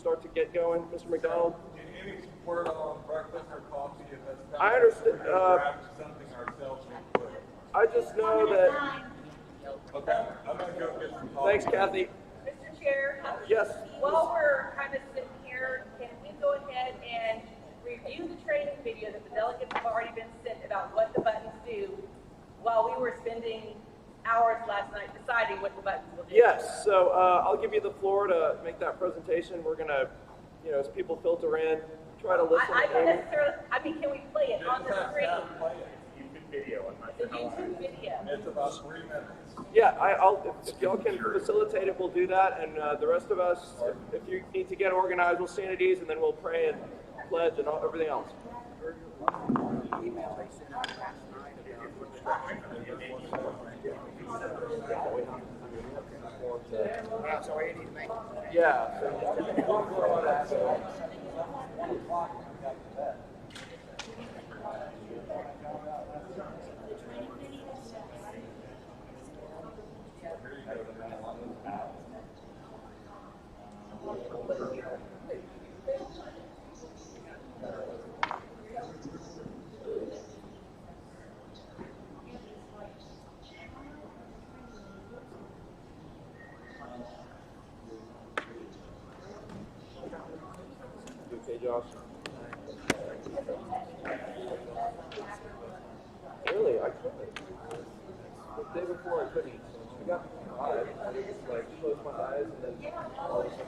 start to get going. Mr. McDonald? Any word on breakfast or coffee? If that's I understand. grab something ourselves real quick. I just know that. Okay, I'm going to go get some coffee. Thanks, Kathy. Mr. Chair? Yes. While we're kind of sitting here, can we go ahead and review the training video that the delegates have already been sent about what the buttons do while we were spending hours last night deciding what the buttons will do? Yes, so I'll give you the floor to make that presentation. We're going to, as people filter in, try to listen. I don't necessarily, I mean, can we play it on the screen? YouTube video. The YouTube video. It's about 3 minutes. Yeah, if y'all can facilitate it, we'll do that. And the rest of us, if you need to get organized, we'll stand at ease, and then we'll pray and pledge and everything else. Yeah. Okay, Josh. Really? I couldn't. The day before I couldn't. I got 5. I just closed my eyes and then all of a sudden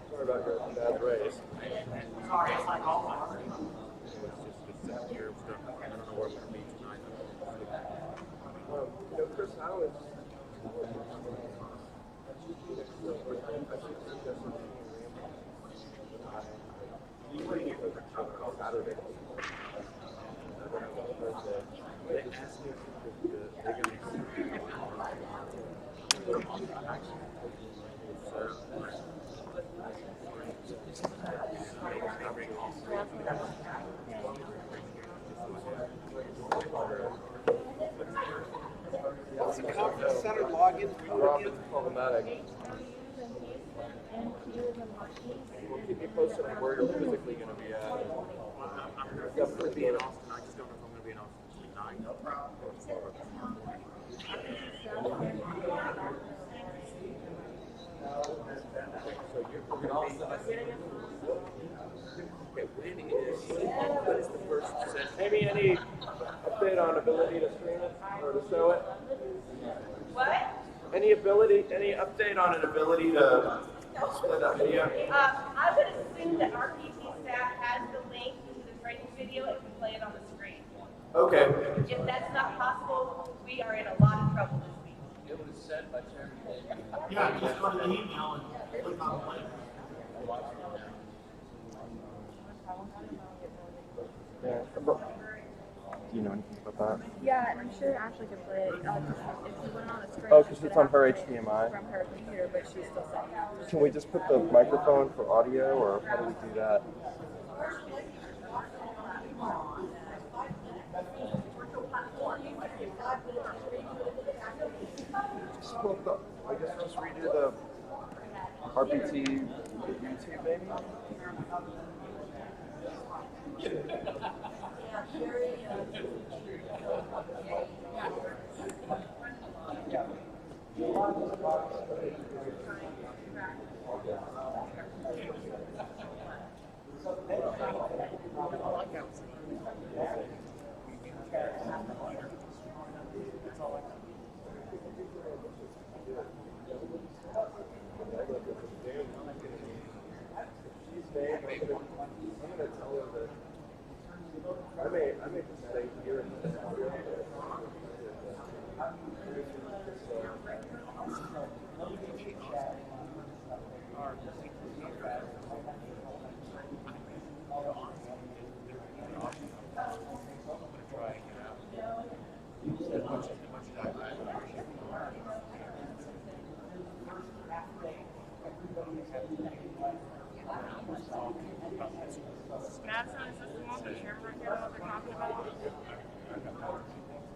sorry about your bad race. Sorry, it's like all my Chris, I was Saturday. Center login. Rob, it's problematic. We'll keep you posted on where you're physically going to be at. I'm going to be in Austin. I just don't know if I'm going to be in Austin tonight. No problem. What is the first session? Maybe any update on ability to stream it or to show it? What? Any update on an ability to display that video? I would assume that our PT staff has the link to the training video and can play it on the screen. Okay. If that's not possible, we are in a lot of trouble this week. It was sent by Chairman. Yeah, just go to the email and click on the link. Yeah. Do you know anything about that? Yeah, I'm sure Ashley could play it. If you went on a screen, Oh, because it's on her HDMI. from her computer, but she's still setting up. Can we just put the microphone for audio, or how do we do that? I guess just redo the RPT YouTube, maybe? I may just stay here and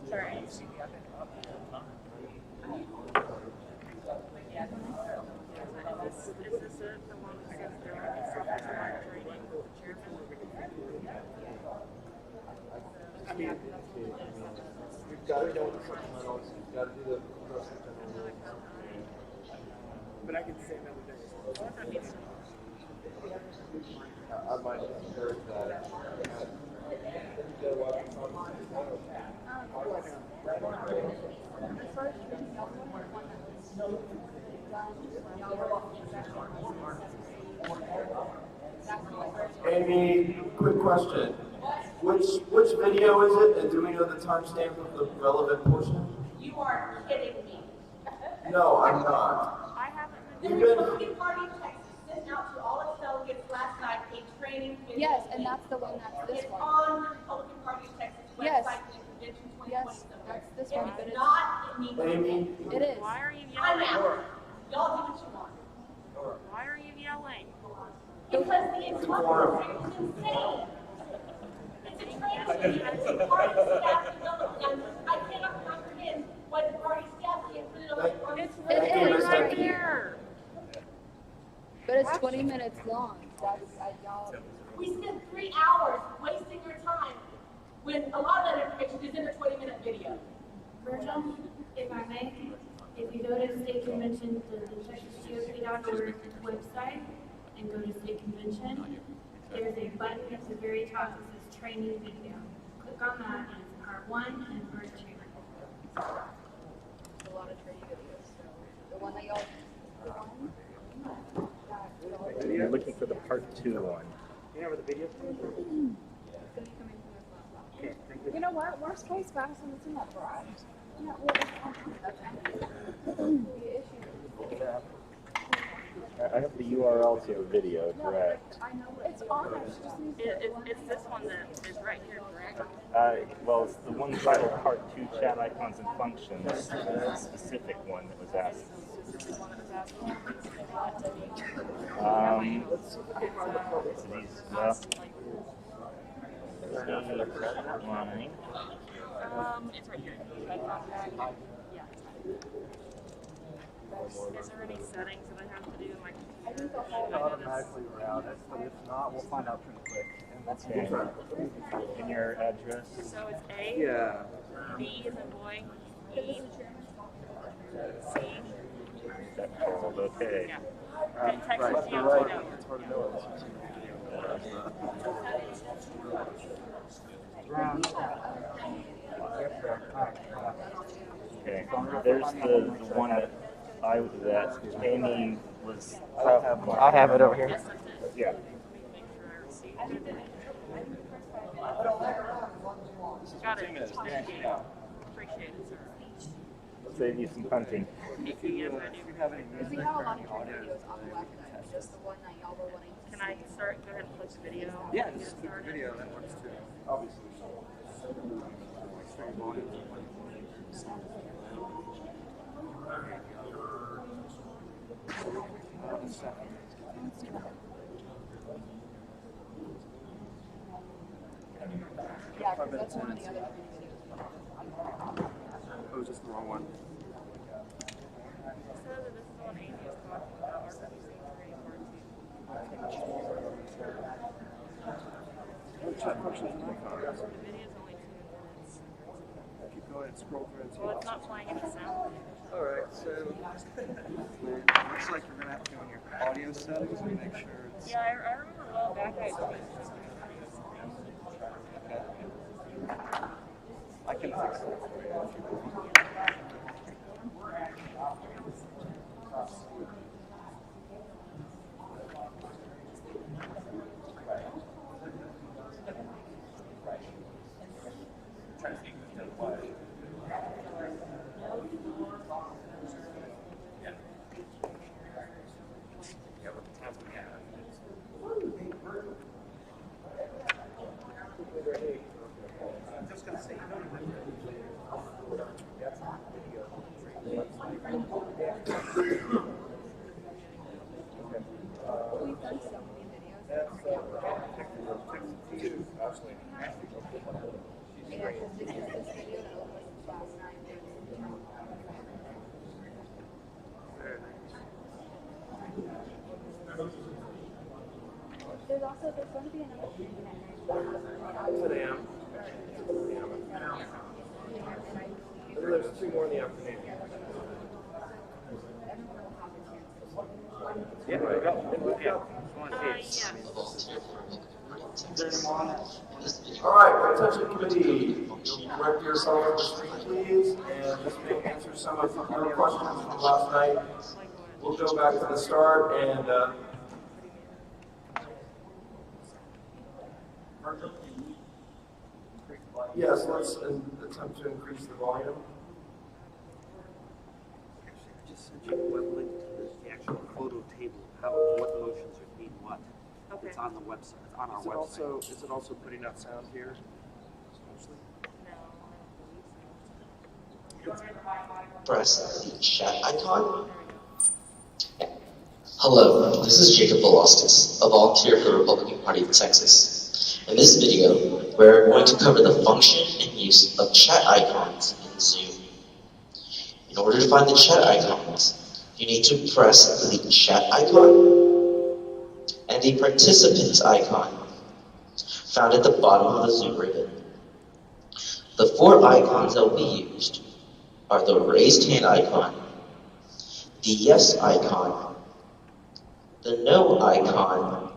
Sorry. gotta go with the supplementals. You gotta do the progressive general rules. But I can say another day. I might encourage that. You gotta watch the conference. Amy, quick question. Which video is it, and do we know the timestamp of the relevant portion? You are kidding me. No, I'm not. I haven't. The You've been. Republican Party text sent out to all its delegates last night a training video. Yes, and that's the one that's this It's one. on the Republican Party Texas Yes. website, the convention 2020. Yes, that's this one, but It's it's not in the. Amy, it is. Why are you I'm yelling? out. Y'all do what you want. Why are you yelling? Because the incompetence is insane. It's a training video. It's party staff development. I cannot comprehend what the party staff can't put it on. It's It literally is. right there. But it's 20 minutes long. That's y'all. We spent 3 hours wasting our time when a lot of that information is in a 20-minute video. Virgil, if I may, if you go to state convention, the TexasGOP.org website, and go to state convention, there's a button at the very top that says training video. Click on that, and it's part 1 and part 2. A lot of training videos. So the one that y'all put on. You're looking for the part 2 one. You know where the video comes from? It's gonna be coming from this laptop. Okay, thank you. You know what? Worst case, Madison, it's in that garage. Yeah, well, it's the issue. I have the URL to the video, correct? I know it's on there. She just needs to. It's this one that is right here, correct? Well, it's the one titled Part 2 Chat Icons and Functions, the specific one that was asked. This is the one that was asking. So these, well, line. It's right here. Red compact. Yeah. Is there any settings that I have to do in my computer? Automatically route it, but if not, we'll find out pretty quick. Okay. And your address? So it's A, Yeah. B as in boy, E, C, That called okay. yeah. And Texas Right, you're GOP. right. It's hard to know. Okay. There's the one that Amy was. I have it over here. Yes, that's it. Yeah. Make sure I received it. Got it. Thank you. Appreciate it, sir. Save you some punting. If you give I do. Because we have a lot of training videos on the web. It's just the one that y'all were wanting to Can I start? Go ahead and play the video. Yeah, Get just click the started? video, that works too. Obviously. Extreme volume. Yeah, because that's one of the other training videos. Oh, just the wrong one. It says that this is the one Amy is talking about, RPC 3, part 2. Chat functions and icons. The video is only 2 minutes. Keep going and scroll through and see. Well, it's not playing any sound. Alright, so looks like you're gonna have to go in your audio settings and make sure it's Yeah, I remember a while back I changed this. I can fix it for you if you want. We've done so many videos. Yeah, because this is this video that was like last night. There's going to be another training at night. Today, there's 2 more in the afternoon. Yeah, Right. go. Yeah. Yeah. All right, attention committee, direct yourself to the screen, please, and this may answer some of your questions from last night. We'll go back to the start and yes, let's attempt to increase the volume. I just sent you a web link to the actual photo table, what motions would mean what. Okay. It's on the website. It's on our website. Is it also putting out sound here? Press the chat icon. Hello, this is Jacob Velasquez, a volunteer for the Republican Party of Texas. In this video, we're going to cover the function and use of chat icons in Zoom. In order to find the chat icons, you need to press the chat icon and the participants icon found at the bottom of the Zoom ribbon. The 4 icons that will be used are the raised hand icon, the yes icon, the no icon,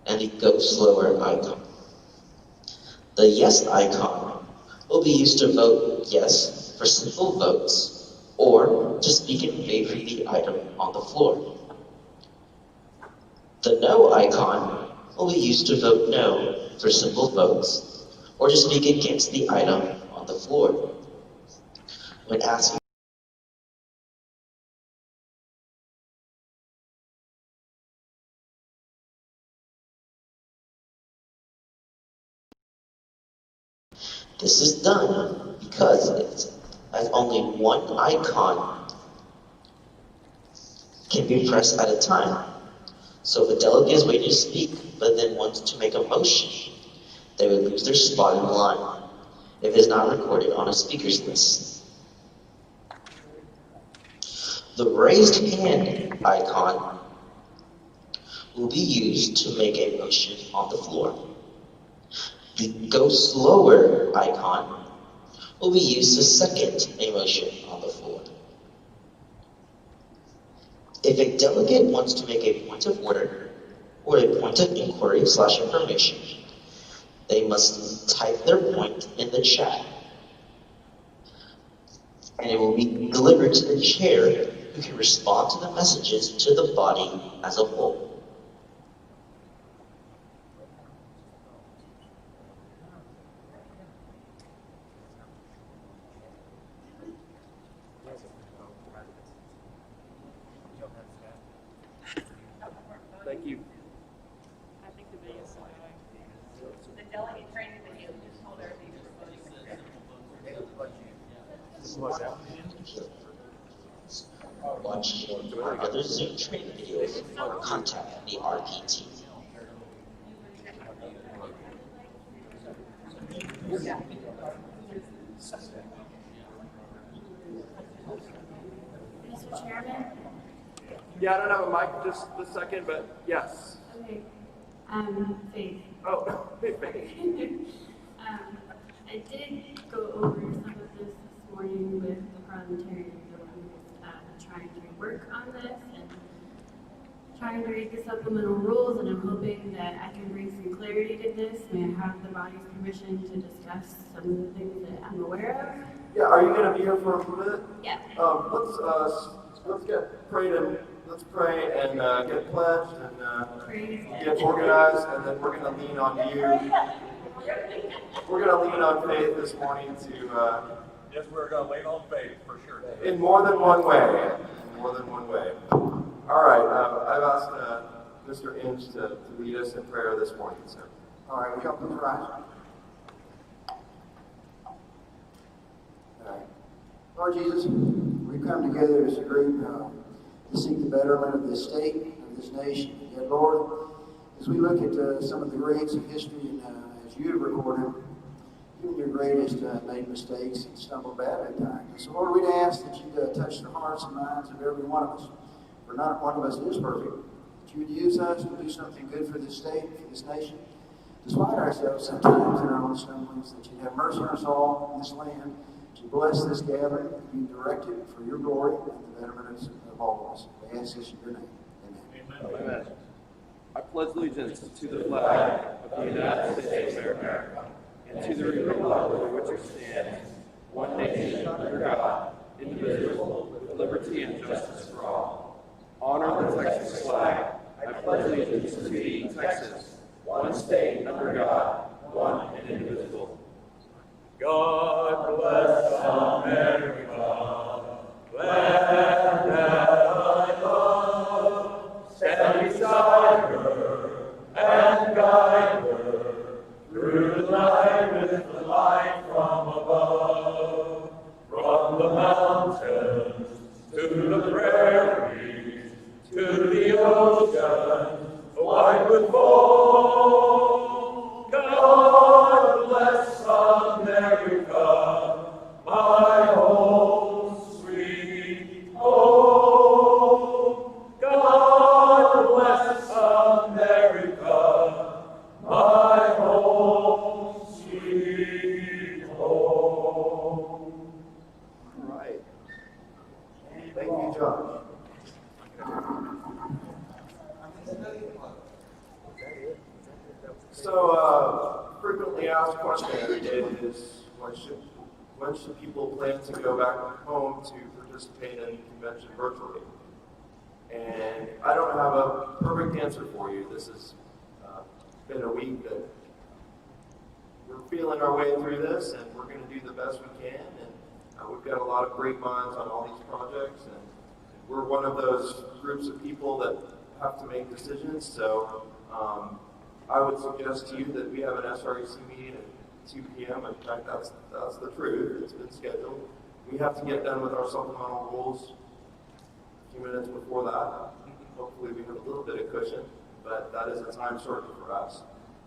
and the go slower icon. The yes icon will be used to vote yes for simple votes or to speak in favor of the item on the floor. The no icon will be used to vote no for simple votes or to speak against the item on the floor. When asking this is done because it has only one icon can be pressed at a time. So if a delegate is waiting to speak but then wants to make a motion, they would lose their spot in the line if it is not recorded on a speaker's list. The raised hand icon will be used to make a motion on the floor. The go slower icon will be used to second a motion on the floor. If a delegate wants to make a point of order or a point of inquiry / information, they must type their point in the chat, and it will be delivered to the chair, who can respond to the messages to the body as a whole. Thank you. I think the video's still going. The delegate training video just told everybody to Watch our other Zoom training videos or contact the RPT. Mr. Chairman? Yeah, I don't have a mic just a second, but yes. Okay. Faith. Oh, hey, I did go over some of this morning with the parliamentarian who was trying to work on this and trying to read the supplemental rules, and I'm hoping that I can bring some clarity to this. May I have the body's permission to discuss some of the things that I'm aware of? Yeah, are you going to be here for a minute? Yeah. Let's get prayed and let's pray and get pledged and Praise get organized, and then we're going to lean on you. We're going to lean on Faith this morning to. Yes, we're going to lean on faith for sure. In more than one way. In more than one way. All right. I've asked Mr. Inge to lead us in prayer this morning. So. All right, we come to the rise. All right. Lord Jesus, we've come together as a group to seek the betterment of this state, of this nation. Yet, Lord, as we look at some of the greats of history, and as you have recorded, even your greatest made mistakes and stumbled badly at times. And so, Lord, we'd ask that you touch the hearts and minds of every one of us, for not one of us is perfect. That you would use us to do something good for this state, for this nation, despite ourselves sometimes in our own stumblings. That you'd have mercy on us all in this land. That bless this gathering, you direct it for your glory and the betterment of all of us. We ask this in your name. Amen. Amen. I pledge allegiance to the flag of the United States of America and to the republic for which it stands, one nation under God, indivisible, with liberty and justice for all. Honor the Texas flag. I pledge allegiance to thee, Texas, one state under God, one and indivisible. God bless America, land that I love. Stand beside her and guide her through the night with the light from above. From the mountains to the prairies to the ocean, wide with foam. God bless America, my home, sweet home. God bless America, my home, sweet home. All right. Thank you, Josh. So, frequently asked question is, when should people plan to go back home to participate in the convention virtually? And I don't have a perfect answer for you. This has been a week that we're feeling our way through this, and we're going to do the best we can. And we've got a lot of great minds on all these projects, and we're one of those groups of people that have to make decisions. So I would suggest to you that we have an SREC meeting at 2 p.m. In fact, that's the truth. It's been scheduled. We have to get done with our supplemental rules a few minutes before that. Hopefully we have a little bit of cushion, but that is a time certain for us.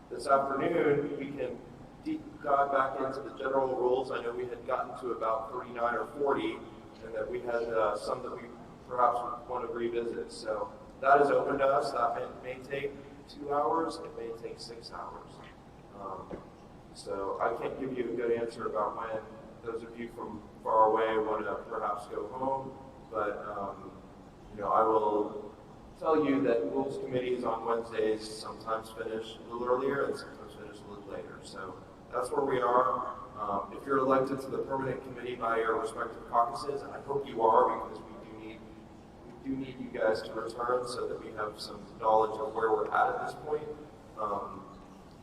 This afternoon, we can deep dive back into the general rules. I know we had gotten to about 39 or 40, and that we had some that we perhaps want to revisit. So that is open to us. That may take 2 hours. It may take 6 hours. So I can't give you a good answer about when those of you from far away want to perhaps go home, but I will tell you that rules committees on Wednesdays sometimes finish a little earlier and sometimes finish a little later. So that's where we are. If you're elected to the permanent committee by your respective caucuses, and I hope you are, because we do need you guys to return so that we have some knowledge of where we're at this point.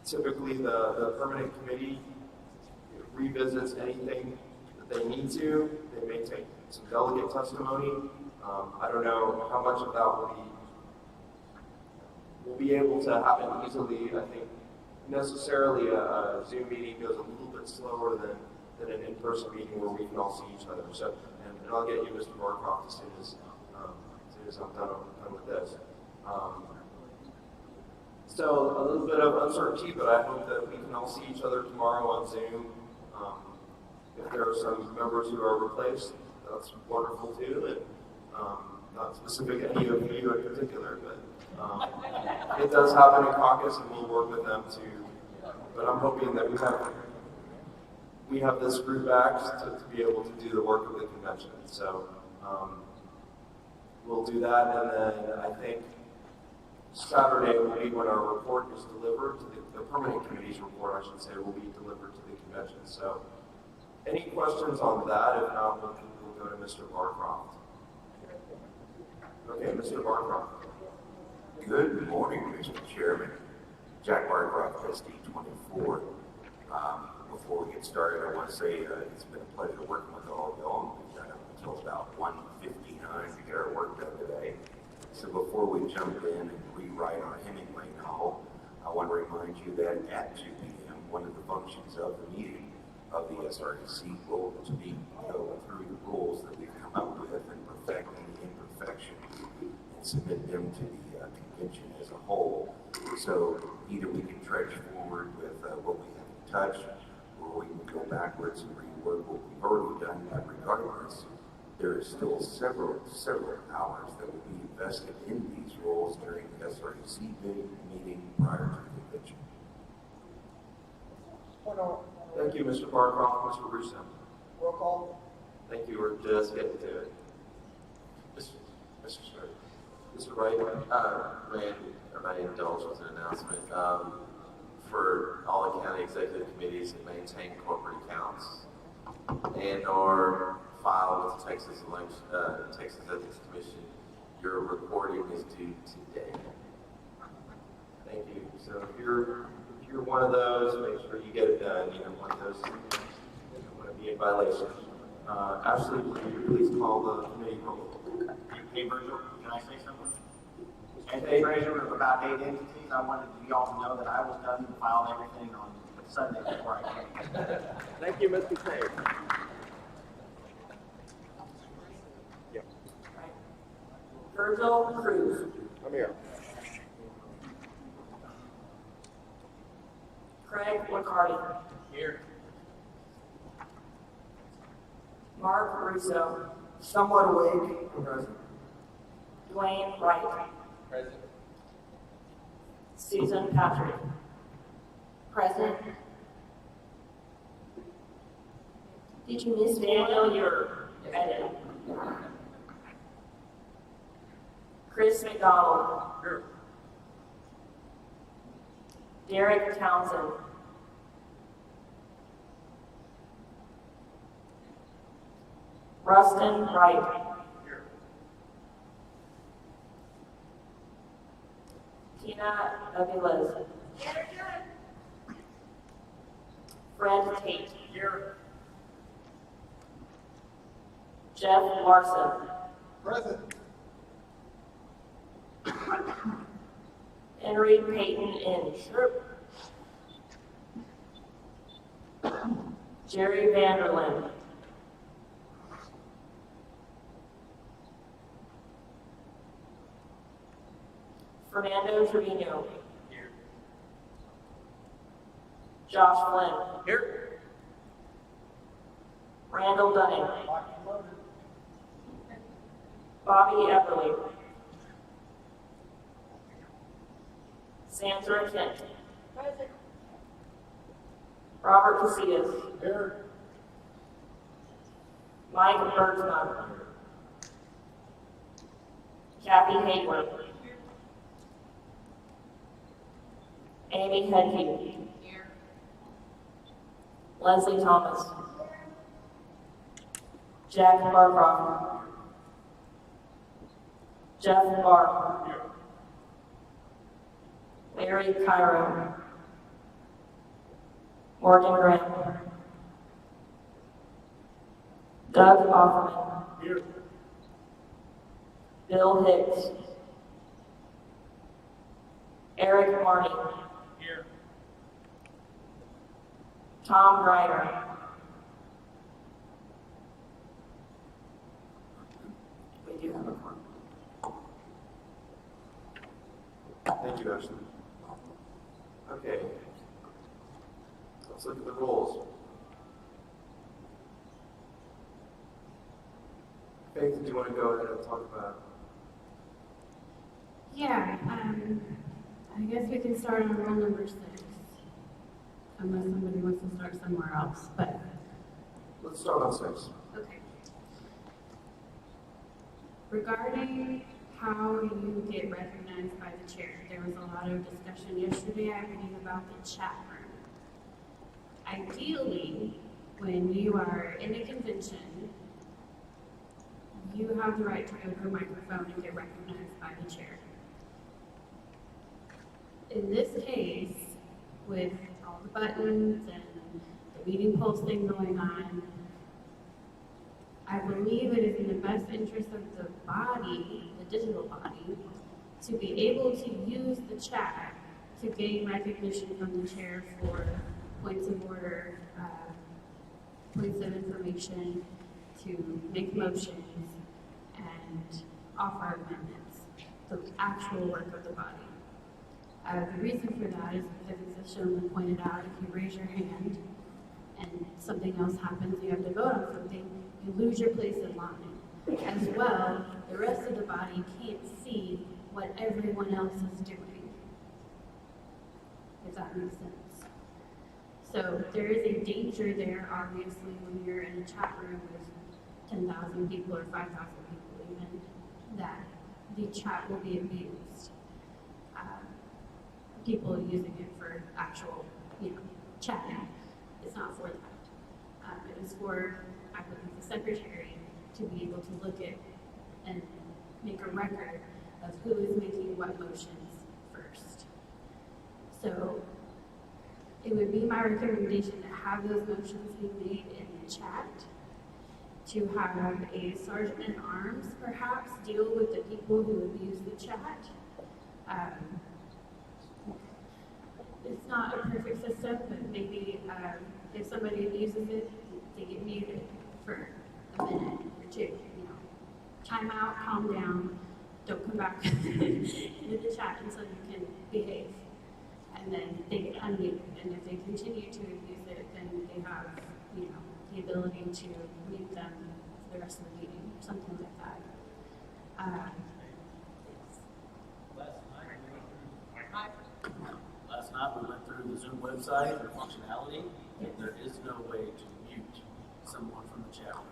Typically, the permanent committee revisits anything that they need to. They may take some delegate testimony. I don't know how much of that will be able to happen easily. I think necessarily a Zoom meeting goes a little bit slower than an in-person meeting where we can all see each other. So, and I'll get you Mr. Barcroft as soon as I'm done with this. So a little bit of uncertainty, but I hope that we can all see each other tomorrow on Zoom. If there are some members who are replaced, that's wonderful too, and not specific to any of you in particular, but it does happen in Caucus, and we'll work with them too. But I'm hoping that we have this group back to be able to do the work of the convention. So we'll do that, and then I think Saturday will be when our report is delivered, the permanent committee's report, I should say, will be delivered to the convention. So any questions on that? If not, we'll go to Mr. Barcroft. Okay, Mr. Barcroft. Good morning, Mr. Chairman. Jack Barcroft, SD24. Before we get started, I want to say it's been a pleasure working with all of y'all. We've done up until about 1:59 to get our work done today. So before we jump in and rewrite our Hemingway novel, I want to remind you that at 2 p.m., one of the functions of the meeting of the SREC will be go through the rules that we've come up with and perfect any imperfections and submit them to the convention as a whole. So either we can trudge forward with what we haven't touched, or we can go backwards and rework what we've already done. But regardless, there is still several hours that will be invested in these rules during the SREC meeting prior to the convention. Thank you, Mr. Barcroft. Mr. Russo. Roll call. Thank you. We're just getting to it. Mr. Wright, may I indulge with an announcement? For all the county executive committees that maintain corporate accounts and/or file with the Texas Ethics Commission, your reporting is due today. Thank you. So if you're one of those, make sure you get it done. You don't want those. You don't want to be in violation. Ashley, will you please call the committee roll? Hey, Virgil, can I say something? As a treasurer of about 8 entities, I wanted you all to know that I was done and filed everything on Sunday before I came. Thank you, Mr. Tate. Yep. Virgil Cruz. I'm here. Craig McCarty. Here. Mark Russo. Somewhat awake. Present. Dwayne Wright. Present. Susan Patrick. Present. Did you miss Daniel? You're edit. Chris McDonald. Here. Derek Townsend. Rustin Wright. Here. Tina Aviles. Fred Tate. Here. Jeff Larson. Present. Henry Payton Inge. Jerry Vanderlyn. Fernando Trevino. Here. Josh Flynn. Here. Randall Dunning. Bobby Epperly. Sandra Kent. Present. Robert Casillas. Here. Mike Bergman. Kathy Hayward. Amy Hedke. Leslie Thomas. Jack Barcroft. Jeff Barr. Larry Cairo. Morgan Graham. Doug Offerman. Here. Bill Hicks. Eric Marty. Here. Tom Ryder. We do have a quorum. Thank you, Ashley. Okay. Let's look at the rules. Faith, do you want to go ahead and talk about? Yeah, I guess we can start on rule number 6, unless somebody wants to start somewhere else, but. Let's start on 6. Okay. Regarding how you get recognized by the chair, there was a lot of discussion yesterday, I believe, about the chat room. Ideally, when you are in a convention, you have the right to go to a microphone and get recognized by the chair. In this case, with all the buttons and the meeting posting going on, I believe it is in the best interest of the body, the digital body, to be able to use the chat to gain recognition from the chair for points of order, points of information, to make motions, and offer amendments, the actual work of the body. The reason for that is because, as Shona pointed out, if you raise your hand and something else happens, you have to vote on something, you lose your place in line. As well, the rest of the body can't see what everyone else is doing, if that makes sense. So there is a danger there, obviously, when you're in a chat room with 10,000 people or 5,000 people even, that the chat will be abused. People using it for actual, chatting. It's not for that. It is for, I believe, the secretary to be able to look at and make a record of who is making what motions first. So it would be my recommendation to have those motions be made in the chat, to have a sergeant-at-arms perhaps deal with the people who abuse the chat. It's not a perfect system, but maybe if somebody abuses it, they get muted for a minute or two. Time out, calm down, don't come back into the chat until you can behave. And then they get unmuted. And if they continue to abuse it, then they have, the ability to mute them for the rest of the meeting, something like that. Last night we went through the Zoom website and functionality, and there is no way to mute someone from the chat room.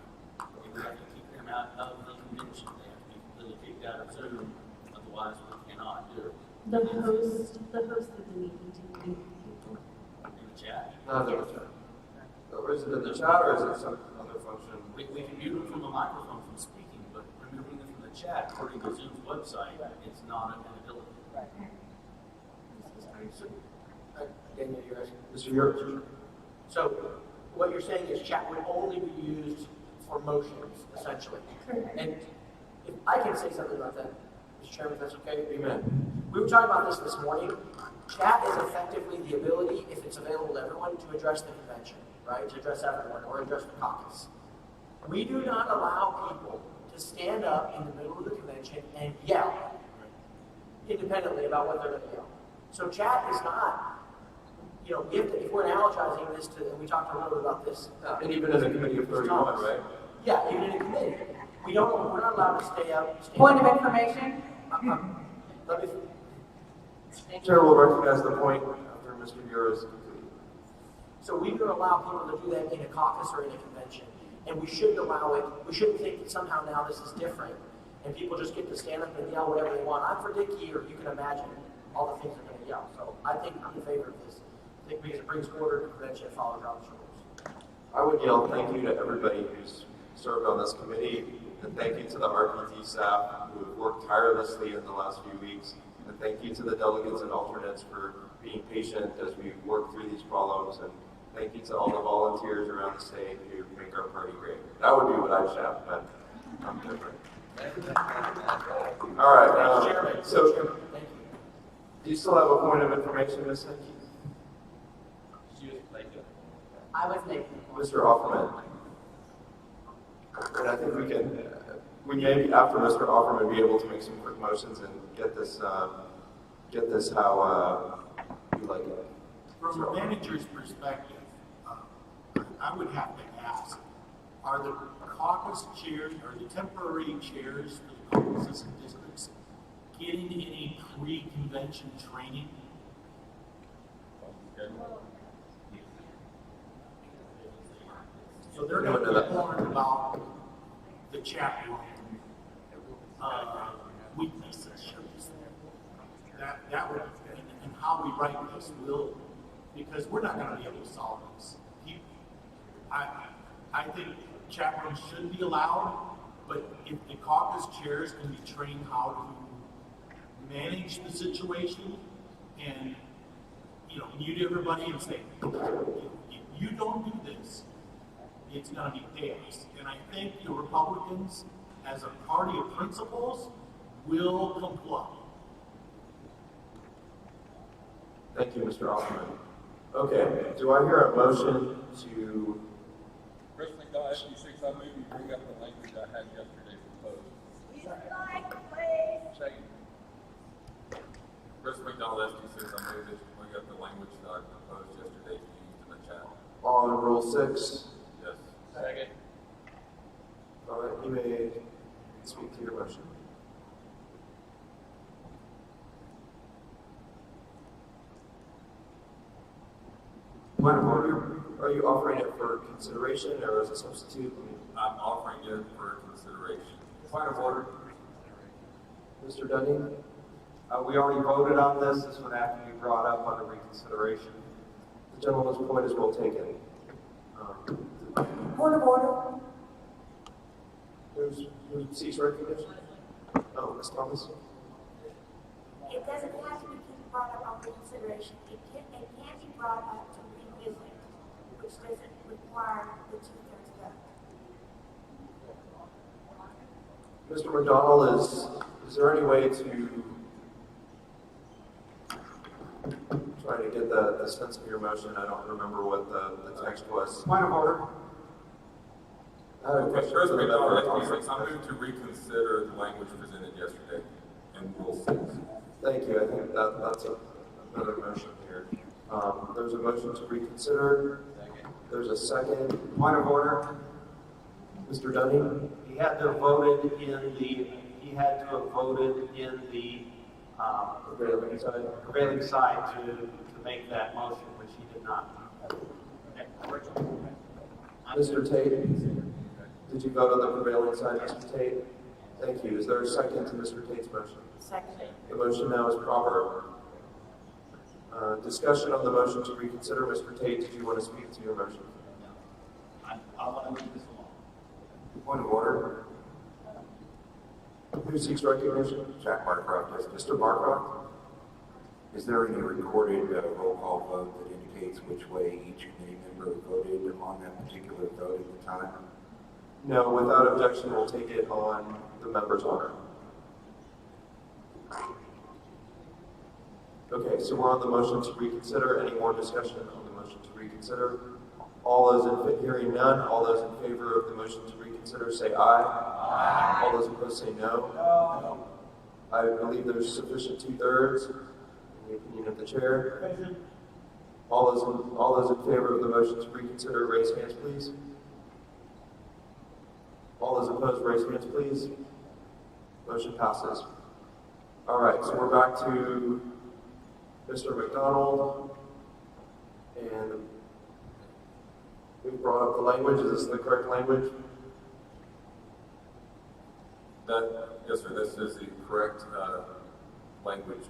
We have to kick them out of the convention. They have to be completely kicked out of Zoom, otherwise we cannot do it. The host of the meeting to mute people. In the chat? Not in the chat. Or is it in the chat or is it some other function? We can mute them from the microphone from speaking, but removing them from the chat, according to Zoom's website, it's not an ability. Daniel, you're asking. Mr. York? So what you're saying is chat would only be used for motions, essentially. And if I can say something about that, Mr. Chairman, if that's okay? Amen. We were talking about this morning. Chat is effectively the ability, if it's available to everyone, to address the convention, right? To address everyone or address the caucus. We do not allow people to stand up in the middle of the convention and yell independently about what they're going to yell. So chat is not, we have to, if we're analogizing this to, and we talked a little bit about this. And even in a committee of 31, right? Yeah, even in a committee. We're not allowed to stay up. Point of information? Let me. Chair will recognize the point after Mr. Bureau is complete. So we don't allow people to do that in a caucus or in a convention. And we shouldn't allow it, we shouldn't think that somehow now this is different and people just get to stand up and yell whatever they want. I'm for Dickie, or you can imagine all the things they're going to yell. So I think I'm in favor of this. I think because it brings order to convention and follows Robert's rules. I would yell thank you to everybody who's served on this committee, and thank you to the RPT staff who have worked tirelessly in the last few weeks, and thank you to the delegates and alternates for being patient as we work through these problems, and thank you to all the volunteers around the state who make our party great. That would be what I'd shout, but I'm different. All right, so do you still have a point of information, Ms. Hickey? I was making. Mr. Offerman. And I think we may, after Mr. Offerman, be able to make some quick motions and get this how you like it. From a manager's perspective, I would have to ask, are the caucus chairs, or the temporary chairs for the caucuses and districts getting any pre-convention training? So they're going to be warned about the chat room weaknesses. That would, and how we write this will, because we're not going to be able to solve this. I think chat rooms should be allowed, but if the caucus chairs can be trained how to manage the situation and, mute everybody and say, if you don't do this, it's going to be chaos. And I think the Republicans, as a party of principles, will comply. Thank you, Mr. Offerman. Okay, do I hear a motion to... President SB6, I move you bring up the language I had yesterday proposed. Second. President SB6, I move that you bring up the language that I proposed yesterday to use in the chat. On Rule 6? Yes. Second. All right, you may speak to your motion. Point of order, Are you offering it for consideration or as a substitute? I'm offering it for consideration. Point of order. Mr. Dunning? We already voted on this. This would have to be brought up under reconsideration. The gentleman's point is well taken. Point of order. Who seeks recognition? Oh, Ms. Thomas? It doesn't have to be brought up on reconsideration. It can be brought up to revisit, which doesn't require the two-thirds vote. Mr. McDonald, is there any way to try to get the sense of your motion? I don't remember what the text was. Point of order. Okay, first of all, I move to reconsider the language presented yesterday in Rule 6. Thank you. I think that's another motion here. There's a motion to reconsider. There's a second. Point of order. Mr. Dunning? He had to have voted in the prevailing side to make that motion, which he did not. Mr. Tate? Did you vote on the prevailing side, Mr. Tate? Thank you. Is there a second to Mr. Tate's motion? Second. The motion now is proper. Discussion on the motion to reconsider. Mr. Tate, did you want to speak to your motion? I want to move this along. Point of order. Who seeks recognition? Jack Marcroft. Mr. Marcroft? Is there any recorded roll call vote that indicates which way each committee member voted on that particular vote at the time? No, without objection, we'll take it on the member's honor. Okay, so we're on the motion to reconsider. Any more discussion on the motion to reconsider? All those hearing none, all those in favor of the motion to reconsider say aye. Aye. All those opposed say no. No. I believe there's sufficient 2/3 in the opinion of the chair. All those in favor of the motion to reconsider, raise hands, please. All those opposed, raise hands, please. Motion passes. All right, so we're back to Mr. McDonald, and we brought up the language. Is this the correct language? Yes, sir. This is the correct language.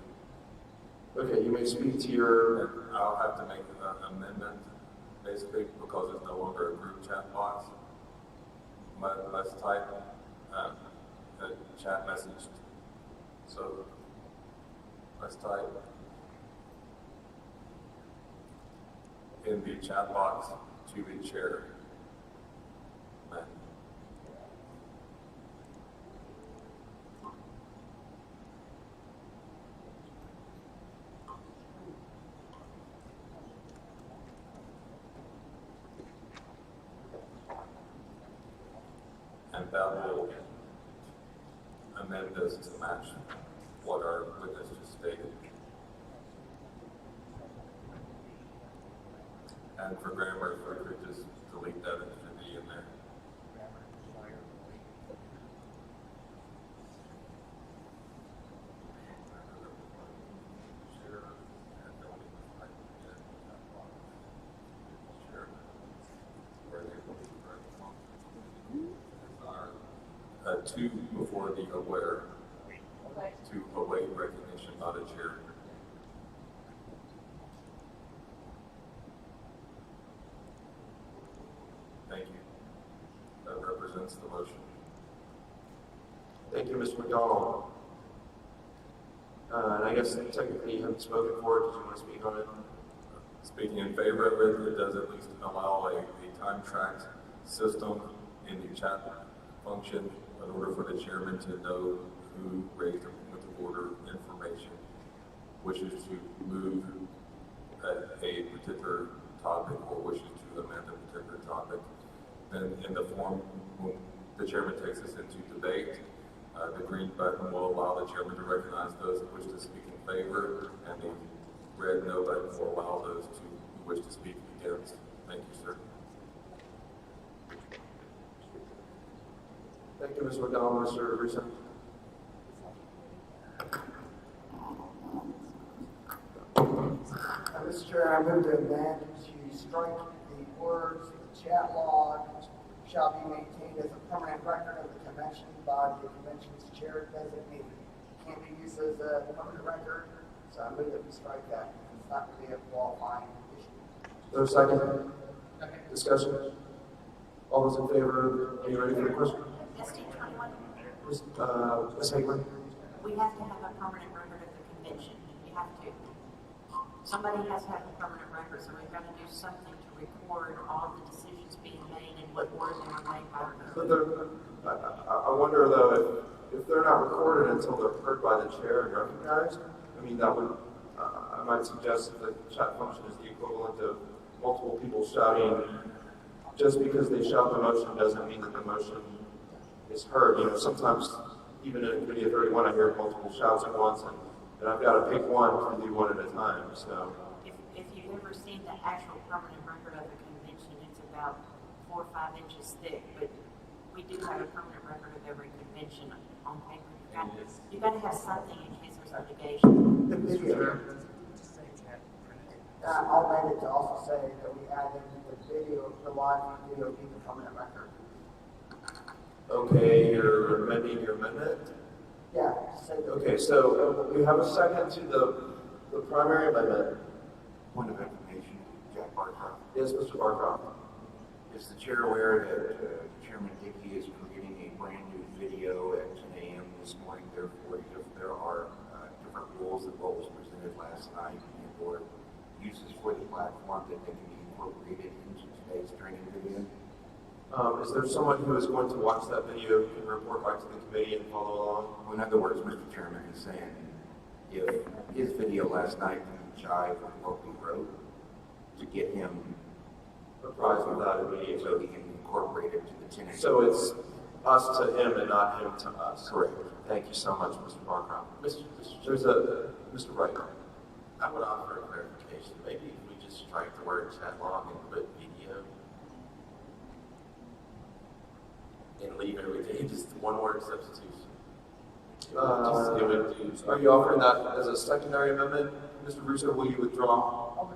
Okay, you may speak to your... And I'll have to make an amendment, basically, because it's no longer a group chat box. Let's type a chat message. So let's type in the chat box to the chair. And that will amend this to match what our witness just stated. And for grammar, if we could just delete that extra D in there. Two before the aware, to await recognition, not a chair. Thank you. That represents the motion. Thank you, Mr. McDonald. And I guess technically you haven't spoken for it. Did you want to speak on it? Speaking in favor of it, it does at least allow a time-tracked system in the chat function in order for the chairman to know who raised a point of order information, wishes to move a particular topic or wishes to amend a particular topic. Then in the form, when the chairman takes us into debate, the green button will allow the chairman to recognize those who wish to speak in favor, and the red no button will allow those who wish to speak against. Thank you, sir. Thank you, Mr. McDonald. Mr. Russo. Mr. Chair, I move to amend to strike the word chat log shall be maintained as a permanent record of the convention by the convention's chair designee. Can't be used as a permanent record, so I move that we strike that. It's not going to be a qualifying issue. Is there a second? Discussion? All those in favor, are you ready for the question? ST21, Ms. Hageman? we have to have a permanent record of the convention. We have to. Somebody has to have a permanent record, so we've got to do something to record all the decisions being made and what order they were made by who. I wonder though, if they're not recorded until they're heard by the chair and recognized, I mean, that would, I might suggest that the chat function is the equivalent of multiple people shouting. Just because they shout the motion doesn't mean that the motion is heard. You know, sometimes even in a committee of 31, I hear multiple shouts at once, and I've got to pick one to do one at a time. So, if you've ever seen the actual permanent record of the convention, it's about 4 or 5 inches thick. But we do have a permanent record of every convention on paper. You've got to have something in case there's litigation. The video. I'll amend it to also say that we added the video, the live video being the permanent record. okay, you're amending your amendment? Yeah, say that. Okay, so we have a second to the primary amendment. Point of information, Jack Barcroft. Yes, Mr. Barcroft. Is the chair aware that Chairman Dickey is creating a brand new video at 10 a.m. this morning? Therefore, if there are different rules than what was presented last night and or uses for the platform that they can be incorporated into today's training video? Is there someone who is going to watch that video who can report back to the committee and follow along? Well, in other words, Mr. Chairman is saying if his video last night can jive with what we wrote to get him apprised of that immediately, so he can incorporate it to the 10 a.m. So it's us to him and not him to us. Correct. Thank you so much, Mr. Barcroft. There's Mr. Wright. I would offer a clarification. Maybe if we just strike the word chat log and put video and leave everything, just one word substitution. Are you offering that as a secondary amendment? Mr. Russo, will you withdraw?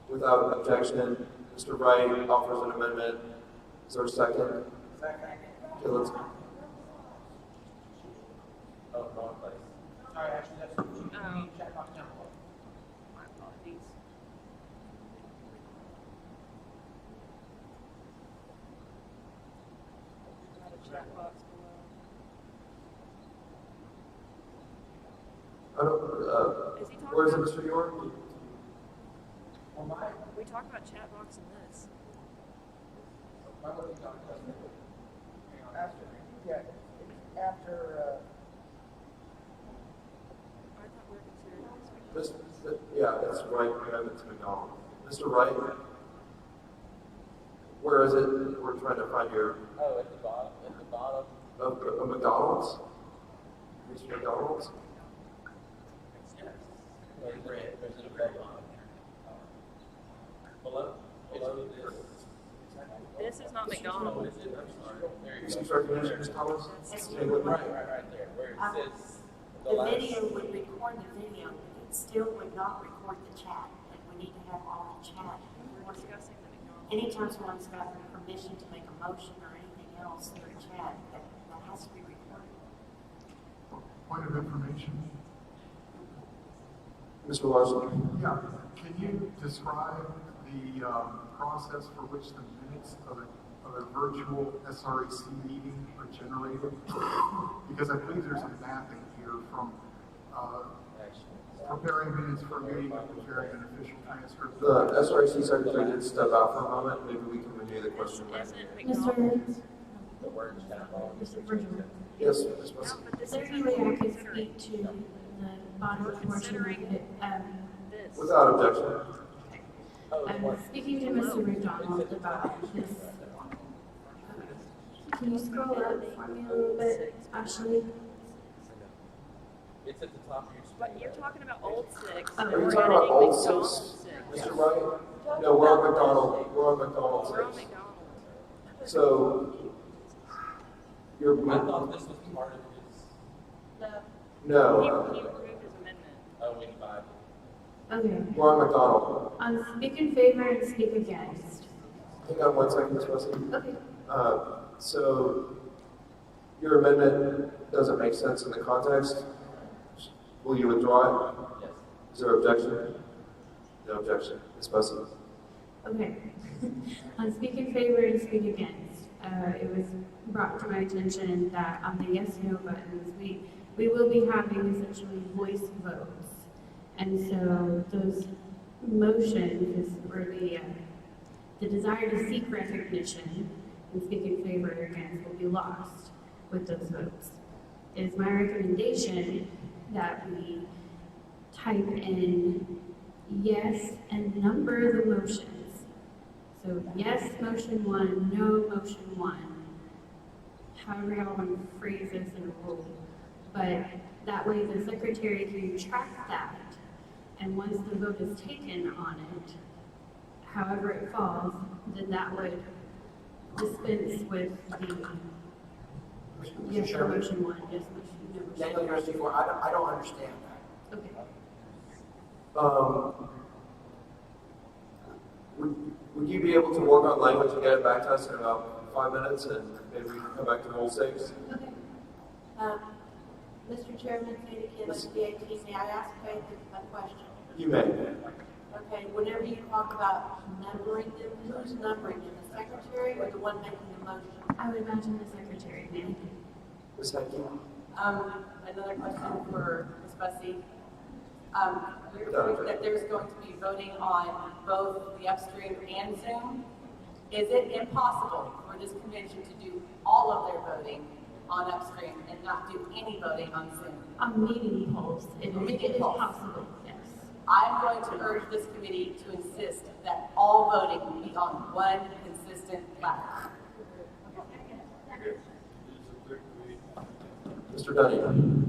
Without objection, Mr. Wright offers an amendment. Is there a second? Second. Okay, let's. Oh, wrong place. Sorry, actually, that's chat box down below. My apologies. Not a chat box below. I don't, Is he talking where is it, about? Mr. York? We talked about chat box in this. After, yeah, after, I thought we were considering this. Yeah, that's right. Amendment to McDonald. Mr. Wright, where is it? We're trying to find your. Oh, at the bottom. Of McDonald's? Mr. McDonald's? Yes. There's a red line. Below this. This is not McDonald's. Excuse recognition, Ms. Thomas? Right there, where it says The video would record the video, but it still would not record the chat. Like, we need to have all the chat. We're discussing the McDonald's. Anytime someone's got permission to make a motion or anything else through chat, that has to be recorded. Point of information. Mr. Larson? Yeah, can you describe the process for which the minutes of a virtual SRAC meeting are generated? Because I believe there's a mapping here from preparing minutes for a meeting to preparing an official transcript. The SRAC secretary did step out for a moment. Maybe we can renew the question. the word chat log. Yes, Ms. Wilson. Certainly, I could speak to the bottom portion of it. Without objection. I'm speaking to Mr. McDonald about this. Can you scroll up for me a little bit, Ashley? It's at the top of your screen. But you're talking about old 6. Are you talking about old 6, Mr. Wright? No, we're on McDonald. We're on McDonald 6. We're on McDonald. So, you're. I thought this was part of his. No. He approved his amendment. Oh, we divided. Okay. We're on McDonald. Speak in favor and speak against. Hang on one second, Ms. Wesley. Okay. So your amendment doesn't make sense in the context. Will you withdraw it? Yes. Is there objection? No objection. Ms. Wesley. Okay. On speak in favor and speak against, it was brought to my attention that on the yes/no buttons, we will be having essentially voice votes, and so those motions or the desire to seek recognition and speak in favor or against will be lost with those votes. It is my recommendation that we type in yes and number the motions. So yes, motion 1, no, motion 1. However y'all want to phrase this in a rule. But that way the secretary can track that. And once the vote is taken on it, however it falls, then that would dispense with the yes for motion 1, yes, motion 2, no, motion 2. Daniel, you're asking for, I don't understand that. Okay. Would you be able to work on language and get it back to us in about 5 minutes, and maybe we can come back to rule 6? Okay. Mr. Chairman, Katie Kidd of DAT, may I ask Faith a question? You may. Okay, whenever you talk about numbering them, who's numbering them, the secretary or the one making the motion? I would imagine the secretary, maybe. Ms. Henke? Another question for Ms. Bussey. You're saying that there's going to be voting on both the upstream and Zoom. Is it impossible for this convention to do all of their voting on upstream and not do any voting on Zoom? On meeting polls, it is possible, yes. I'm going to urge this committee to insist that all voting be on one consistent platform. Mr. Dunning?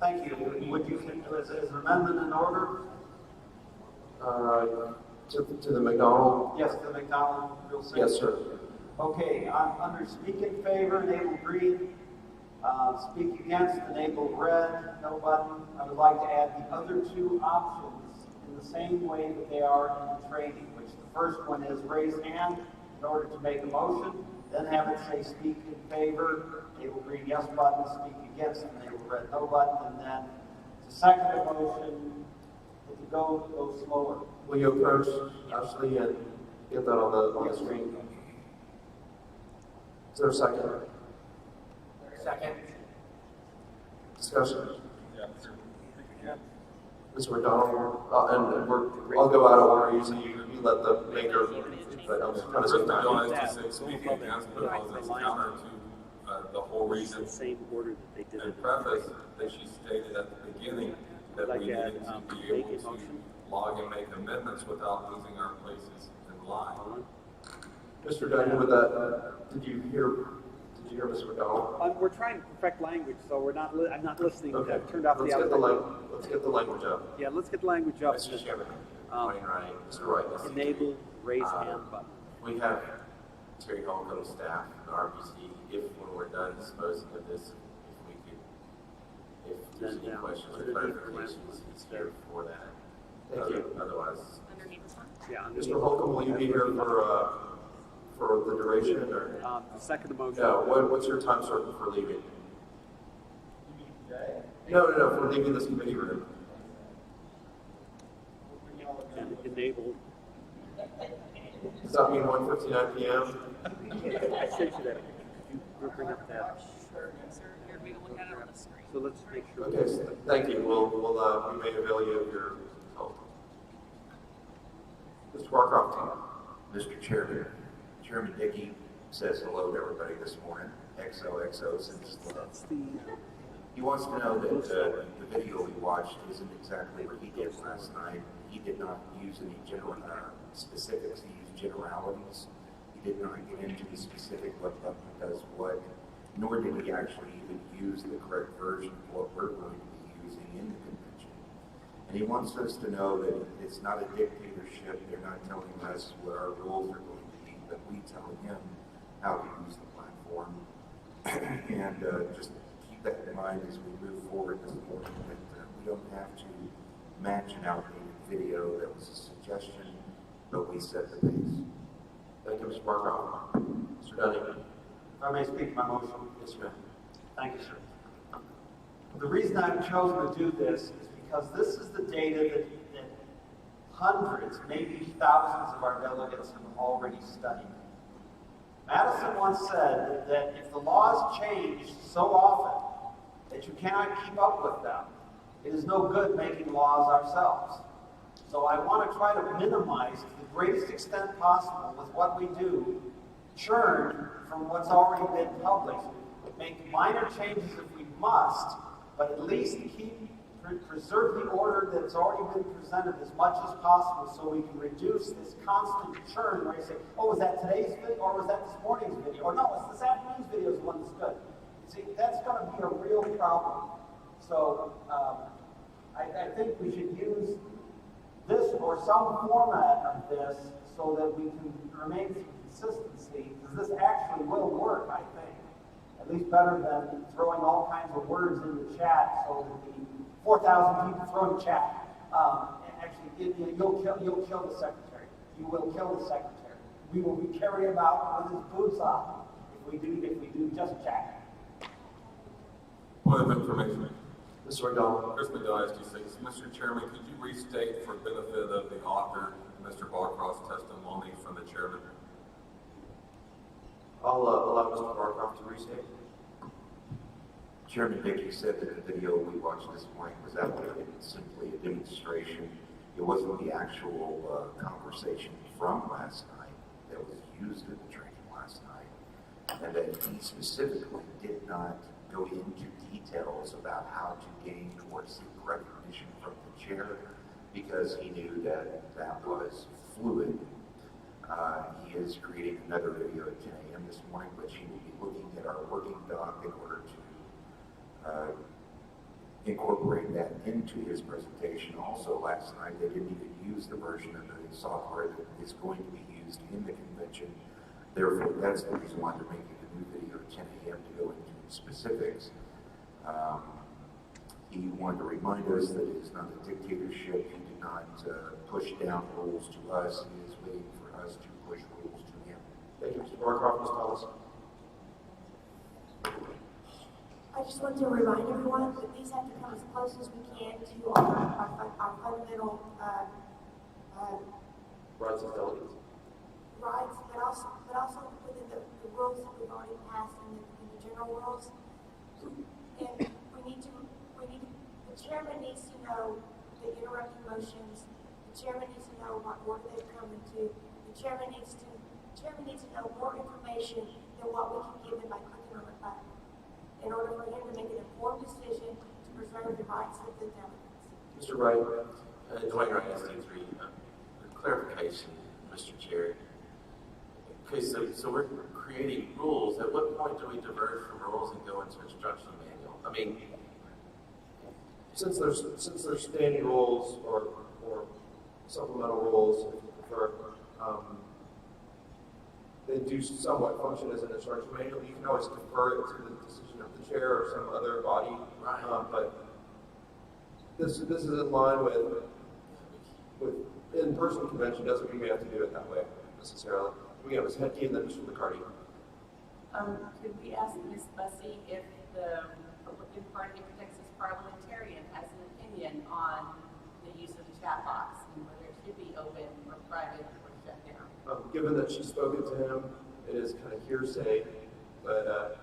Thank you. Would you, is an amendment in order? To the McDonald? Yes, the McDonald Rule 6. Yes, sir. Okay, under speak in favor, enable green. Speak against, enable red, no button. I would like to add the other two options in the same way that they are in the training, which the first one is raise hand in order to make a motion, then have it say speak in favor, enable green yes button, speak against, enable red no button, and then to second the motion, to go slower. Will you approach Ashley and get that on the screen? Is there a second? Second. Discussion? Mr. McDonald, I'll go out of order. Usually you let the maker, but I'm kind of saying that. Don't have to say speaking against because it's counter to the whole reason. Same order that they did it. And preface that she stated at the beginning that we needed to be able to log and make amendments without losing our places in line. Mr. Dunn, with that, did you hear Mr. McDonald? We're trying to perfect language, so we're not. I'm not listening. Okay. I've turned off let's the get audio. let's get the language up. Yeah, let's get the language up. Mr. Chairman, Mr. Wright. Enable raise hand button. We have Terry Holcomb staff, the RBC, if when we're done disposing of this, if there's any questions or clarifications, he's here for that. Thank you. Otherwise, Yeah. Mr. Holcomb, will you be here for the duration or? The second motion. No. What's your time certain for leaving? No, for leaving this committee room. And enable. Does that mean 1:59 p.m.? I sent you that. Could you bring up that? So let's make sure. Okay, so thank you. We may avail you of your help. Mr. Barcroft. Mr. Chairman, Chairman Dickey says hello to everybody this morning. XOXO since he wants to know that the video we watched isn't exactly what he did last night. He did not use any general specifics. He used generalities. He did not get into the specific what button does what, nor did he actually even use the correct version of what we're going to be using in the convention. And he wants us to know that it's not a dictatorship. They're not telling us what our rules are going to be, but we tell him how to use the platform. And just keep that in mind as we move forward this morning, that we don't have to match an outdated video that was a suggestion but we set the pace. Thank you, Mr. Barkoff. Mr. Dunning. If I may speak my motion. Yes, ma'am. Thank you, sir. The reason I've chosen to do this is because this is the data that hundreds, maybe thousands of our delegates have already studied. Madison once said that if the laws change so often that you cannot keep up with them, it is no good making laws ourselves. So I want to try to minimize to the greatest extent possible with what we do, churn from what's already been published, make minor changes if we must, but at least preserve the order that's already been presented as much as possible so we can reduce this constant churn where you say, oh, was that today's video or was that this morning's video? Or no, it's this afternoon's video is the one that's good. See, that's going to be a real problem. So I think we should use this or some format of this so that we can remain some consistency, because this actually will work, I think. At least better than throwing all kinds of words in the chat so that the 4,000 people throw in the chat. And actually, you'll kill the secretary. You will kill the secretary. We will carry him out with his boots on if we do just chat. Point of information. Mr. McDonald. Chris McDonald, SD6. Mr. Chairman, could you restate for benefit of the author, Mr. Barcroft's testimony from the chairman? I'll allow Mr. Barcroft to restate. Chairman Dickey said that the video we watched this morning was simply a demonstration. It wasn't the actual conversation from last night that was used in the training last night, and that he specifically did not go into details about how to gain or seek recognition from the chair because he knew that that was fluid. He is creating another video at 10 a.m. this morning, which he will be looking at our working doc in order to incorporate that into his presentation. Also, last night they didn't even use the version of the software that is going to be used in the convention. Therefore, that's the reason why they're making a new video at 10 a.m. to go into specifics. He wanted to remind us that it is not a dictatorship. He did not push down rules to us. He is waiting for us to push rules to him. Thank you, Mr. Barcroft. Ms. Thomas. I just want to remind everyone that these have to come as close as we can to our fundamental rights as delegates. Rights, but also within the rules that we've already passed in the general rules. And the chairman needs to know the interrupting motions. The chairman needs to know what order they've come into. The chairman needs to know more information than what we can give him by clicking on a button, in order for him to make an informed decision to preserve the rights of the delegates. Mr. Wright. Dwayne Wright, SD3. Clarification, Mr. Chair. Okay, so we're creating rules. At what point do we diverge from rules and go into instruction manual? I mean, since there's standing rules or supplemental rules, if you prefer, they do somewhat function as an instruction manual. You can always defer it to the decision of the chair or some other body, right. But this is in line with in-person convention. Doesn't mean we have to do it that way necessarily. We have Ms. Hetke and then Mr. McCarty. Could we ask Ms. Bussey if the Republican Party of Texas parliamentarian has an opinion on the use of the chat box and whether it should be open or private or shut down? Given that she's spoken to him, it is kind of hearsay, but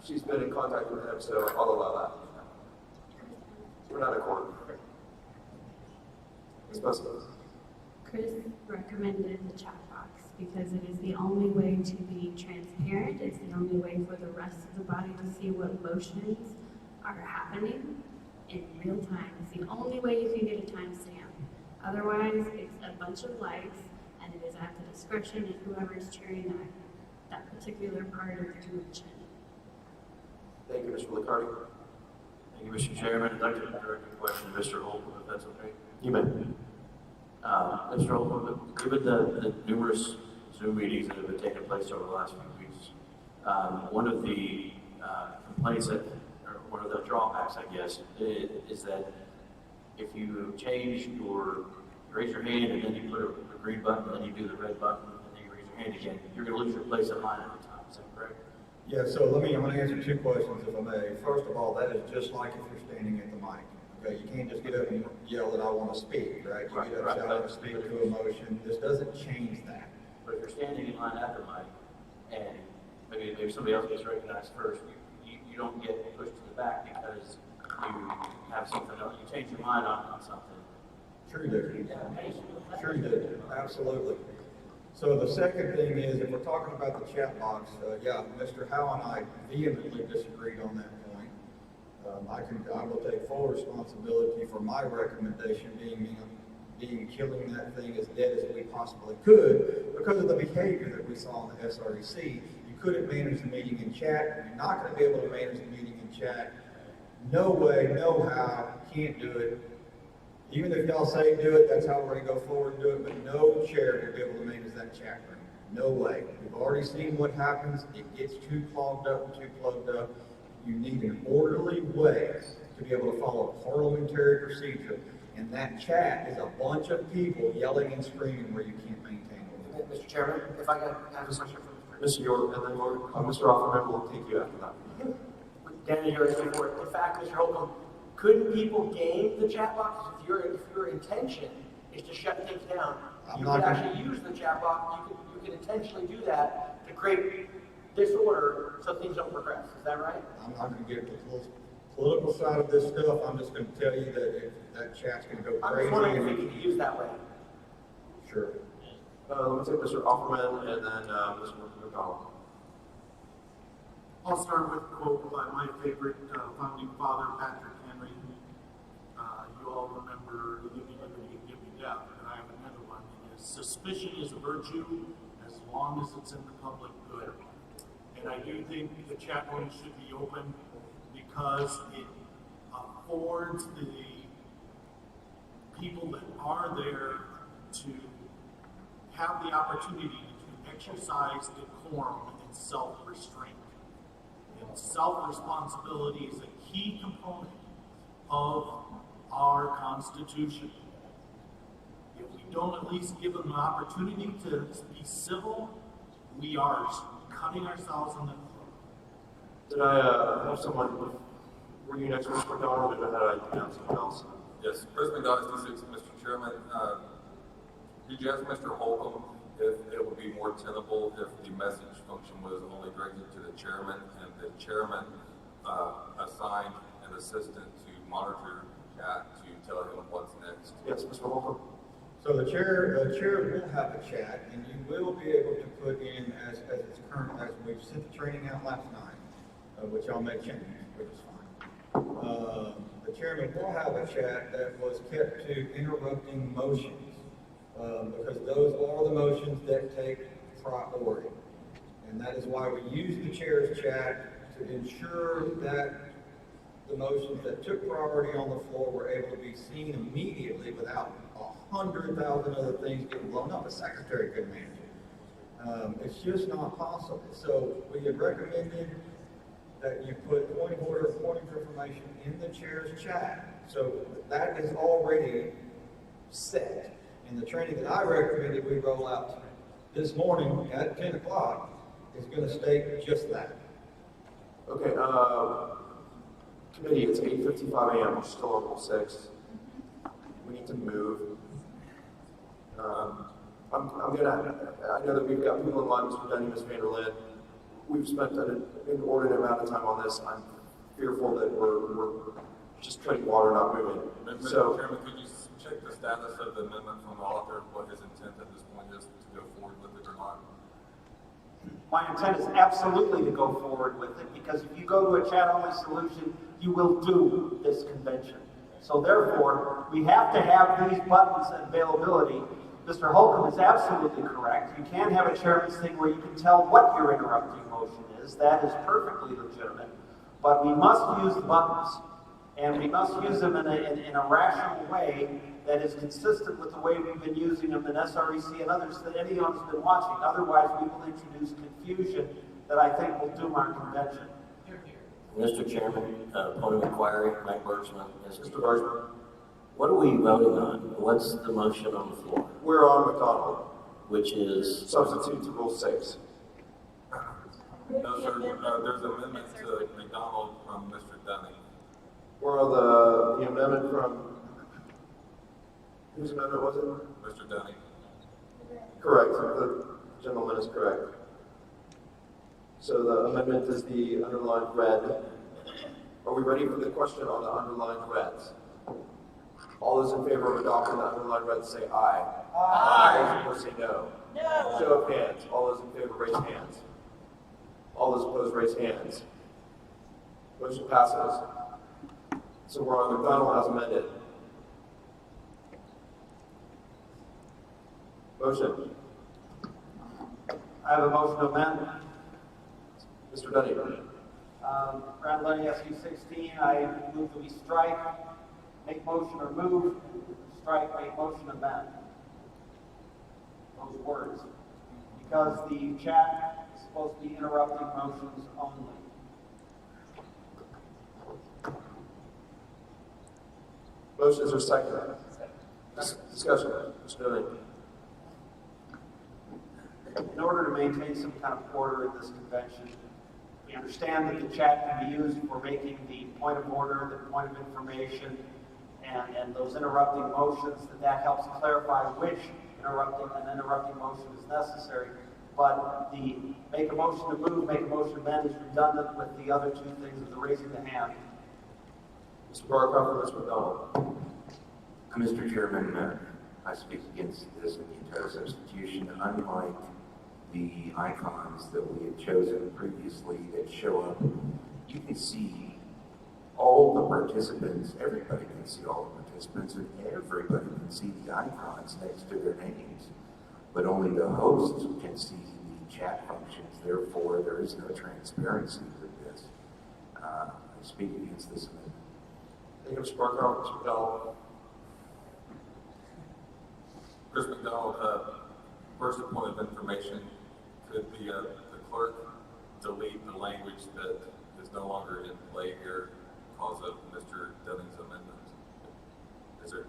she's been in contact with him, so I'll allow that. We're not a court. Ms. Bussey. Chris recommended the chat box because it is the only way to be transparent. It's the only way for the rest of the body to see what motions are happening in real time. It's the only way you can get a timestamp. Otherwise, it's a bunch of lights, and it is at the discretion of whoever is chairing that particular part of the convention. Thank you, Mr. McCarty. Thank you, Mr. Chairman. I'd like to direct a question to Mr. Holcomb, if that's okay. You may. Mr. Holcomb, given the numerous Zoom meetings that have been taking place over the last few weeks, one of the complaints or one of the drawbacks, I guess, is that if you change your raise your hand, and then you put a green button, and then you do the red button, and then you raise your hand again, you're going to lose your place in line every time. Is that correct? Yeah, so I'm going to answer two questions if I may. First of all, that is just like if you're standing at the mic. Okay, you can't just get up and yell that I want to speak, right? You get up and say, I want to speak to a motion. This doesn't change that. But if you're standing in line at the mic, and maybe somebody else gets recognized first, you don't get pushed to the back because you have something else, you change your mind on something. Sure you do. Sure you do. Absolutely. So the second thing is, if we're talking about the chat box, yeah, Mr. Howe and I vehemently disagreed on that point. I will take full responsibility for my recommendation being killing that thing as dead as we possibly could because of the behavior that we saw in the SREC. You couldn't manage the meeting in chat. You're not going to be able to manage the meeting in chat. No way, no how, can't do it. Even if y'all say do it, that's how we're going to go forward and do it, but no chair will be able to manage that chat room. No way. We've already seen what happens. It gets too clogged up and too plugged up. You need an orderly way to be able to follow parliamentary procedure. And that chat is a bunch of people yelling and screaming where you can't maintain it. Mr. Chairman, if I can have a question from Mr. York, and then Mr. Offerman will take you after that. Daniel, you're for it. In fact, Mr. Holcomb, couldn't people game the chat box if your intention is to shut things down? You could actually use the chat box. You could intentionally do that to create disorder so things don't progress. Is that right? I'm not going to get into the political side of this stuff. I'm just going to tell you that that chat's going to go crazy. I'm just wondering if we can use that way. Sure. Let me take Mr. Offerman and then Mr. McDonald. I'll start with a quote by my favorite founding father, Patrick Henry. You all remember "Give me liberty and give me death," and I have another one. It is, "Suspicion is a virtue as long as it's in the public good." And I do think the chat room should be open because it affords the people that are there to have the opportunity to exercise decorum and self-restraint. And self-responsibility is a key component of our Constitution. If we don't at least give them an opportunity to be civil, we are cutting ourselves in the throat. Did I have someone, were you next, Mr. McDonald, or did I have someone else? Yes, Chris McDonald, D6, Mr. Chairman. Did you ask Mr. Holcomb if it would be more tenable if the message function was only directed to the chairman and the chairman assigned an assistant to monitor chat to tell him what's next? Yes, Mr. Holcomb. So the chair will have a chat, and you will be able to put in as it's current, as we've sent the training out last night, which y'all may change, which is fine. The chairman will have a chat that was kept to interrupting motions, because those are the motions that take priority. And that is why we use the chair's chat to ensure that the motions that took priority on the floor were able to be seen immediately without 100,000 other things getting blown up. A secretary couldn't manage it. It's just not possible. So we have recommended that you put point of order, point of information in the chair's chat. So that is already set. And the training that I recommended we roll out this morning at 10 o'clock is going to state just that. Okay, committee, it's 8:55 a.m. We're still on Rule 6. We need to move. I know that we've got people in line, Mr. Dunny, Ms. Vanderlyn. We've spent an inordinate amount of time on this. I'm fearful that we're just treading water, not moving. Mr. Chairman, could you check the status of the amendment from the author, what his intent at this point is to go forward with it or not? My intent is absolutely to go forward with it, because if you go to a chat-only solution, you will do this convention. So therefore, we have to have these buttons and availability. Mr. Holcomb is absolutely correct. You can't have a chairman's thing where you can tell what your interrupting motion is. That is perfectly legitimate. But we must use the buttons, and we must use them in a rational way that is consistent with the way we've been using them in SREC and others that anyone's been watching. Otherwise, we will introduce confusion that I think will doom our convention. Mr. Chairman, point of inquiry, Mike Bergsman. Mr. Bergsman. What are we voting on? What's the motion on the floor? We're on McDonald. Which is? Substitute to Rule 6. No, sir, there's an amendment to McDonald from Mr. Dunning. We're on the amendment from, whose amendment was it? Mr. Dunning. Correct, the gentleman is correct. So the amendment is the underlined red. Are we ready for the question on the underlined reds? All those in favor of adopting the underlined reds say aye. Aye. Those opposed say no. No. Show of hands. All those in favor raise hands. All those opposed raise hands. Motion passes. So we're on McDonald as amended. Motion. I have a motion to amend. Mr. Dunning. Randall SU 16, I move that we strike, make motion or move, strike, make motion, amend. Those words. Because the chat is supposed to be interrupting motions only. Motions are second. Discussion. Mr. Dunning. In order to maintain some kind of order in this convention, we understand that the chat can be used for making the point of order, the point of information, and those interrupting motions, that helps clarify which interrupting motion is necessary. But the make a motion to move, make a motion to amend is redundant with the other two things of the raising the hand. Mr. Barcroft and Mr. McDonald. Mr. Chairman, I speak against this in the entire substitution. Unlike the icons that we had chosen previously that show up, you can see all the participants, everybody can see all the participants, and everybody can see the icons next to their names. But only the hosts can see the chat functions, therefore there is no transparency with this. I speak against this amendment. Thank you, Mr. Barcroft. Mr. McDonald. Chris McDonald, first a point of information. Could the clerk delete the language that is no longer in play here because of Mr. Dunning's amendment? Is there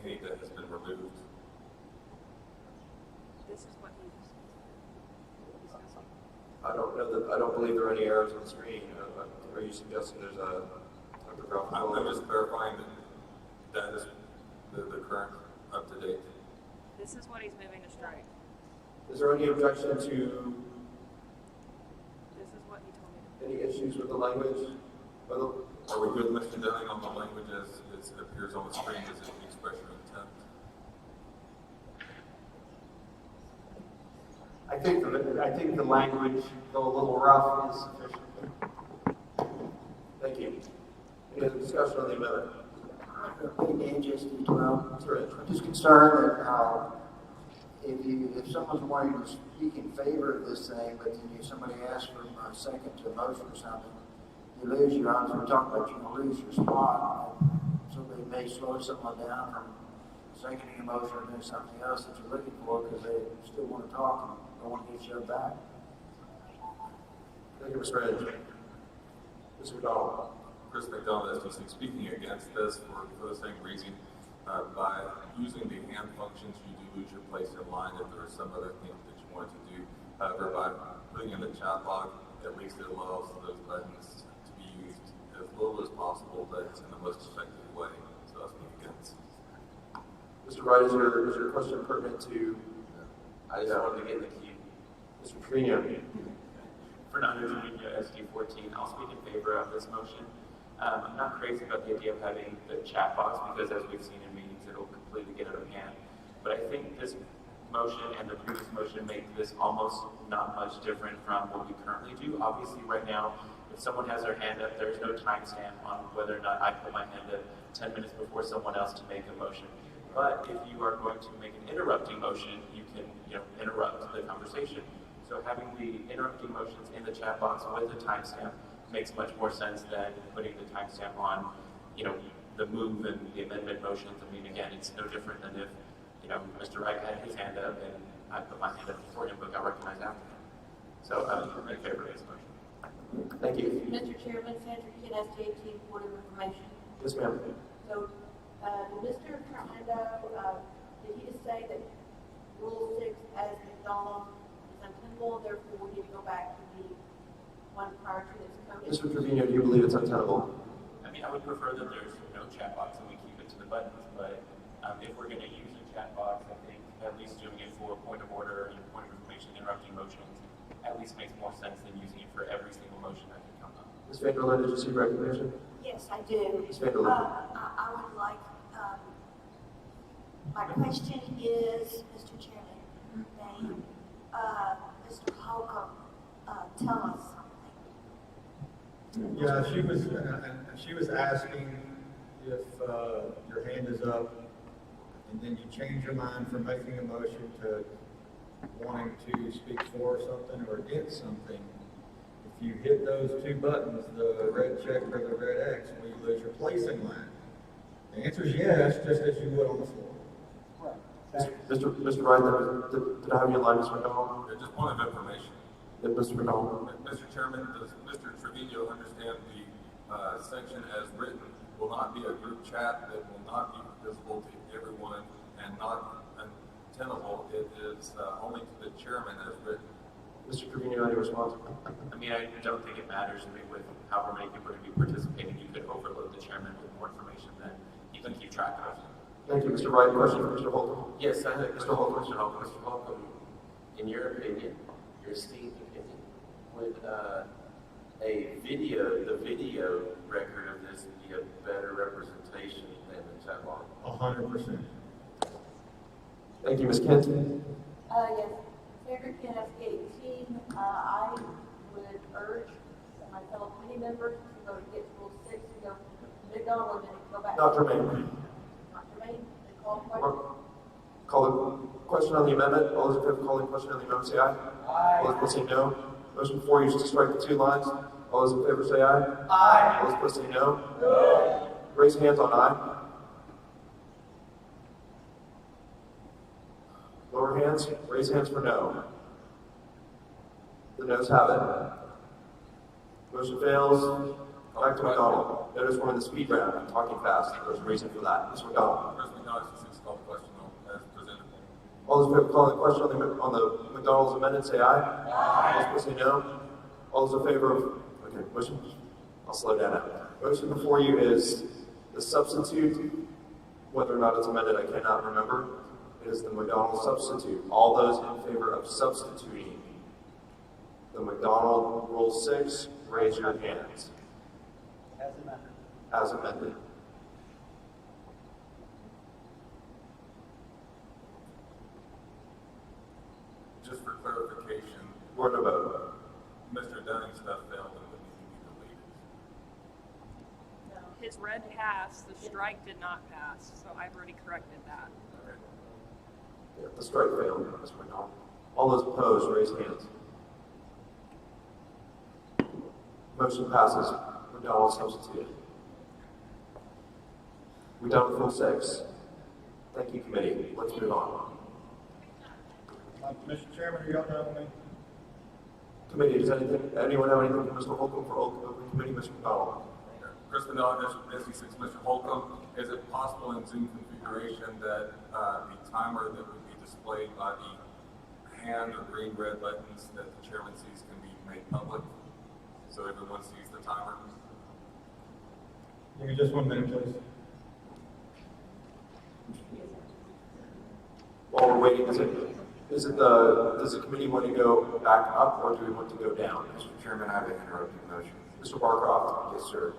any that has been removed? This is what he I don't believe there are any errors on the screen. Are you suggesting there's a I'm just clarifying that is the current up to date. This is what he's moving to strike. Is there any objection to This is what he told me. any issues with the language? Are we good, Mr. Dunning, on the language as it appears on the screen as an expression of intent? I think the language, though a little rough, is sufficient. Thank you. Any other discussion on the amendment? Dan, just as well. I'm just concerned that if someone's wanting to speak in favor of this thing, but then somebody asks for a second to a motion or something, you lose your option. We're talking about you're going to lose your spot. Somebody may slow someone down from seconding a motion or doing something else that you're looking for because they still want to talk and don't want to get shoved back. Thank you, Mr. Range. Mr. McDonald. Chris McDonald, SDC, speaking against this for the same reason. By using the hand functions, you do lose your place in line if there is some other thing that you want to do. However, by putting in the chat log, at least it allows those buttons to be used as little as possible, but in the most effective way. So that's speak against. Mr. Wright, is your question pertinent to? I just wanted to get the key. Mr. Trevino. Fernando Trevino, SD14. I'll speak in favor of this motion. I'm not crazy about the idea of having the chat box because, as we've seen in meetings, it'll completely get out of hand. But I think this motion and the previous motion make this almost not much different from what we currently do. Obviously, right now, if someone has their hand up, there's no timestamp on whether or not I put my hand up 10 minutes before someone else to make a motion. But if you are going to make an interrupting motion, you can interrupt the conversation. So having the interrupting motions in the chat box with a timestamp makes much more sense than putting the timestamp on, the move and the amendment motions. I mean, again, it's no different than if, Mr. Wright had his hand up and I put my hand up before him but got recognized after him. So I'm in favor of this motion. Thank you. Mr. Chairman, Sandra Kidd, SJ18, Board of Information. Yes, ma'am. So, Mr. Fernando, did he just say that Rule 6 as McDonald is untenable, therefore we need to go back to the one prior to its code? Mr. Trevino, do you believe it's untenable? I mean, I would prefer that there's no chat box and we keep it to the buttons, but if we're going to use a chat box, I think at least doing it for point of order and point of information, interrupting motions, at least makes more sense than using it for every single motion that can come up. Ms. Vanderlyn, did you see recognition? Yes, I do. Ms. Vanderlyn. I would like, my question is, Mr. Chairman, Mr. Holcomb, tell us something. Yeah, she was asking if your hand is up and then you change your mind from making a motion to wanting to speak for something or against something. If you hit those two buttons, the red check or the red X, will you lose your place in line? The answer is yes, just as you would on the floor. Mr. Wright, did I have you in line, Mr. McDonald? Just point of information. Mr. McDonald. Mr. Chairman, does Mr. Trevino understand the section as written will not be a group chat that will not be visible to everyone and not untenable? It is only to the chairman as written. Mr. Trevino, any response? I mean, I don't think it matters. I mean, with however many people are going to be participating, you could overload the chairman with more information than he can keep track of. Thank you, Mr. Wright. Question for Mr. Holcomb. Yes, I have Mr. Holcomb. Mr. Holcomb. Mr. Holcomb, in your opinion, your esteemed opinion, would the video record of this be a better representation than the chat log? 100%. Thank you, Ms. Kent. Yes, favorite F-18, I would urge my fellow committee members to go to get Rule 6 and go to McDonald and then go back. Dr. May. Call the question on the amendment. All those in favor of calling the question on the amendment say aye. Aye. All those opposed say no. Motion before you is to strike the two lines. All those in favor say aye. Aye. All those opposed say no. No. Raise hands on aye. Lower hands. Raise hands for no. The noes have it. Motion fails. Back to McDonald. Notice we're in the speed round. I'm talking fast. There's a reason for that. Mr. McDonald. Call the question as presented. All those in favor of calling the question on the McDonald's amendment say aye. Aye. All those opposed say no. All those in favor of, okay, motion, I'll slow down now. Motion before you is the substitute, whether or not it's amended, I cannot remember. It is the McDonald substitute. All those in favor of substituting the McDonald Rule 6, raise your hands. As amended. As amended. Just for clarification, we're to vote. Mr. Dunning's stuff failed and would need to be deleted. His red passed, the strike did not pass, so I've already corrected that. Okay. Yeah, the strike failed, Mr. McDonald. All those opposed, raise hands. Motion passes. McDonald substituted. We done with Rule 6. Thank you, committee. Let's move on. Mr. Chairman, are y'all done with me? Committee, does anyone have anything for Mr. Holcomb for open committee? Mr. McDonald. Chris Manella, SC6, Mr. Holcomb, is it possible in Zoom configuration that the timer that would be displayed by the hand or green red buttons that the chairman sees can be made public so everyone sees the timer? Give me just 1 minute, please. While we're waiting, does the committee want to go back up or do we want to go down? Mr. Chairman, I have an interrupting motion. Mr. Barcroft. Yes, sir.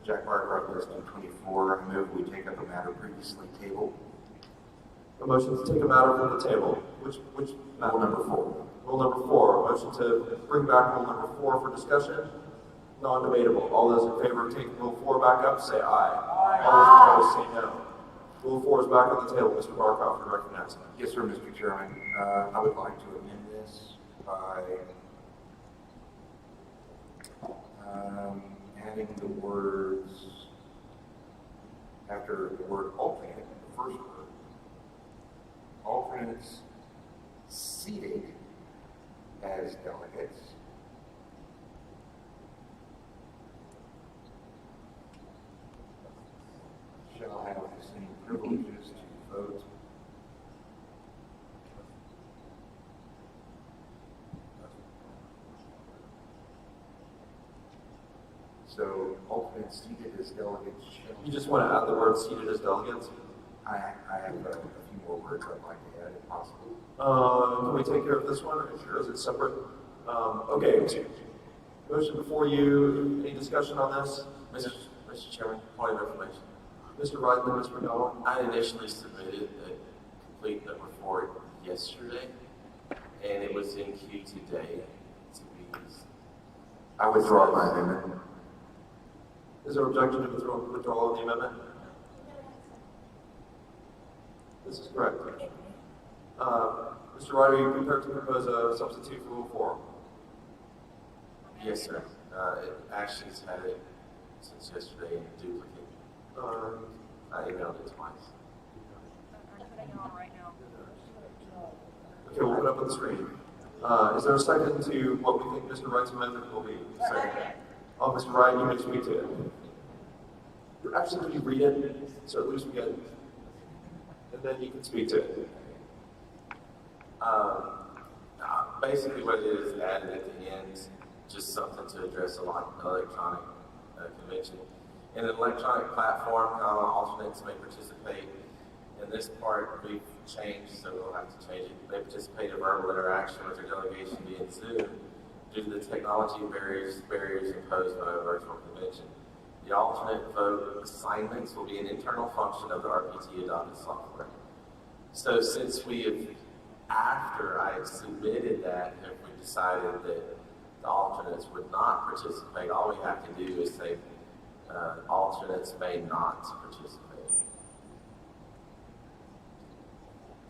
Jack Barcroft, listing 24. I move we take up a matter previously tabled. A motion to take a matter from the table. Which matter? Rule number 4. Rule number 4. Motion to bring back rule number 4 for discussion. Non-debatable. All those in favor of taking rule 4 back up, say aye. Aye. All those opposed, say no. Rule 4 is back on the table. Mr. Barcroft, you recognize that. Yes, sir, Mr. Chairman. I would like to amend this by adding the words after the word alternate, the first word, alternates seated as delegates shall have the same privileges to vote. So alternates seated as delegates. You just want to add the word seated as delegates? I have a few more words I'd like to add if possible. Can we take care of this one, or is it separate? Okay, motion before you. Any discussion on this? Mr. Chairman, point of information. Mr. Wright and Mr. McDonald? I initially submitted a complete report yesterday, and it was in queue today to be used. I withdraw my amendment. Is there objection to withdrawal of the amendment? This is correct. Mr. Wright, are you prepared to propose a substitute for Rule 4? Yes, sir. It actually has had it since yesterday in duplicate. I emailed it twice. Okay, we'll put it up on the screen. Is there a second to what we think Mr. Wright's amendment will be? Second. Oh, Mr. Wright, you may speak to it. Actually, can you read it? So at least we get, and then you can speak to it. Basically, what it is added at the end, just something to address electronic convention. In an electronic platform, alternates may participate. In this part, we've changed, so we'll have to change it. They participate in verbal interaction with their delegation via Zoom due to the technology barriers imposed by a virtual convention. The alternate vote assignments will be an internal function of the RPT adopted software. So since we have, after I submitted that, if we decided that the alternates would not participate, all we have to do is say alternates may not participate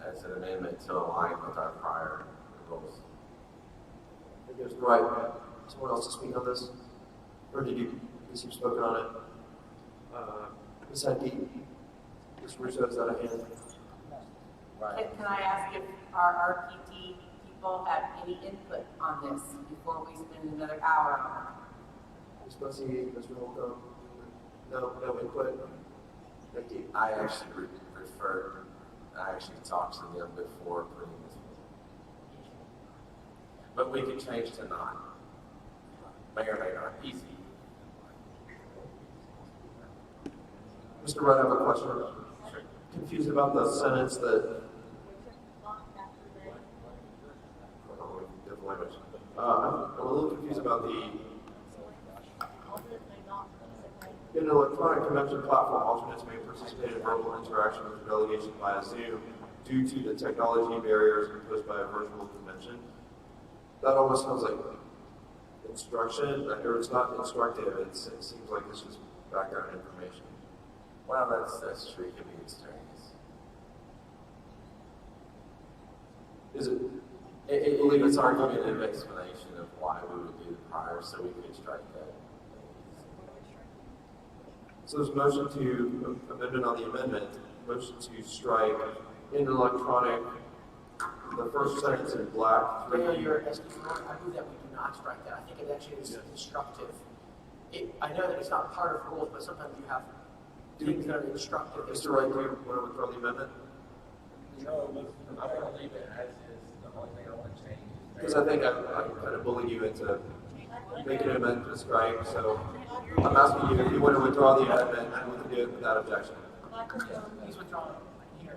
as an amendment to align with our prior rules. Mr. Wright, someone else to speak on this? Or did you spoken on it? Ms. Henke, Mr. Russo, is that a hand? Can I ask if our RPT people have any input on this before we spend another hour on it? Ms. Bussey, Mr. Holcomb? No input? Thank you. I actually I actually talked to them before putting this in. But we could change to not. May or may not. Easy. Mr. Wright, I have a question. Sure. Confused about the sentence that. I'm a little confused about the. In an electronic convention platform, alternates may participate in verbal interaction with the delegation via Zoom due to the technology barriers imposed by a virtual convention. That almost sounds like instruction, or it's not instructive. It seems like it's just background information. Well, that's true. It could be extraneous. Is it? I believe it's argumentative explanation of why we would do the prior, so we could strike that. So there's a motion to amendment on the amendment, motion to strike in electronic, the first sentence in black. I move that we do not strike that. I think it actually is instructive. I know that it's not part of rules, but sometimes you have things that are instructive. Mr. Wright, do you want to withdraw the amendment? No, I'm going to leave it as is. The only thing I want to change is. Because I think I kind of bullied you into making an amendment to strike, so I'm asking you if you want to withdraw the amendment, and we can do it without objection. He's withdrawn.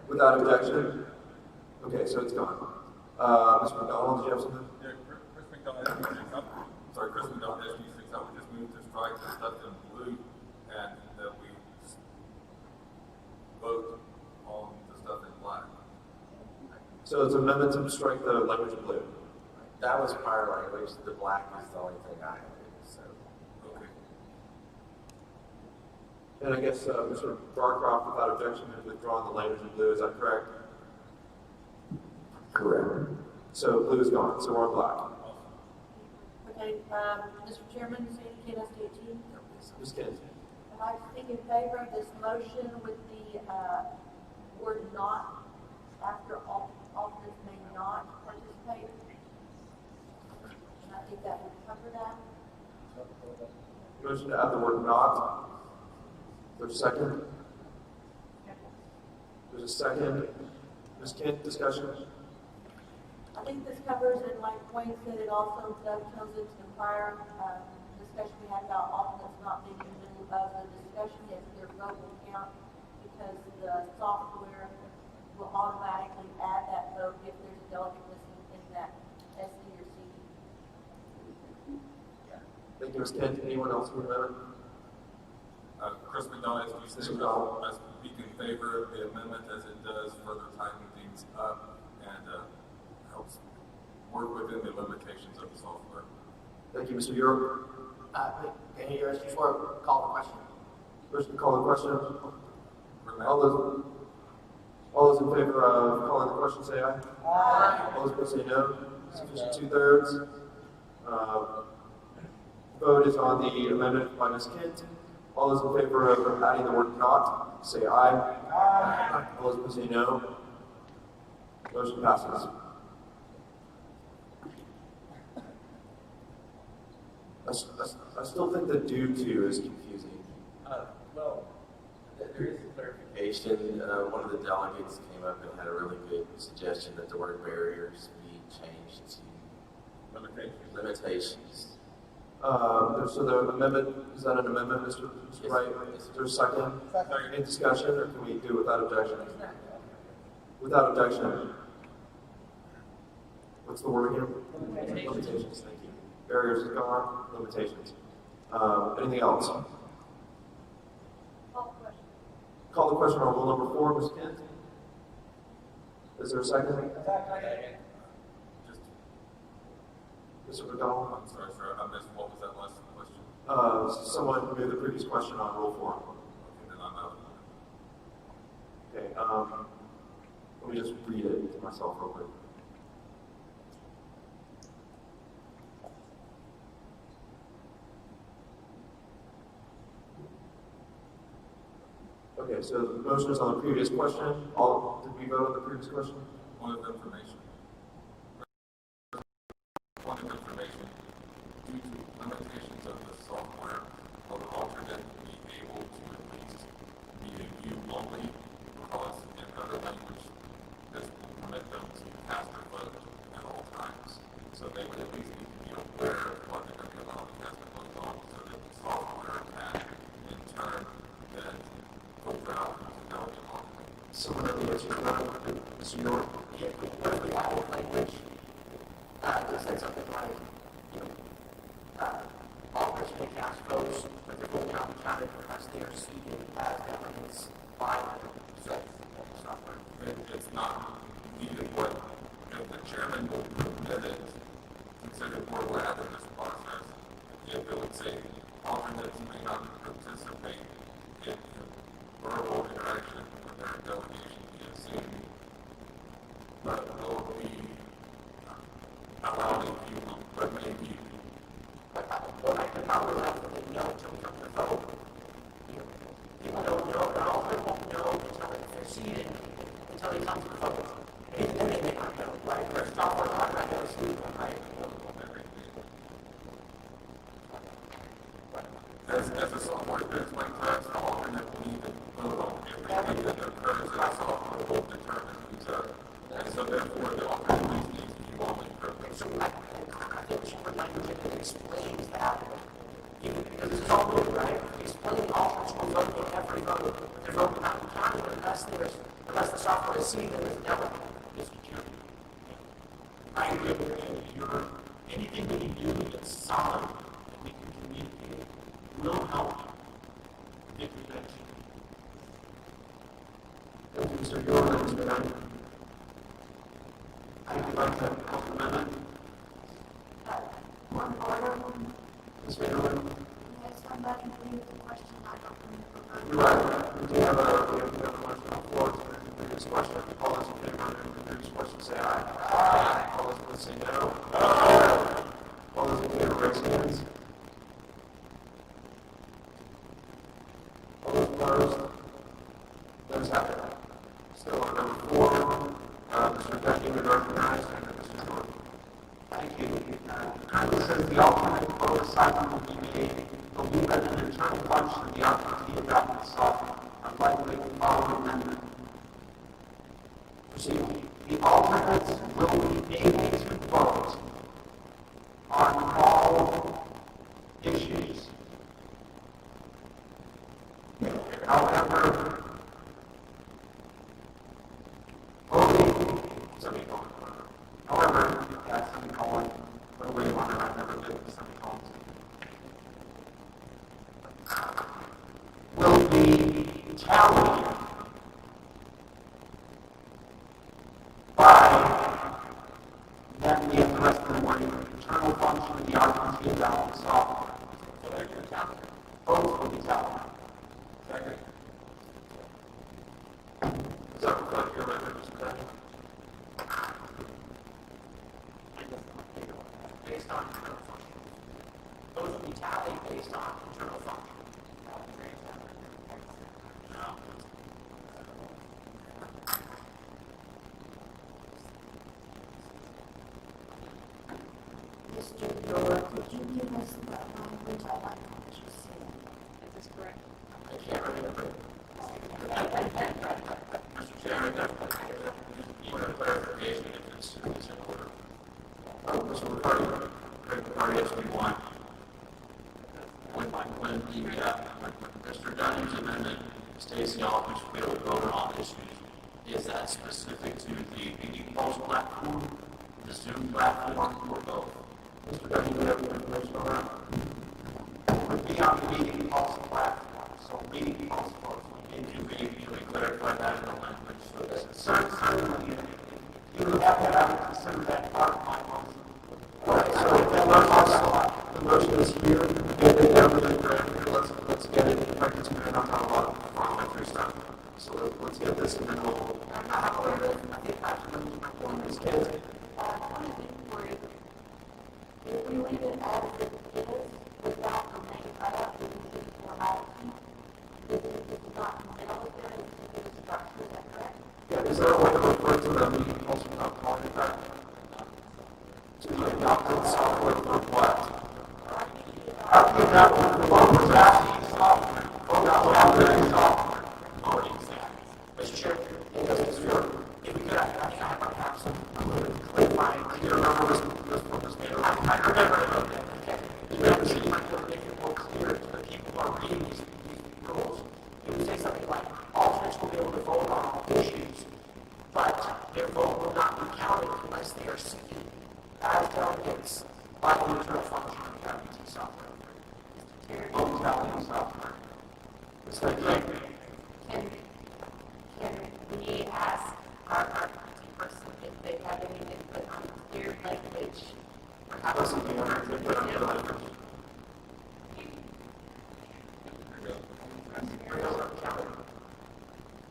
Without objection? Okay, so it's gone. Mr. McDonald, did you have something? Yeah, Chris McDonald asked me to say something. Sorry, Chris McDonald asked me to say something. We just moved to strike the stuff in blue and that we vote on the stuff in black. So it's an amendment to strike the language in blue. That was prior language. The black is the only thing I added. So. Okay. And I guess Mr. Barcroft, without objection, has withdrawn the language in blue. Is that correct? Correct. So blue is gone. So we're on black. Okay, Mr. Chairman, Sandy Kane, SDT. Ms. Kent. I'd like to speak in favor of this motion with the word not after alternates may not participate. And I think that would cover that. Motion to add the word not. There's a second. There's a second. Ms. Kent, discussion? I think this covers, and like Wayne said, it also dovetails into the prior discussion we had about alternates not being in the middle of the discussion. If their vote will count, because the software will automatically add that vote if there's a delegate missing in that SD or CD. Thank you, Ms. Kent. Anyone else who remember? Chris McDonald, as you say, I speak in favor of the amendment as it does further tighten things up and helps work within the limitations of the software. Thank you, Mr. York. Can you hear us before I call the question? First, call the question. All those in favor of calling the question, say aye. Aye. All those opposed, say no. Sufficient 2/3. Vote is on the amendment by Ms. Kent. All those in favor of adding the word not, say aye. Aye. All those opposed, say no. Motion passes. I still think the due to is confusing. Well, there is a clarification. One of the delegates came up and had a really good suggestion that the word barriers be changed to limitations. So the amendment, is that an amendment, Mr. Wright? Is there a second? Any discussion, or can we do without objection? Without objection. What's the word again? Limitations, thank you. Barriers is gone, limitations. Anything else? Call the question on rule number 4, Ms. Kent. Is there a second? Mr. McDonald? I'm sorry, sir. I missed, what was that last question? Someone made the previous question on rule 4. Okay, then I'm out. Okay, let me just read it to myself real quick. Okay, so the motion is on the previous question. Did we vote on the previous question? Point of information. Point of information. Due to limitations of the software, will the alternate be able to at least be a view only, because in other language, this will permit them to cast their vote at all times. So they would at least be aware of what they're going to be allowed to cast their vote on, so that the software can, in turn, then filter out the delegate alternate. Similarly, as you're not Mr. York, what if we have a language that says something like, alternates may cast votes, but they're only not counted because they are seated as delegates by the software. It's not needed. What if the chairman will permit it, consider more lab in this process, if it would say alternates may not participate in verbal interaction with their delegation via Zoom, but will be allowed a view, but maybe. Well, I could probably let them know until we come to the vote. People don't know, and all they won't know until they're seated, until they come to the vote. And then they may not know, right? There's software on right now, Zoom, right? As a software that's like that, the alternate will need to vote on everything that occurs in the software will determine who's up. And so therefore the alternate needs to be only purpose. So I think we should put language in that explains that. Because this is all good, right? Explaining alternates will vote in every vote, but their vote will not be counted unless the software is seen as a delegate. Mr. Chairman, I agree with you. Anything that you do that's solid and we can communicate will help get convention. Thank you, Mr. York. Mr. Knight. I would like to compliment One order. Mr. York. Has somebody bring the question? I don't remember. You're right. We do have a question on the floor to the previous question. All those in favor of the previous question, say aye. Aye. All those opposed, say no. Aye. All those in favor, raise hands. All those opposed? Those have it. Still on number 4, Mr. Becky would recognize and Mr. Jordan. Thank you. Congress says the alternate vote assignment will be made, but leave as an internal function of the RPT adopted itself, unlikely to follow amendment. However, only semicolon. However, that semicolon, put away one, and I've never lived with semicolons, will be tallied by that we have the rest of the wording of the internal function of the RPG and ballot software. So they're going to count. Both will be tallied. Second. Does that reflect your records, Mr. President? Based on internal function. Those will be tallied based on internal function. Mr. Dorr, could you give us the language? I like what you said. Is this correct? I can't remember. Mr. Chairman, you want a clarification if it's in order? Mr. McCarty, SB1. When Mr. Dunning's amendment states the all which will vote on issues, is that specific to the meeting pulse platform, the Zoom platform, or both? Mr. Dunning, do you have any information on that? It would be on the meeting pulse platform, so meeting pulse votes. Can you clarify that in the language? So that certainly, you would have to consider that part of my motion. Right, so the motion is here, and then down to the parameter, let's get it, if I can spend enough time on parliamentary stuff. So let's get this, and then we'll, I'm not aware of it, I think actually, one of these kids. If we leave it as it is, without the main layout, we can do formality. This is not military, it's a structure, is that correct? Yeah, is there a way to refer to the meeting pulse without calling it that? To the adopted software for what? How can that be for drafting software? Oh, not drafting software. Oh, exactly. Mr. Chair, if we could, I have some clarifying. I do remember this meeting. I remember it. Okay. You never see my to make it more clear to the people who are reading these rules. It would say something like, alternates will be able to vote on all issues, but their vote will not be counted unless they are seated as delegates by the internal function of the RPT software. Vote tallying software. It's like, Can we ask our RPT person if they have any input on their language? perhaps something on our input on the language?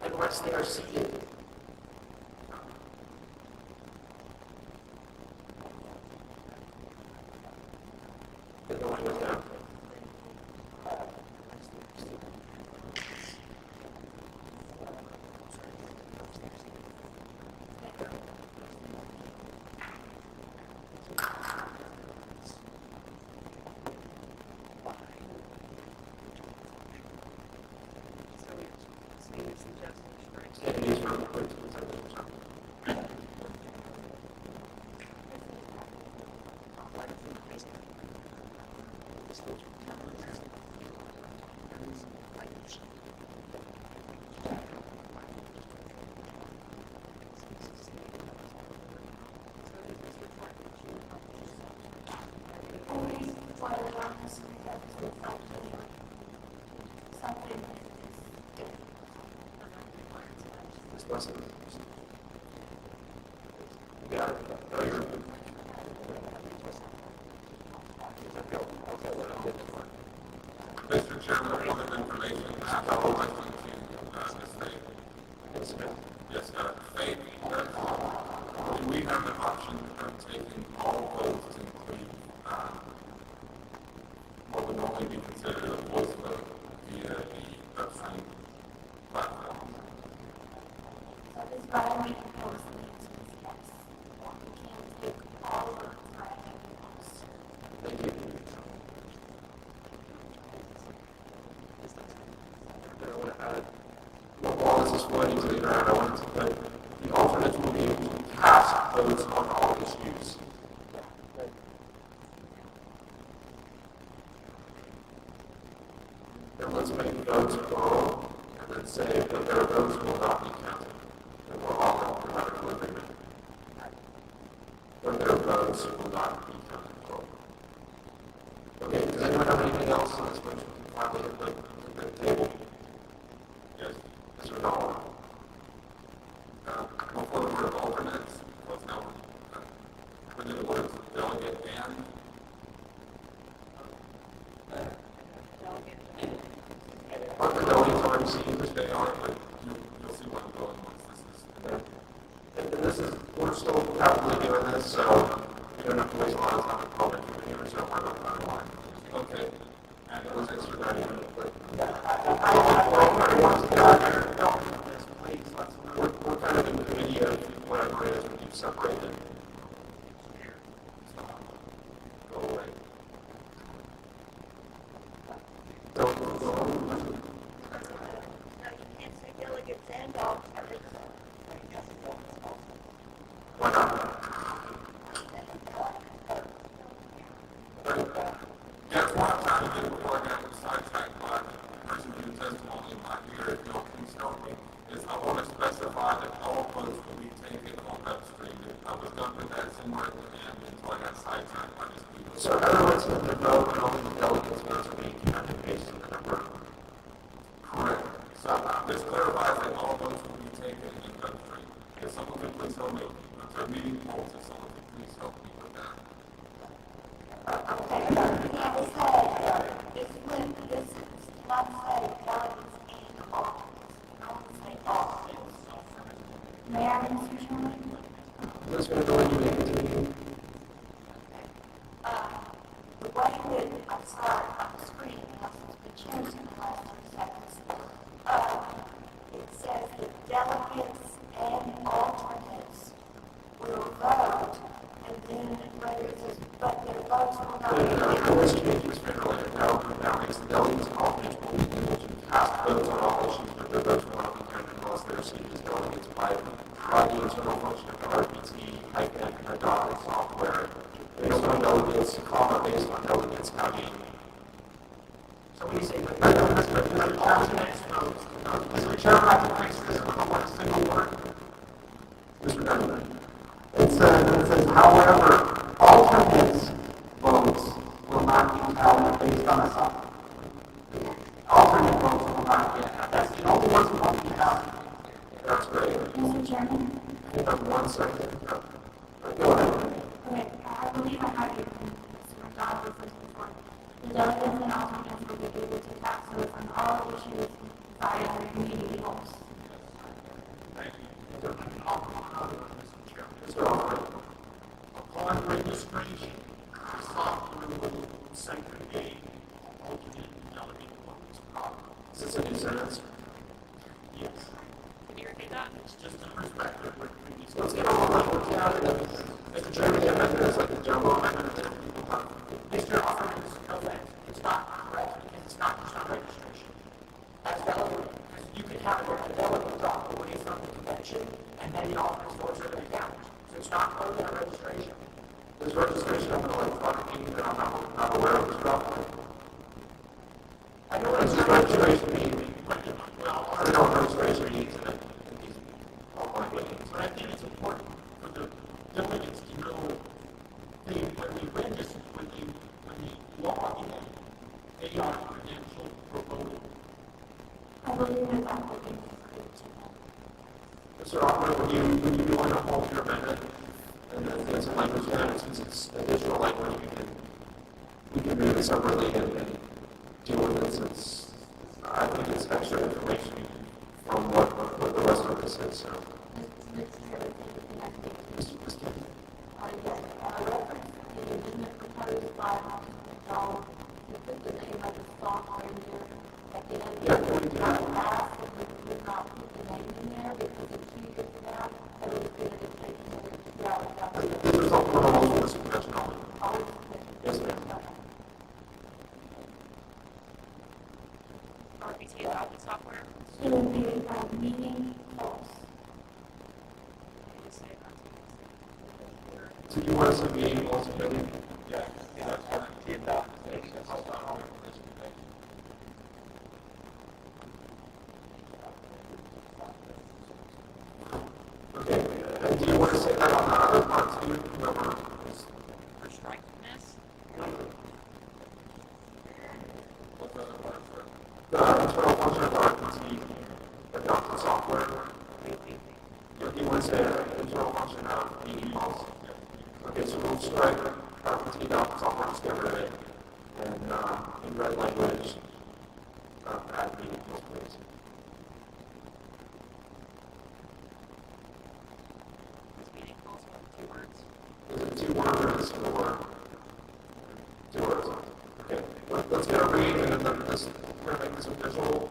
Unless they are seated. Mr. Chairman, a point of information, I would like to Ms. Faith. Yes, Faith, do we have the option of taking all votes to include what would normally be considered a voice vote via the upstream platform? So this right meeting post means yes. We can't take all of the right meeting posts. Thank you. While this is floating to the ground, I wanted to put the alternates will be able to cast votes on all issues. And let's make votes for all. that say that their votes will not be counted. And we're all in grammatical agreement. But their votes will not be counted. Okay, does anyone have anything else on this which we can finally hit the table? Yes, Mr. Donald. Before the word alternates, let's now put in the words delegate and. But the delegates are received as They are, but you'll see what I'm going once this is. and this is, we're still actively doing this, so you don't have to waste a lot of time with public committee or so we're not going line. Okay. And it was extradited. We're kind of in the committee of whatever it is when you've separated. Go away. Don't go away. Delegates and alternates. Why not? Yes, what I'm trying to do before I get sidetracked by the person whose testimony in my ear, if y'all can tell me, is I want to specify that all votes will be taken on upstream. I was going to put that somewhere at the end until I got sidetracked by this people. So in other words, the vote and only the delegates votes are being counted based on the number. Correct. So this clarifies that all votes will be taken in upstream. If someone can please help me with their meeting polls, if someone can please help me with that. Okay, yeah, this had, it's when this is not say delegates and alternates, it only say alternates. May I, Mr. Chairman? Let's go to you may continue. The way that I saw it on the screen, because it's been changed in the last 2 seconds, it says that delegates and alternates will vote, and then later it says, but their votes will not be counted. This change is federal and now makes the delegates and alternates will be able to cast votes on all issues, but their votes will not be counted unless they're received as delegates by the internal function of the RPT, IPEC, and adopted software based on delegates, based on delegates counting. So when you say that alternates votes, Mr. Chairman, I can fix this with one single word. Mr. Dunn. It says, however, alternates votes will not be counted based on a software. Alternate votes will not be counted. That's the only ones who won't be counted. That's great. Mr. Chairman? You have 1 second. Go ahead. Okay, I believe I have your Mr. McDonald first before. The delegates and alternates will be able to cast votes on all issues via their community polls. Thank you. Mr. Alfred. Upon registration, the software will segregate alternate and delegate votes. Is this a new sentence? Yes. Can you repeat that? It's just in perspective with previous. Let's get on the level of counting. Mr. Chairman, the amendment is like a jumbo amendment that people talk. Mr. Offerman is correct. It's not correct because it's not just on registration. As delegate, you can have a delegate drop away from the convention and then the alternate votes are going to be counted. So it's not part of the registration. There's registration of an electronic meeting that I'm not aware of. Mr. Alfred. I know What's it's the registration meeting? Well, I don't know what registration meetings in these online meetings. but I think it's important for the delegates to know when they register, when they log in, they are credentialed for voting. I believe that will be great. Mr. Alfred, would you be willing to hold your amendment and then get some language in it since it's additional language we can read it separately and deal with it since I think it's extra information from what the rest of this is. So. Yeah, can we do that? This is all for the rules for this convention only. Yes, ma'am. RPT adopted software. It will be meeting polls. So you want us to be able to do? Yeah, that's RPT adopted. the internal function of the RPT adopted software. You want to say internal function of meeting policy. Okay, so we'll strike RPT adopted software, just get rid of it. And in red language, add meeting policy, please. Is it 2 words or 2 words? Okay, let's get a read and then we're going to make this official.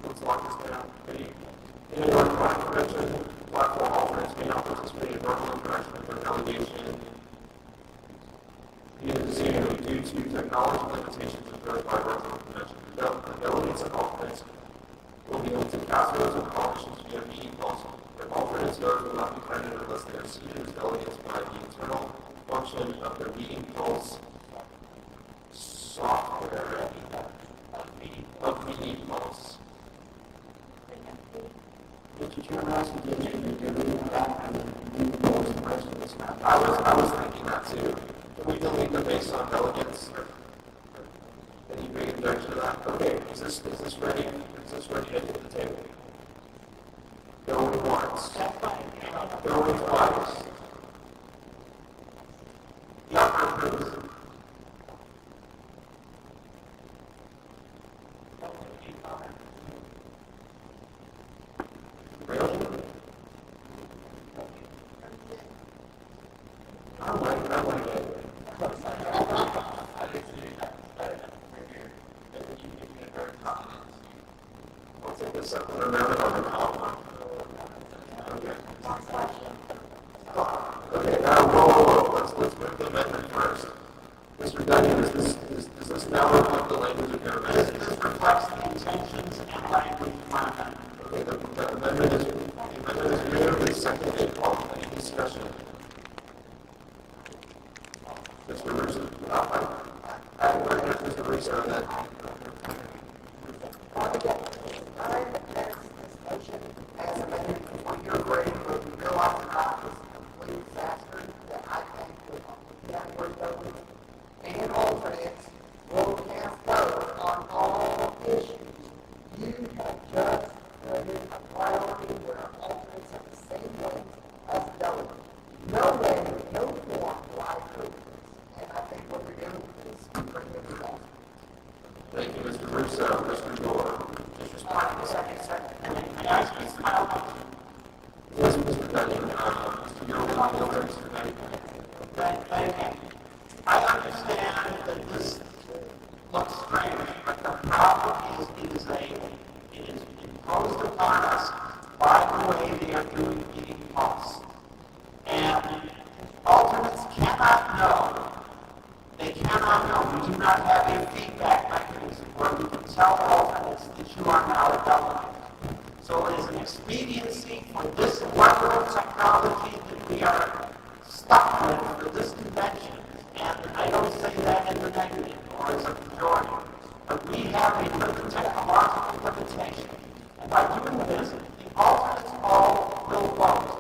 Let's lock this down. In a North Carolina convention, platform alternates may not participate in normal interaction with their delegation. In Zoom, due to technology limitations imposed by virtual convention, the delegates and alternates will be able to cast votes on all issues via meeting policy. Their alternates votes will not be credited unless they are seated as delegates by the internal function of their meeting pulse software of meeting pulse. Mr. Chairman, I suggest you delete that and then pulse the rest of this map. I was thinking that too. Can we delete the based on delegates? Any big objection to that? Okay, is this ready? Is this ready to hit the table? Going once. Going twice. The operator, please. Really? I like it. I'll take this up. Remember on the call. Okay, now roll. Let's move the amendment first. Mr. Dunning, does this now reflect the language of your amendment? This reflects the intentions and language of my amendment. Okay, the amendment is moved and seconded. Any discussion? Mr. Russo, I agree with Mr. Russo on that. As amended before your grade, but we realize that I was a complete disaster, that I think with category voters and alternates will cast vote on all issues. You have just created a priority where alternates have the same weight as delegates. No way, no form do I agree with this. And I think what we're doing is bringing it back. Thank you, Mr. Russo. Mr. Gore. Just respond to the second. May I ask you to smile? Yes, Mr. Dunning. Mr. Gore, Mr. Dunning. Thank you. I understand that this looks strange, but the problem is it is imposed upon us by the way they are doing meeting pulse. And alternates cannot know. They cannot know. We do not have a feedback mechanism where we can tell alternates that you are now a delegate. So it is an expediency for this level of technology that we are stuck with for this convention. And I don't say that in the negative or as a pejorative. But we have a limited technological limitation. And by doing this, the alternates all will vote.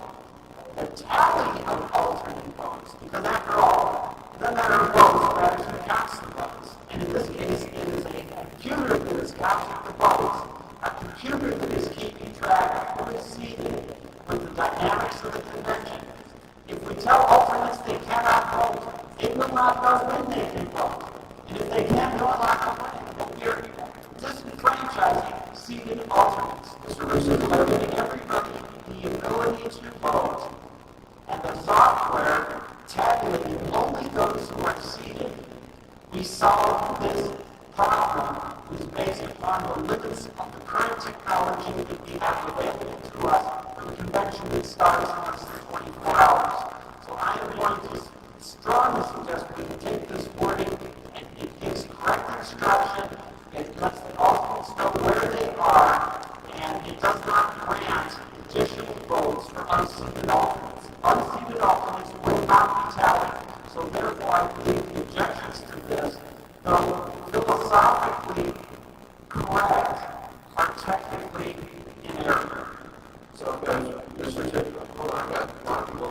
The tally of alternate votes, because after all, no matter who votes matters who counts the votes. And in this case, it is a computer that is counting the votes, a computer that is keeping track of who is seated with the dynamics of the convention. If we tell alternates they cannot vote, they will not know when they can vote. And if they can't, they will not know when. We are disenfranchising seated alternates. Mr. Russo, we're giving everybody the ability to vote, and the software tabulating only those who are seated. We solve this problem, which is based upon the limits of the current technology that we have available to us for the convention that starts in less than 24 hours. So I am going to strongly suggest we take this wording and it gives correct instruction. It lets the alternates know where they are, and it does not grant additional votes for unseated alternates. Unseated alternates will not be tallied. So therefore, I believe the objections to this, though philosophically correct, are technically in error. So, Mr. Tiff, hold on, I got a lot of people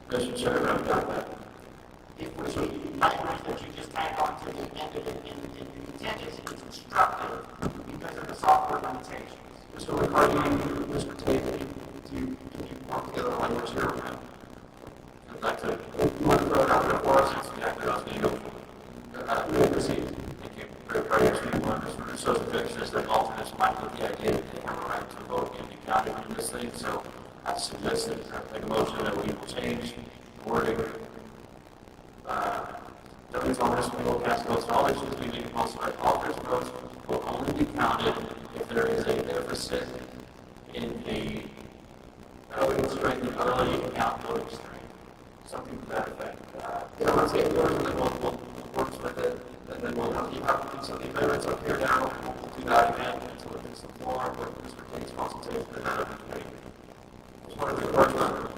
Mr. Chairman, I've got that. If we, language that you just tack on to the end of it, and the intent is it's instructive because of the software limitations. Mr. McCarty, Mr. Tate, do you want to get the language here? I'd like to, you want to throw it out there for us? It's exactly how it's going to go. You may proceed. Thank you. Prior to one, Mr. Social Fixers, that alternates might with the idea that they have a right to vote and be counted in this thing, so I suggest that I make a motion that we will change the wording. Delegates on this will cast votes on all issues leaving multiple alters votes will only be counted if there is a deficit in the voting strength and early account voting strength. Something to that effect. I'm not saying yours, and then we'll work with it, and then we'll keep up with some of the amendments up here now. We'll do that again until it gets the floor, but Mr. Kate's consultation for that. Just want to work on it.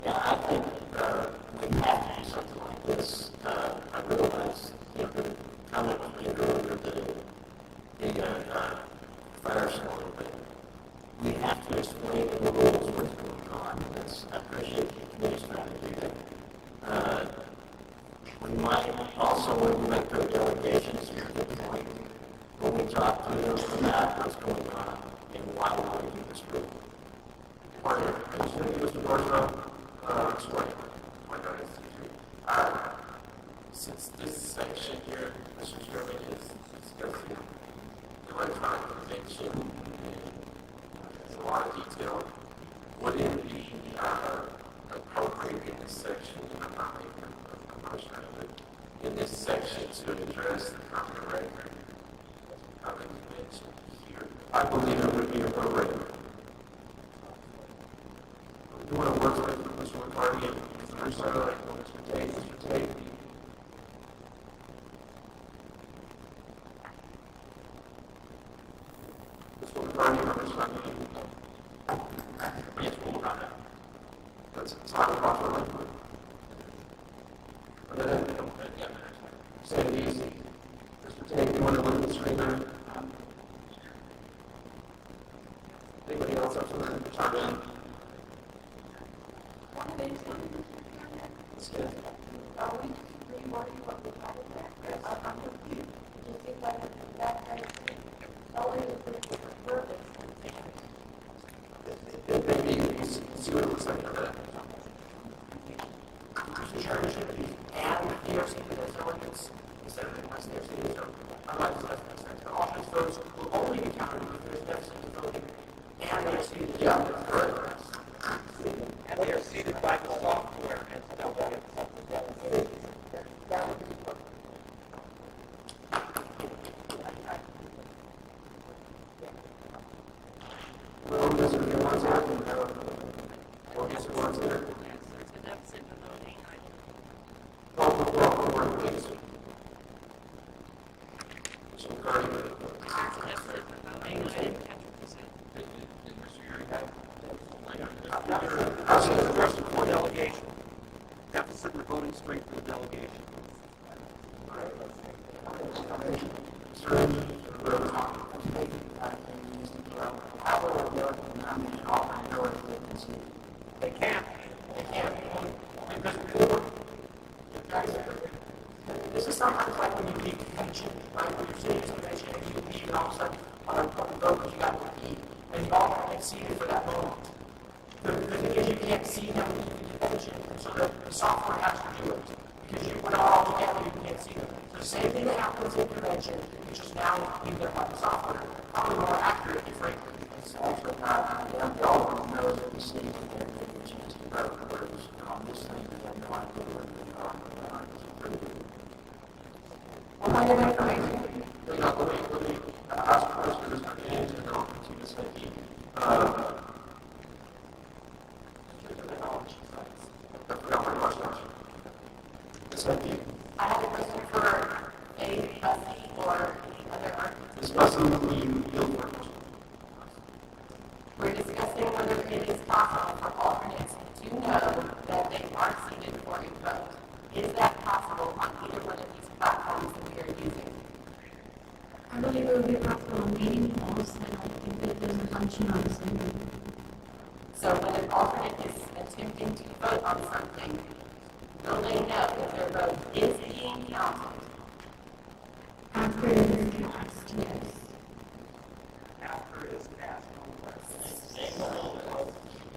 Yeah, I think we have to do something like this. I realize the comment was made earlier that the fire a little bit. We have to explain in the rules what's going on. I appreciate the committee's trying to do that. We might also, when we make the delegations, here's the point, when we talk to them about what's going on and why we want to do this rule. Mr. Barstow, explain. Since this section here, Mr. Chairman, is discussing electronic convention and there's a lot of detail, would it be appropriate in this section, and I'm not making a motion out of it, in this section to address the permanent record of the convention here? I believe it would be appropriate. You want to work with Mr. McCarty and Mr. Russo, like Mr. Tate, Mr. Tate? Mr. McCarty, Mr. Tate? Yes, we'll work on that. That's not a problem. And then, say it easy. Mr. Tate, you want to look at the screen there? Anybody else up to that? Chime in. Let's get it. Are we rewording what we had in there? I'm confused. Do you think that kind of thing? Only if we word it. Maybe you can see what it looks like under that. Mr. Chairman, should be and DRC because delegates instead of request DRC. So unlike the alternate votes will only be counted if there's deficit in voting and they are seated. Yeah, correct. And they are seated by the software and delegates. Well, there's a few ones there. We'll get some ones there. Welcome, please. Mr. McCarty. I'll say the rest of the delegation. Deficit in the voting strength of the delegation. They can't. Because before, this is sometimes like when you leave convention, right? When you're sitting in convention and you leave and all of a sudden on a vote because you got to leave and you all get seated for that moment. The thing is you can't see them leave the convention, so the software has to do it. Because we're not all together, you can't see them. So the same thing that happens in convention, you just now leave them by the software. Probably more accurately, frankly. It's also not, the algorithm knows that the city can get a chance to vote, whereas on this thing, they have no idea what they are. It's pretty good. What kind of information? Let me ask questions for James and I'll continue to say I forgot my question. I have a question for a Bussy or any other architect. Ms. Bussy, will you yield for voting, will they know that their vote is being counted? After it is cast, yes. After it's passed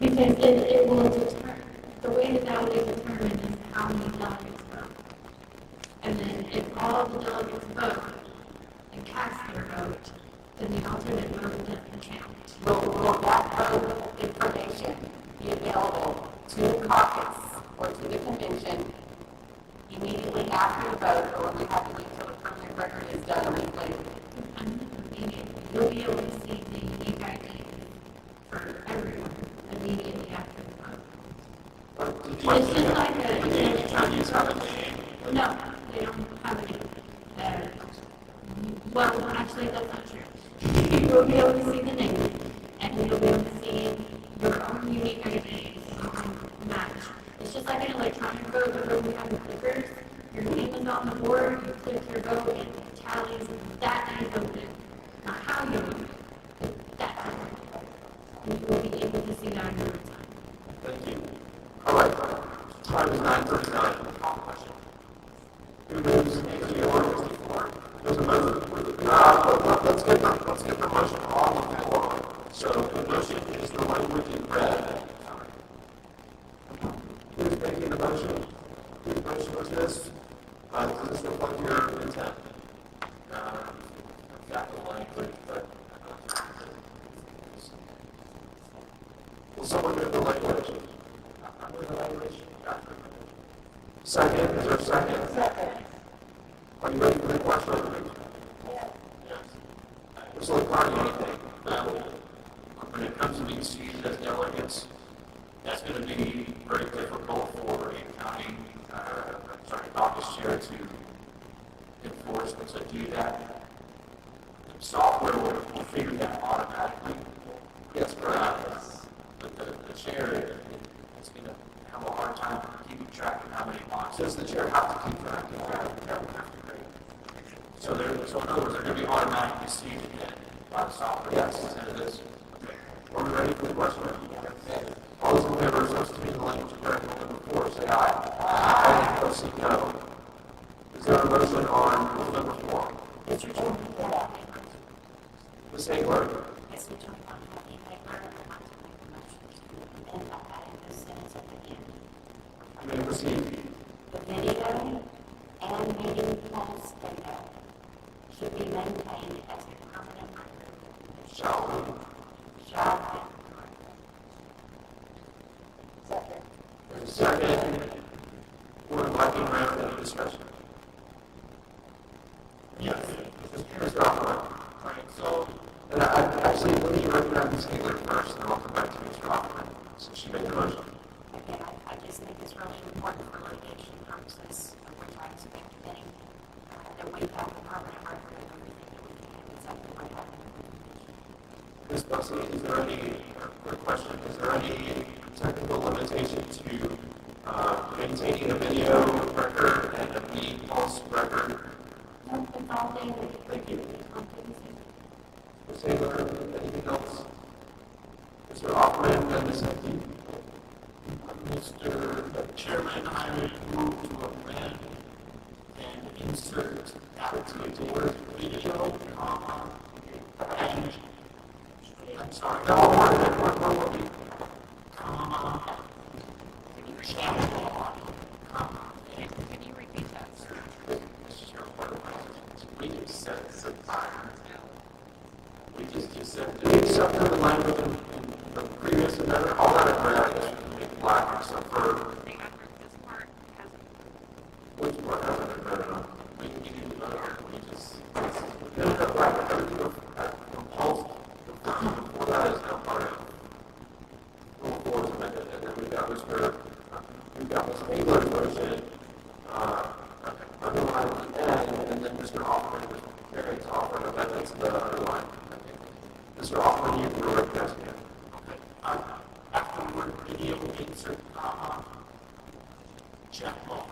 Because it will determine, the way that will be determined is how many delegates vote. And then if all the delegates vote and cast their vote, then the alternate vote doesn't count. Will that vote information be available to the caucus or to the convention immediately after the vote, or will we have to wait until the permanent record is done a week later? You'll be able to see the unique ID for everyone immediately after the vote. It's just like Chinese have a name. no, they don't have any. Well, actually, that's not true. You will be able to see the name, and you'll be able to see your own unique ID match. It's just like an electronic vote where we have the clickers. Your name is on the board, you click your vote, and it tallies that you voted. Not how you voted, but that you voted. And you will be able to see that in real time. Thank you. All right. Time is 9:39. Who moves AGR 64? There's a motion. Let's get the motion on the floor. So the motion is the language in red. Who's making the motion? Whose motion was this? Does this reflect your intent? I've got the language, but will someone move the language? I'm moving the language. Second? Is there a second? Second. Are you ready for the question? Yes. Just like anything, when it comes to being seated as delegates, that's going to be very difficult for a caucus chair to enforce and to do that. Software will figure that automatically. Yes, perhaps. But the chair is going to have a hard time keeping track of how many boxes. Does the chair have to keep track of that? So in other words, they're going to be automatically seated by the software. Yes, and it is. Okay. Are we ready for the question? Yes. All those in favor of substituting the language of Clerical number 4, say aye. Aye. All opposed, say no. Is there a motion on rule number 4? Mr. Chairman, Ms. Engler? Mr. Chairman, I'm happy to make the motion to amend by adding this sentence at the end. You may proceed. The video and meeting polls data should be maintained as a permanent record. Shall be. Second. There's a second. We're inviting around any discussion. Yes. Mr. Hoffman. Right. So, and actually, let me recognize Ms. Engler first, and then I'll come back to Mr. Hoffman, since she made the motion. Again, I just think it's really important for litigation purposes, which I expect today, that we have a permanent record of everything that we can do exactly what happened. Ms. Bussey, is there any, quick question, is there any technical limitation to maintaining a video record and a meeting pulse record? No, it's all data. Thank you. Ms. Taylor, anything else? Mr. Hoffman and Ms. Henke? Mr. Chairman, I would move to amend and insert after the word video, comma, and I'm sorry, no, one, comma, chat log, comma. Can you repeat that, sir? We just said some time. We just said, do we accept the language in the previous amendment? All that in red is being black except for which part hasn't been read enough? We just everything compulsed before that is now part of Rule 4's amended, and then we've got Ms. Taylor's motion underlined at the end, and then Mr. Hoffman was preparing to offer an amendment to the underline. Mr. Hoffman, you were recognizing it. Okay. After the word video, insert comma, chat log.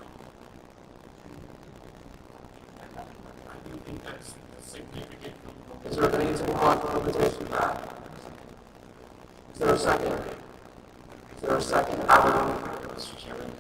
I do think that's significant. Is there any technical limitation to that? Is there a second? Is there a second? Mr. Chairman,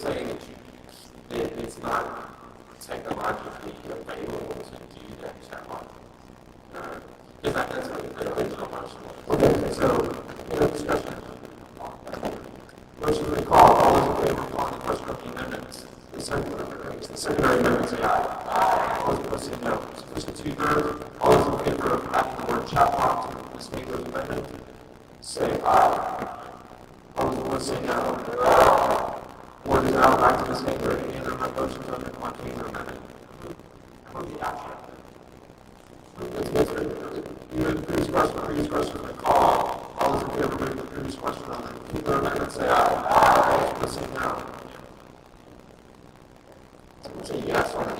saying that it's not technologically available to do that chatbot. Because that's what the original motion was. Okay, so, discussion. Motion to recall. All those in favor of calling the question of the amendments. The secondary amendment, say aye. All those opposed, say no. Sufficient two-thirds. All those in favor of adding the word chatbot to the speaker's amendment, say aye. All those opposed, say no. Word is now back to the speaker. Any other motions on the amendment? How about the action? You heard the previous question, recall. All those in favor of the previous question on the particular amendment, say aye. All those opposed, say no. Say yes or no.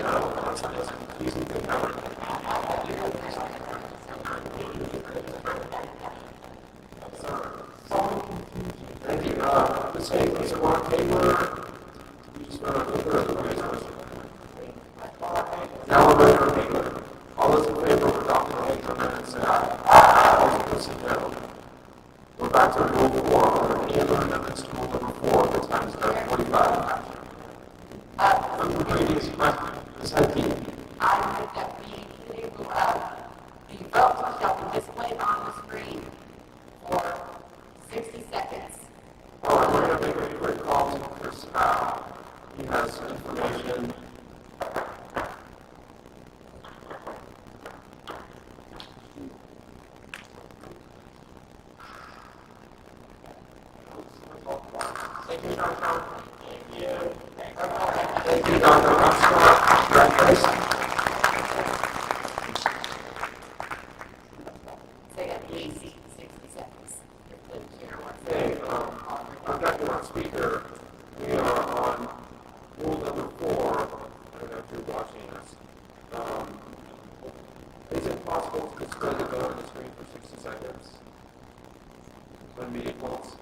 That's an easy thing. Thank you. Ms. Hayes, is it on paper? You just went on paper or the ways now we're ready for paper. All those in favor of adopting the Hayes amendment, say aye. All those opposed, say no. We're back to Rule 4. Are there any other amendments to Rule number 4? The time is 9:45. From the previous question, Ms. Hayes. I would that the votes shall be displayed on the screen for 60 seconds. All right, we're going to make a quick call to Chris. He has some information. Thank you, Dr. Thank you. Thank you, Dr. Armstrong. Say at least 60 seconds. Okay, I've got you on speaker. We are on rule number 4. I don't know if you're watching us. Is it possible to display the vote on the screen for 60 seconds? When meeting closes?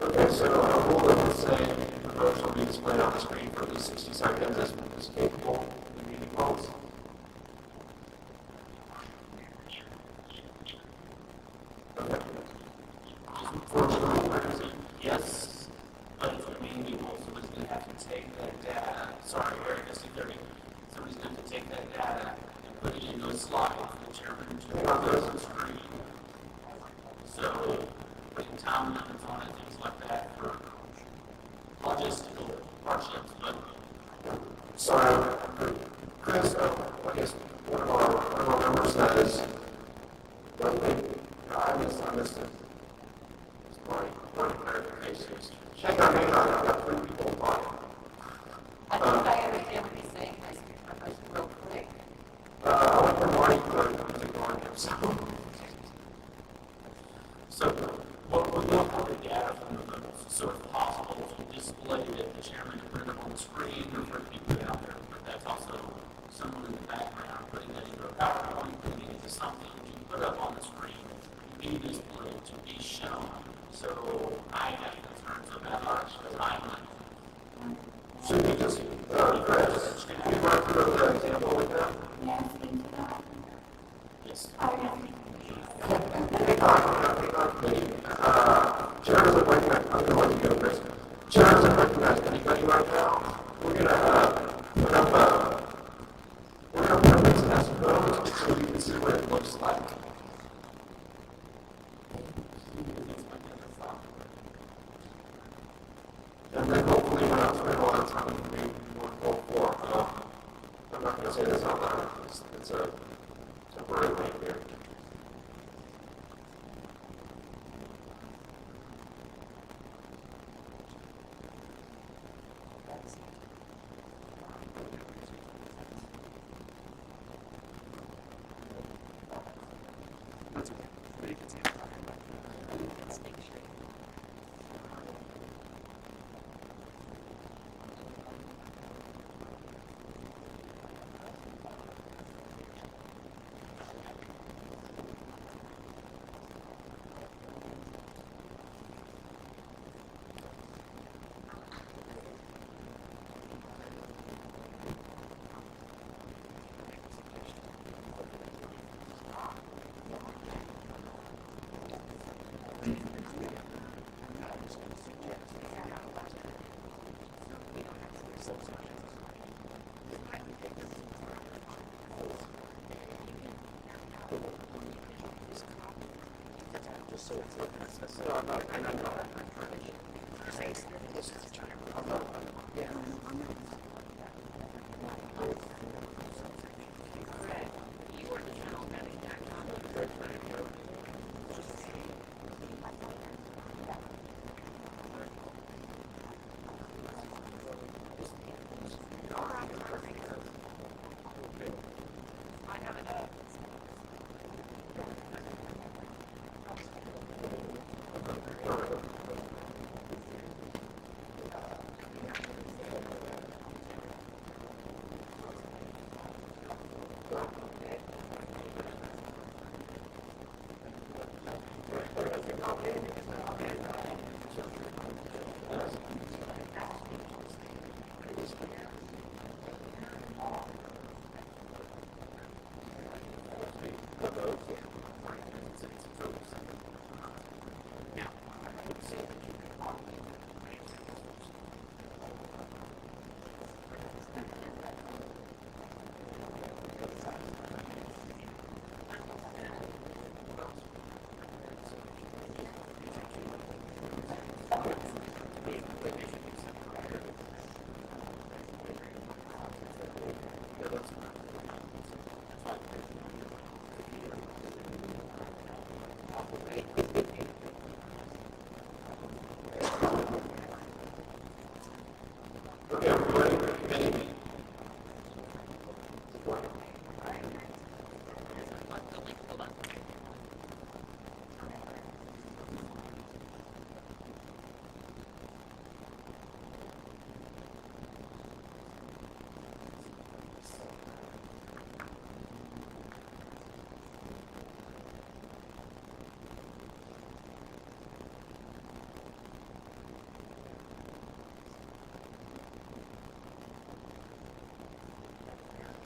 Okay, so rule number say the vote shall be displayed on the screen for at least 60 seconds as capable in meeting votes. Okay. For the rule, yes, but if we're meeting people, somebody's going to have to take that data. Sorry, Eric, I see 30. Somebody's going to have to take that data and put it into a slide for the chairman to put on the screen. So, putting time limits on it, things like that for logistical hardships, but sorry, Chris, I guess one of our members says, one thing, I missed it. It's my clarification. Check our name out, I've got 3 people on it. I think I understand what he's saying. I speak my question real quick. I went from Marty to ignoring him, so what we will have the data from the votes, so if possible to display that the chairman can put it up on the screen or for people out there, but that's also someone in the background putting that into a PowerPoint, putting it into something to put up on the screen, be displayed, to be shown. So I have concerns about the timeline. Should we just, Chris, can you run through the example with them? Yes. Chairs are recognized. I'm going to go first. Chairs are recognized. Anybody right now? We're going to put up numbers as opposed so we can see what it looks like. And then hopefully we're not spending a lot of time on the Rule 4. I'm not going to say this out loud. It's a temporary thing here.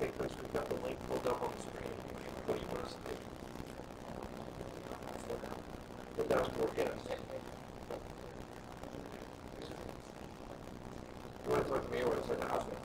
Okay, Chris, we've got the link pulled up on the screen. What do you want us to do? Go down to yes. You want to talk to me or want to talk to Housekeeping?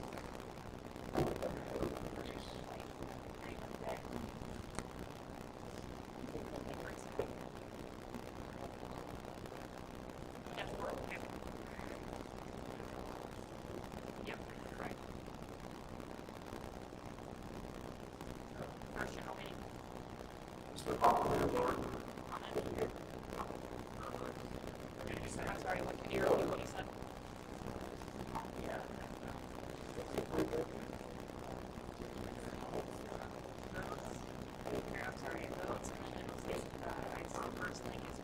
I'm sorry, what can you repeat what you said? I'm sorry, votes. I saw first thing is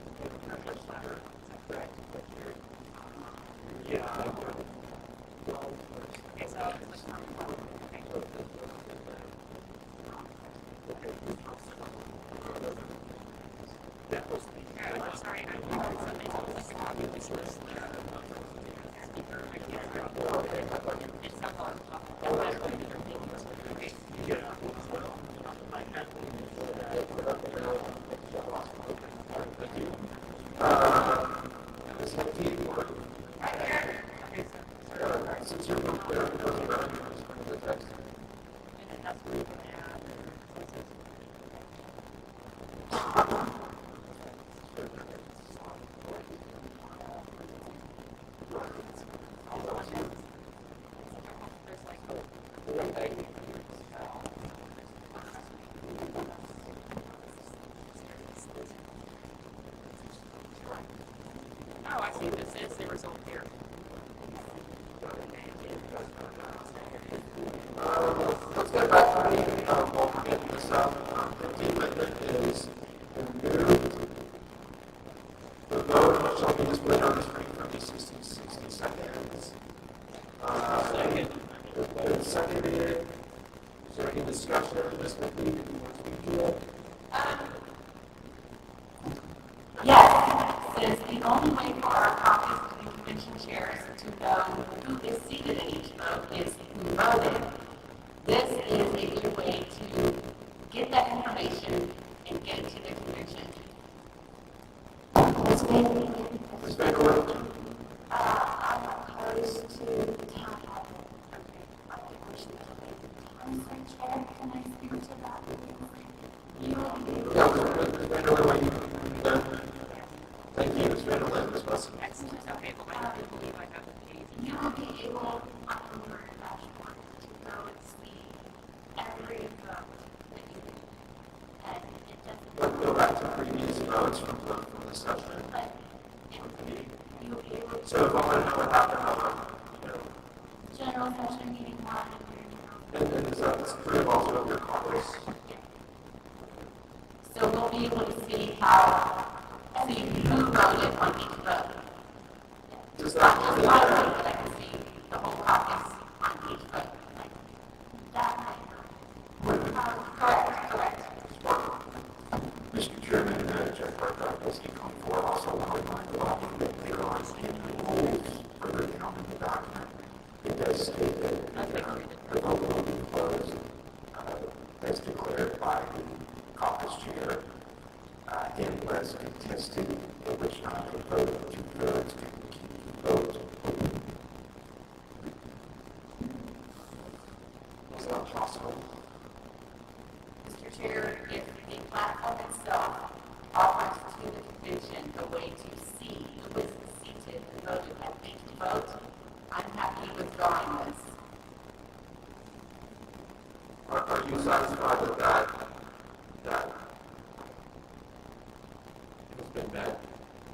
yeah. Okay, so it's like That was I'm sorry, I'm something else. It's list speaker. I can't remember. It's not on top. Okay. yeah. This is the keyboard. Since you're not there, it doesn't matter. The text. And that's what we're going to add. Oh, I see this is the result here. Let's get back to the while we're getting this up. The amendment is removed. The vote shall be displayed on the screen for at least 60 seconds. Second. It's seconded. Is there any discussion on this that we want to speak to? Yes, says the only way for our caucus and convention chairs to know who is seated in each vote is who voted. This is a good way to get that information and get it to the convention. Ms. Bailey? Ms. Bailey? I'm opposed to the town hall. I think we should have a time chair. Can I speak to that, please? Yeah, Ms. Bailey, what you done? trying to let Ms. Wilson. Okay, but I don't believe I got the page. You will be able on your dashboard to go and see every vote that you did. And it doesn't. Go back to previous votes from the session. But you'll be able to. So if I want to know what happened on, General session meeting 1 and then is that three of also your caucus? So we'll be able to see who voted on each vote. Does Not that just one vote, but I can see the whole caucus on each vote. that Correct. Mr. Chairman, Jack Barkov, Whiskey 24, also want to remind the audience that there are standing rules further down in the document. It does state that the vote will be closed as declared by the caucus chair unless contested, at which time the vote of 2/3 can keep the vote open. Is that possible? Mr. Chair, if the platform itself offers to the convention a way to see who is seated and voted at each vote, I'm happy with drawing this. Are you satisfied with that has been met?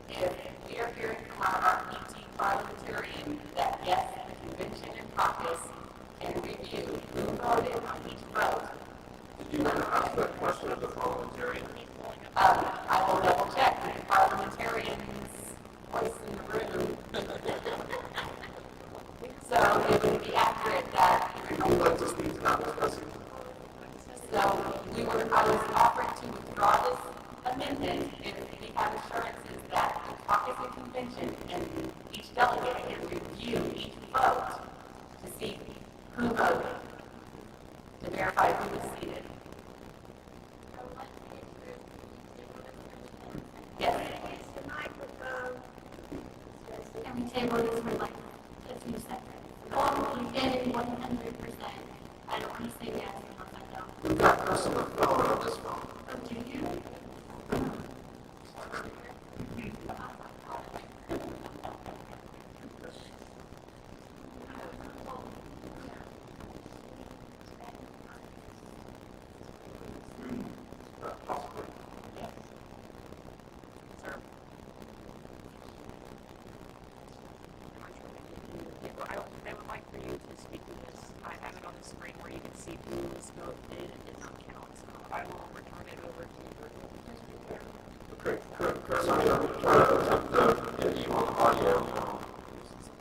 If we are hearing from our PT parliamentarian that yes, the convention and caucus can review who voted on each vote. Did you want to ask that question of the parliamentarian? I will double check the parliamentarian's voice in the room. So it would be accurate that. Would you like to speak to that, Ms. Bessie? So I was offered to withdraw this amendment if we have assurances that the caucus and convention and each delegate can review each vote to see who voted, to verify who was seated. Yes. Can we table this for like a few seconds? Oh, you get it 100%. I don't want to say yes unless I know. We've got customer phone on this phone. Oh, do you? I would like for you to speak to this. I have it on the screen where you can see whose vote did and did not count. So I will return it over to you. Okay, Chris, I'm going to try to attempt to get you on audio.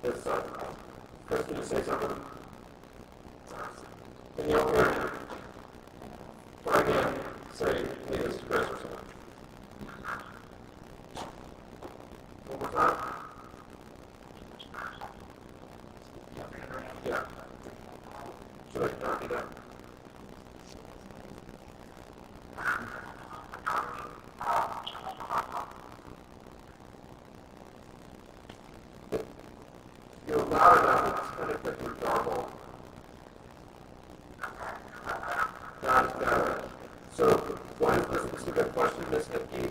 Chris, can you say something? Can you hear me? Try again. Say, please, Chris, or something. One more time. Yeah. Should I copy that? You're loud enough, it's kind of quickly garbled. That's better. So, what is the specific question, Ms. Hickey?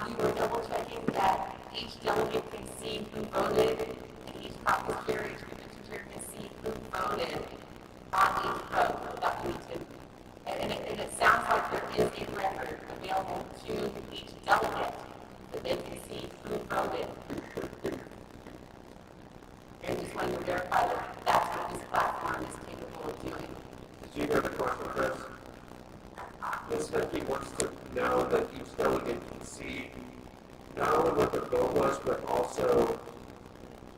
We were double checking that each delegate can see who voted and each caucus chair, each convention chair can see who voted on each vote without me to. And it sounds like there is a record available to each delegate that they can see who voted. And just wanted to verify that that's what this platform is capable of doing. Did you hear the question, Chris? Ms. Hickey wants to know that each delegate can see not only what the vote was, but also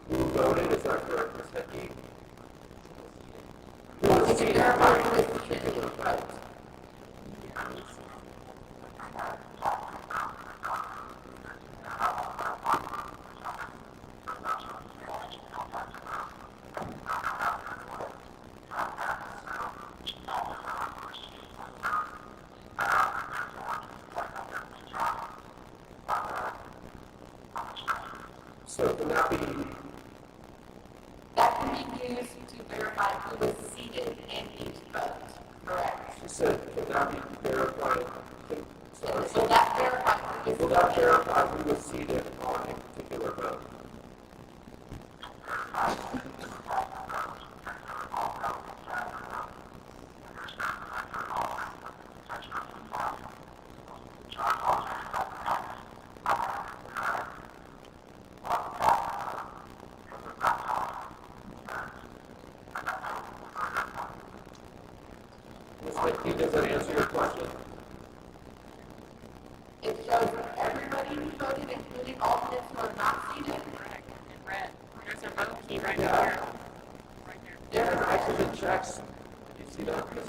who voted. Is that correct, Ms. Hickey? Who was seated for this particular vote? So can that be? That can be used to verify who was seated in each vote, correct? She said, can that be verified? So that verify who was Will that verify who was seated Frankie, does that answer your question? It shows everybody who voted, including alternates who are not seated. Correct. In red. There's a vote key right Yeah. here. Right there. Yeah, there are X's and checks. You see that, Chris?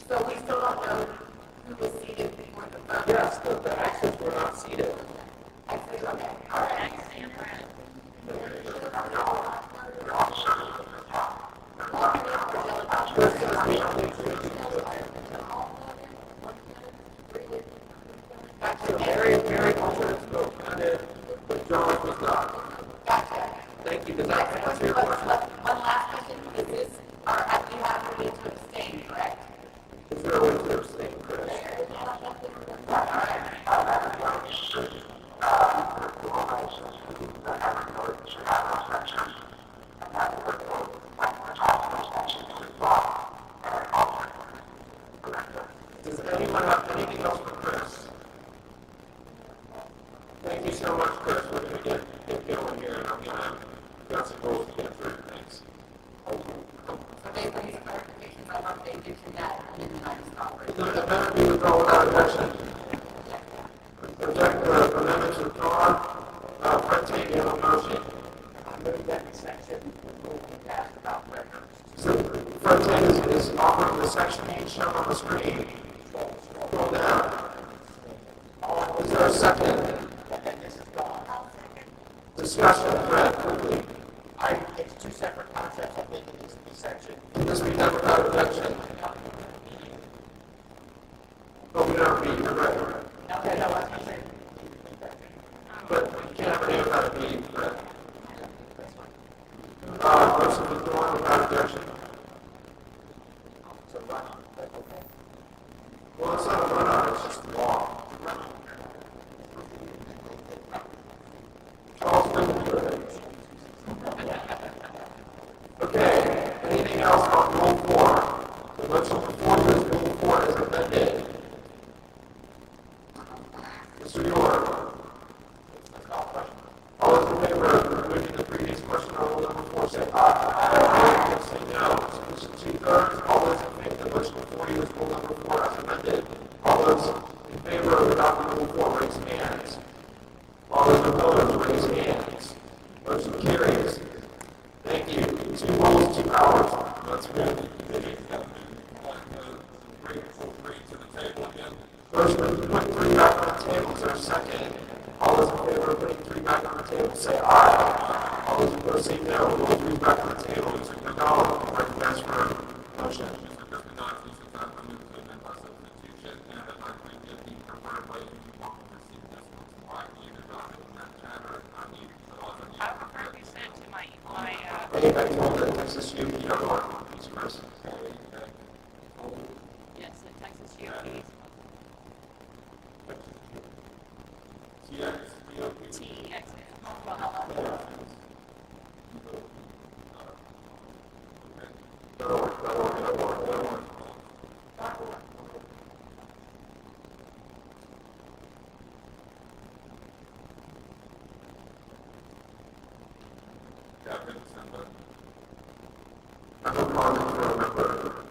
So we still don't know who was seated before the vote. Yes, the X's were not seated. X's, okay. All right. X and red. Actually, Mary alternates vote counted, but John was not. Gotcha. Thank you. Does that answer your question? One last question. Is this, or do you have a way to abstain, correct? Is there a way to abstain, Chris? Does anyone have anything else for Chris? Thank you so much, Chris. We're going to get going here, and I'm going to got some rules to get through. Thanks. Okay, for these clarifications, I hope they mentioned that in the night stop. The amendment be withdrawn without objection. Object amendment to withdraw. Front you have a motion. I move that the section will be passed about records. So Front is offering the section E shown on the screen. Scroll down. Is there a second? This is gone. Discussion, Brett, quickly. It's two separate concepts. I think it needs to be section. Can this be done without objection? But we don't read the record. Okay, no, I was saying. But you can't have it without a meeting, Brett. Motion withdrawn without objection. So run on. Okay. Well, it's not a run-on, it's just law. Charles Brennan, good. Okay, anything else on Rule 4? The motion before you is Rule 4 as amended. Mr. York. All those in favor of removing the previous question on Rule number 4 say aye. Say no. Sufficient 2/3. All those in favor of the motion before you is Rule number 4 as amended. All those in favor of adopting Rule 4 raise hands. All those opposed raise hands. Motion carries. Thank you. 2 rules, 2 hours. Let's move. First, put 3 back on the table. Is there a second? All those in favor of putting 3 back on the table say aye. All those opposed say no. We'll 3 back on the table. Mr. McDonald, recognized for a motion. I prefer to be sent to my Hey, I told the Texas GOP don't want these person. yes, the Texas GOP. TX. I have a comment for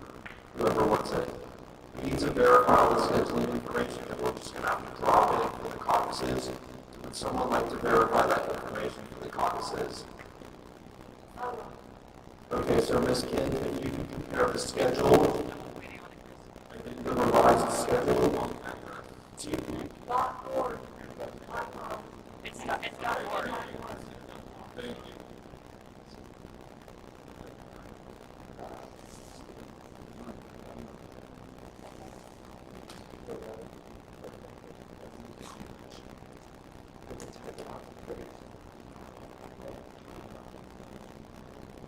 whoever wants it. We need to verify all the scheduling information that we're just going to have to drop in for the caucuses. Would someone like to verify that information for the caucuses? Okay, so Ms. Kin, can you compare the schedule? The revised schedule? It's not ordered. Thank you.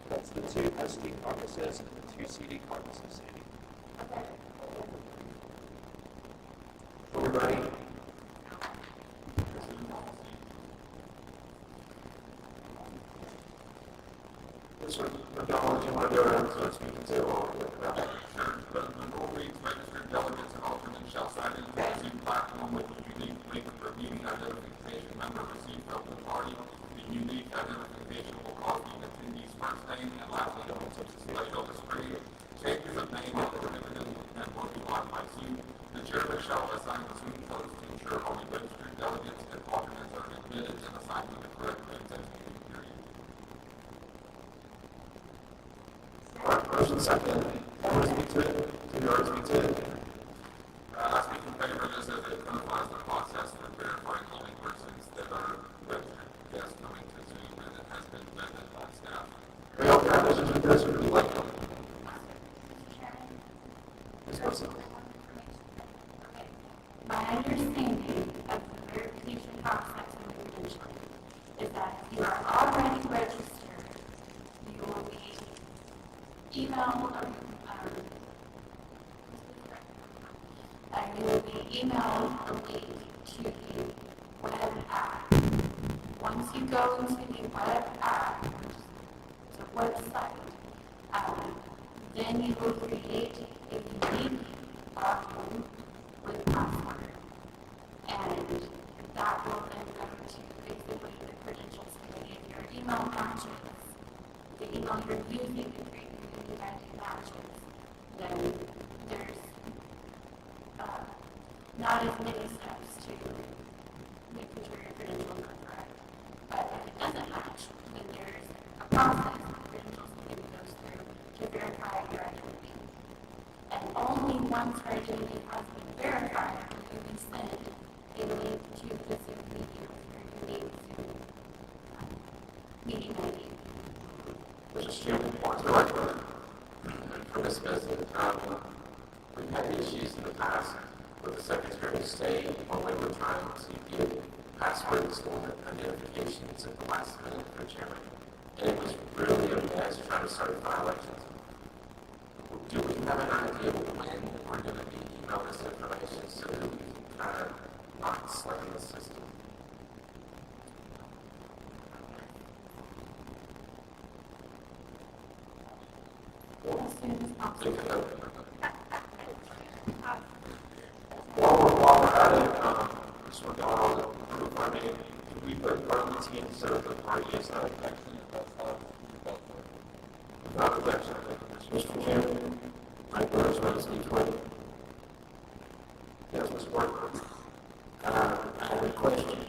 That's the 2 SD caucuses and the 2 CD caucuses, Sandy. Are we ready? Mr. McDonald, do you want to go around to the speaking table? Sure. President Rule reads, registered delegates and alternates shall sign in the Zoom platform with a unique link for meeting identification. Member received from the party. The unique identification will cause the attendee's first name and last name to display on the screen. Change second. Want to speak to it? Do you already speak to it? I speak in favor of this as it clarifies the process for verifying only persons that are registered guests coming to Zoom and it has been vetted by staff. We all have issues with this, or do we like them? My understanding of the verification process in the convention is that if you are already registered, you will be emailed a link to the web app. Once you go into the web app, the website, then you will create a unique login with password. And that will then go to basically the credentials committee of your email matches. The email you're using to create the unique ID matches. Then there's not as many steps to making sure your credentials are correct. But if it doesn't match, then there's a process the credentials committee goes through to verify your identity. And only once your identity has been verified will you be sent a link to the Zoom meeting or unique Zoom meeting ID. Mr. Chairman, want to recommend for this visit. We've had issues in the past with the Secretary of State when we were trying to give passwords and identifications at the last minute for chairman. And it was really a mess trying to certify elections. Do we have an idea of when we're going to be emailed this information so that we can kind of not slam the system? While we're at it, just want to go on the group funding. Can we put party team so that the party is not affected? Not affected. Mr. Chairman, my words want to speak for you. Yes, Ms. Parker. I have a question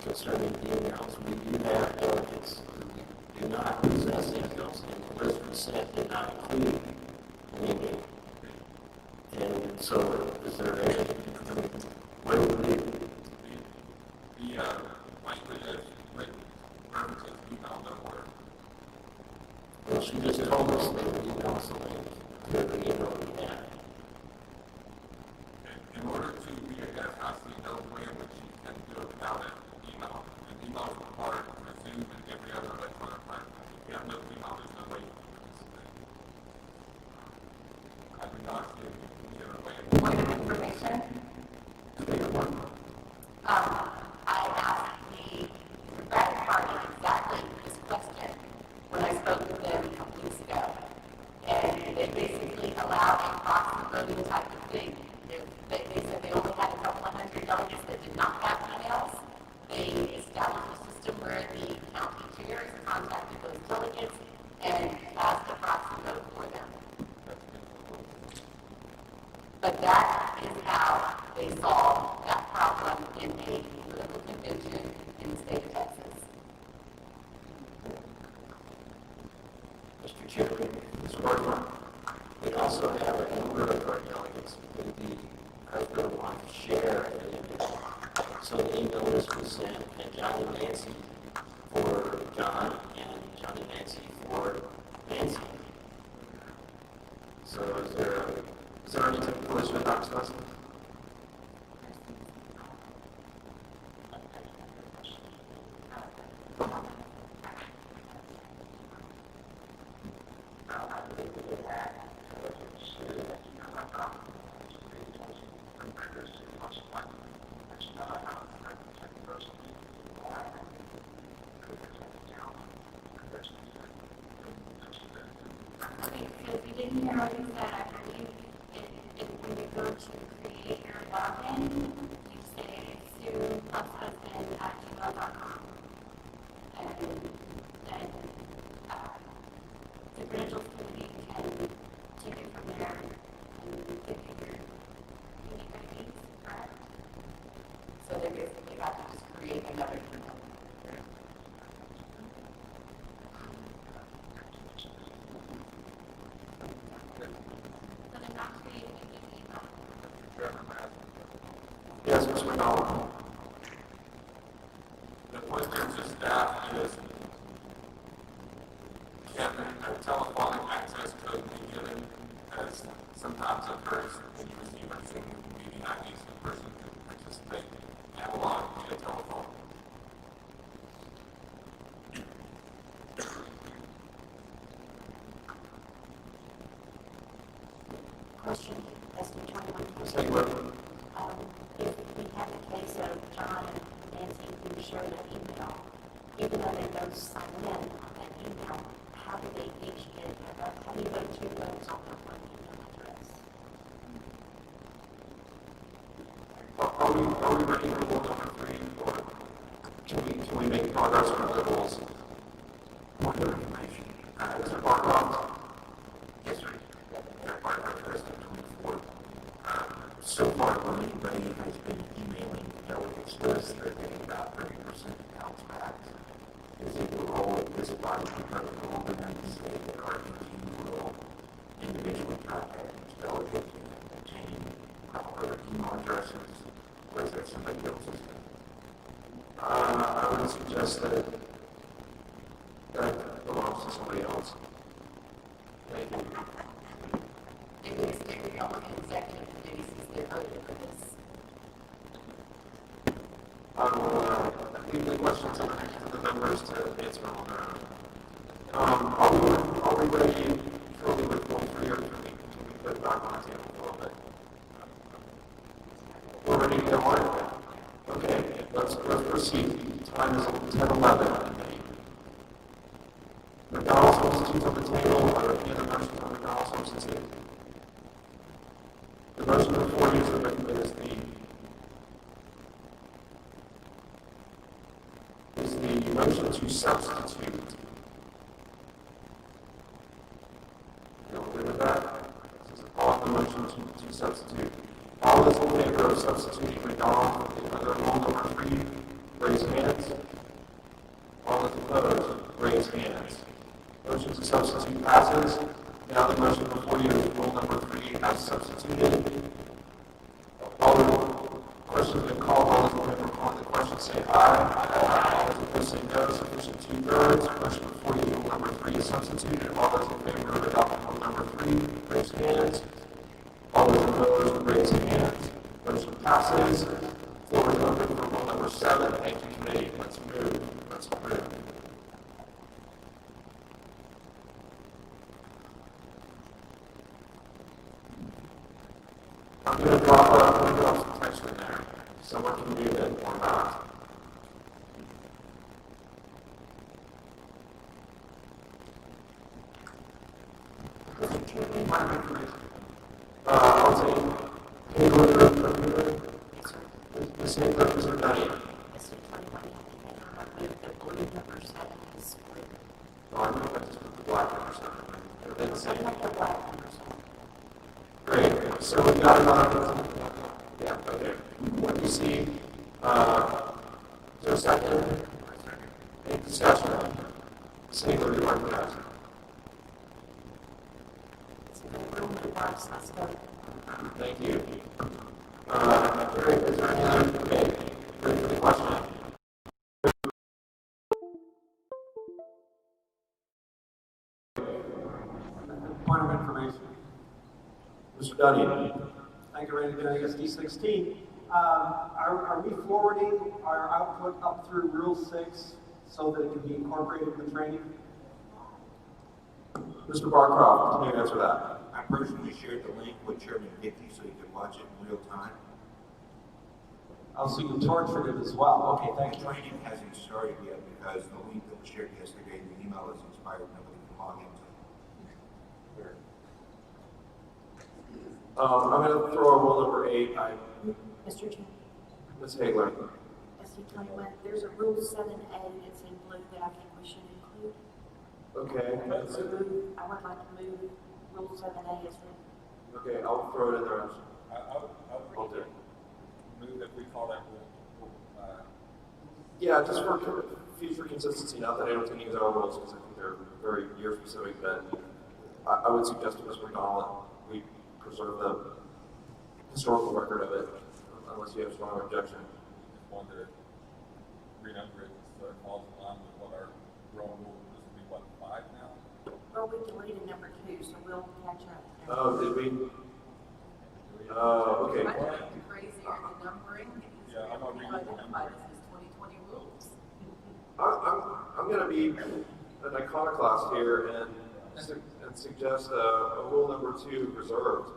concerning the emails. We do have delegates who do not possess emails, and the list we sent did not include an email. And so, is there a what would be the language is with references to email don't work? Well, she just told us that we email us a link to the email we have. In order to be a guest, I see no way in which you can do it without an email. And emails are part of Zoom and every other electronic platform. If you have no email, there's no way you can participate. I do not see any other way. Point of information. I asked the Democratic Party exactly this question when I spoke with them a couple weeks ago. And they basically allowed a proxy voting type of thing. They said they only had a couple of hundred delegates that did not have emails. They established a system where the county chairs contacted those delegates and asked the proxy vote for them. But that is how they solved that problem in a political convention in the state of Texas. Mr. Chairman, Ms. Gordon, we also have a number of our delegates who the president want to share an email. So the email list was sent, and John and Nancy for John and John and Nancy for Nancy. So is there any typical issue with that discussing? If you didn't hear what he said, I believe when you go to create this sometimes occurs when you receive a single meeting IDs in person to participate analog via telephone. Question, SD21. Say what? If we have a case of John and Nancy who shared an email, even though they both sign in on that email, how do they each get, how do you go two votes on their one email address? Are we ready for rule number 3, or can we make progress on the rules? Point of information. Mr. Barcroft? Yes, sir. Paragraph 24. So far, when anybody has been emailing delegates lists, they're getting about 30% counts back. Is it the role of this body to kind of rule the United States that RDT will individually contact each delegate and obtain proper email addresses, or is that somebody else's? I would suggest that that belongs to somebody else. Thank you. And is there all the executive committees, is there voting for this? I leave the questions to the members to answer on their own. Are we ready fully with point 3, or can we put it back on the table for a little bit? We're ready to go on? Okay, let's proceed. Time is 10:11. McDonald's substitutes on the table. Are there any other motions on McDonald's substitute? The motion before you is the motion to substitute. You agree with that? This is all the motion to substitute. All those in favor of substituting McDonald under rule number 3, raise hands. All those opposed, raise hands. Motion to substitute passes. Now the motion before you is rule number 3 as substituted. All the questions have been called. All those in favor of calling the question say aye. All those opposed say no. Sufficient 2/3. Motion before you, rule number 3 is substituted. All those in favor of adopting rule number 3, raise hands. All those opposed, raise hands. Motion passes. Floor is open for rule number 7. Thank you, committee. Let's move. I'm going to drop some text in there. Someone can do that or not. I'll take Hayward. Ms. Hayward, Mr. Dunning. Oh, I'm going to just put the black numbers on. They're the same. Great. So we've got another. Yeah, okay. What do you see? Is there a second? Any discussion? Ms. Hayward, you want to ask? Thank you. Great. Is there any other? Okay. Ready for the question? Point of information. Mr. Dunning. Thank you, Randy. I guess D16. Are we forwarding our output up through Rule 6 so that it can be incorporated in the training? Mr. Barcroft, can you answer that? I personally shared the link with Chairman Dickey so you can watch it in real time. Oh, so you tortured it as well. Okay, thank you. The training hasn't started yet because the link that was shared yesterday in the email is expired. Nobody can log into it. I'm going to throw a rule number 8. Mr. Chairman. Ms. Hagler. SD21, there's a Rule 7A that's in blue that I think we should include. Okay. I would like to move Rule 7A as written. Okay, I'll throw it in there. I'll do it. Move that we call that rule. Yeah, just for future consistency, not that I don't think these are rules, because I think they're very year specific, but I would suggest to Mr. McDonald we preserve the historical record of it, unless you have strong objection. Just wanted to renumber it so it falls in line with what our grown rule, this would be what, 5 now? Well, we deleted number 2, so we'll catch up there. Oh, did we? Okay. Crazier than numbering. Yeah, I'm not reading. Identify this as 2020 rules. I'm going to be an iconoclast here and suggest a rule number 2 reserved.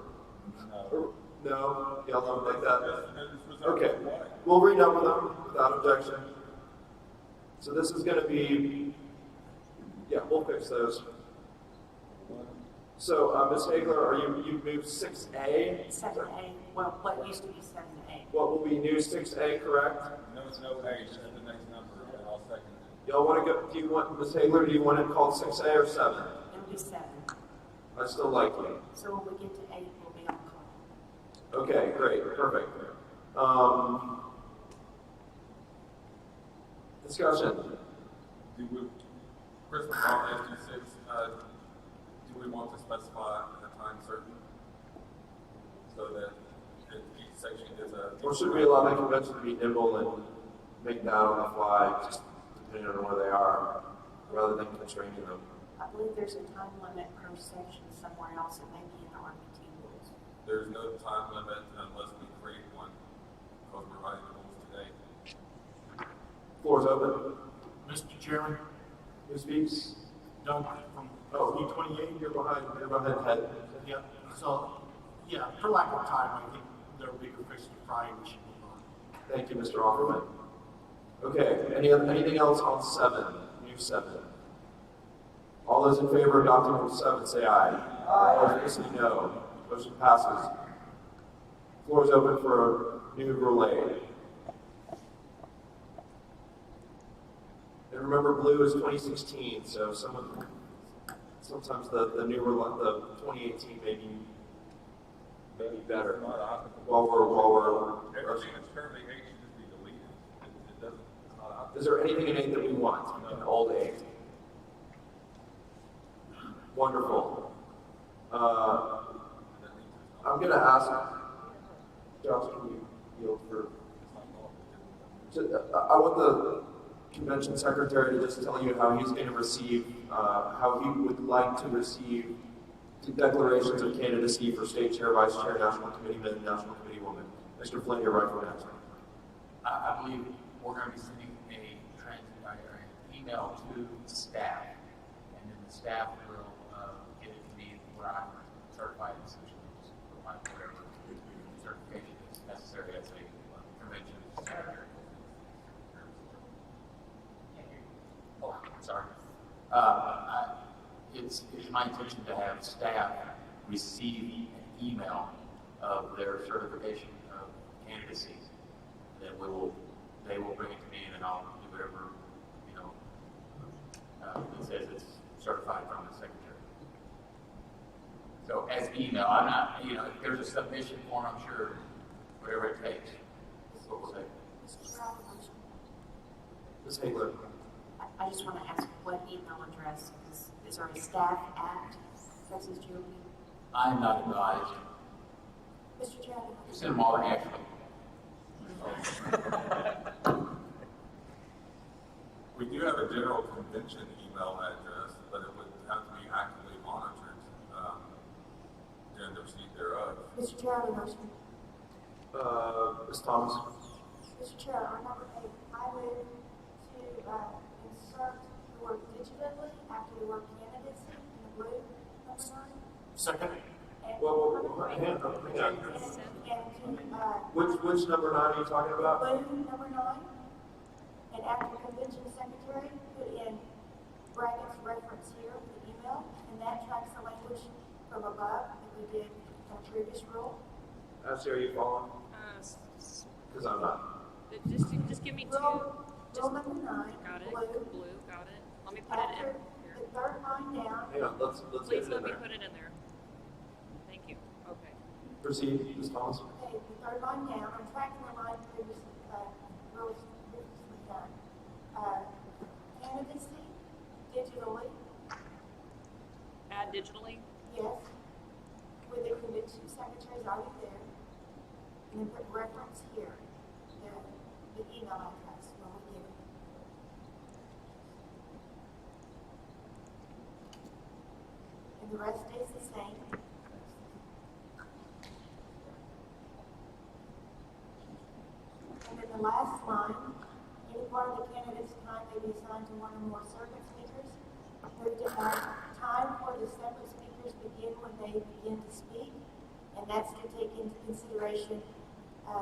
No? Y'all don't like that? Okay. We'll renumber them without objection. So this is going to be, yeah, we'll fix those. So, Ms. Hagler, you moved 6A? 7A, well, what used to be 7A. What will be new 6A, correct? No, it's no A, just the next number, and I'll second it. Y'all want to go, do you want, Ms. Hagler, do you want it called 6A or 7? It'll be 7. I still like you. So when we get to 8, we'll be on call. Okay, great, perfect. Discussion. Do we, Chris was on SG6, do we want to specify a time certain? So that each section is a... Or should we allow the convention to be nimble and make that on the fly, just depending on where they are, rather than constraining them? I believe there's a time limit per section somewhere else. It may be in the RPT rules. There's no time limit unless we create one, because we're writing the rules today. Floor is open. Mr. Chairman, Who speaks? Doug from Oh, E28. you're behind head. Yeah, so, yeah, for lack of time, I think there will be a fish to fry, we should move on. Thank you, Mr. Offerman. Okay, anything else on 7, new 7? All those in favor of adopting Rule 7, say aye. Aye. Those say no. Motion passes. Floor is open for new Rule 8. And remember, blue is 2016, so sometimes the new Rule, the 2018 may be better. While we're Everything that's currently 8 should just be deleted. It doesn't, it's not out. Is there anything in 8 that we want in old 8? Wonderful. I'm going to ask, Josh, can you yield for... I want the convention secretary to just tell you how he's going to receive, how he would like to receive the declarations of candidacy for state chair, vice chair, national committeeman, and national committee woman. Mr. Flynn, you're right for next. I believe we're going to be sending an email to the staff, and then the staff will give it to me where I'm certified in such rules, or whatever certification is necessary as a convention secretary. Oh, sorry. It's my intention to have staff receive an email of their certification of candidacy. Then they will bring it to me, and then I'll do whatever, it says it's certified from the secretary. So as email, I'm not, if there's a submission form, I'm sure whatever it takes. That's what we'll say. Ms. Hagler. I just want to ask what email address is there a staff at Texas GOP? I'm not advised. Mr. Chairman. You send them all to Ashley. We do have a general convention email address, but it would have to be actively monitored during the receipt thereof. Mr. Chairman, motion. Ms. Thomas. Mr. Chair, on number 8, I move to insert the word digitally after the word candidacy in the blue, number 9. Second. Hang on. Which number 9 are you talking about? Blue, number 9. And after convention secretary, put in brackets reference here in the email, and that tracks the language from above that we did in a previous rule. Ashley, are you following? Because I'm not. Just give me 2. Rule number 9. Got it. Blue. Got it. Let me put it in here. The third line down. Hang on, let's Please get it let in me there. put it in there. Thank you. Okay. Proceed, Ms. Thomas. Okay, the third line down. I'm tracking the line previously done. Candidacy digitally. Add digitally? Yes. With the convention secretary's already there. And then put reference here, the email address when we give it. And the rest stays the same. the last line, any part of the candidate's time may be assigned to one or more circuit speakers. Move to add time for the separate speakers begin when they begin to speak, and that's to take into consideration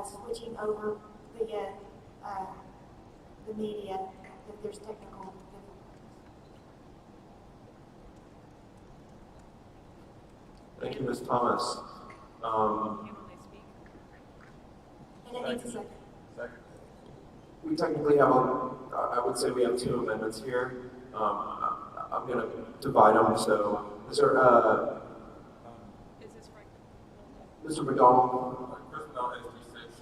switching over the media if there's technical difficulties. Thank you, Ms. Thomas. And it needs a second. We technically have, I would say we have 2 amendments here. I'm going to divide them. So, is there, Mr. McDonald? Personnel SD6.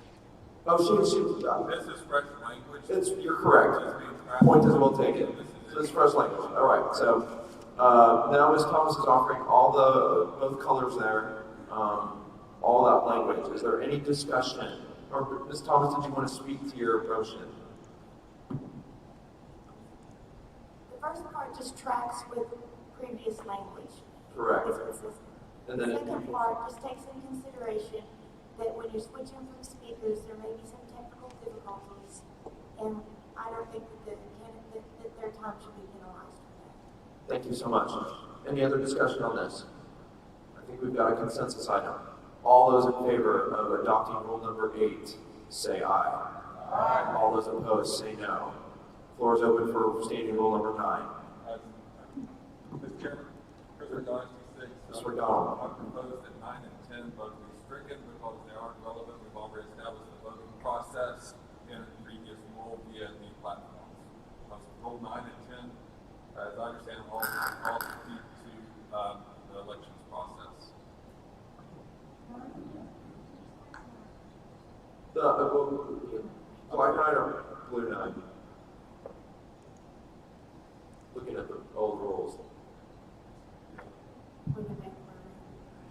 Oh, she. This is fresh language. You're correct. Point is well taken. So it's fresh language. All right. So now Ms. Thomas is offering both colors there, all that language. Is there any discussion? Or Ms. Thomas, did you want to speak to your motion? The first part just tracks with previous language. Correct. It's consistent. And then the second part just takes into consideration that when you're switching from speakers, there may be some technical difficulties, and I don't think that their time should be penalized for that. Thank you so much. Any other discussion on this? I think we've got a consensus item. All those in favor of adopting rule number 8, say aye. Aye. All those opposed, say no. Floor is open for standing rule number 9. Mr. Chairman, Mr. Donald, Mr. McDonald. I propose that 9 and 10 both be stricken because they aren't relevant. We've already established the voting process in a previous rule via the platforms. Rule 9 and 10, as I understand, all speak to the elections process. Black 9 or blue 9? Looking at the old rules.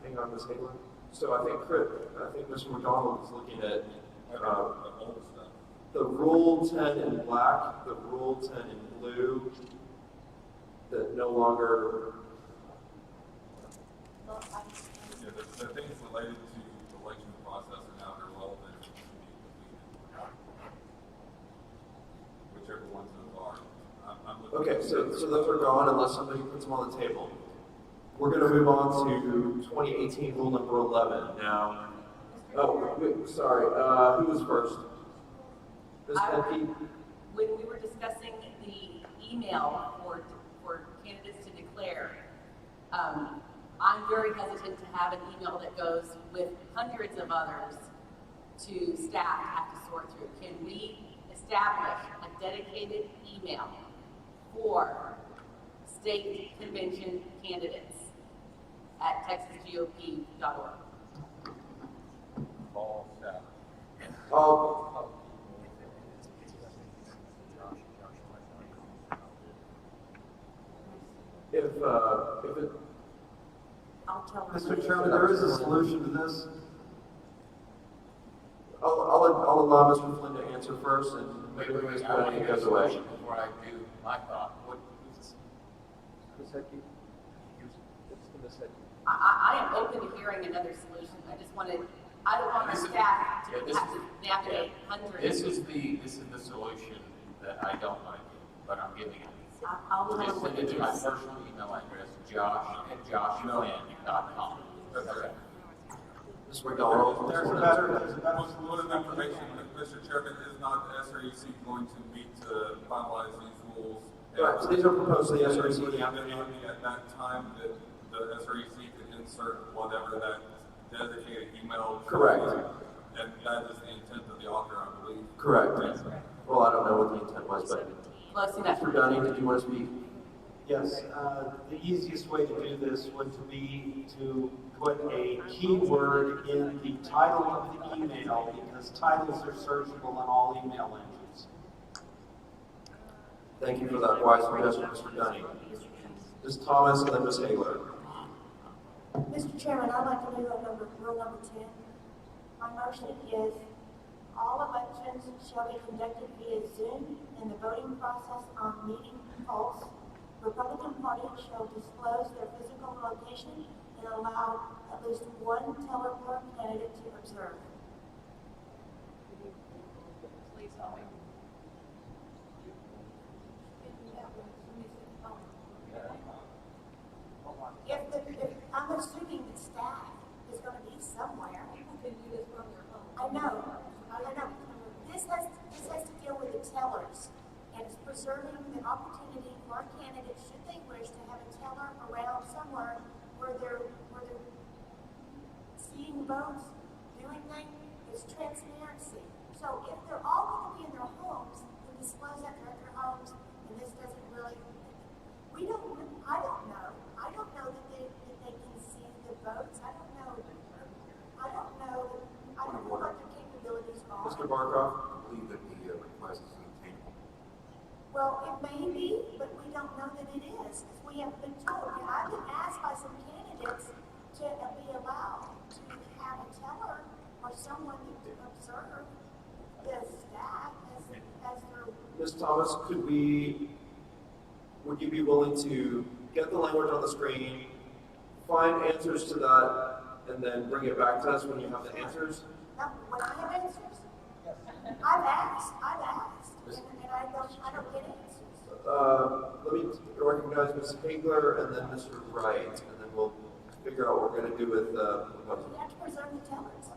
Hang on, Ms. Hagler. So I think Mr. McDonald is looking at the rule 10 in black, the rule 10 in blue, that no longer. Yeah, the things related to the election process are now irrelevant to be completed. Whichever ones those are. Okay, so those are gone unless somebody puts them on the table. We're going to move on to 2018 rule number 11. Now, sorry, who was first? Ms. Penke? When we were discussing the email for candidates to declare, I'm very hesitant to have an email that goes with hundreds of others to staff to have to sort through. Can we establish a dedicated email for state convention candidates at texasgop.org? All staff. If it. I'll tell Mr. Chairman, there is a solution to this. I'll allow Mr. Flynn to answer first, and maybe Ms. Penke goes away. Before I do my thought, I am open to hearing another solution. I don't want our staff to have to navigate hundreds. This is the solution that I don't want to give, but I'm giving it. I'll Just send it to my personal email address, josh@joshflynn.com. Okay. Mr. McDonald. There's a better information, Mr. Chairman, is not the SREC going to meet to finalize these rules? Right, so these are proposed to the SREC. At that time, that the SREC could insert whatever that dedicated email. Correct. And that is the intent of the author, I believe. Correct. Well, I don't know what the intent was, but Mr. Dunning, did you want to speak? Yes, the easiest way to do this would be to put a keyword in the title of the email, because titles are searchable on all email engines. Thank you for that wise suggestion, Mr. Dunning. Ms. Thomas and then Ms. Hagler. Mr. Chairman, I'd like to move on rule number 10. My motion is all elections shall be conducted via Zoom, and the voting process on meeting polls. Republican Party shall disclose their physical location and allow at least one teller per candidate to observe. please help me. If I'm assuming the staff is going to be somewhere. People can do this from their home. I know. This has to deal with the tellers, and it's preserving the opportunity for our candidates, should they wish, to have a teller around somewhere where they're seeing votes, doing things. It's transparency. So if they're all going to be in their homes, then disclose that they're at their homes, and this doesn't really. I don't know. I don't know that they can see the votes. I don't know what their capabilities are. Mr. Barkoff? I believe that the request is obtainable. Well, it may be, but we don't know that it is, because we haven't been told. And I've been asked by some candidates to be allowed to have a teller or someone to observe the staff as their. Ms. Thomas, would you be willing to get the language on the screen, find answers to that, and then bring it back to us when you have the answers? No, when I have answers? Yes. I've asked, and I don't get answers. Let me recognize Ms. Hagler and then Mr. Wright, and then we'll figure out what we're going to do with what. We have to preserve the tellers.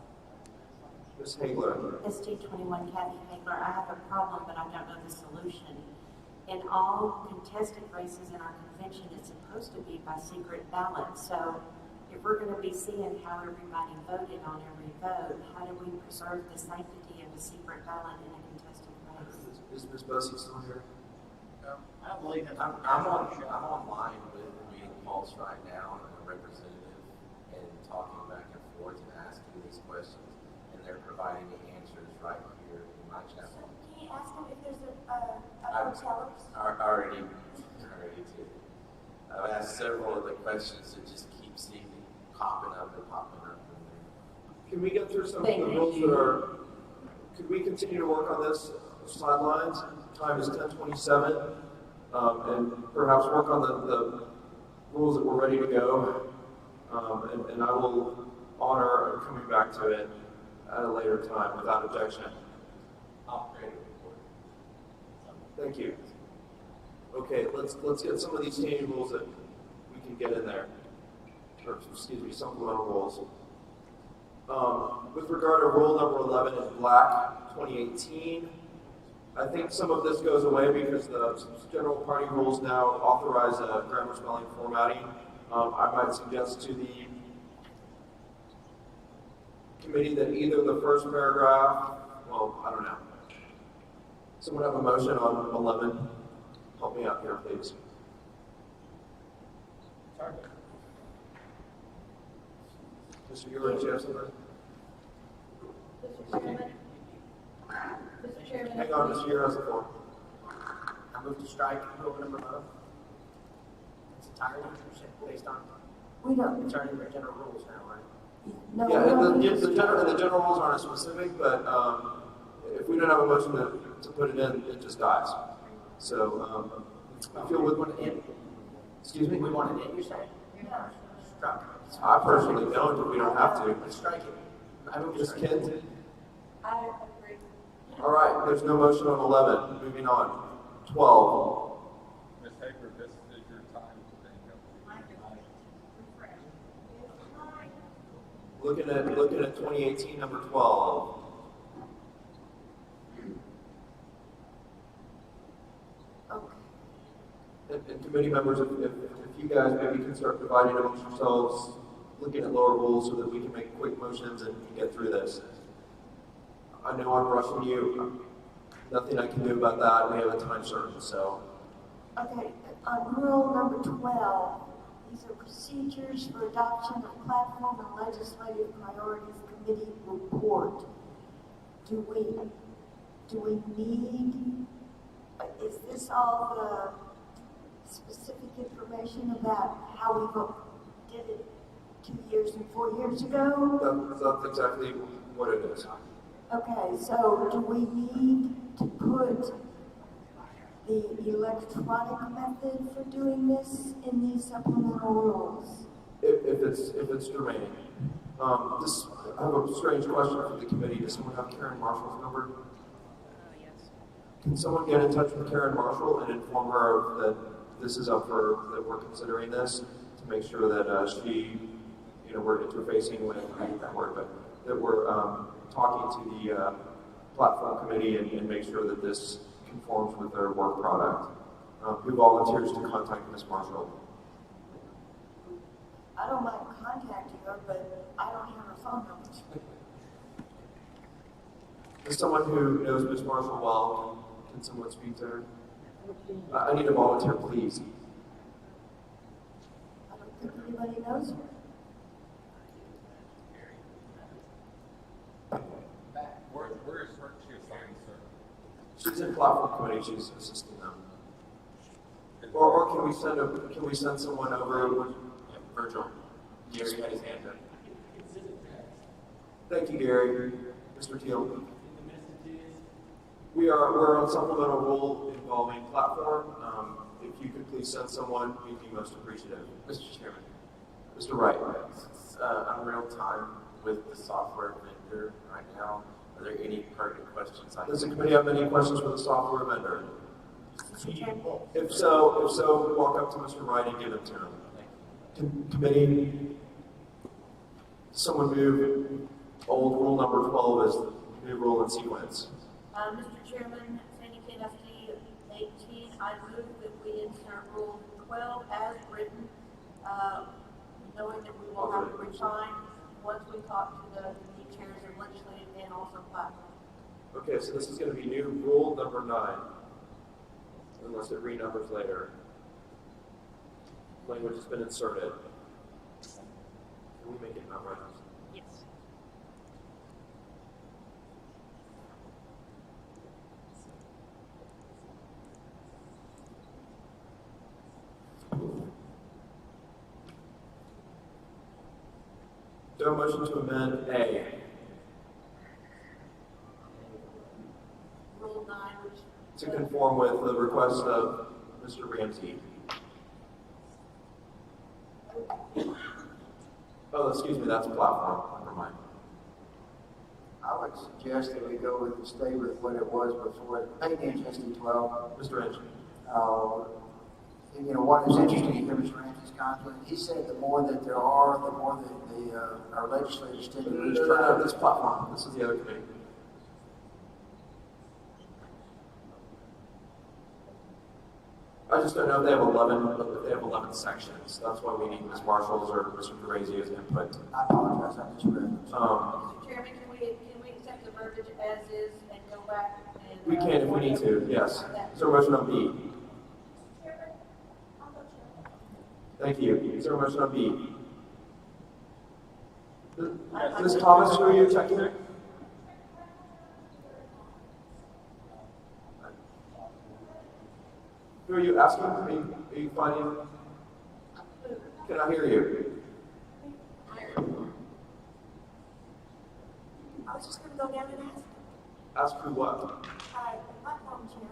Ms. Hagler. SD21 Kathy Hagler. I have a problem, but I don't know the solution. In all contested races in our convention, it's supposed to be by secret ballot. So if we're going to be seeing how everybody voted on every vote, how do we preserve the sanctity of a secret ballot in a contested race? Is Ms. Bussey still here? I believe that I'm online with reading Pulse right now and a representative and talking back and forth and asking these questions, and they're providing me answers right here in my chat. So can you ask them if there's a tellers? I already did. I've asked several of the questions that just keep seeming popping up. Can we get through some of the rules that are? Could we continue to work on this sidelines? Time is 10:27, and perhaps work on the rules that we're ready to go. And I will honor coming back to it at a later time without objection. I'll create a report. Thank you. Okay, let's get some of these standing rules that we can get in there. Or, excuse me, supplemental rules. With regard to rule number 11 in black, 2018, I think some of this goes away because the general party rules now authorize grammar, spelling, formatting. I might suggest to the committee that either the first paragraph, well, I don't know. Someone have a motion on 11? Help me out here, please. Sorry. Mr. Ewing, do you have something? Mr. Chairman. Hang on, Mr. Ewing has the floor. I move to strike rule number 11. It's entirely based on. We don't. It's already the general rules now, right? No. Yeah, the general rules aren't specific, but if we don't have a motion to put it in, it just dies. So I feel with one in. Excuse me? We want it in, you're saying? Struck. I personally don't, but we don't have to. Let's strike it. I move to Ms. strike Kent? it. I agree. All right, there's no motion on 11. Moving on. 12. Ms. Hager, this is your time to Looking at 2018, number 12. And committee members, if you guys maybe can start dividing amongst yourselves, looking at lower rules so that we can make quick motions and get through this. I know I'm rushing you. Nothing I can do about that. We have a time certain, so. Okay, on rule number 12, these are procedures for adoption of platform and legislative priorities committee report. Do we need, is this all the specific information about how we did it 2 years and 4 years ago? That's exactly what it is. Okay, so do we need to put the electronic method for doing this in these supplemental rules? If it's germane. I have a strange question for the committee. Does someone have Karen Marshall's number? Can someone get in touch with Karen Marshall and inform her that this is up for, that we're considering this, to make sure that she, you know, we're interfacing with, I hate that word, but that we're talking to the platform committee and make sure that this conforms with their work product. Who volunteers to contact Ms. Marshall? I don't mind contacting her, but I don't have her phone number. As someone who knows Ms. Marshall well, can someone speak to her? I need a volunteer, please. I don't think anybody knows her. Where is she assigned, sir? She's in platform committee. She's assisting them. Or can we send someone over? Yeah, Virgil. Gary had his hand up. Thank you, Gary. Mr. Teal. We're on supplemental rule involving platform. If you could please send someone, we'd be most appreciative. Mr. Chairman. Mr. Wright. I'm real time with the software vendor right now. Are there any pertinent questions? Does the committee have any questions for the software vendor? If so, walk up to Mr. Wright and give them to him. Committee, someone move old rule number 12 as new rule in sequence. Mr. Chairman, Sandy KFD 18, I move that we insert Rule 12 as written, knowing that we will have to refine once we talk to the chairs of legislative and also platform. Okay, so this is going to be new rule number 9, unless it renumbers later. Language has been inserted. Can we make it numbered? Yes. Do a motion to amend A. Rule 9, which To conform with the request of Mr. Ramsey. Oh, excuse me, that's platform. Never mind. I would suggest that we go with and stay with what it was before. Pay attention to 12. Mr. Inch. You know, what is interesting here, Mr. Ramsey's conflict, he said the more that there are, the more that our legislators tend to lose track of this platform. This is the other committee. I just don't know if they have 11 sections. That's why we need Ms. Marshall's or Mr. Grazier's input. I apologize, I just read them. Mr. Chairman, can we accept the verbiage as is and go back and... We can if we need to, yes. Is there a motion on B? Thank you. Is there a motion on B? Ms. Thomas, who are you checking there? Who are you asking? Are you finding? Can I hear you? I was just going to go down and ask. Ask who what? Platform chair.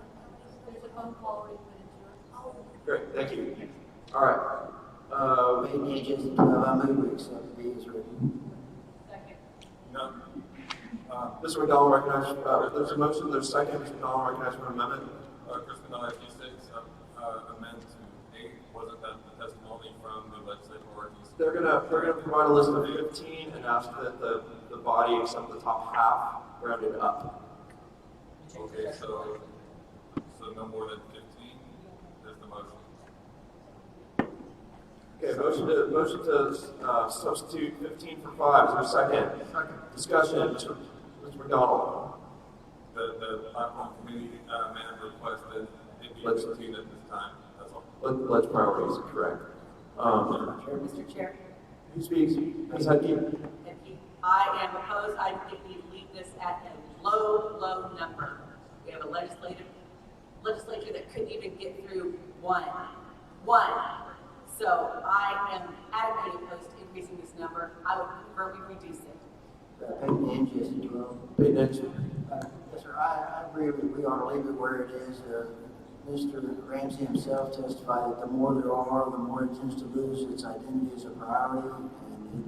There's a phone call already put into it. Oh. Great, thank you. All right. Pay attention to 12. I move we accept B as written. Second. No. Mr. McDonald recognized, there's a motion, there's a second. Mr. McDonald recognized for an amendment. Kristen, on G6, amend to 8, wasn't that the testimony from the legislative authorities? They're gonna provide a list of 15 and ask that the body accept the top half rounded up. Okay, so no more than 15 is the motion. Okay, motion to substitute 15 for 5. Is there a second? Second. Discussion. Mr. McDonald. The platform committee man requested it be 15 at this time. That's all. Let's priorities, correct. Mr. Chair. Who speaks? Ms. Hudke? I am opposed. I think we leave this at a low number. We have a legislature that couldn't even get through one. So I am adamantly opposed to increasing this number. I would prefer we reduce it. Payton Inch is at 12. Payton Inch. Yes, sir. I agree with we ought to leave it where it is. Mr. Ramsey himself testified that the more there are, the more it tends to lose its identity as a priority,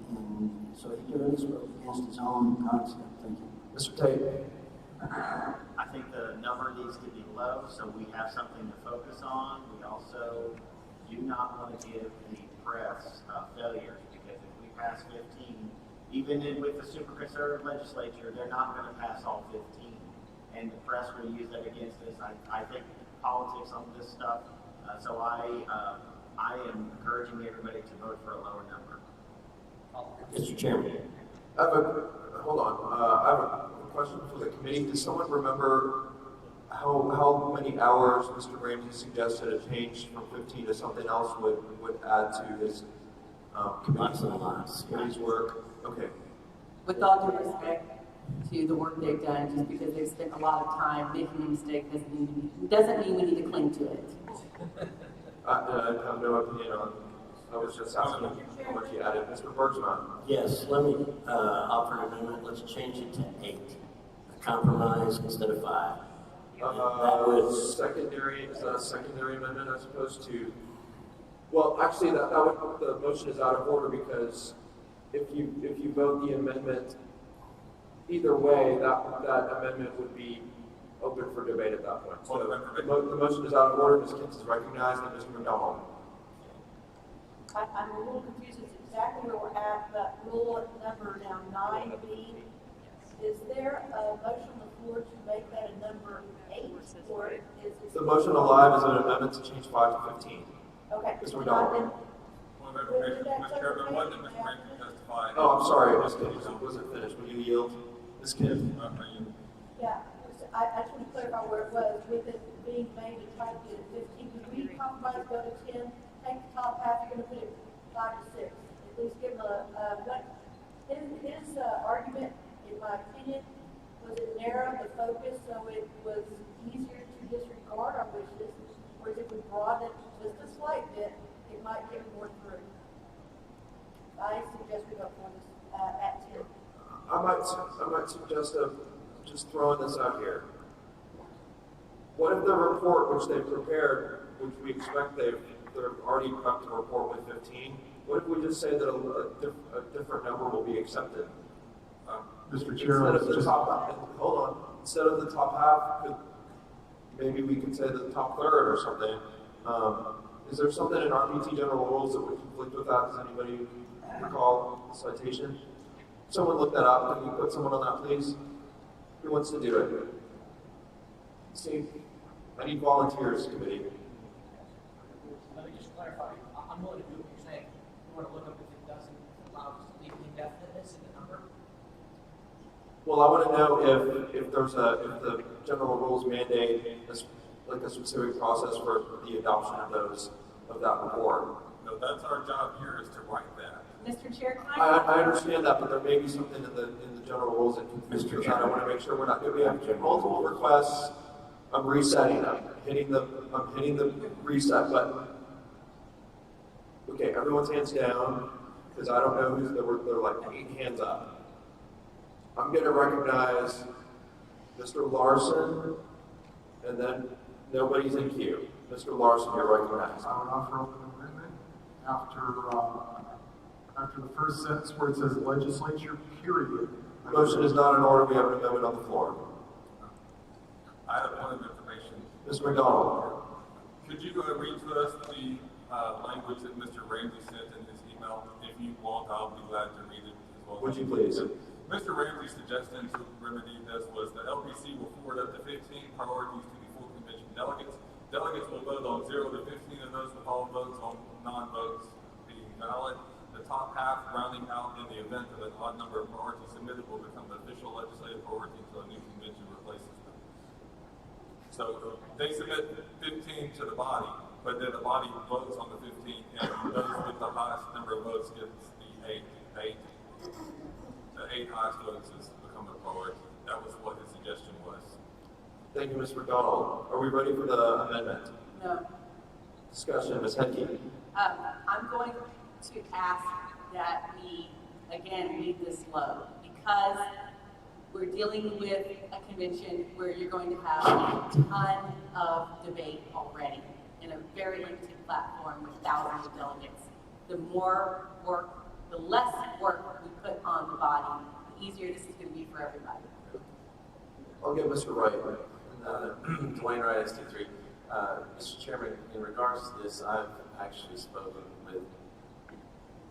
and so he clearly spoke against his own concept. Thank you. Mr. Tate. I think the number needs to be low, so we have something to focus on. We also do not want to give the press failures, because if we pass 15, even with the super conservative legislature, they're not going to pass all 15, and the press will use that against us. I think politics on this stuff, so I am encouraging everybody to vote for a lower number. Mr. Chairman. Hold on. I have a question for the committee. Does someone remember how many hours Mr. Ramsey suggested a change from 15 to something else would add to his committee's work? Okay. With all due respect to the work they've done, just because they've spent a lot of time making a mistake doesn't mean we need to cling to it. I have no opinion on. I was just asking how much you added. Mr. Bergman. Yes, let me offer an amendment. Let's change it to 8. A compromise instead of 5. That would secondary. Is that a secondary amendment as opposed to? Well, actually, the motion is out of order, because if you vote the amendment either way, that amendment would be open for debate at that point. So the motion is out of order. Ms. Kintz is recognized, and Mr. McDonald. I'm a little confused as to exactly where we're at, but rule number now 9B. Is there a motion on the floor to make that a number 8, or is it? The motion alive is an amendment to change 5 to 15. Okay. Mr. McDonald. Oh, I'm sorry, Ms. Kintz, wasn't finished. Will you yield? Ms. Kintz. Yeah, I just want to clarify where it was, with it being made to try to get it 15. Could we compromise, go to 10? Take the top half, you're going to put it 5 to 6. At least give them his argument, in my opinion, was it narrow the focus so it was easier to disregard our wishes, whereas if we broaden it just a slight bit, it might get more through. I suggest we go for this at 10. I might suggest just throwing this out here. What if the report which they've prepared, which we expect they're already prepped to report with 15, what if we just say that a different number will be accepted? Mr. Chairman, hold on. Instead of the top half, maybe we could say the top third or something. Is there something in RPT general rules that would conflict with that? Does anybody recall the citation? Someone look that up. Can we put someone on that, please? Who wants to do it? Steve, I need volunteers, committee. Let me just clarify. I'm willing to do what you're saying. You want to look up if it doesn't allow us to leave the indefiniteness in the number? Well, I want to know if the general rules mandate a specific process for the adoption of that report. No, that's our job here, is to write that. Mr. Chair, can I understand that, but there may be something in the general rules that conflicts with that. I want to make sure we're not going to have multiple requests. I'm resetting. I'm hitting the reset button. Okay, everyone's hands down, because I don't know who's there are like 8 hands up. I'm going to recognize Mr. Larson, and then nobody's in queue. Mr. Larson, you're recognized. I would offer up an amendment after the first sentence where it says legislature, period. The motion is not in order. We have an amendment on the floor. I have one of information. Mr. McDonald. Could you read to us the language that Mr. Ramsey sent in his email? If you won't, I'll be glad to read it as well. Would you please? Mr. Ramsey's suggestion to remedy this was the LPC will forward up to 15 priorities to the full convention delegates. Delegates will vote on 0 to 15 of those, with all votes on non-votes being valid. The top half, rounding out in the event of an odd number of priorities submitted, will become the official legislative priority until a new convention replaces them. So they submit 15 to the body, but then the body votes on the 15, and those with the highest number of votes gets the 8. The 8 highest votes become the priority. That was what his suggestion was. Thank you, Mr. McDonald. Are we ready for the amendment? No. Discussion, Ms. Henke. I'm going to ask that we, again, leave this low, because we're dealing with a convention where you're going to have a ton of debate already in a very limited platform with thousands of delegates. The more work, the less work we put on the body, the easier this is going to be for everybody. I'll get Mr. Wright, Dwayne Wright, ST3. Mr. Chairman, in regards to this, I've actually spoken with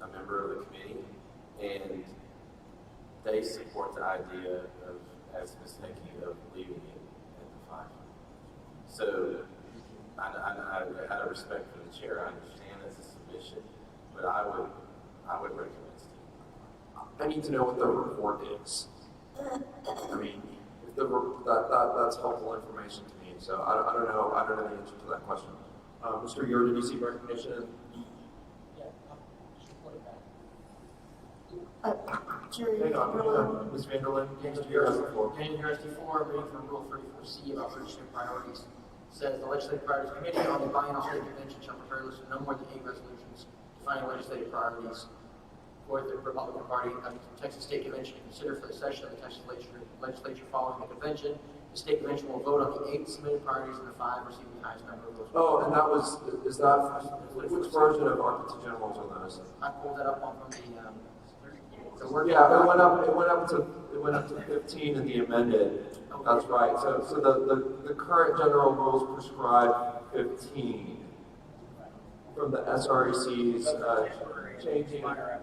a member of the committee, and they support the idea of, as Ms. Hickey, of leaving it at the 5. So, I out of respect for the chair, I understand that's a submission, but I would recommend it. I need to know what the report is. I mean, if that's helpful information to me. So I don't know the answer to that question. Mr. Ure, did you see recognition? Hang on, Ms. Vanderlyn, Mr. Ure has the floor. Daniel Ure, ST4, reading from Rule 34C about legislative priorities. Says the Legislative Priorities Committee on the Biennial State Convention shall prepare a list of no more than 8 resolutions defining legislative priorities for the Republican Party at the Texas State Convention to consider for the session of the Texas Legislature following the convention. The State Convention will vote on the 8 submitted priorities and the 5 receiving the highest number of votes. Oh, and is that, which version of Architect Generals are those? I pulled that up from the work. Yeah, it went up to 15 in the amended. Okay. That's right. So the current general rules prescribe 15 from the SREC's changing. But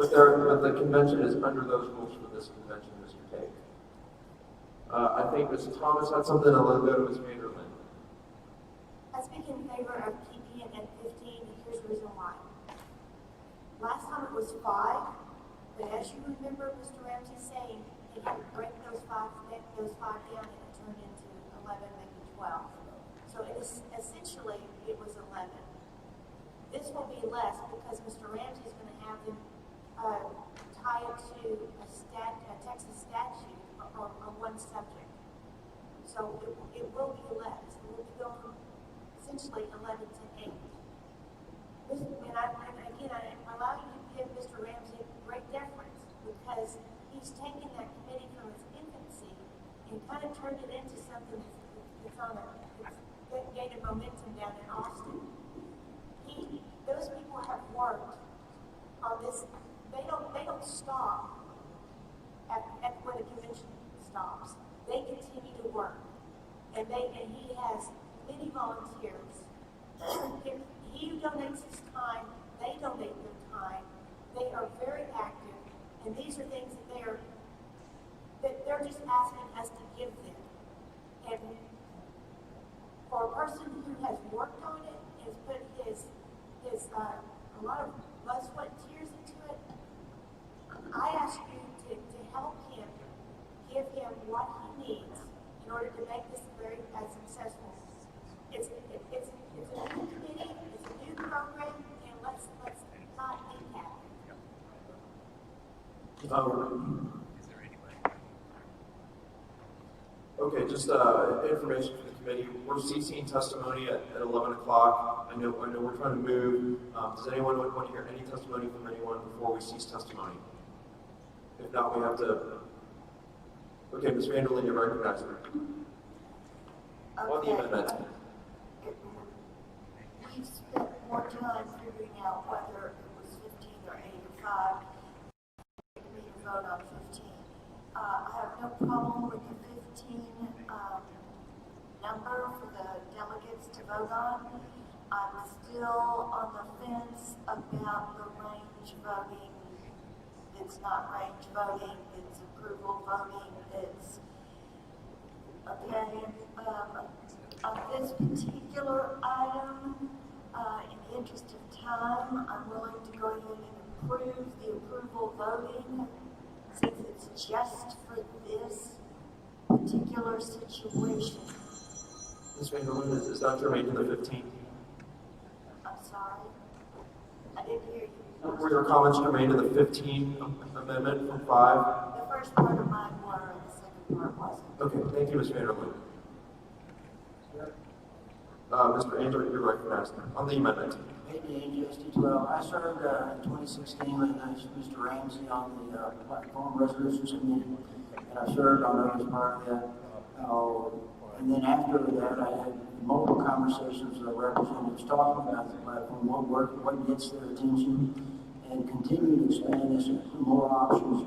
the convention is under those rules for this convention, Mr. Tate. I think Ms. Thomas had something, a little bit of Ms. Vanderlyn. I speak in favor of keeping it at 15, and here's the reason why. Last time it was 5, but as you remember Mr. Ramsey saying, he had to break those five down and it turned into 11, maybe 12. So it is essentially it was 11. This will be less because Mr. Ramsey is going to have them tie it to a Texas statute on one subject. So it will be less. It will be going from essentially 11 to 8. And I'm allowing you to give Mr. Ramsey great deference because he's taken that committee from its infancy and kind of turned it into something that's gained momentum down in Austin. Those people have worked on this. They don't stop at where the convention stops. They continue to work, and he has many volunteers. He donates his time. They donate their time. They are very active, and these are things that they're just asking us to give them. And for a person who has worked on it, has put his a lot of blood, sweat, and tears into it, I ask you to help him, give him what he needs in order to make this very successful. It's a new committee, it's a new program, and let's not impact it. Okay, just information for the committee. We're ceasing testimony at 11 o'clock. I know we're trying to move. Does anyone want to hear any testimony from anyone before we cease testimony? If not, we have to. Okay, Ms. Vanderlyn, you're recognized. On the amendment. We've spent more time figuring out whether it was 15 or 8 or 5. We need to vote on 15. I have no problem with the 15 number for the delegates to vote on. I'm still on the fence about the range voting. It's not range voting, it's approval voting, it's okay. On this particular item, in the interest of time, I'm willing to go ahead and approve the approval voting since it's just for this particular situation. Ms. Vanderlyn, is that germane to the 15? I'm sorry, I didn't hear you. Were your comments germane to the 15 amendment from 5? The first part of mine were, and the second part wasn't. Okay, thank you, Ms. Vanderlyn. Mr. Andrew, you're recognized on the amendment. Hey, Dean, ST12. I served in 2016 with Mr. Ramsey on the Platform Resolutions Committee, and I served on that as part of that. And then after that, I had multiple conversations with representatives talking about the platform, what works, what gets their attention, and continue to expand this to more options.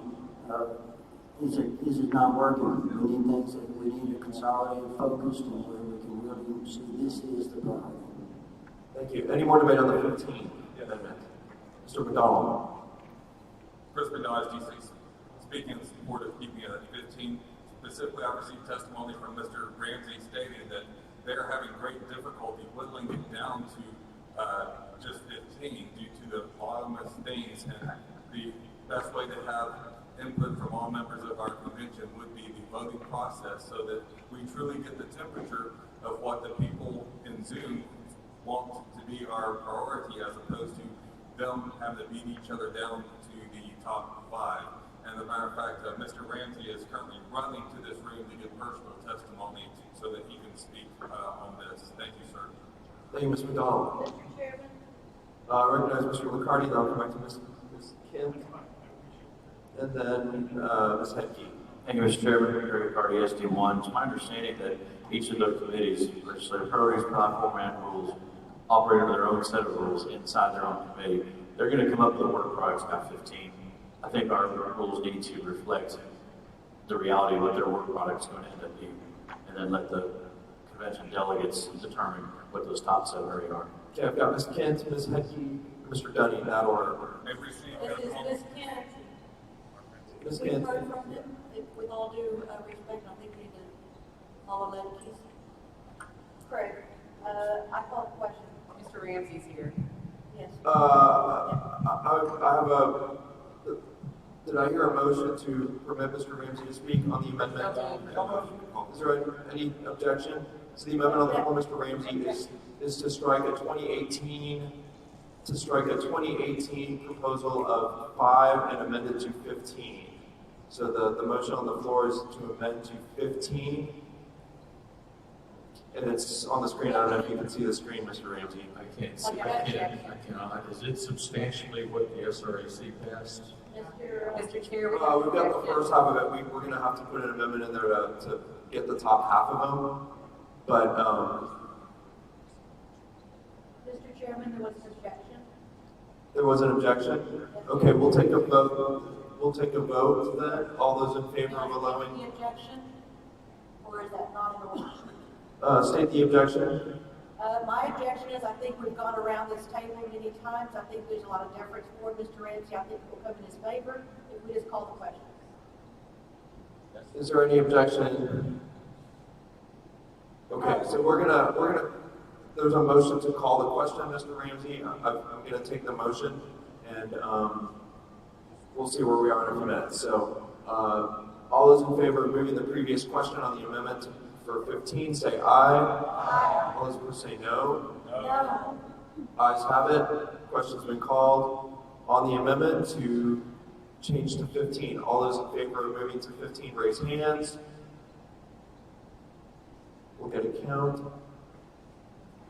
is it not working? We need things that we need to consolidate and focus and where we can really see this is the priority. Thank you. Any more debate on the 15th amendment? Mr. McDonald. Chris McDonald, DC, speaking in support of keeping it at 15. Specifically, I received testimony from Mr. Ramsey stating that they're having great difficulty whittling it down to just 15 due to the voluminous things, and the best way to have input from all members of our convention would be the voting process, so that we truly get the temperature of what the people in Zoom want to be our priority, as opposed to them having to beat each other down to the top 5. And as a matter of fact, Mr. Ramsey is currently running to this room to give personal testimony so that he can speak on this. Thank you, sir. Thank you, Mr. McDonald. Mr. Chairman? I recognize Mr. McCarty, then I'll come back to Ms. Kent. And then Ms. Hedke. Thank you, Mr. Chairman. Gary McCarty, SD1. It's my understanding that each of those committees, legislative priorities, platform, and rules, operate under their own set of rules inside their own committee. They're going to come up with a work product by 15. I think our rules need to reflect the reality of what their work product is going to end up being, and then let the convention delegates determine what those top 7 areas are. Okay, I've got Ms. Kent, Ms. Hedke, Mr. Dunny in that order. This is Ms. Kent. Ms. We've Kent. heard from them. With all due respect, I think we need to follow that piece. Craig, I call the question. Mr. Ramsey's here. Yes. I have a. Did I hear a motion to permit Mr. Ramsey to speak on the amendment? Is there any objection? So the amendment on the floor, Mr. Ramsey, is to strike a 2018 proposal of 5 and amend it to 15. So the motion on the floor is to amend to 15. And it's on the screen. I don't know if you can see the screen, Mr. Ramsey. I can't see. I cannot. Is it substantially what the SRAC passed? Mr. Chair, We've got the first half of it. We're going to have to put an amendment in there to get the top half of them. But Mr. Chairman, there was an objection. there was an objection. Okay, we'll take a vote. We'll take a vote then. All those in favor of allowing? The objection, or is that not an order? State the objection. My objection is, I think we've gone around this table many times. I think there's a lot of deference for Mr. Ramsey. I think it will come in his favor if we just call the question. Is there any objection? Okay, so we're gonna. There's a motion to call the question, Mr. Ramsey. I'm gonna take the motion, and we'll see where we are in a few minutes. So, all those in favor of moving the previous question on the amendment for 15, say aye. Aye. All those opposed say no. No. Ayes have it. Question's been called on the amendment to change to 15. All those in favor of moving to 15, raise hands. We'll get a count.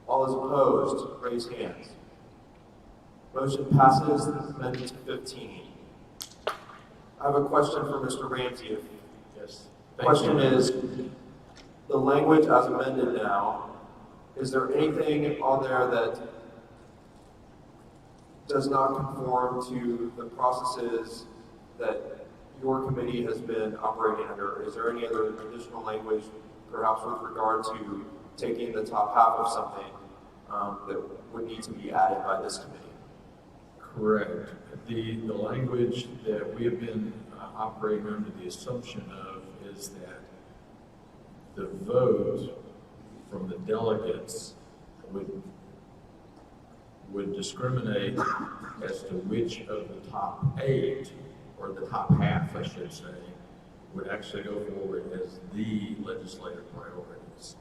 All those opposed, raise hands. Motion passes. Amendment to 15. I have a question for Mr. Ramsey. Yes. Question is, the language as amended now, is there anything on there that does not conform to the processes that your committee has been operating under? Is there any other additional language, perhaps with regard to taking the top half of something that would need to be added by this committee? Correct. The language that we have been operating under the assumption of is that the vote from the delegates would discriminate as to which of the top 8, or the top half, I should say, would actually go forward as the legislative priorities.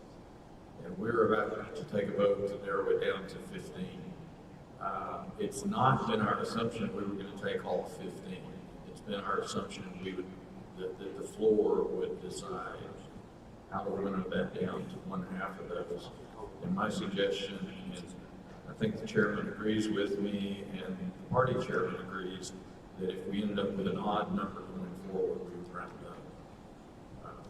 And we're about to take a vote to narrow it down to 15. It's not been our assumption we were going to take all 15. It's been our assumption that the floor would decide how to winnow that down to 1/2 of those. And my suggestion is, I think the chairman agrees with me, and the party chairman agrees, that if we end up with an odd number going forward, we would round up.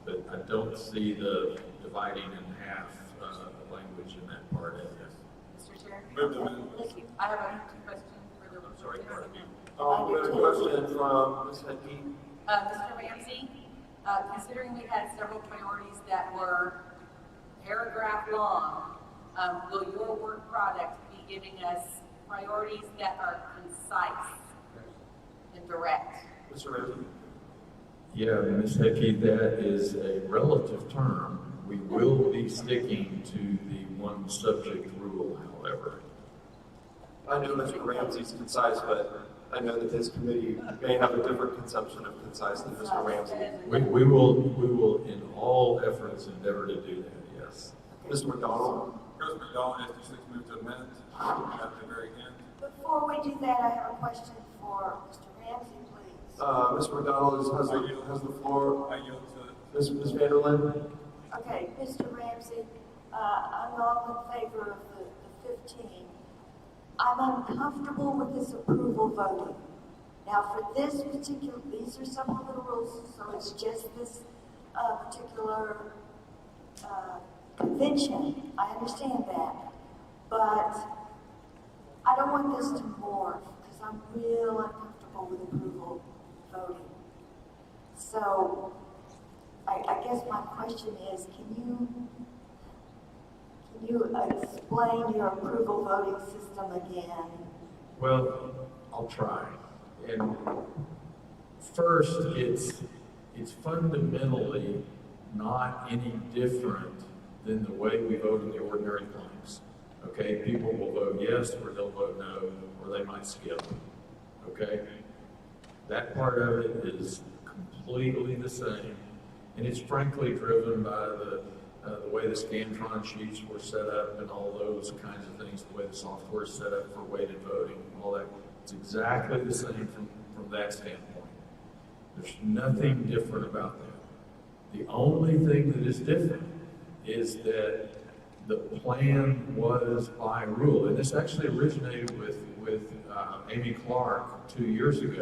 But I don't see the dividing in half language in that part of it. Mr. Chair. Move the amendment. I have a question for the. Sorry, pardon me. We have a question from Ms. Hedke. Mr. Ramsey, considering we had several priorities that were paragraph long, will your work product be giving us priorities that are concise and direct? Mr. Ramsey? Yeah, Ms. Hickey, that is a relative term. We will be sticking to the one subject rule, however. I know Mr. Ramsey's concise, but I know that his committee may have a different conception of concise than Mr. Ramsey. We will in all efforts endeavor to do that, yes. Mr. McDonald? Chris McDonald, SD6 moved to amend at the very end. Before we do that, I have a question for Mr. Ramsey, please. Mr. McDonald has the floor. I yield to Ms. Vanderlyn? Okay, Mr. Ramsey, I'm all in favor of the 15. I'm uncomfortable with this approval voting. Now, for this particular, these are supplemental rules, so it's just this particular convention. I understand that. But I don't want this to morph, because I'm real uncomfortable with approval voting. So, I guess my question is, can you explain your approval voting system again? Well, I'll try. And first, it's fundamentally not any different than the way we vote in the ordinary claims. Okay, people will vote yes, or they'll vote no, or they might skip. Okay, that part of it is completely the same, and it's frankly driven by the way the Scantron sheets were set up and all those kinds of things, the way the software is set up for weighted voting, all that. It's exactly the same from that standpoint. There's nothing different about that. The only thing that is different is that the plan was by rule, and this actually originated with Amy Clark 2 years ago,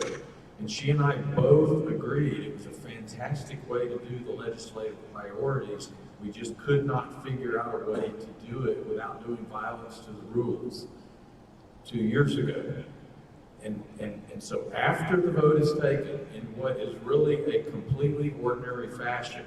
and she and I both agreed it was a fantastic way to do the legislative priorities. We just could not figure out a way to do it without doing violence to the rules 2 years ago. And so after the vote is taken in what is really a completely ordinary fashion,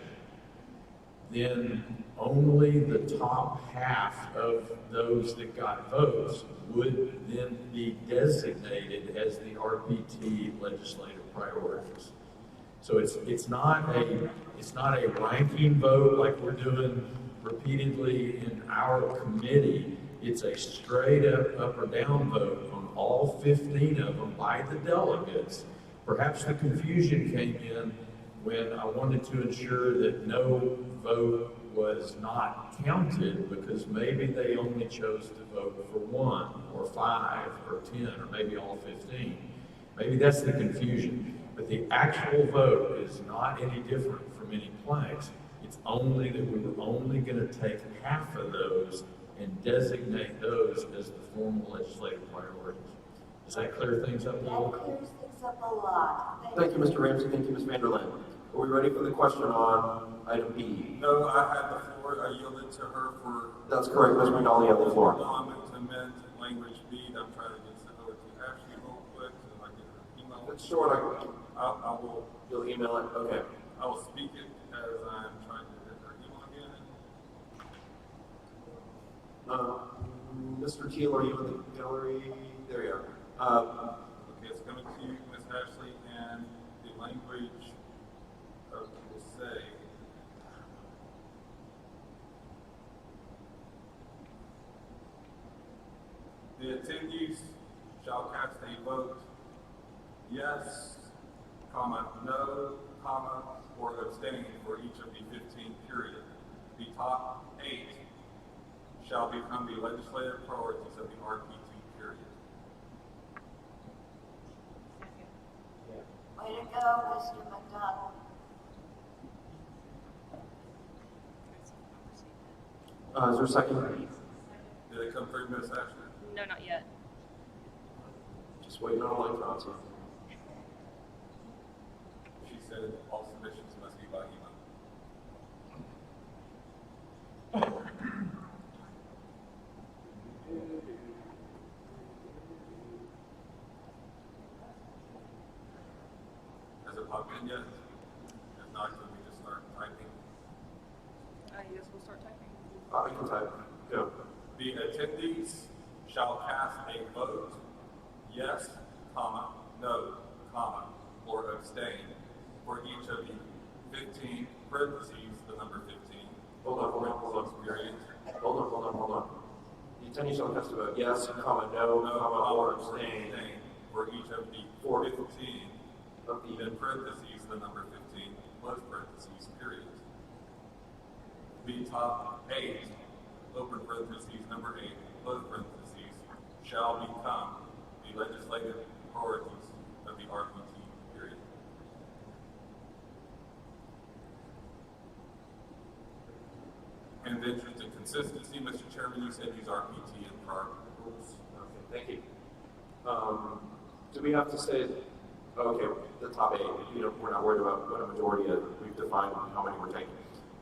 then only the top half of those that got votes would then be designated as the RPT legislative priorities. So it's not a ranking vote like we're doing repeatedly in our committee. It's a straight up or down vote on all 15 of them by the delegates. Perhaps the confusion came in when I wanted to ensure that no vote was not counted because maybe they only chose to vote for 1 or 5 or 10 or maybe all 15. Maybe that's the confusion. But the actual vote is not any different from any planks. It's only that we were only going to take half of those and designate those as the formal legislative priorities. Does that clear things up a little? That clears things up a lot. Thank you, Mr. Ramsey. Thank you, Ms. Vanderlyn. Are we ready for the question on item B? No, I had the floor. I yielded to her for. That's correct, Ms. McDonald, you have the floor. I'm going to amend language B. I'm trying to get sent over to Ashley real quick so that I get her email. It's short. I will. You'll email it? Okay. I will speak it as I'm trying to get her email again. Mr. Teal, are you in the gallery? There you are. Okay, it's coming to you, Ms. Ashley, and the language will say. The attendees shall cast a vote yes, comma, no, comma, or abstain for each of the 15 period. The top 8 shall become the legislative priorities of the RPT period. Way to go, Mr. McDonald. Is there a second? Did it come through, Ms. Ashley? No, not yet. Just waiting on electrons. She said all submissions must be by email. Has it popped in yet? not, can we just start typing? Yes, we'll start typing. You can type. Go. The attendees shall cast a vote, yes, comma, no, comma, or abstain for each of the 15 parentheses, the number 15. Hold on. Period. Hold on. The attendees shall cast a vote, yes, comma, no, comma, or abstain. For each of the 15 of the in parentheses, the number 15, close parentheses, period. The top 8, open parentheses, number 8, close parentheses, shall become the legislative priorities of the RPT, period. In the interest of consistency, Mr. Chairman, you said use RPT in prior rules. Okay, thank you. Do we have to say, okay, the top 8, we're not worried about what a majority is. We've defined how many we're taking.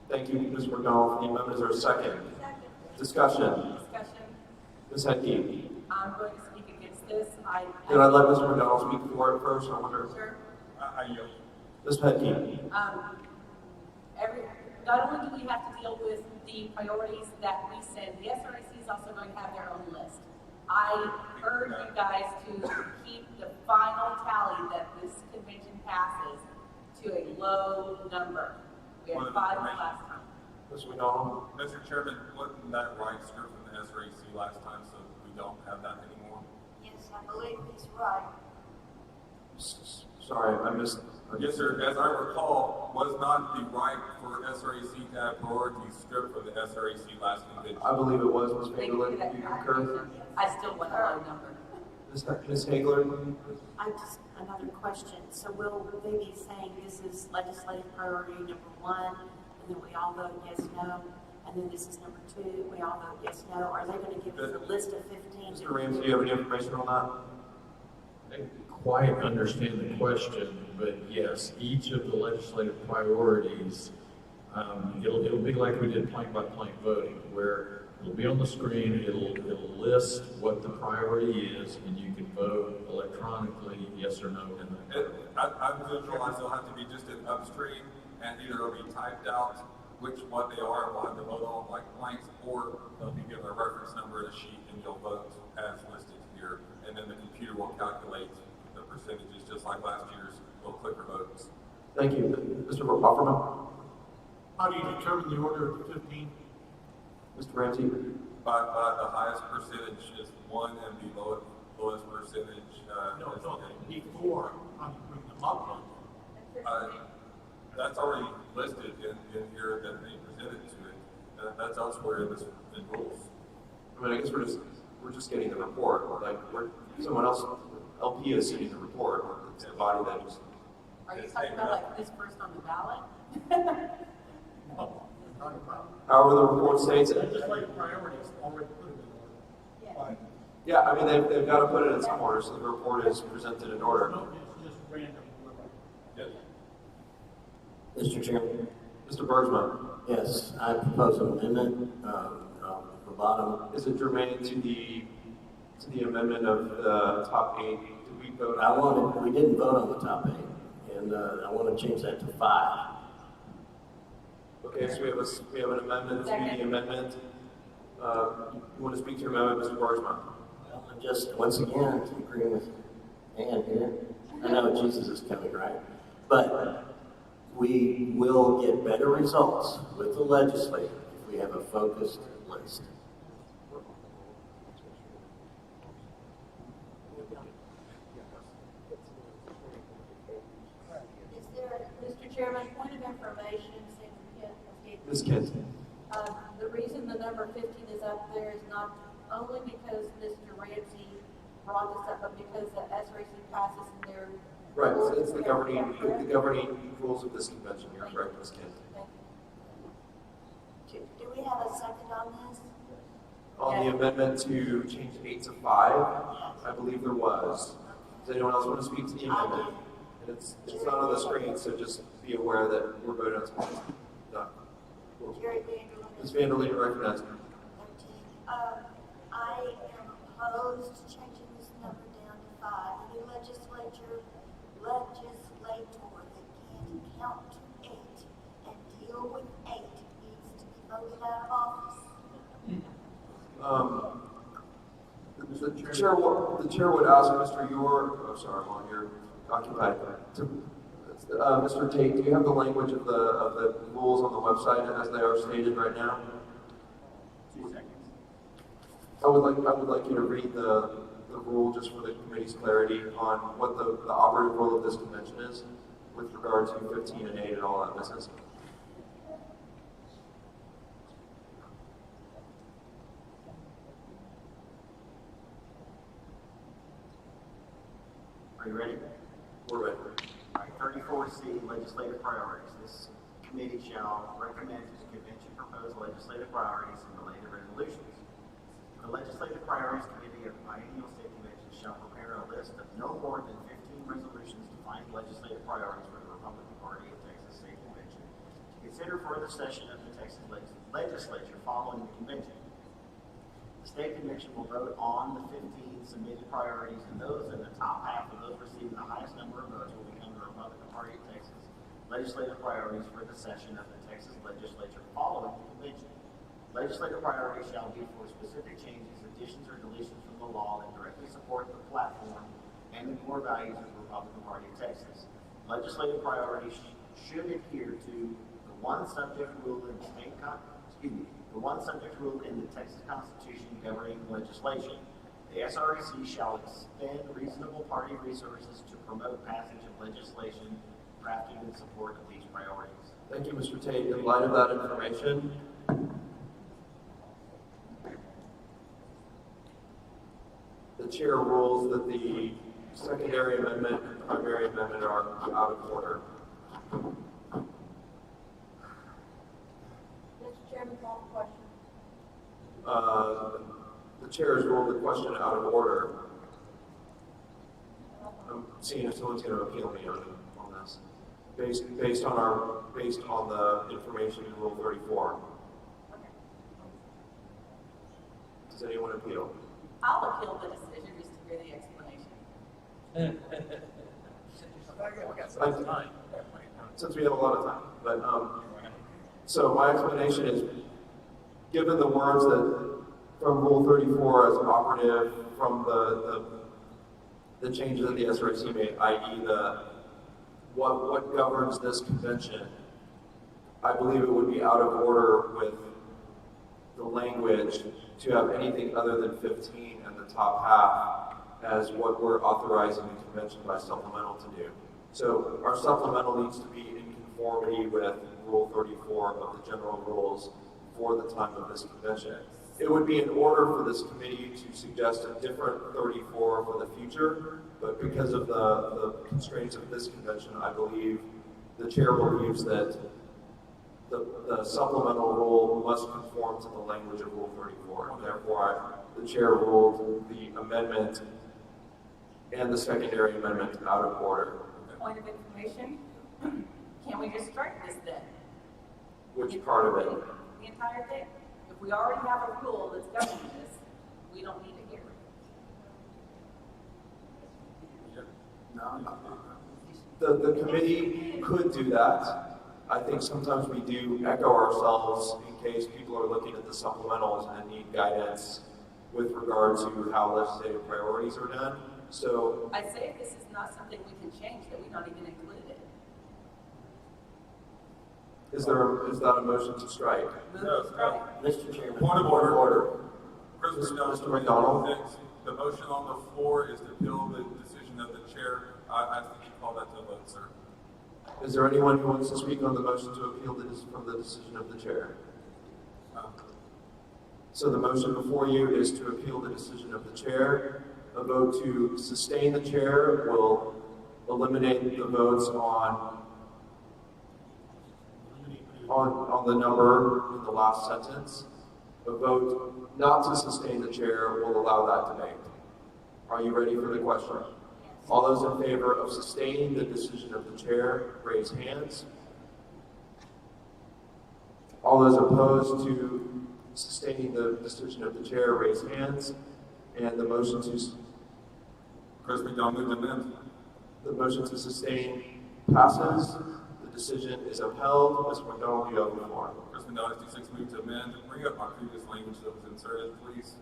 Thank you, Ms. McDonald, for the amendment. Is there a second? Second. Discussion. Ms. Hedke. I'm going to speak against this. Did I let Mr. McDonald speak for it first? I wonder. Sure. I yield. Ms. Hedke. Not only do we have to deal with the priorities that we send, the SRAC is also going to have their own list. I urge you guys to keep the final tally that this convention passes to a low number. We had 5 last time. Mr. McDonald. Mr. Chairman, wasn't that right stripped from the SRAC last time, so we don't have that anymore? Yes, I believe he's right. Sorry, I missed. Yes, sir. As I recall, was not the right for SRAC to have priorities stripped from the SRAC last convention? I believe it was, Ms. Hagler. Do you concur? I still want a low number. Ms. Hagler? Another question. So will they be saying this is legislative priority number 1, and then we all vote yes, no, and then this is number 2, we all vote yes, no? Are they going to give us a list of 15? Mr. Ramsey, do you have any information on that? I didn't quite understand the question, but yes, each of the legislative priorities, it'll be like we did plank by plank voting, where it'll be on the screen, it'll list what the priority is, and you can vote electronically, yes or no. I visualize it'll have to be just an upstream, and either it'll be typed out what they are, and we'll have to vote on like blanks, or they'll be given a reference number in a sheet, and you'll vote as listed here, and then the computer will calculate the percentages, just like last year's little clicker votes. Thank you. Mr. Bufferman? How do you determine the order of the 15? Mr. Ramsey? By the highest percentage is 1, and the lowest percentage before how do you bring them up? that's already listed in here that they presented to it. That's elsewhere in rules. I mean, I guess we're just getting the report. Like someone else, LP is seeing the report. It's the body that just. Are you talking about like this person on the ballot? However, the report states it. Legislative priorities already put it in order. Yeah, I mean, they've got to put it in some order, so the report is presented in order. No, it's just random. Yes. Mr. Chairman? Mr. Bergman? Yes, I propose an amendment, the bottom. Is it germane to the amendment of the top 8? Did we vote we didn't vote on the top 8, and I want to change that to 5. Okay, so we have an amendment to the amendment. You want to speak to your amendment, Mr. Bergman? Well, I'm just, once again, agreeing with Ann here. I know Jesus is coming, right? But we will get better results with the legislature if we have a focused list. Is there, Mr. Chairman, point of information, Ms. Kent. The reason the number 15 is up there is not only because Mr. Ramsey brought this up, but because the SRAC passes in their Right, so it's the governing rules of this convention. You're correct, Ms. Kent. Do we have a second on this? On the amendment to change 8 to 5, I believe there was. Does anyone else want to speak to the amendment? And it's not on the screen, so just be aware that we're voting on something. No. Ms. Vanderleen, recognized. I am opposed to changing this number down to 5. Any legislator that can't count to 8 The chair would ask Mr. York, oh sorry, while you're occupied, Mr. Tate, do you have the language of the rules on the website as they are stated right now? 2 seconds. I would like you to read the rule just for the committee's clarity on what the operative rule of this convention is with regard to 15 and 8 and all that business. Are you ready? We're ready. All right, 34C, legislative priorities. This committee shall recommend to the convention proposed legislative priorities and related resolutions. The Legislative Priorities Committee of the Biennial State Convention shall prepare a list of no more than 15 resolutions defining legislative priorities for the Republican Party of Texas State Convention to consider for the session of the Texas Legislature following the convention. The State Convention will vote on the 15 submitted priorities, and those in the top half of those receiving the highest number of votes will become the Republican Party of Texas legislative priorities for the session of the Texas Legislature following the convention. Legislative priorities shall be for specific changes, additions, or deletions from the law that directly support the platform and the core values of the Republican Party of Texas. Legislative priorities should adhere to the one subject rule in the Texas Constitution governing legislation. The SREC shall expend reasonable party resources to promote passage of legislation crafted in support of these priorities. Thank you, Mr. Tate. In light of that information, the chair rules that the secondary amendment and primary amendment are out of order. Mr. Chairman, call the question. The chair has ruled the question out of order. I'm seeing if someone's going to appeal me on this, based on the information in Rule 34. Does anyone appeal? I'll appeal the decision just to hear the explanation. Since we have a lot of time, but so my explanation is, given the words that from Rule 34 as operative from the changes that the SRC made, i.e. what governs this convention, I believe it would be out of order with the language to have anything other than 15 in the top half as what we're authorizing the convention by supplemental to do. So our supplemental needs to be in conformity with Rule 34 of the general rules for the time of this convention. It would be in order for this committee to suggest a different 34 for the future, but because of the constraints of this convention, I believe the chair believes that the supplemental rule must conform to the language of Rule 34. And therefore, the chair ruled the amendment and the secondary amendment out of order. Point of information, can we just strike this then? Which part of it? The entire thing. If we already have a rule that's governing this, we don't need to hear it. The committee could do that. I think sometimes we do echo ourselves in case people are looking at the supplementals and need guidance with regard to how legislative priorities are done. So I say this is not something we can change, that we don't even include it. is that a motion to strike? No, Mr. Chairman. Point of order. Mr. McDonald. The motion on the floor is to appeal the decision of the chair. I think you call that to a vote, sir. Is there anyone who wants to speak on the motion to appeal from the decision of the chair? So the motion before you is to appeal the decision of the chair. A vote to sustain the chair will eliminate the votes on the number in the last sentence. A vote not to sustain the chair will allow that debate. Are you ready for the question? All those in favor of sustaining the decision of the chair, raise hands. All those opposed to sustaining the decision of the chair, raise hands. And the motion to Chris McDonald, amend. The motion to sustain passes. The decision is upheld. Mr. McDonald, you have the floor. President SD6 move to amend. Bring up my previous language that was inserted, please.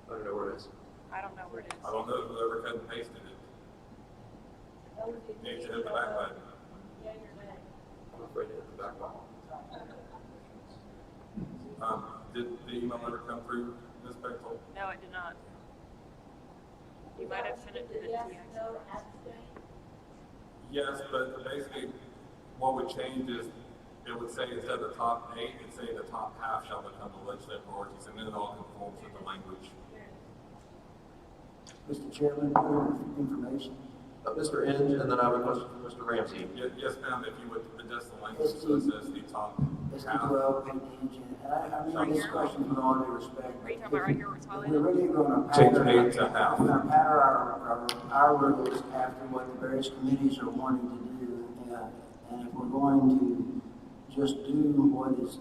I don't know where it is. I don't know where it is. I don't know whoever cut and pasted it. Needs to hit the back button. I'm afraid to hit the back button. Did the email ever come through, Ms. Bechtel? No, it did not. You might have sent it to the TX. Yes, but basically, what would change is it would say instead of the top 8, it'd say the top half shall become the legislative priorities, and then it all conforms with the language. Mr. Chairman, for information. Mr. Inge, and then I have a question for Mr. Ramsey. Yes, ma'am, if you would adjust the language so it says the top half. SD12, I mean, this question with all due respect. Are you talking about right here where it's highlighted? We're really going to Change pattern 8 to half. We're going to pattern our rules after what the various committees are wanting to do. And if we're going to just do what is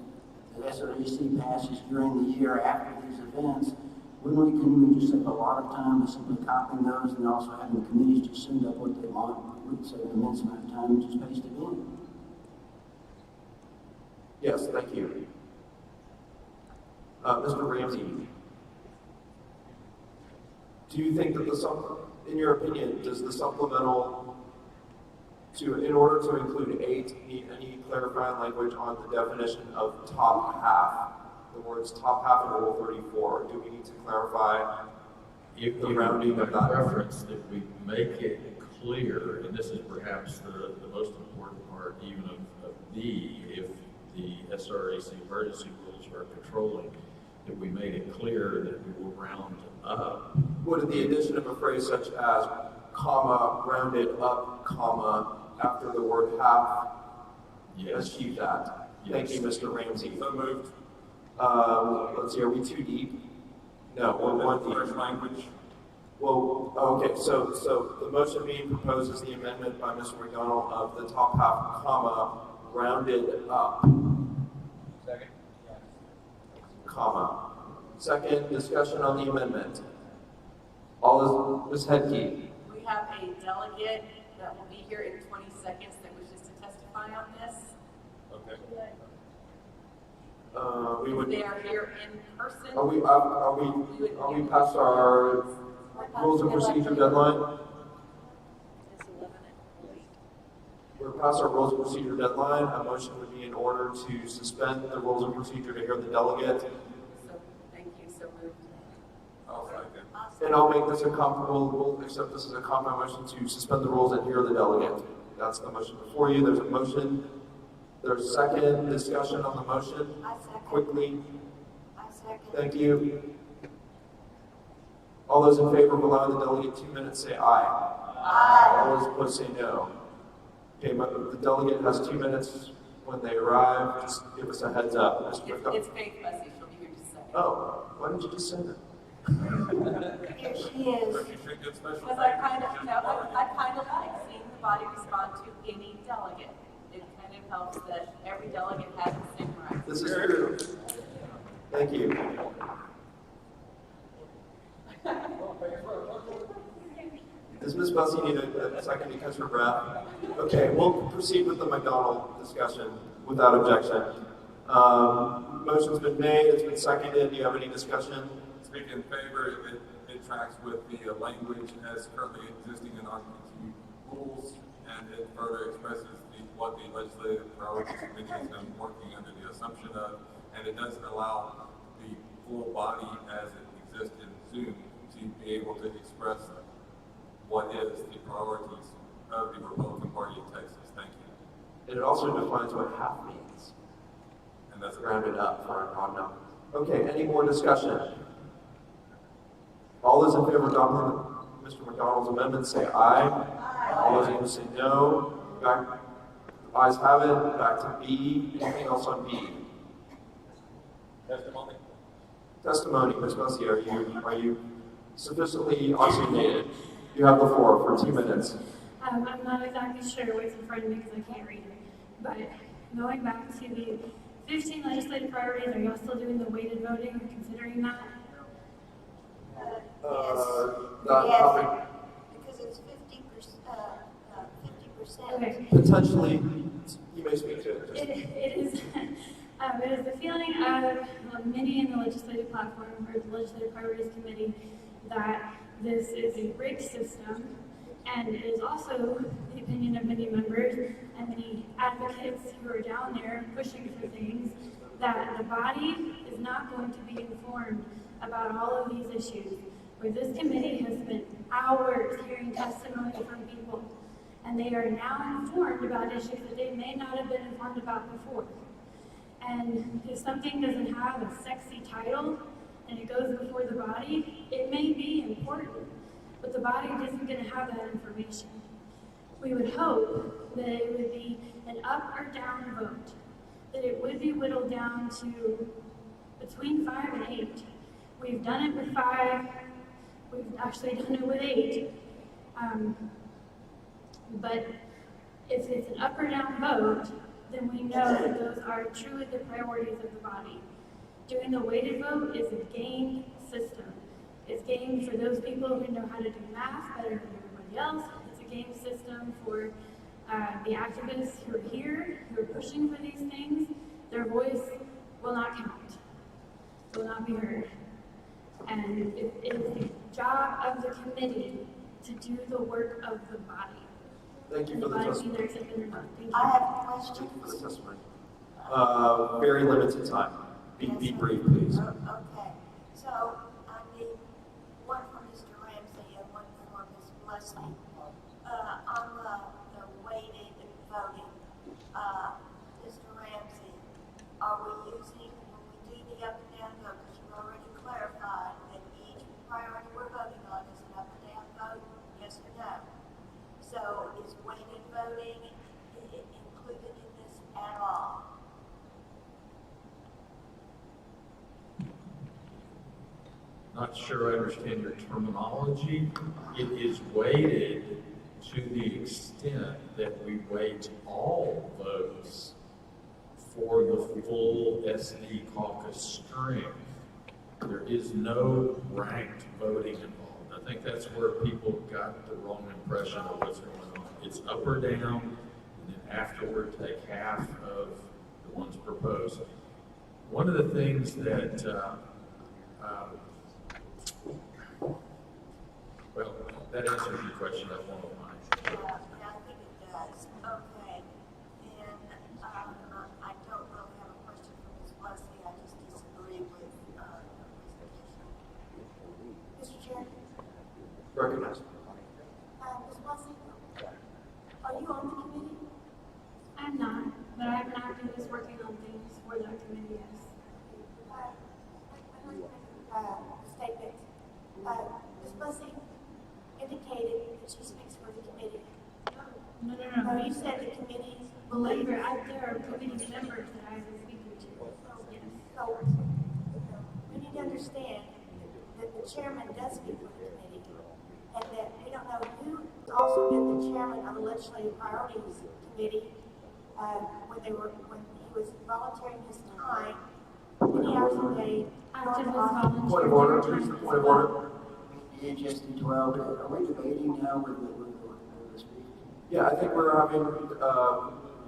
the SREC passes during the year after these events, when we just save a lot of time by simply copying those and also having the committees just send up what they want. We'd save an immense amount of time and just paste it in. Yes, thank you. Mr. Ramsey, do you think that in your opinion, does the supplemental in order to include 8, need any clarifying language on the definition of top half? The words top half in Rule 34. Do we need to clarify the rounding of that? Preference that we make it clear, and this is perhaps the most important part even of D, if the SRAC emergency rules are controlling, that we made it clear that we will round up. Would the addition of a phrase such as comma, rounded up, comma, after the word half, achieve that? Yes. Thank you, Mr. Ramsey. So moved. Let's see, are we too deep? No, we're one deep. First language. Well, okay, so the motion being proposed is the amendment by Mr. McDonald of the top half, comma, rounded up. Second. Comma. Second, discussion on the amendment. All is, Ms. Hedke. We have a delegate that will be here in 20 seconds that wishes to testify on this. Okay. They are here in person. Are we past our rules of procedure deadline? We're past our rules of procedure deadline. A motion would be in order to suspend the rules of procedure to hear the delegate. So, thank you. So moved. I'll second. And I'll make this a we'll accept this as a common motion to suspend the rules and hear the delegate. That's the motion before you. There's a motion. There's second discussion on the motion. I second. Quickly. I second. Thank you. All those in favor of allowing the delegate 2 minutes say aye. Aye. All those opposed say no. Okay, the delegate has 2 minutes when they arrive. Just give us a heads up. It's fake, Bessie. She'll be here just a second. Oh, why didn't you just say that? Here she is. Because I kind of like seeing the body respond to any delegate. It kind of helps that every delegate has the same rights. This is true. Thank you. Does Ms. Bussey need a second to catch her breath? Okay, we'll proceed with the McDonald discussion without objection. Motion's been made, it's been seconded. Do you have any discussion? Speaking in favor, it tracks with the language as currently existing in our rules, and it further expresses what the legislative priorities committee has been working under the assumption of, and it doesn't allow the full body as it exists in Zoom to be able to express what is the priorities of the Republican Party in Texas. Thank you. And it also defines what half means. And that's rounded up for an odd number. Okay, any more discussion? All those in favor of adopting Mr. McDonald's amendment say aye. Aye. All those opposed say no. Back, ayes have it. Back to B. Anything else on B? Testimony. Testimony, Ms. Bussey, are you sufficiently oxygenated? You have the floor for 2 minutes. I'm not exactly sure what's in front of me because I can't read it. But going back to the 15 legislative priorities, are y'all still doing the weighted voting or considering that? That topic Okay. Potentially, you may speak to it. It is the feeling of many in the legislative platform or the Legislative Priorities Committee that this is a rigged system, and it is also the opinion of many members and many advocates who are down there pushing for things, that the body is not going to be informed about all of these issues, where this committee has spent hours hearing testimony from people, and they are now informed about issues that they may not have been informed about before. And if something doesn't have a sexy title and it goes before the body, it may be important, but the body isn't going to have that information. We would hope that it would be an up or down vote, that it would be whittled down to between 5 and 8. We've done it with 5, we've actually done it with 8. But if it's an up or down vote, then we know that those are truly the priorities of the body. Doing the weighted vote is a gained system. It's gained for those people who know how to do math better than everybody else. It's a gained system for the activists who are here, who are pushing for these things. Their voice will not count, will not be heard. And it is the job of the committee to do the work of the body. Thank you for the testimony. I have a question. For the testimony. Very limited time. Be brief, please. Okay. So I need one from Mr. Ramsey and one from Ms. Leslie. On the weighted voting, Mr. Ramsey, are we using, when we do the up and down vote, because you already clarified that each priority we're voting on is an up and down vote, yes or no? So is weighted voting included in this at all? Not sure I understand your terminology. It is weighted to the extent that we weight all votes for the full SD caucus strength. There is no ranked voting involved. I think that's where people got the wrong impression of what's going on. It's up or down, and then afterward take half of the ones proposed. One of the things that well, that answers your question. That's one of mine. Yeah, I think it does. Okay. And I don't really have a question for Ms. Leslie. I just disagree with the presentation. Mr. Chairman? Recognize. Ms. Leslie, are you on the committee? I'm not, but I've been actively working on things for that committee, yes. I'd like to make a statement. Ms. Leslie indicated that she speaks for the committee. No. No, you said the committee's believe. There are committee members that I've been speaking to. Yes. So we need to understand that the chairman does speak for the committee, and that we don't know who also been the chairman of the Legislative Priorities Committee when he was volunteering his time many hours a day. Point of order, please. Point of order. HSD 12, are we debating now with the speakers? Yeah, I think we're having. No,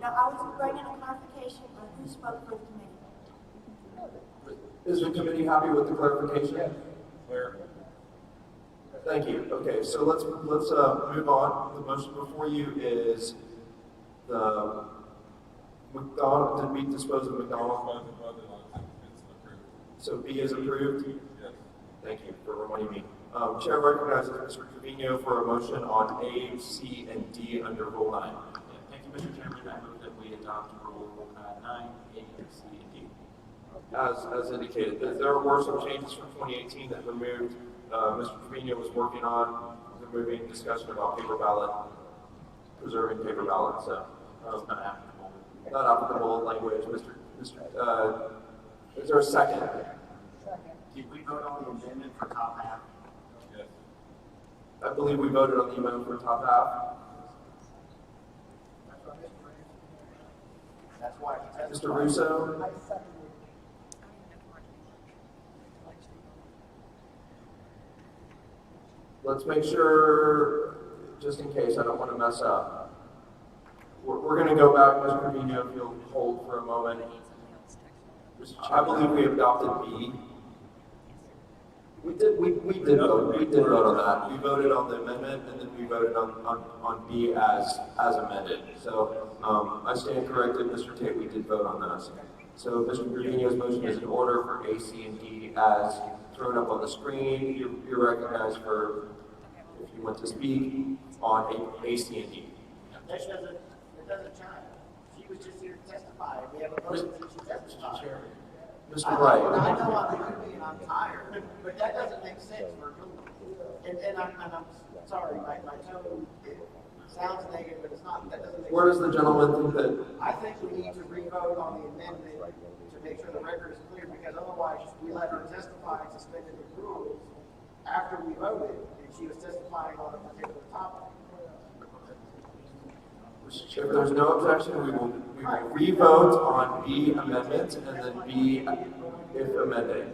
I was bringing a clarification on who spoke for the committee. Is the committee happy with the clarification? Clear. Thank you. Okay, so let's move on. The motion before you is the McDonald. Did we dispose of McDonald? So B is approved. Yes. Thank you for reminding me. Chair recognizes Mr. Trevino for a motion on A, C, and D under Rule 9. Thank you, Mr. Chairman. I move that we adopt Rule 9, A, C, and D. As indicated, there were some changes from 2018 that removed. Mr. Trevino was working on removing discussion about paper ballot, preserving paper ballot. So it's not applicable. Not applicable language. Is there a second? Did we vote on the amendment for top half? Yes. I believe we voted on the amendment for top half. That's why. Mr. Russo? Let's make sure, just in case, I don't want to mess up. We're going to go back, Mr. Trevino, if you'll hold for a moment. I believe we adopted B. We did vote on that. We voted on the amendment, and then we voted on B as amended. So I stand corrected, Mr. Tate, we did vote on those. So Mr. Trevino's motion is in order for A, C, and D as thrown up on the screen. You're recognized for, if you want to speak, on A, C, and D. It doesn't chime. She was just here to testify. We have a motion that she testified. Mr. Wright. I know I'm hungry and I'm tired, but that doesn't make sense for I'm sorry, my tone sounds negative, but it's not. That doesn't make Where sense. does the gentleman think that? I think we need to re-vote on the amendment to make sure the record is clear, because otherwise we let her testify and suspended the rules after we voted, and she was testifying on a particular topic. If there's no objection, we will re-vote on B amendment and then B if amended.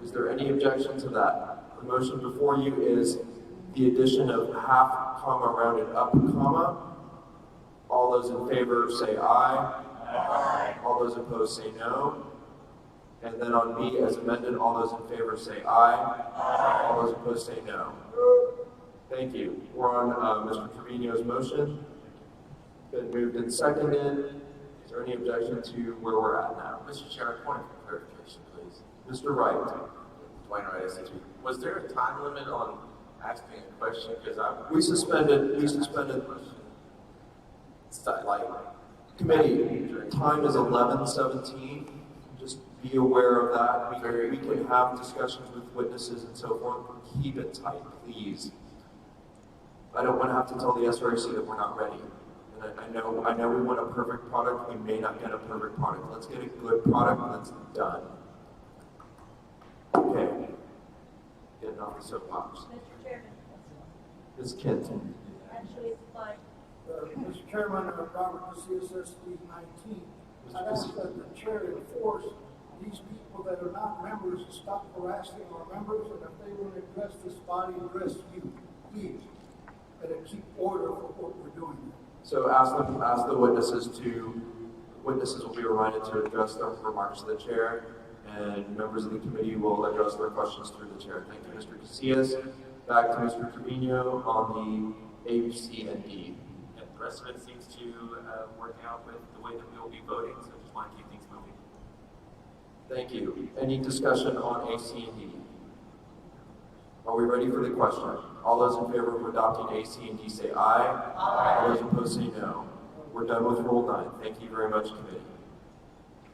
Is there any objection to that? The motion before you is the addition of half comma rounded up comma. All those in favor say aye. Aye. All those opposed say no. And then on B as amended, all those in favor say aye. Aye. All those opposed say no. Thank you. We're on Mr. Trevino's motion. Been moved and seconded. Is there any objection to where we're at now? Mr. Chair, point of clarification, please. Mr. Wright. Dwayne Wright, SCG. Was there a time limit on asking a question? Because We suspended. Like Committee, time is 11:17. Just be aware of that. We can have discussions with witnesses and so forth. Keep it tight, please. I don't want to have to tell the SRC that we're not ready. And I know we want a perfect product. We may not get a perfect product. Let's get a good product and that's done. Okay. Getting off the soapbox. Mr. Chairman, Ms. Kent. actually, it's fine. Mr. Chairman, Robert Casillas, SB 19. I'd ask that the chair enforce these people that are not members to stop harassing our members, and if they want to address this body, address you, please. And keep order for what we're doing. So ask the witnesses will be reminded to address their remarks to the chair, and members of the committee will address their questions through the chair. Thank you, Mr. Casillas. Back to Mr. Trevino on the A, C, and D. And precedent seems to work out with the way that we will be voting, so just want to keep things moving. Thank you. Any discussion on A, C, and D? Are we ready for the question? All those in favor of adopting A, C, and D say aye. Aye. All those opposed say no. We're done with Rule 9. Thank you very much, committee.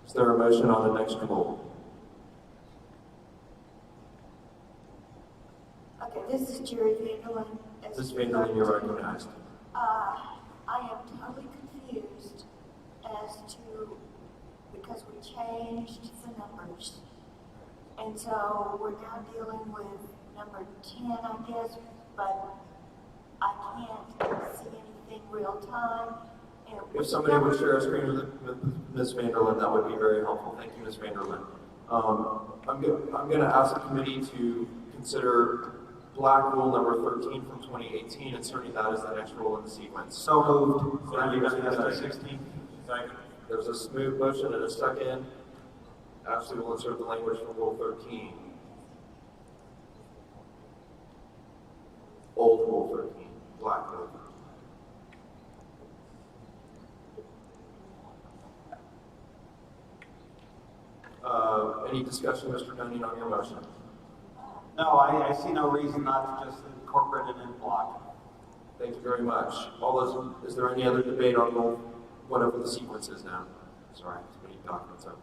Is there a motion on the next rule? Okay, this is Jerry Vanderlyn. Ms. Vanderlyn, you're recognized. I am totally confused as to, because we changed the numbers. And so we're now dealing with number 10, I guess, but I can't see anything real time. And If somebody would share a screen with Ms. Vanderlyn, that would be very helpful. Thank you, Ms. Vanderlyn. I'm going to ask the committee to consider Black Rule number 13 from 2018, inserting that as the next rule in the sequence. So moved. Thank you, Mr. 16. There's a smooth motion and a second. Ashley will insert the language from Rule 13. Old Rule 13, Black Rule. Any discussion, Mr. Dunning, on your motion? No, I see no reason not to just incorporate it in block. Thank you very much. Is there any other debate on Rule, whatever the sequence is now? Sorry, too many documents up.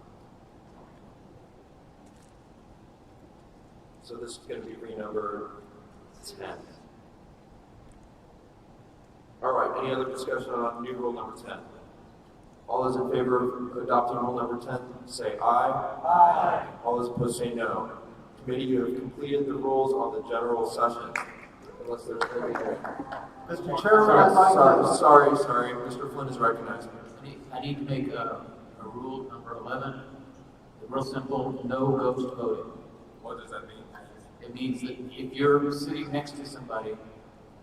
So this is going to be renumbered 10. All right, any other discussion on new rule number 10? All those in favor of adopting rule number 10 say aye. Aye. All those opposed say no. Committee, you have completed the rules on the general session. Unless there's anything. Mr. Chairman, I'd like to... Sorry. Mr. Flynn is recognized. I need to make a rule number 11. Real simple, no ghost voting. What does that mean? It means that if you're sitting next to somebody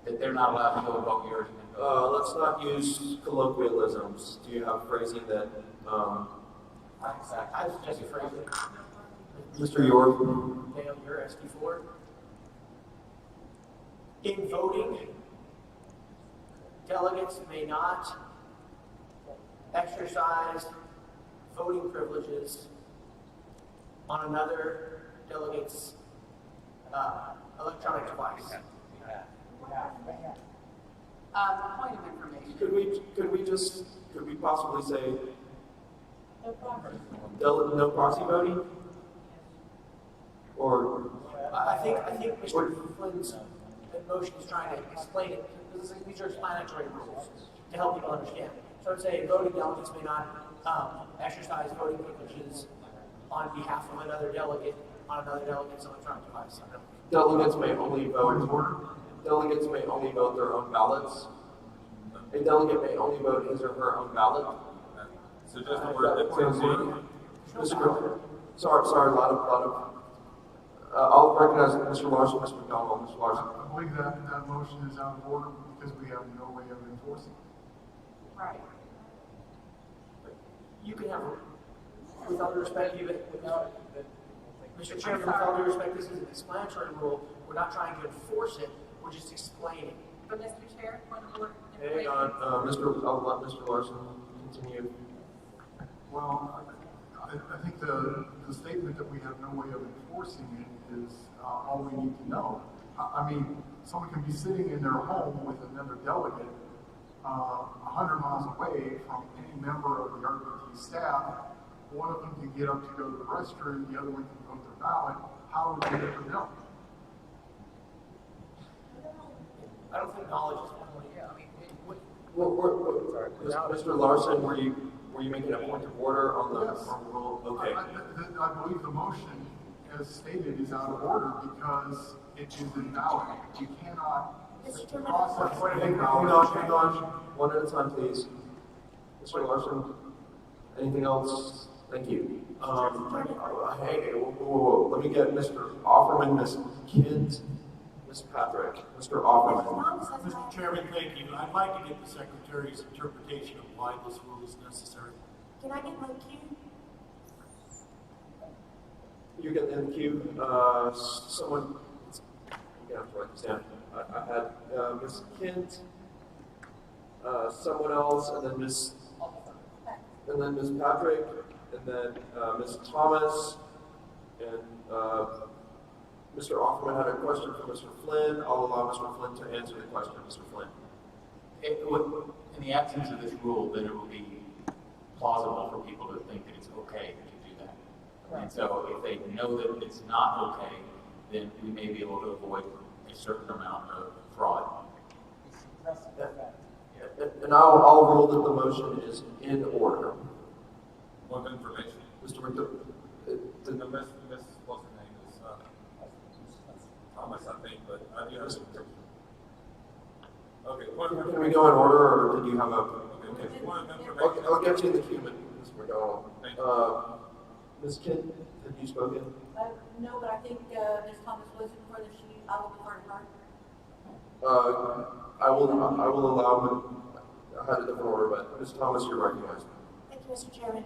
that they're not allowed to go and vote yours and then go. Let's not use colloquialisms. Do you have phrasing that, I suggest you phrase it. Mr. York? Dale, you're SD4. In voting, delegates may not exercise voting privileges on another delegate's electronic device. Point of information. Could we possibly say no proxy voting? Or I think Mr. Flynn's motion is trying to explain it. These are explanatory rules to help people understand. So I'd say voting delegates may not exercise voting privileges on behalf of another delegate on another delegate's electronic device. delegates may only vote. Delegates may only vote their own ballots. A delegate may only vote his or her own ballot. So just the word attending. Mr. Sorry, a lot of. I'll recognize Mr. Larson, Mr. McDonald, Mr. Larson. I believe that motion is out of order because we have no way of enforcing it. Right. You can have, with all due respect, Mr. Chairman, with all due respect, this is an explanatory rule. We're not trying to enforce it, we're just explaining. But Mr. Chair, point of order. Hang on, I'll let Mr. Larson continue. Well, I think the statement that we have no way of enforcing it is all we need to know. I mean, someone can be sitting in their home with another delegate 100 miles away from any member of the RPT staff. One of them can get up to go to the restroom, the other one can vote their ballot. How would they ever know? I don't think knowledge is one way. Yeah, I mean, Mr. Larson, were you making a point of order on the rule? Okay. I believe the motion, as stated, is out of order because it is invalid. You cannot process. Hang on. One at a time, please. Mr. Larson, anything else? Thank you. Hey, whoa. Let me get Mr. Offerman, Ms. Kent, Ms. Patrick, Mr. Offerman. Mr. Chairman, thank you. I'd like to get the Secretary's interpretation of why this rule is necessary. Can I get my cue? You're getting in the queue. Someone, you have to write this down. I had Ms. Kent, someone else, and then Ms. Patrick, and then Ms. Thomas, and Mr. Offerman had a question for Mr. Flynn. I'll allow Mr. Flynn to answer the question. Mr. Flynn. In the absence of this rule, then it will be plausible for people to think that it's okay to do that. Right. And so if they know that it's not okay, then we may be able to avoid a certain amount of fraud. And I'll rule that the motion is in order. One information. Mr. McDonald. Miss, what's her name is Thomas, I think, but I do have some. Okay. Can we go in order, or did you have a? Okay. One information. I'll get you in the queue, Mr. McDonald. Ms. Kent, have you spoken? No, but I think Ms. Thomas was before that I will defer to her. I will allow. I had a different order, but Ms. Thomas, you're recognized. Thank you, Mr. Chairman.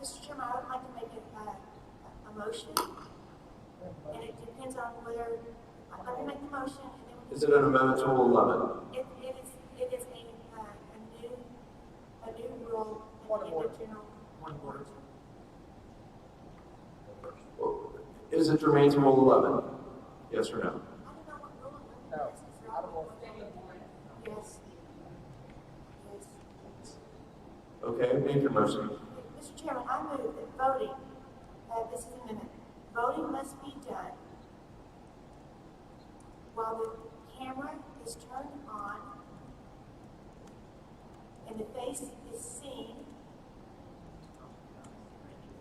Mr. Chairman, I would like to make a motion, and it depends on whether I can make the motion. And then Is it an amendment to Rule 11? It is a new rule in the general. Is it germane to Rule 11? Yes or no? I don't know what rule 11 is. Yes. Okay, make your motion. Mr. Chairman, I move that voting, this is an amendment, voting must be done while the camera is turned on and the face is seen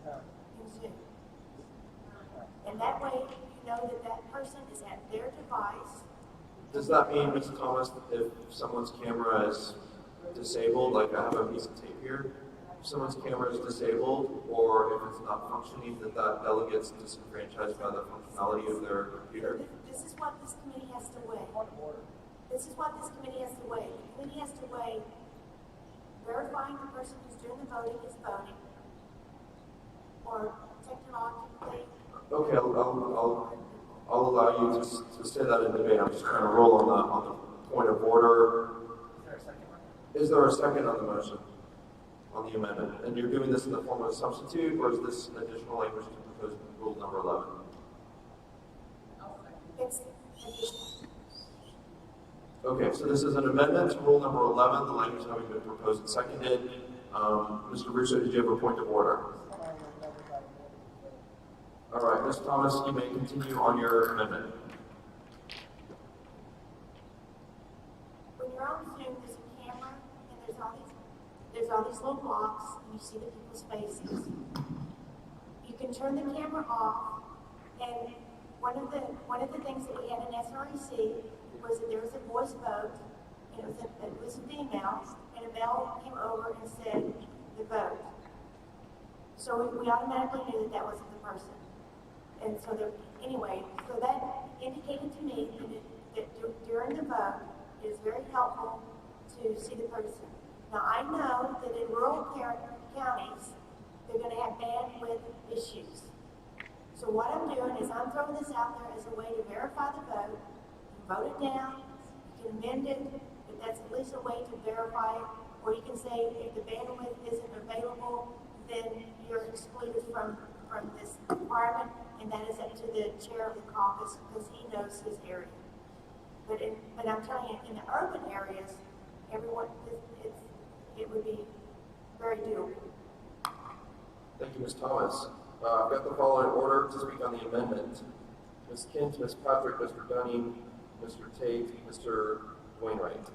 in Zoom. And that way you know that that person is at their device. Does that mean, Ms. Thomas, that if someone's camera is disabled, like I have a piece of tape here, if someone's camera is disabled or if it's not functioning, that delegate's disenfranchised by the functionality of their computer? This is what this committee has to weigh. This is what this committee has to weigh. The committee has to weigh verifying the person who's doing the voting is voting, or technologically. Okay, I'll allow you to say that in debate. I'm just trying to roll on the point of order. Is there a second on the motion, on the amendment? And you're doing this in the form of a substitute, or is this an additional language to propose rule number 11? It's additional. Okay, so this is an amendment to rule number 11, the language having been proposed and seconded. Mr. Russo, did you have a point of order? All right, Ms. Thomas, you may continue on your amendment. When you're on Zoom, there's a camera, and there's all these little blocks, and you see the people's faces. You can turn the camera off, and one of the things that we had in SREC was that there was a voice vote, and it was a female, and a bell came over and said the vote. So we automatically knew that wasn't the person. And so so that indicated to me that during the vote, it is very helpful to see the person. Now, I know that in rural counties, they're going to have bandwidth issues. So what I'm doing is I'm throwing this out there as a way to verify the vote. You vote it down, you can amend it, but that's at least a way to verify it. Or you can say if the bandwidth isn't available, then you're excluded from this requirement, and that is up to the chair of the caucus because he knows his area. But I'm telling you, in the urban areas, it would be very doable. Thank you, Ms. Thomas. I've got the following order to speak on the amendment. Ms. Kent, Ms. Patrick, Mr. Dunning, Mr. Tate, Mr. Wainwright.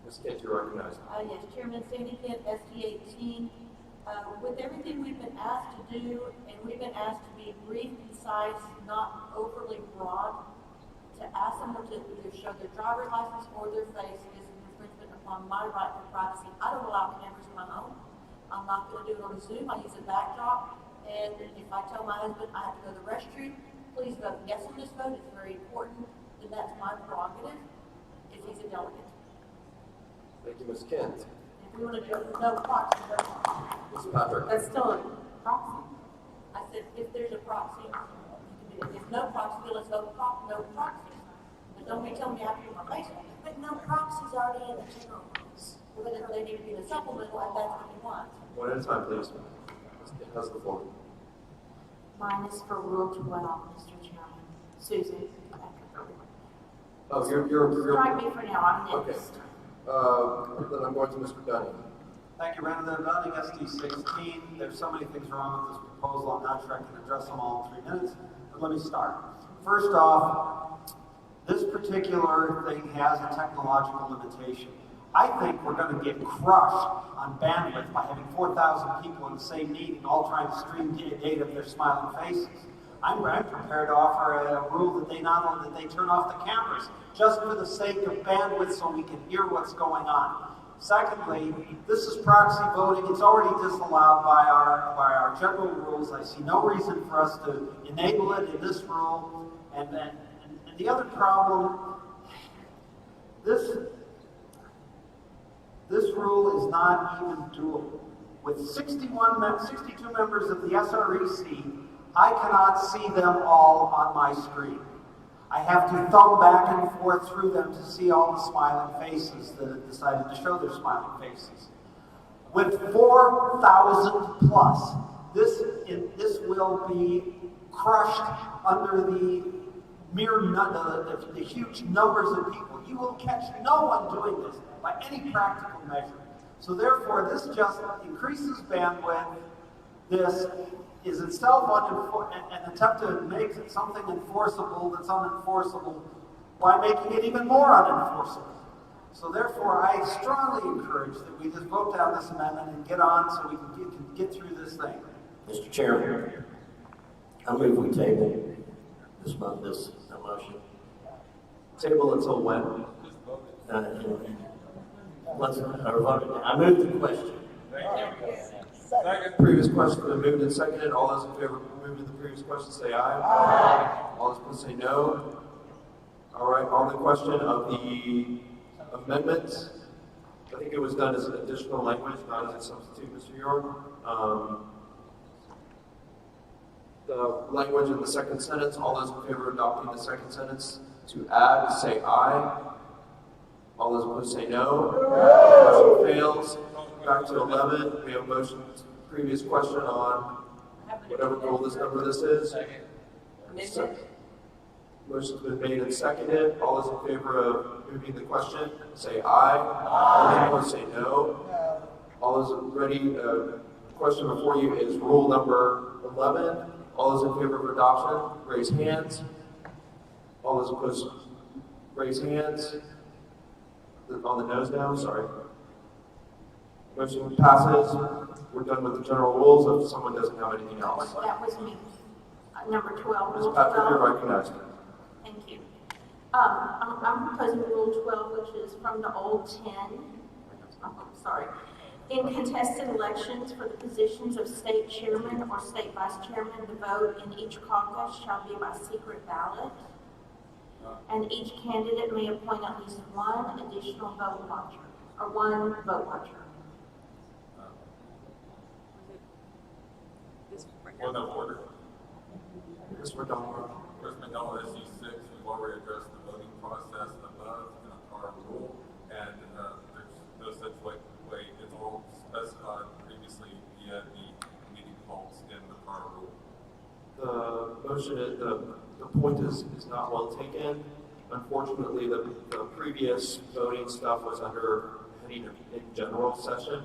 Ms. Kent, you're recognized. Yes, Chairman Sandy Kent, SD 18. With everything we've been asked to do, and we've been asked to be brief, concise, not overly broad, to ask someone to either show their driver's license or their face is an infringement upon my right to privacy. I don't allow cameras in my home. I'm not going to do it on a Zoom. I use a backdrop. And if I tell my husband I have to go to the restroom, please vote yes on this vote. It's very important. Then that's my prerogative if he's a delegate. Thank you, Ms. Kent. If we want to do no proxy, no proxy. Ms. Patrick. That's still a proxy. I said if there's a proxy, you can do it. If no proxy, then let's vote no proxy. But don't be telling me I have to put my face on it. But no proxies already in the general rules. Well, then they need to be in the supplemental if that's what you want. One at a time, please. Ms. Kent has the floor. Mine is for Rule 12, Mr. Chairman. Susan. Oh, you're Strike me for now, I'm next. Okay. Then I'm going to Mr. Dunning. Thank you, Brandon. Dunning, SD 16. There's so many things wrong with this proposal. I'm not sure I can address them all in 3 minutes, but let me start. First off, this particular thing has a technological limitation. I think we're going to get crushed on bandwidth by having 4,000 people in the same meeting all trying to stream data of their smiling faces. I'm prepared to offer a rule that they turn off the cameras just for the sake of bandwidth so we can hear what's going on. Secondly, this is proxy voting. It's already disallowed by our general rules. I see no reason for us to enable it in this rule. And the other problem, this rule is not even doable. With 62 members of the SREC, I cannot see them all on my screen. I have to thumb back and forth through them to see all the smiling faces that have decided to show their smiling faces. With 4,000 plus, this will be crushed under the huge numbers of people. You will catch no one doing this by any practical measure. So therefore, this just increases bandwidth. This is itself an attempt to make something enforceable that's unenforceable by making it even more unenforceable. So therefore, I strongly encourage that we just vote down this amendment and get on so we can get through this thing. Mr. Chairman, I move we table this motion. Table until when? I move the question. Second. Previous question has been moved and seconded. All those in favor of moving the previous question say aye. Aye. All those opposed say no. All right, on the question of the amendments, I think it was done as additional language, not as a substitute, Mr. York. The language in the second sentence, all those in favor of adopting the second sentence to add, say aye. All those opposed say no. Motion fails. Back to 11. We have a motion, previous question on whatever rule this number this is. Motion's been made and seconded. All those in favor of moving the question, say aye. All those opposed say no. All those ready, question before you is rule number 11. All those in favor of adoption, raise hands. All those opposed, raise hands. On the nose down, sorry. Motion passes. We're done with the general rules if someone doesn't have anything else. That was me. Number 12. Ms. Patrick, you're recognized. Thank you. I'm proposing Rule 12, which is from the old 10. Sorry. In contested elections for the positions of state chairman or state vice chairman, the vote in each caucus shall be by secret ballot, and each candidate may appoint at least one additional vote watcher, or one vote watcher. Point of order. Ms. McDonald. Ms. McDonald, SC6, we've already addressed the voting process above in a prior rule, and there's no such way. It's all specified previously via the meeting polls in the prior rule. The motion, the point is not well taken. Unfortunately, the previous voting stuff was under heading in general session.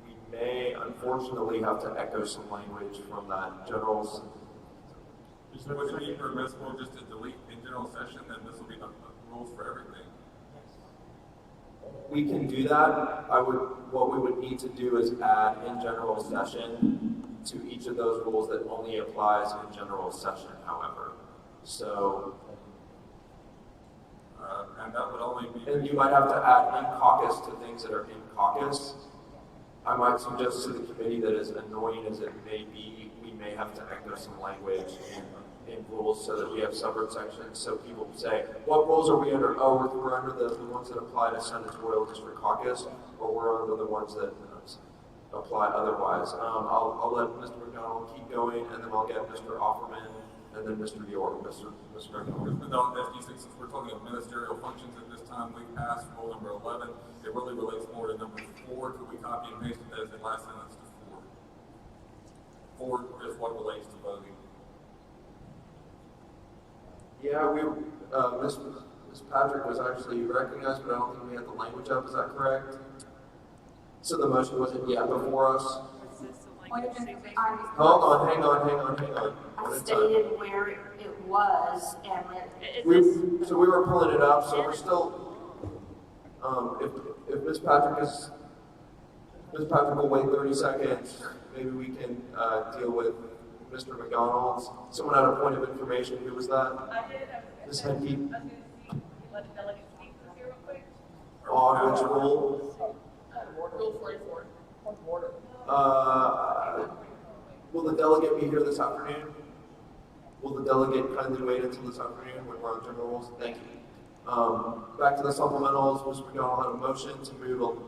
We may unfortunately have to echo some language from that general. Would it be permissible just to delete in general session, and this will be the rules for everything? We can do that. What we would need to do is add in general session to each of those rules that only applies in general session, however. So, and that would only be. And you might have to add in caucus to things that are in caucus. I might suggest to the committee that as annoying as it may be, we may have to echo some language in rules so that we have separate sections. So people say, what rules are we under? Oh, we're under the ones that apply to senatorial district caucus, or we're under the ones that apply otherwise. I'll let Mr. McDonald keep going, and then I'll get Mr. Offerman, and then Mr. York. Mr. McDonald. Ms. McDonald, SG6, since we're talking of ministerial functions at this time, we passed rule number 11. It really relates more to number 4. Could we copy and paste it as the last sentence to 4? 4 is what relates to voting. Yeah, Ms. Patrick was actually recognized, but I don't think we had the language up. Is that correct? So the motion wasn't yet before us. Hold on, hang on. I stated where it was, and so we were pulling it up. So we're still. If Ms. Patrick will wait 30 seconds, maybe we can deal with Mr. McDonald's. Someone had a point of information. Who was that? I did. Ms. Henke. Let the delegate speak here real quick. On which rule? Rule 44. Will the delegate be here this afternoon? Will the delegate kindly wait until this afternoon when we're on general rules? Thank you. Back to the supplementals. Mr. McDonald had a motion to move.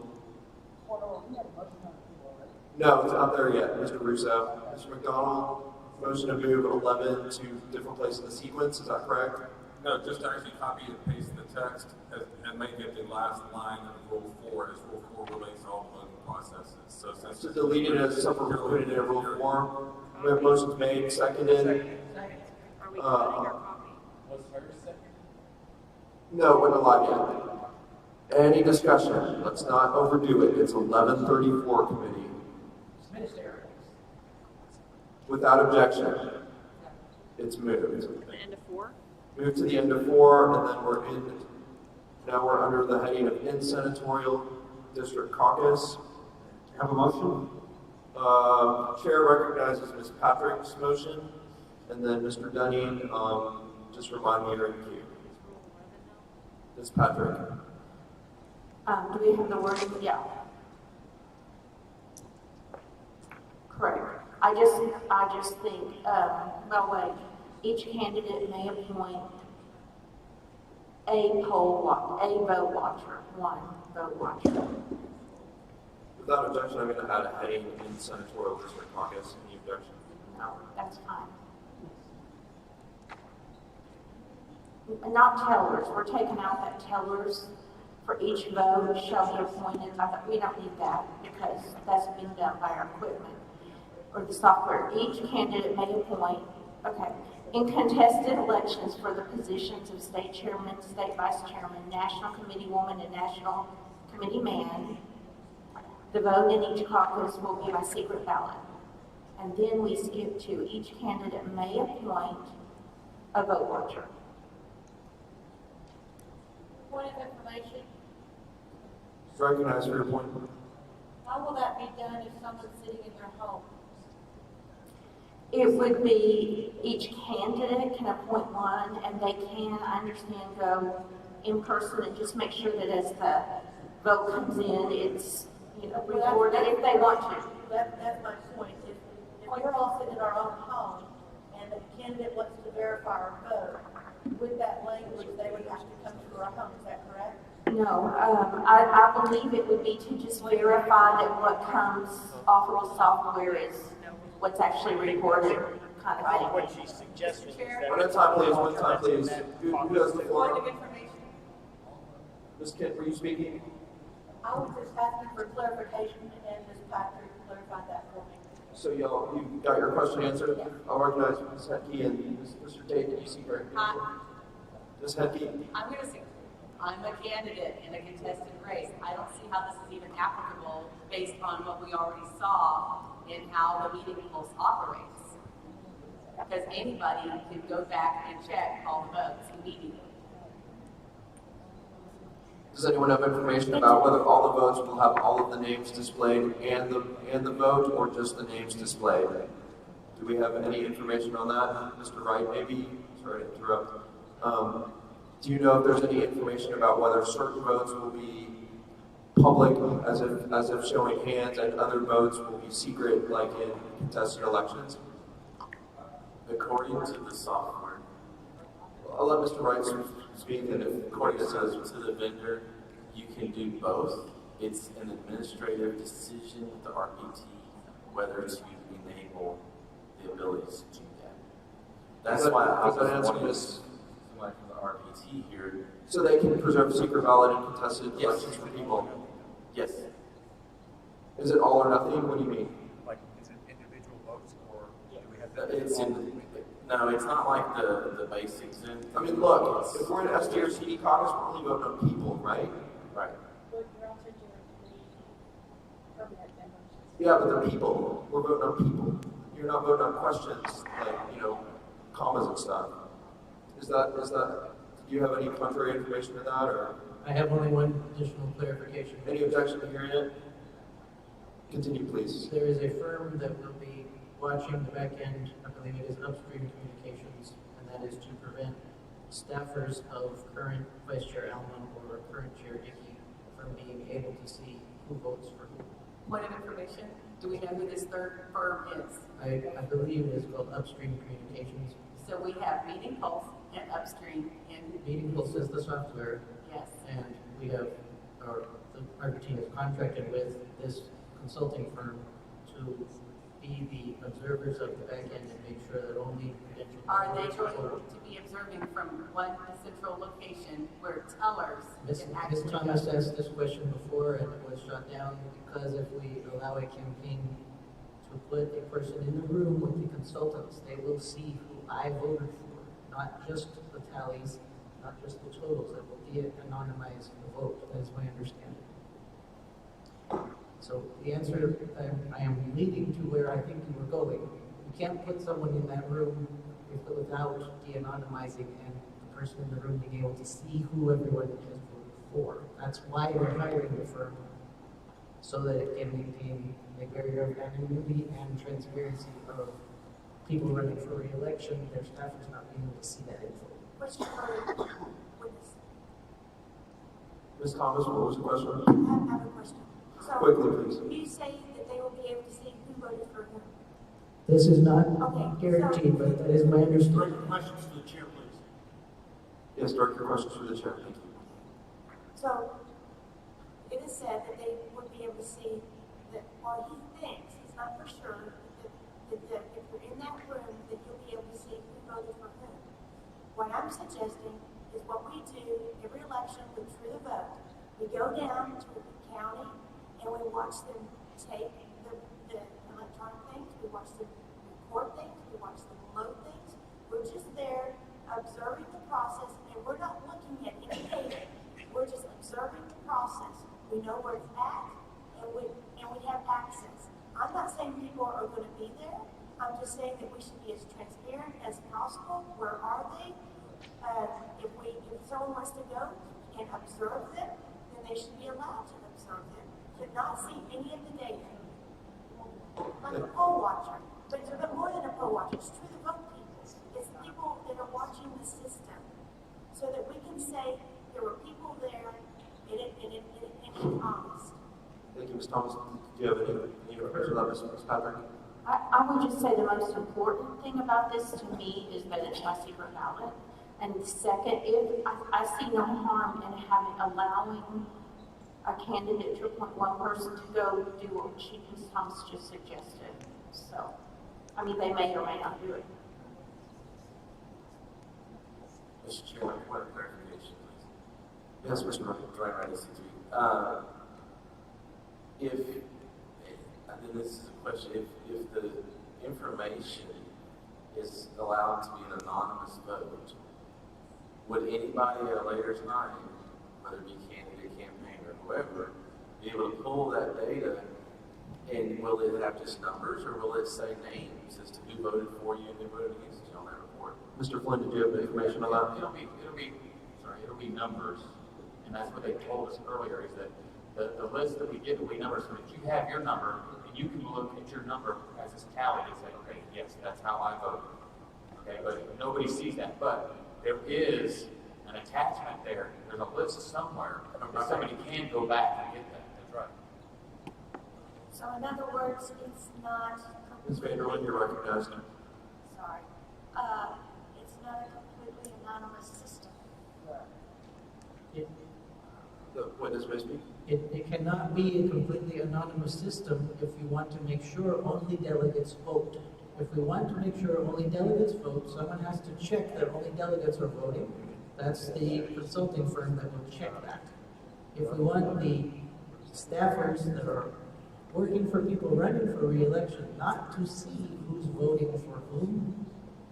No, it's not there yet, Mr. Russo. Mr. McDonald, motion to move 11 to different places in the sequence. Is that correct? No, just actually copy and paste the text and make it the last line of Rule 4, as Rule 4 relates to all the voting processes. So since to delete it as separate, put it in Rule 4. We have motions made, seconded. Are we cutting or copying? Was hers second? No, we're not live yet. Any discussion? Let's not overdo it. It's 11:34, committee. Without objection, it's moved. The end of 4? Move to the end of 4, and then now we're under the heading of in senatorial district caucus. Have a motion? Chair recognizes Ms. Patrick's motion, and then Mr. Dunning, just remind me your cue. Ms. Patrick. do we have the wording? Yeah. Correct. I just think, each candidate may appoint a vote watcher, one vote watcher. Without objection, I'm going to add a heading in senatorial district caucus. Any objection? No, that's fine. Not tellers. We're taking out that tellers for each vote shall be appointed. I thought we don't need that because that's being done by our equipment or the software. Each candidate may appoint. Okay. In contested elections for the positions of state chairman, state vice chairman, national committee woman, and national committee man, the vote in each caucus will be by secret ballot. And then we skip to each candidate may appoint a vote watcher. Point of information. Recognize for your point. How will that be done if someone's sitting in their home? It would be each candidate can appoint one, and they can, I understand, go in person and just make sure that as the vote comes in, it's recorded if they want to. That's my point. If we're all sitting in our own home and the candidate wants to verify our vote, with that language, they would have to come to our home. Is that correct? No, I believe it would be to just verify that what comes off of the software is what's actually recorded, kind of thing. What she's suggesting is that. One time, please. One time, please. Who has the floor? Point of information. Ms. Kent, were you speaking? I was just asking for clarification, and Ms. Patrick clarified that for me. So y'all, you got your question answered? Yeah. I'll recognize Ms. Hetke and Mr. Tate. Did you see her? Ms. Hetke? I'm going to say, I'm a candidate in a contested race. I don't see how this is even applicable based on what we already saw in how the meeting house operates. Because anybody can go back and check all the votes immediately. Does anyone have information about whether all the votes will have all of the names displayed and the vote, or just the names displayed? Do we have any information on that? Mr. Wright, maybe? Sorry to interrupt. Do you know if there's any information about whether certain votes will be public, as if showing hands, and other votes will be secret, like in contested elections? According to the software, I'll let Mr. Wright speak, and if according to the vendor, you can do both. It's an administrative decision with the RPT whether to enable the ability to do that. That's why I was wanting this from the RPT here. So they can preserve secret ballot in contested elections for people? Yes. Is it all or nothing? What do you mean? Like, is it individual votes, or do we have No, it's not like the basics. I mean, look, if we're in SDRCD caucus, we're only voting on people, right? Right. Yeah, but they're people. We're voting on people. You're not voting on questions like, commas and stuff. Is that, do you have any contrary information to that, or? I have only one additional clarification. Any objection to hearing it? Continue, please. There is a firm that will be watching the back end, I believe it is Upstream Communications, and that is to prevent staffers of current Vice Chair Alman or current Chair Dickey from being able to see who votes for who. Point of information, do we know who this third firm is? I believe it is called Upstream Communications. So we have Meeting Pulse and Upstream and Meeting Pulse is the software. Yes. And we have, the RPT has contracted with this consulting firm to be the observers of the back end and make sure that only credentials are they going to be observing from one central location where tellers can actually... Ms. Thomas asked this question before and it was shot down because if we allow a campaign to put a person in the room with the consultants, they will see who I voted for, not just the tallies, not just the totals. It will de-anonymize the vote. That is my understanding. So the answer, I am leading to where I think you were going. You can't put someone in that room without de-anonymizing and the person in the room being able to see who everyone has voted for. That's why we're hiring the firm, so that it can maintain a barrier of anonymity and transparency of people running for re-election, their staffers not being able to see that info. Question for witness. Ms. Thomas, what was the question? I have a question. So, quickly, please. You say that they will be able to see who voted for whom? This is not guaranteed, but that is my understanding. Questions to the chair, please. Yes, direct your questions through the chair. Thank you. So, it is said that they would be able to see that, or he thinks, he's not for sure, that if you're in that room, that you'll be able to see who voted for whom. What I'm suggesting is what we do every election with True the Vote. We go down to the county and we watch them take the electronic things, we watch them record things, we watch them load things. We're just there observing the process, and we're not looking at any data. We're just observing the process. We know where it's at, and we have access. I'm not saying people are going to be there. I'm just saying that we should be as transparent as possible. Where are they? If someone wants to go and observe them, then they should be allowed to observe them, but not see any of the data. Like a poll watcher, but more than a poll watcher, it's True the Vote people. It's people that are watching the system, so that we can say there were people there and it's honest. Thank you, Ms. Thomas. Do you have any questions about Ms. Patrick? I would just say the most important thing about this to me is that it's by secret ballot. And second, I see no harm in allowing a candidate to appoint one person to go do what Ms. Thomas just suggested. So, I mean, they may or may not do it. Mr. Chairman, point of clarification, please. Yes, Mr. Murphy. Drawing right as and then this is a question, if the information is allowed to be an anonymous vote, would anybody at a later time, whether it be candidate, campaign, or whoever, be able to pull that data, and will it have just numbers, or will it say names as to who voted for you and who voted against you on that report? Mr. Flynn, did you have information on that? It'll be numbers, and that's what they told us earlier, is that the list that we get will be numbers, so that you have your number, and you can look at your number as it's tallied and say, okay, yes, that's how I voted. Okay, but nobody sees that, but there is an attachment there. There's a list somewhere that somebody can go back and get that. That's right. So in other words, it's not. Ms. Vanderlyn, you're recognized. Sorry. It's not a completely anonymous system. The witness may speak. It cannot be a completely anonymous system if you want to make sure only delegates vote. If we want to make sure only delegates vote, someone has to check that only delegates are voting. That's the consulting firm that will check that. If we want the staffers that are working for people running for re-election not to see who's voting for whom,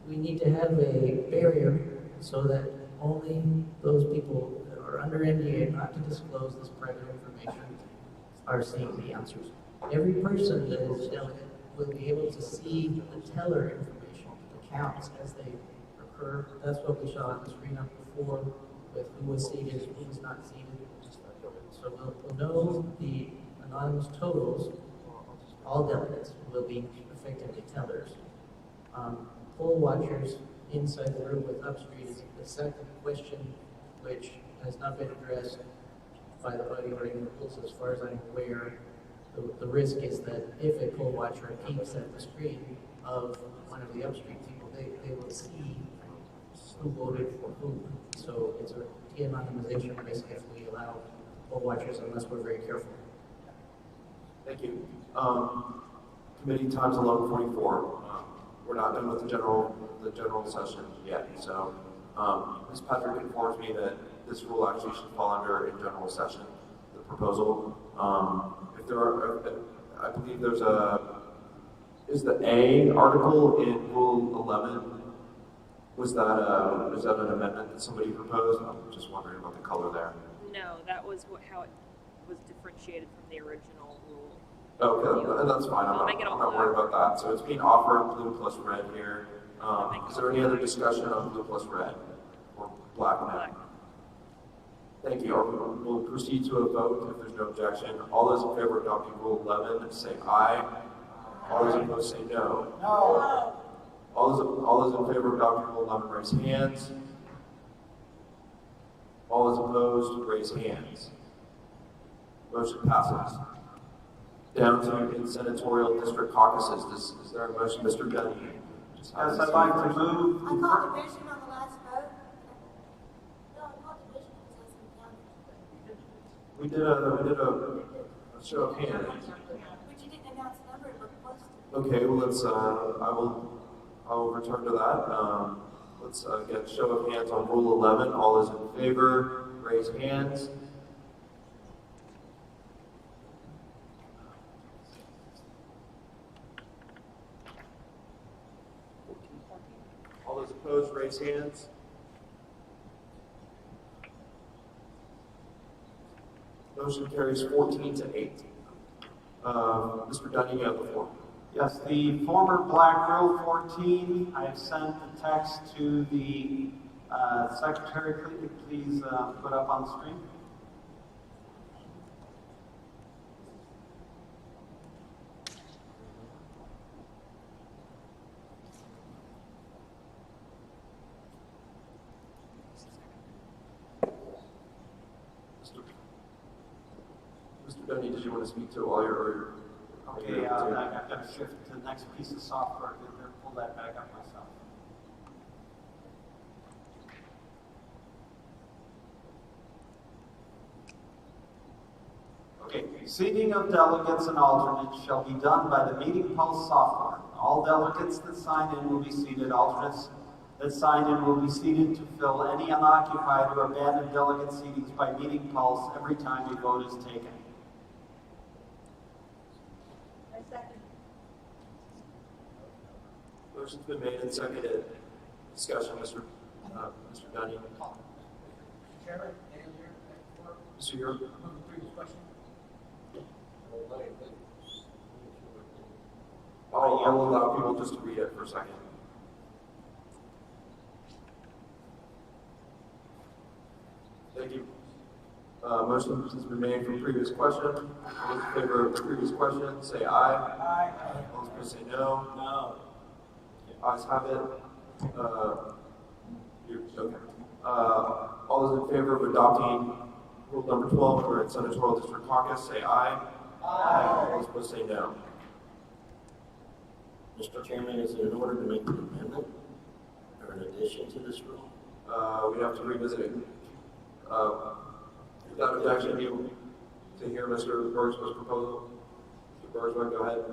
we need to have a barrier so that only those people that are under NDA not to disclose this private information are seeing the answers. Every person that is a delegate will be able to see the teller information, the counts as they occur. That's what we saw on the screen up before with who was seated and who was not seated. So we'll know the anonymous totals. All delegates will be effectively tellers. Poll watchers inside the room with Upstreet is the second question, which has not been addressed by the body or any rules as far as I'm aware. The risk is that if a poll watcher peeks at the screen of one of the Upstreet people, they will see who voted for whom. So it's a de-anonymization risk if we allow poll watchers unless we're very careful. Thank you. Committee time's 11:44. We're not done with the general session yet. So Ms. Patrick informs me that this rule actually should fall under in general session, the proposal. If there are, I believe there's is the A article in Rule 11, was that an amendment that somebody proposed? I'm just wondering about the color there. No, that was how it was differentiated from the original rule. Okay, that's fine. I'm not worried about that. So it's being offered blue plus red here. Is there any other discussion on blue plus red or black now? Thank you. We'll proceed to a vote if there's no objection. All those in favor of adopting Rule 11 say aye. All those opposed say no. No. All those in favor of adopting Rule 11 raise hands. All those opposed raise hands. Motion passes. Down to in senatorial district caucuses. Is there a motion, Mr. Gunny? Yes, I'd like to move. I called division on the last vote. We did a show of hands. But you didn't announce the number and request it. Okay, well, let's, I will return to that. Let's get a show of hands on Rule 11. All those in favor, raise hands. All those opposed, raise hands. Motion carries 14-8. Mr. Dunn, you have the floor. Yes, the former Black Rule 14, I've sent the text to the secretary. Please put up on the screen. Mr. Dunn, did you want to speak to all your... Okay, I've got to shift to the next piece of software. Pull that back up myself. Okay, seating of delegates and alternates shall be done by the Meeting Pulse software. All delegates that sign in will be seated. Alternates that sign in will be seated to fill any unoccupied or abandoned delegate seatings by Meeting Pulse every time a vote is taken. Motion's been made and seconded. Discussion, Mr. Dunning. Chairman, Mr. Europe. previous question. I'll allow people just to read it for a second. Thank you. Motion has been made for previous question. All those in favor of the previous question, say aye. Aye. All those opposed say no. No. Ayes have it. Okay. All those in favor of adopting rule number 12 for its senatorial district caucus, say aye. Aye. All those opposed say no. Mr. Chairman, is it in order to make an amendment or an addition to this rule? We have to revisit it. Without objection, you to hear Mr. Bergsman's proposal. Mr. Bergsman, go ahead.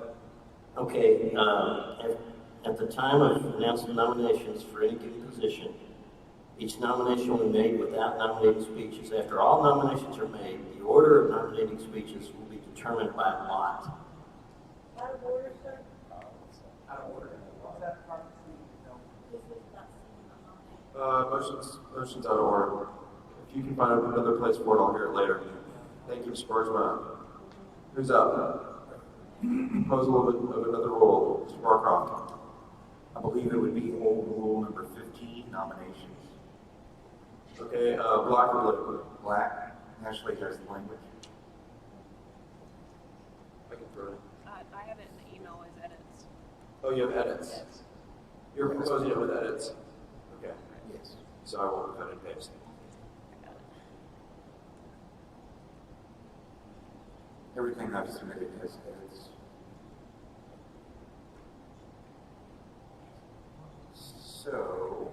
Okay, at the time of announcing nominations for any given position, each nomination will be made without nominating speeches. After all nominations are made, the order of nominating speeches will be determined by lot. Out of order, sir? Out of order. Motion's out of order. If you can find another place for it, I'll hear it later. Thank you, Mr. Bergsman. Who's up? Proposal of another rule. Mr. Barcroft. I believe it would be old rule number 15, nominations. Okay, black or blue? Black. Ashley has the language. I can throw it. I have it in the email as edits. Oh, you have edits? Yes. You're proposing it with edits? Okay. Yes. So I won't cut and paste. Everything I've submitted has edits. So,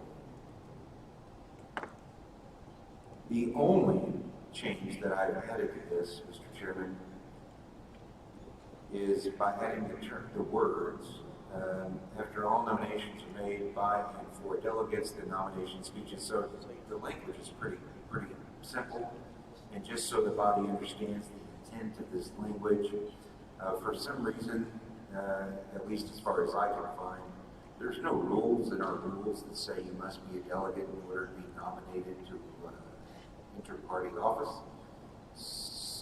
the only change that I've added to this, Mr. Chairman, is by adding the words, after all nominations are made by and for delegates, the nomination speeches. So the language is pretty simple, and just so the body understands the intent of this language, for some reason, at least as far as I can find, there's no rules in our rules that say you must be a delegate in order to be nominated to inter-party office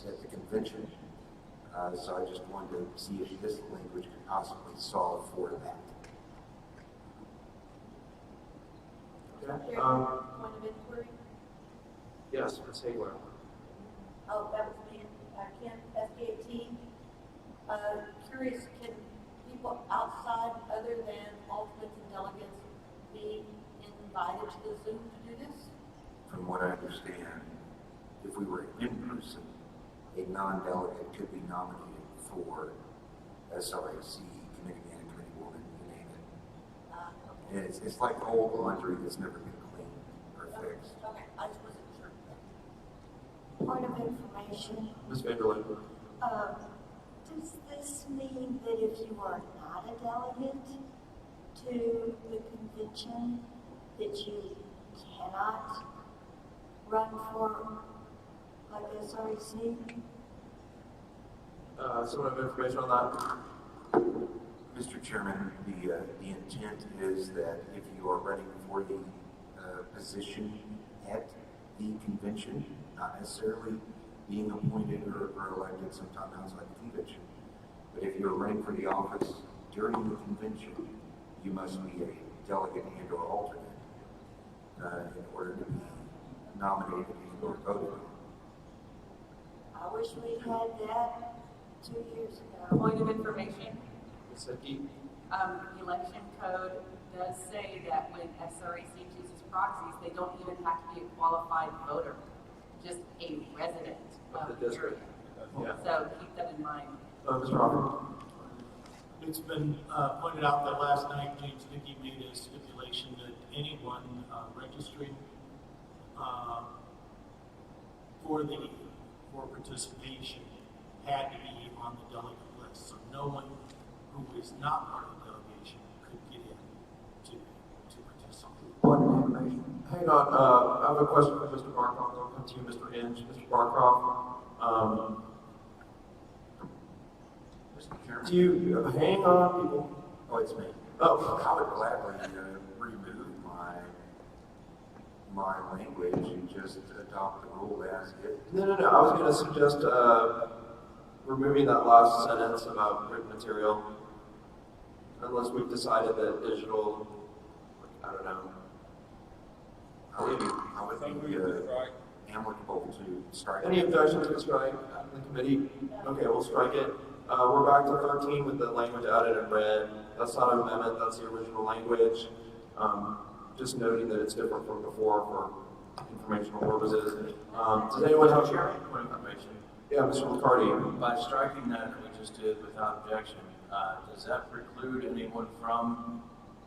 at the convention. So I just wanted to see if this language could possibly solve for that. Okay. Point of inquiry? Yes, Ms. Hagler. Oh, that was me, Ken, SDAT. Curious, can people outside other than alternates and delegates be invited to the Zoom to do this? From what I understand, if we were in person, a non-delegate could be nominated for SRAC, committee man, committee woman, you name it. And it's like old laundry that's never been cleaned or fixed. Okay, I just wasn't sure. point of information. Ms. Vanderlyn. Does this mean that if you are not a delegate to the convention, that you cannot run for like SREC? Someone have information on that? Mr. Chairman, the intent is that if you are running for the position at the convention, not necessarily being appointed or elected sometime outside the convention, but if you're running for the office during the convention, you must be a delegate and or alternate in order to be nominated and or voted on. I wish we had that 2 years ago. Point of information, Ms. Hickey. election code does say that when SREC chooses proxies, they don't even have to be a qualified voter, just a resident of the area. Yeah. So keep that in mind. Mr. Robert. It's been pointed out that last night James Dickey made a stipulation that anyone registering for participation had to be on the delegate list. So no one who is not part of the delegation could get in to participate. Point of information. Hang on, I have a question for Mr. Barcroft. I'll come to you, Mr. Inge. Mr. Barcroft, do you, hang on, people. Oh, it's me. Oh. I would gladly remove my language and just adopt the rule as is. No. I was going to suggest removing that last sentence about written material, unless we've decided that digital, I don't know. I would be amicable to strike. Any objections to strike in the committee? Okay, we'll strike it. We're back to 13 with the language added in red. That's not an amendment, that's the original language. Just noting that it's different from before for informational purposes. Does anyone have Point of information. Yeah, Mr. McCarty. By striking that we just did without objection, does that preclude anyone from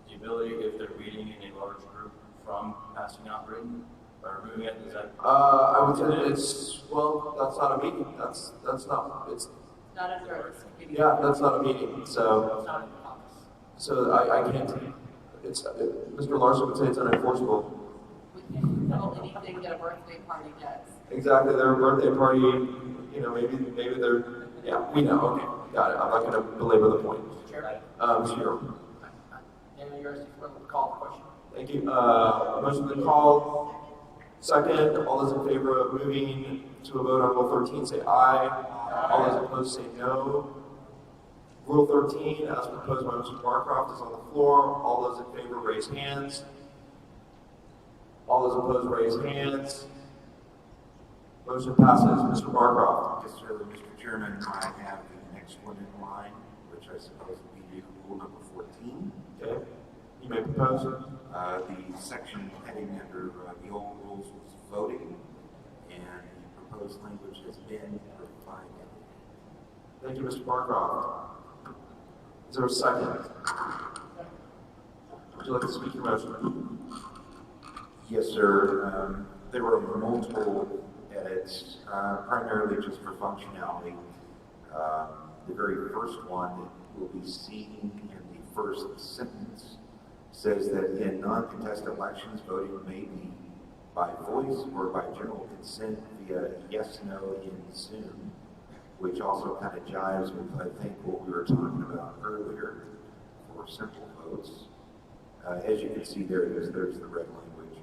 the ability, if they're meeting in a large group, from passing out written or removing it? Is that? I would say it's, well, that's not a meeting. That's not, it's. Not under a committee. Yeah, that's not a meeting, so. It's not in the caucus. So I can't, Mr. Larson would say it's unenforceable. We can tell anything that a birthday party does. Exactly, their birthday party, you know, maybe they're, yeah, we know, okay, got it. I'm not gonna belabor the point. Chair? Sure. Name yours if you want to call the question. Thank you. Motion been called. Second, all those in favor of moving to a vote on Rule 13, say aye. All those opposed, say no. Rule 13, as proposed by Mr. Barcroft, is on the floor. All those in favor, raise hands. All those opposed, raise hands. Motion passes. Mr. Barcroft. Yes, sir. Mr. Chairman, I have the next one in line, which I suppose would be rule number 14. Okay. You may propose. The section heading under the old rules was voting, and the proposed language has been refined. Thank you, Mr. Barcroft. Is there a second? Would you like to speak your motion? Yes, sir. There were multiple edits, primarily just for functionality. The very first one will be seen in the first sentence. Says that in non-contested elections, voting may be by voice or by general consent via yes, no in Zoom, which also kind of jives with, I think, what we were talking about earlier for simple votes. As you can see there, there's the red language.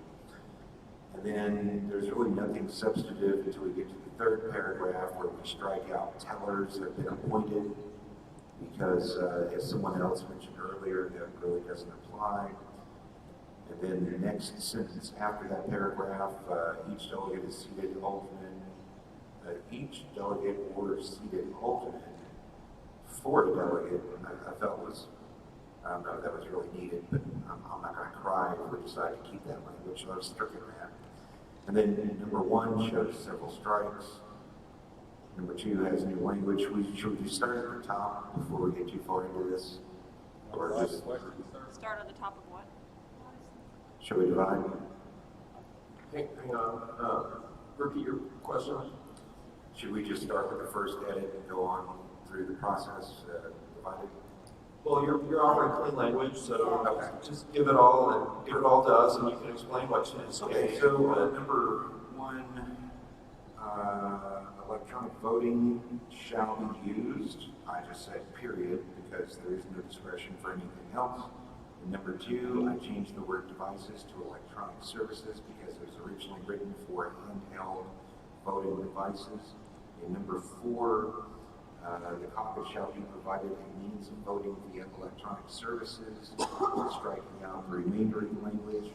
And then there's really nothing substantive until we get to the third paragraph where we strike out tellers that have been appointed, because as someone else mentioned earlier, that really doesn't apply. And then the next sentence after that paragraph, each delegate is seated alternate. Each delegate or seated alternate for a delegate, I felt was, I don't know, that was really needed, but I'm not going to cry if we decide to keep that language, so I've stricken that. And then number 1 shows several strikes. Number 2 has new language. Should we start at the top before we get too far into this? Or just Start at the top of what? should we divide? Hang on. Repeat your question. Should we just start with the first edit and go on through the process divided? Well, you're offering clean language, so just give it all to us, and you can explain what changes. Okay, so number 1, electronic voting shall be used. I just said period because there is no discretion for anything else. And number 2, I changed the word devices to electronic services because it was originally written for handheld voting devices. And number 4, the caucus shall be provided a means of voting via electronic services, striking out the remainder of the language.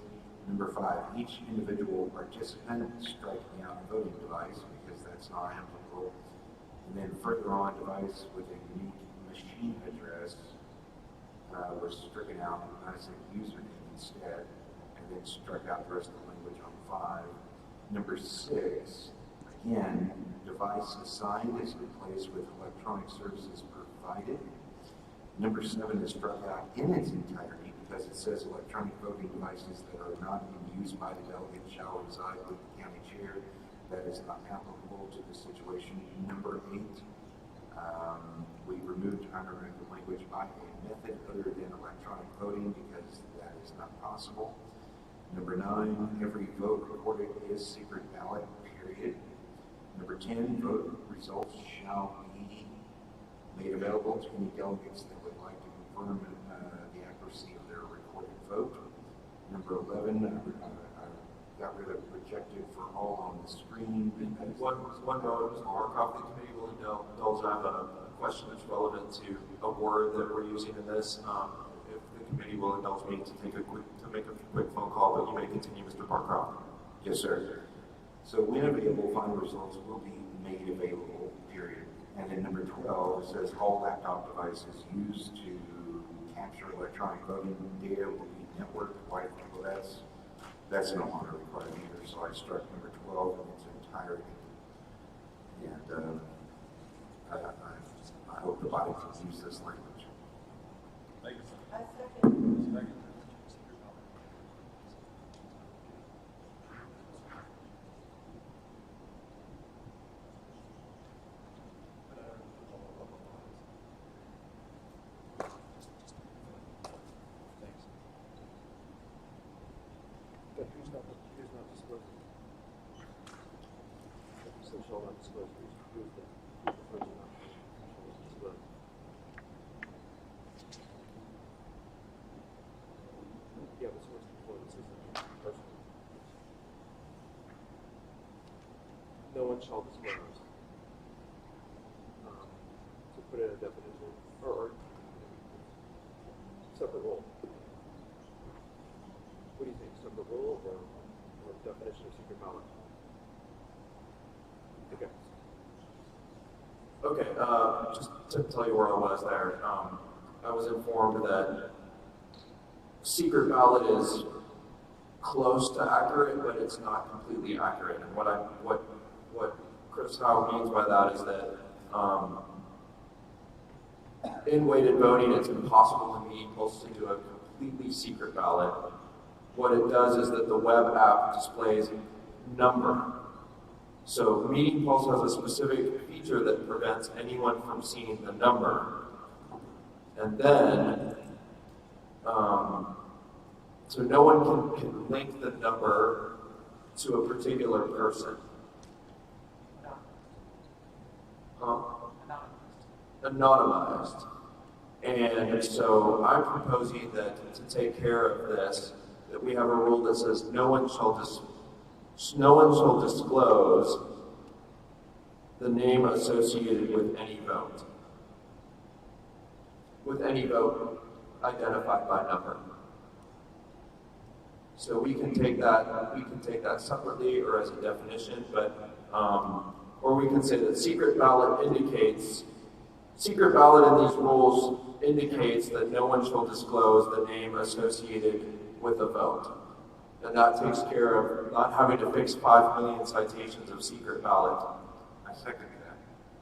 Number 5, each individual participant, striking out the voting device because that's not applicable. And then further on, device with a unique machine address was stricken out, and I said username instead, and then struck out the rest of the language on 5. Number 6, again, device assigned is replaced with electronic services provided. Number 7 is struck out in its entirety because it says electronic voting devices that are not in use by the delegate shall reside with the county chair. That is not applicable to this situation. Number 8, we removed unrelated language by a method other than electronic voting because that is not possible. Number 9, every vote recorded is secret ballot, period. Number 10, vote results shall be made available to any delegates that would like to confirm the accuracy of their recorded vote. Number 11, I got rid of projected for all on the screen. One moment, Mr. Markov, the committee will indulge. I have a question that's relevant to a word that we're using in this. If the committee will indulge me to make a quick phone call, but you may continue, Mr. Markov. Yes, sir. So when available, final results will be made available, period. And then number 12 says all laptop devices used to capture electronic voting data will be networked. Well, that's no longer required either, so I struck number 12 in its entirety. And I hope the body can use this language. Thank you. I second. No one shall disclose. To put in a definition, or separate rule. What do you think, separate rule or definition of secret ballot? Okay, just to tell you where I was there, I was informed that secret ballot is close to accurate, but it's not completely accurate. And what Chris Howe means by that is that in weighted voting, it's impossible to meet pulse into a completely secret ballot. What it does is that the web app displays number. So meeting pulse has a specific feature that prevents anyone from seeing the number. And then, so no one can link the number to a particular person. Anonymized. And so I'm proposing that to take care of this, that we have a rule that says no one shall disclose the name associated with any vote. With any vote identified by number. So we can take that separately or as a definition, but or we can say that secret ballot in these rules indicates that no one shall disclose the name associated with a vote. And that takes care of not having to fix 5 million citations of secret ballot. I second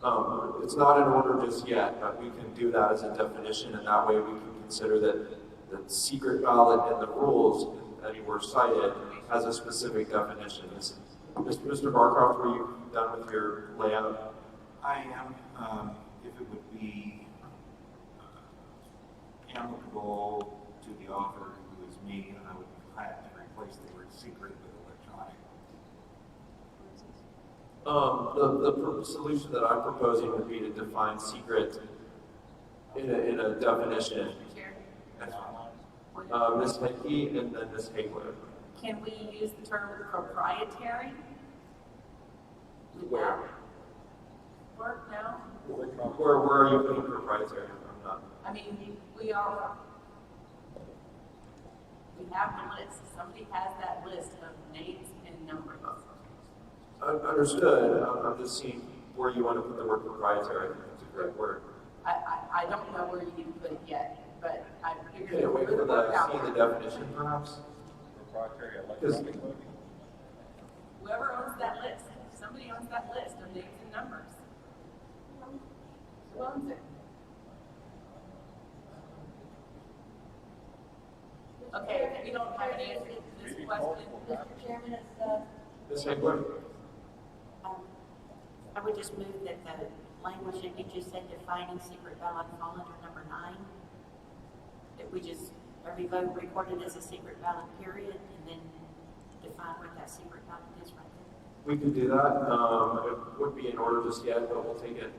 that. It's not in order just yet, but we can do that as a definition, and that way we can consider that the secret ballot in the rules anywhere cited has a specific definition. Mr. Barcroft, were you done with your layout? I am, if it would be amicable to the author, who is me, I would have to replace the word secret with electronic. The solution that I'm proposing would be to define secret in a definition. Ms. Hickey and then Ms. Hagler. Can we use the term proprietary? Where? Work now? Where are you putting proprietary? I'm not. I mean, we have the list. Somebody has that list of names and numbers. Understood. I'm just seeing where you want to put the word proprietary. It's a great word. I don't know where you need to put it yet, but I figured Okay, wait for seeing the definition, perhaps. Proprietary electronic voting. Whoever owns that list, somebody owns that list of names and numbers. Who owns it? Okay, we don't have an answer to this question. Mr. Chairman, Ms. Hagler? I would just move that the language that you just said defining secret ballot fall under number 9. That we just, every vote recorded as a secret ballot period, and then define what that secret ballot is right there. We could do that. It wouldn't be in order just yet, but we'll take it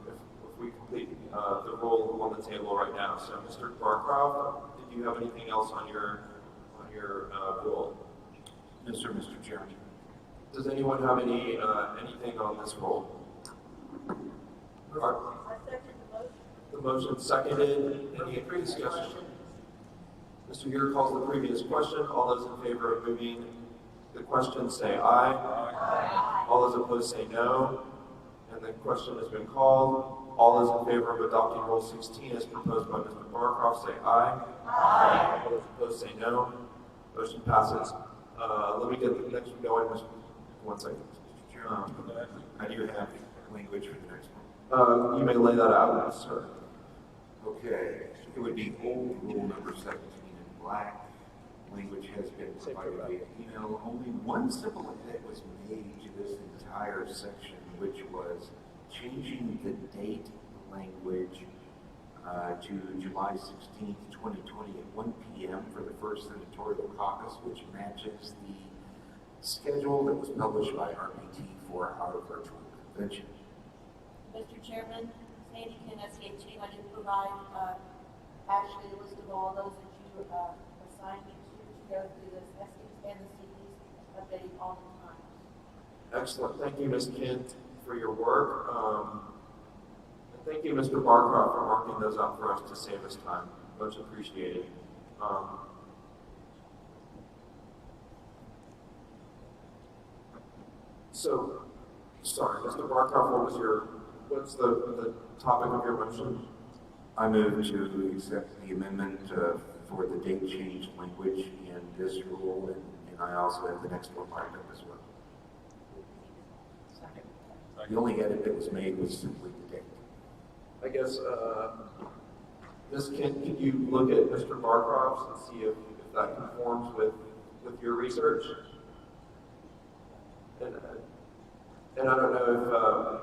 if we complete the roll on the table right now. So, Mr. Barcroft, did you have anything else on your roll? No, sir, Mr. Chairman. Does anyone have anything on this roll? I second the motion. The motion seconded. Any discussion? Mr. Gear calls the previous question. All those in favor of moving the question say aye. Aye. All those opposed say no. And the question has been called. All those in favor of adopting Rule 16 as proposed by Mr. Barcroft say aye. Aye. All those opposed say no. Motion passes. Let me get the next one going. One second. Mr. Chairman, I do have language for the next one. You may lay that out, sir. Okay, it would be old rule number 17 in black. Language has been provided via email. Only one simple edit was made to this entire section, which was changing the date language to July 16th, 2020 at 1 p.m. for the first senatorial caucus, which matches the schedule that was published by RPT for our virtual convention. Mr. Chairman, Sandy can SHG. I did provide Ashley a list of all those that you assigned me to. She goes through the SDs and the CDs, updating all the time. Excellent. Thank you, Ms. Kent, for your work. And thank you, Mr. Barcroft, for marking those up for us to save us time. Much appreciated. So, sorry, Mr. Barcroft, what's the topic of your motion? I move to accept the amendment for the date change language in this rule, and I also have the next one lined up as well. The only edit that was made was simply the date. I guess, Ms. Kent, can you look at Mr. Barcroft's and see if that conforms with your research? And I don't know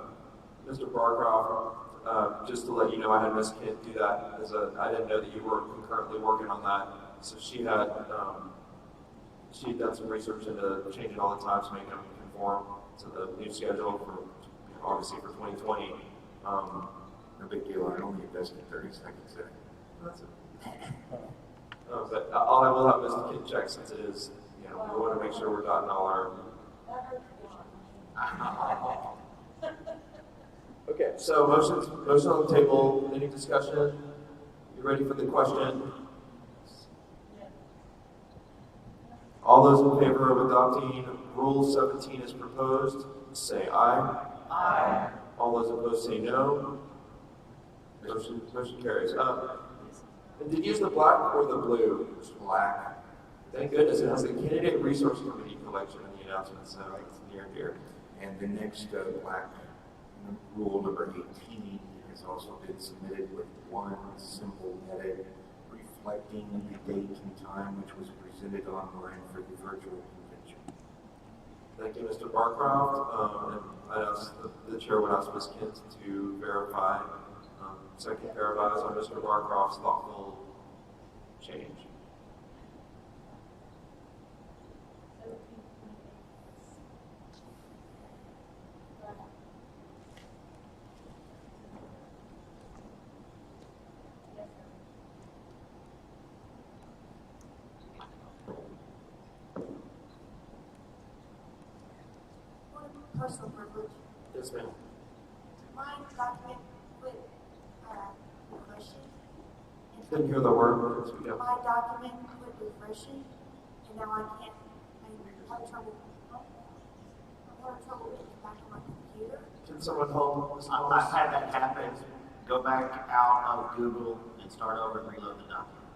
if Mr. Barcroft, just to let you know, I had Ms. Kent do that I didn't know that you were concurrently working on that. So she had done some research into changing all the times to make them conform to the new schedule for, obviously, for 2020. No big deal. I only invested 30 seconds there. That's it. But I will have Ms. Kent check since it is, we want to make sure we're dotting all our. Okay, so motion on the table. Any discussion? You ready for the question? All those in favor of adopting Rule 17 as proposed, say aye. Aye. All those opposed say no. Motion carries. And did you use the black or the blue? It's black. Thank goodness it has the Candidate Resource Committee collection in the announcement, so it's near and dear. And the next black rule number 18 has also been submitted with one simple edit reflecting the date and time which was presented online for the virtual convention. Thank you, Mr. Barcroft. And I'd ask, the chair would ask Ms. Kent to verify, second verifies on Mr. Barcroft's thoughtful change. Personal privilege. Yes, ma'am. My document quit refreshing. Didn't hear the word. Yes, we go. My document quit refreshing, and now I can't. I'm having trouble. I'm having trouble getting back on my computer. Can someone help? I've had that happen. Go back out of Google and start over and reload the document.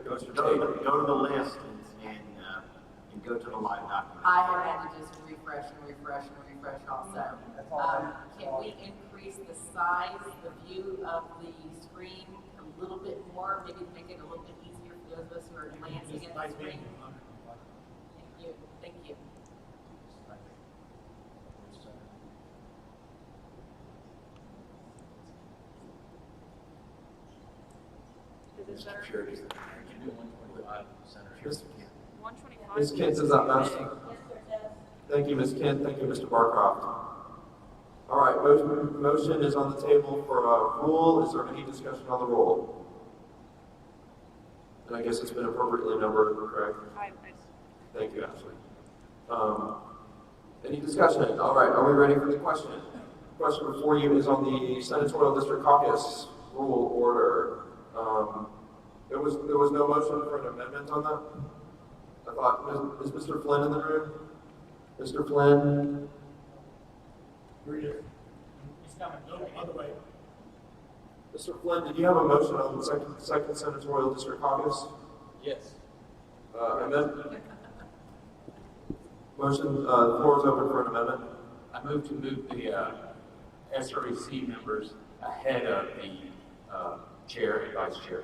Go to the list and go to the live document. I have had to just refresh also. Can we increase the size, the view of the screen a little bit more, maybe make it a little bit easier for those of us who are glancing at the screen? Thank you. Is this better? Sure, can you do 125 center? 125. Ms. Kent, is that best? Thank you, Ms. Kent. Thank you, Mr. Barcroft. All right, motion is on the table for a rule. Is there any discussion on the rule? And I guess it's been appropriately numbered, correct? Thank you, Ashley. Any discussion? All right, are we ready for the question? The question before you is on the Senatorial District Caucus rule order. There was no motion for an amendment on that? I thought, is Mr. Flynn in the room? Mr. Flynn? He's coming. No, other way. Mr. Flynn, did you have a motion on the second Senatorial District Caucus? Yes. Amendment? Motion, the floor is open for an amendment. I move to move the SREC members ahead of the chair and vice chair.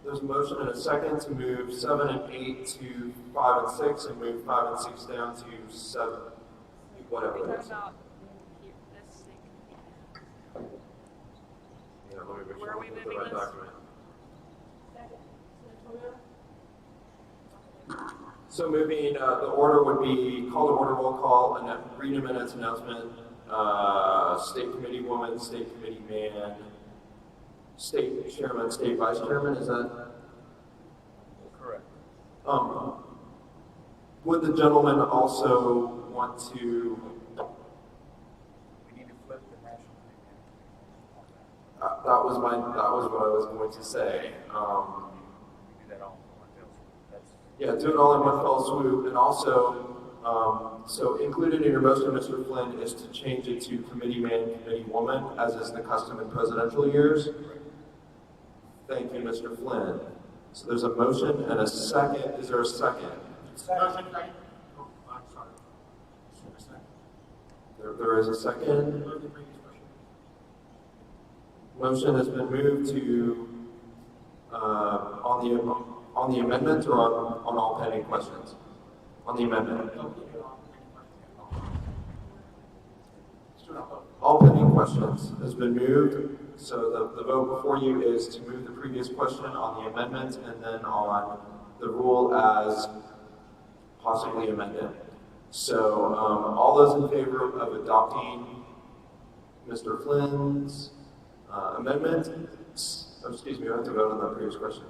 There's a motion and a second to move 7 and 8 to 5 and 6 and move 5 and 6 down to 7, whatever it is. Yeah, let me make sure I'm looking at the right document. So moving, the order would be call to order, roll call, and read a minutes announcement, state committee woman, state committee man, state chairman, state vice chairman, is that? Correct. Would the gentleman also want to? We need to flip the national. That was what I was going to say. Do that all in one fell swoop. Yeah, do it all in one fell swoop, and also, so included in your motion, Mr. Flynn, is to change it to committee man, committee woman, as is the custom in presidential years. Thank you, Mr. Flynn. So there's a motion and a second. Is there a second? Second. Oh, I'm sorry. There is a second. Motion has been moved to on the amendment or on all pending questions? On the amendment. All pending questions has been moved. So the vote before you is to move the previous question on the amendment and then on the rule as possibly amended. So all those in favor of adopting Mr. Flynn's amendment, excuse me, I have to vote on that previous question.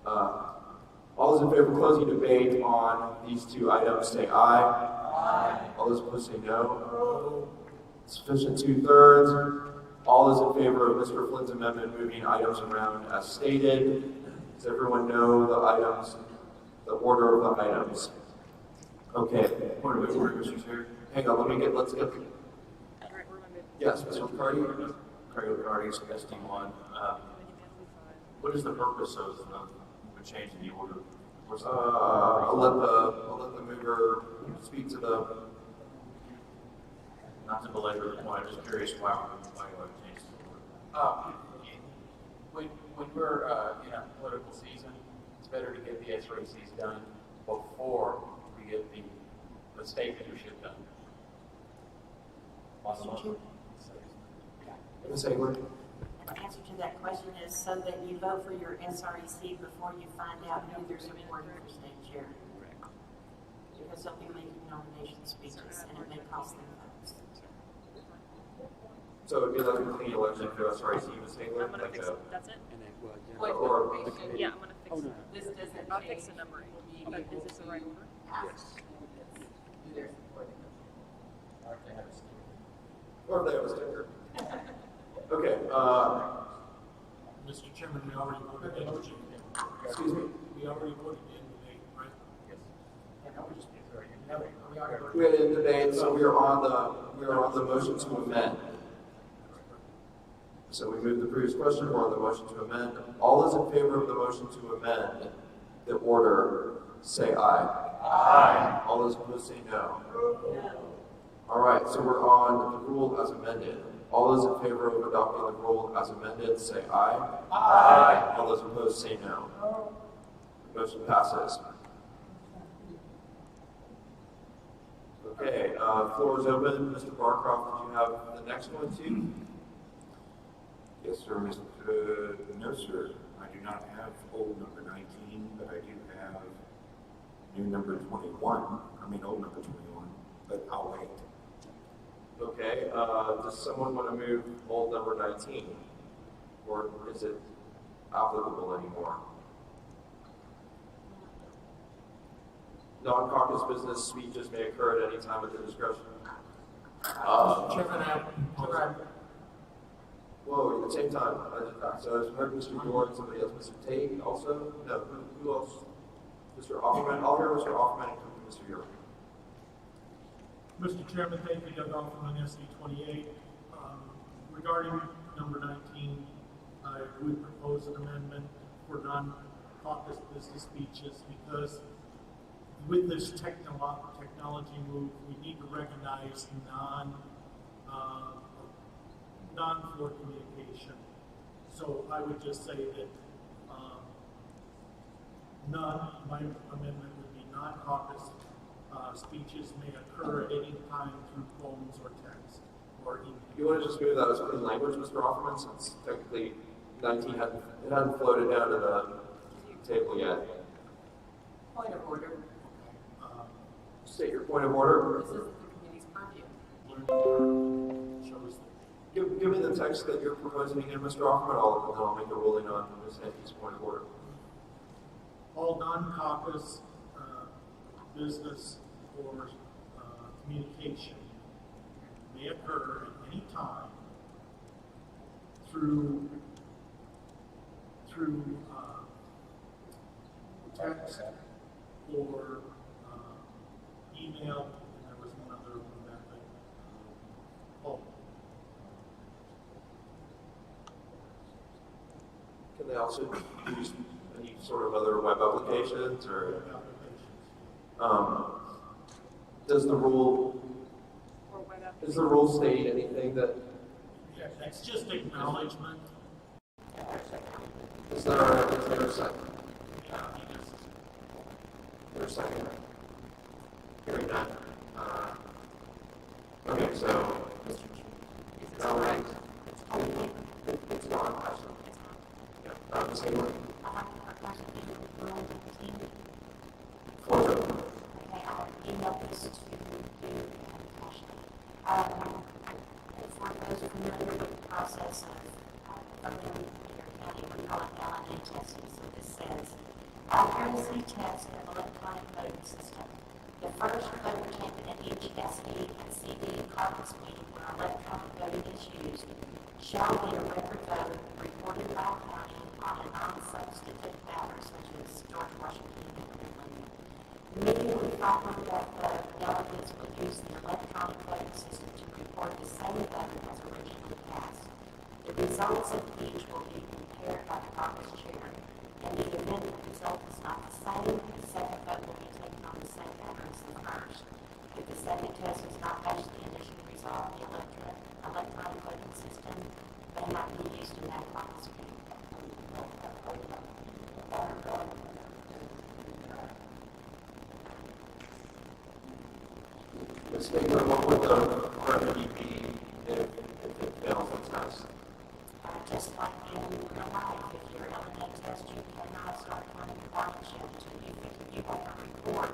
All those in favor of closing debate on these two items say aye. Aye. All those opposed say no. Sufficient 2/3. All those in favor of Mr. Flynn's amendment moving items around as stated. Does everyone know the items, the order of the items? Okay. Order, Mr. Chair. Hang on, let's get. Yes, Mr. McCarty. Craig McCarty, SD1. What is the purpose of changing the order? I'll let the mover speak to the. Not to belabor the point, I'm just curious why you want to change the order. When we're in a political season, it's better to get the SRECs done before we get the state leadership done. Ms. Hayward? The answer to that question is so that you vote for your SREC before you find out who they're supporting for state chair. Because they'll be making nomination speeches and it may cost them votes. So it'd be like a clean election for SRIC, Ms. Hayward? I'm gonna Like fix a- it, that's it? Wait, Or- Yeah, I'm gonna fix it. This doesn't I'll fix change the numbering. But is this the right order? Yes. who they're supporting. Or if they have a sticker. Okay, Mr. Chairman, we already voted in the excuse me? We already voted in the debate, right? Yeah, no, we just, we already. We had a debate, so we are on the motion to amend. So we moved the previous question, we're on the motion to amend. All those in favor of the motion to amend the order, say aye. Aye. All those opposed say no. All right, so we're on the rule as amended. All those in favor of adopting the rule as amended, say aye. Aye. All those opposed say no. Motion passes. Okay, floor is open. Mr. Barcroft, did you have the next one too? Yes, sir, Mr. No, sir. I do not have old number 19, but I do have new number 21. I mean, old number 21, but I'll wait. Okay, does someone want to move old number 19? Or is it applicable anymore? Non-caucus business speeches may occur at any time at the discretion. Chairman, Whoa, at the same time. So I heard Mr. George, somebody else, Mr. Tate also? No, who else? Mr. Offerman? I'll hear Mr. Offerman and come to Mr. York. Mr. Chairman, thank you, Doug Offerman, SD 28. Regarding number 19, I would propose an amendment for non-caucus business speeches because with this technology move, we need to recognize non-floor communication. So I would just say that my amendment would be non-caucus speeches may occur at any time through phones or text or email. You want to just move that as clean language, Mr. Offerman, since technically 19 hadn't floated down to the table yet. Point of order. State your point of order. This isn't the committee's purview. Give me the text that you're proposing again, Mr. Offerman, and then I'll make a ruling on Ms. Hankey's point of order. All non-caucus business or communication may occur at any time through text or email, and there was one other method. Can they also use any sort of other web applications or? Does the rule state anything that? Yeah, that's just acknowledgement. Is there a second? There's a second. Hearing that. Okay, so. It's all right. It's not. Ms. Hayward. Floor is open. Okay, I'll email this to you and Tasha. For those familiar with the process of voting in your county, we call it LNA testing. So this says, accuracy test of electronic voting system. The first vote taken at each SD and CD caucus meeting where electronic voting is used shall be a record vote reported by county on a non-substantive matter such as George Washington and immediately following that vote, delegates will use the electronic voting system to report the same vote as originally passed. The results of each will be compared by the caucus chair. In the event the result is not the same, the second vote will be taken on the same matter as the first. If the second test does not match the initial result, the electronic voting system may not be used in that caucus meeting. Ms. Stigler, what would the remedy be if it fails the test? Just like in real life, if you're on a test, you cannot start running the body check until you want to record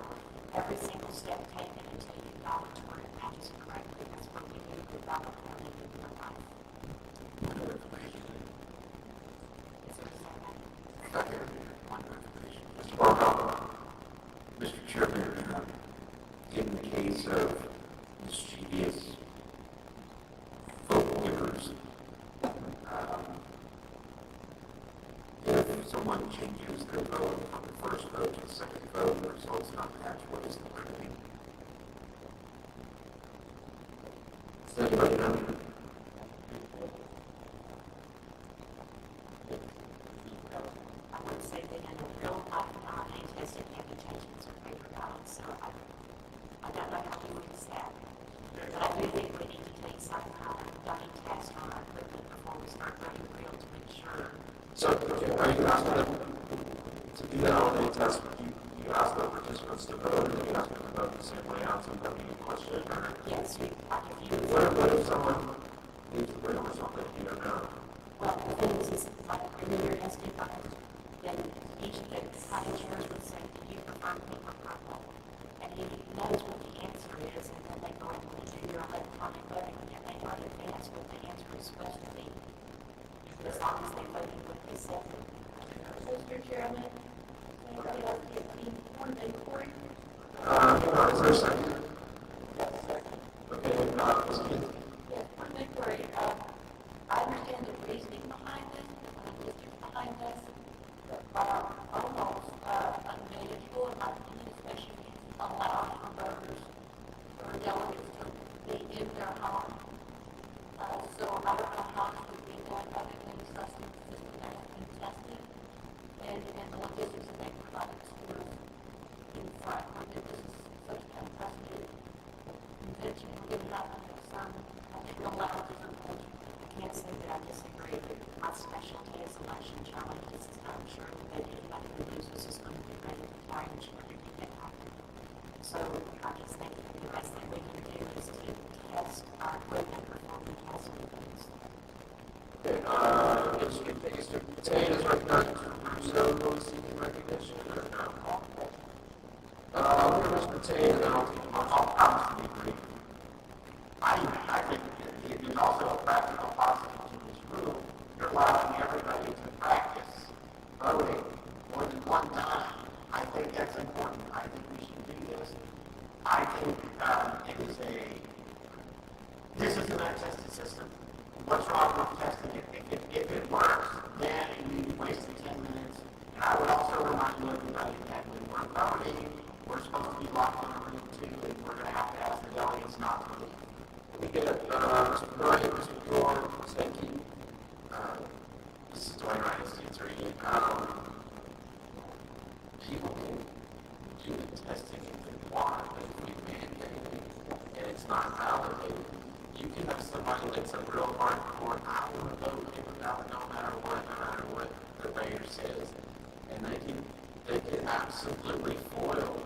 every single step taken until you got it to where it matches correctly. That's what we do with Ballot in real life. Mr. Barkow. Mr. Chairman, in the case of mischievous vote givers, if someone changes their vote from the first vote to the second vote, the results not match, what is the remedy? Does anybody know? I would say that in a real life, test, it can be changed to paper ballots, so I don't know how to use that. But I do think we need to take some kind of dummy test on our equipment before we start running real to make sure. So, okay, are you asking them to do that on a test? You ask the participants to vote, and you ask them to vote the same way out to the question, or? Yes, What if someone needs to bring over something you don't know? Well, the thing is like when you're testing votes, then each of the signatures would say, do you prefer paper or purple? And he knows what the answer is, and then they go into your electronic voting, and they know in advance what the answer is supposed to be. As long as they voted what they said. Mr. Chairman, anybody else get the one day recording? Is there a second? Yes, second. Okay, Ms. Keith. Yes, one day recording. I understand the reasoning behind this, the logistics behind this, that are almost unmanageable, in my opinion, especially allowing for voters or delegates to be in their home. So I don't know how it would be going about it in assessment system that has been tested, and the logistics that they provided to us in front when this is such an unprecedented convention, given out some irregularities and things. I can't say that I disagree, but my specialty is election challenges, and I'm sure that anybody who uses is going to be ready to try and ensure everything that happens. So I just think that the best thing we can do is to test our equipment before we test new things. Okay, Mr. Tate is recognized for Procedural seeking recognition, or no? Mr. Tate, and then I'll take them off. I'll be brief. I think it is also a practical positive to this rule. You're allowing everybody to practice voting more than one time. I think that's important. I think we should do this. I think this is an untested system. What's wrong with testing it? If it works, then you wasted 10 minutes. And I would also remind everybody that when we're voting, we're supposed to be locked in a room too, and we're going to have to ask the delegates not to leave. We get Mr. Bryant, Mr. Gore, thank you. This is Dwayne Ryan, State Attorney. People can do the testing if they want, but if we mandate it and it's not validated, you can have somebody that's a real hardcore, I want to vote paper ballot no matter what the mayor says, and they can absolutely foil,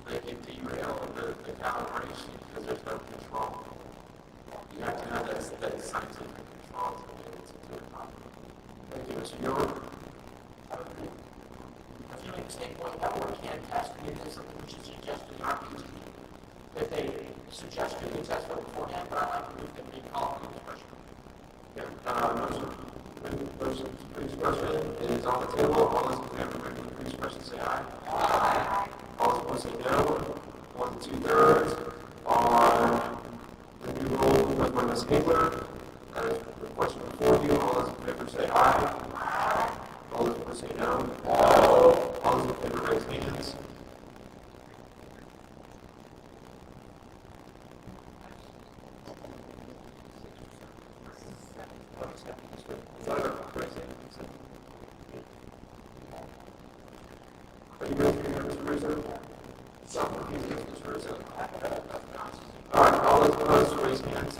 they can derail the calibration because there's no control. You have to have that scientific control to be able to do it properly. Thank you, Mr. York. If you make a standpoint about where we can test, maybe there's something we should suggest to the RPT. If they suggest doing a test vote beforehand, but I like to move them to call it the question. Motion to increase question is on the table. All those in favor of making the increase question say aye. Aye. All those opposed say no. 1 2/3 on the new rule proposed by Ms. Stigler. That is the question before you. All those in favor say aye. Aye. All those opposed say no. No. All those in favor raise hands. Are you ready to hear Mr. Rizzo? Some confused with Mr. Rizzo. All right, all those opposed raise hands.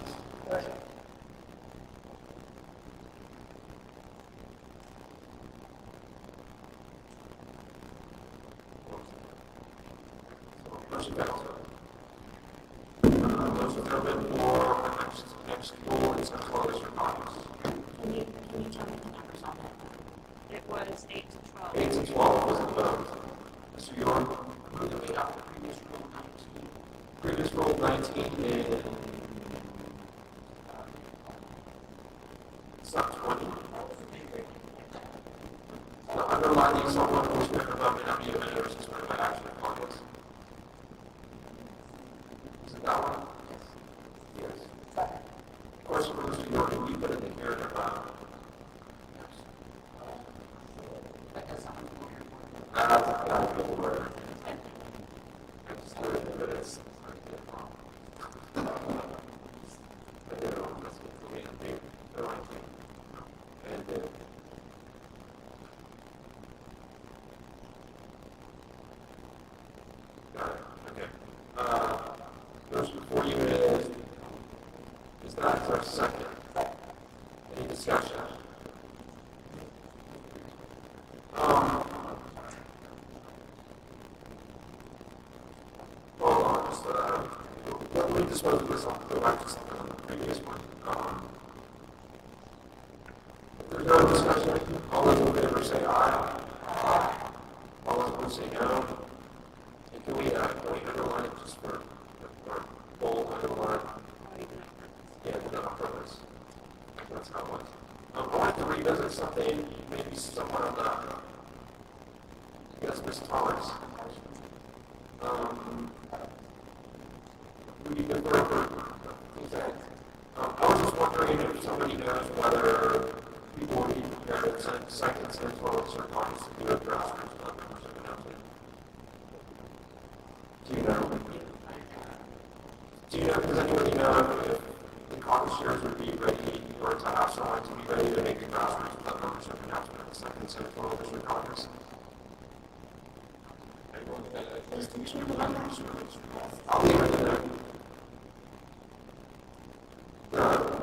Motion fails. was determined for our next rule in Central District Caucus? Can you tell me the numbers on that? It was 8 to 12. 8 to 12 was the vote. Mr. York, who did we have the previous rule 19? Previous rule 19 in sub 20. The underlying someone who's been above the W and yours is written by actual Caucus. Is it that one? Yes. Yes. Of course, for Mr. York, we put it in here in about. That's not a good word. It's good, but it's Yours before you is that our second. Any discussion? Hold on, just let me dispose of this. I'll go back to something on the previous one. If there's no discussion, all those in favor say aye. All those opposed say no. And can we underline it just for bold underline? Yeah, we're not on purpose. That's how it was. I wanted to revisit something, maybe someone on the, I guess, Ms. Thomas. Would you confer for consent? I was just wondering if somebody knows whether people would be prepared at second Central District Caucus to do a grassroots membership announcement. Do you know? Does anybody know if the caucus chairs would be ready or to have someone to be ready to make a grassroots membership announcement at the second Central District Caucus? I'll leave it in there.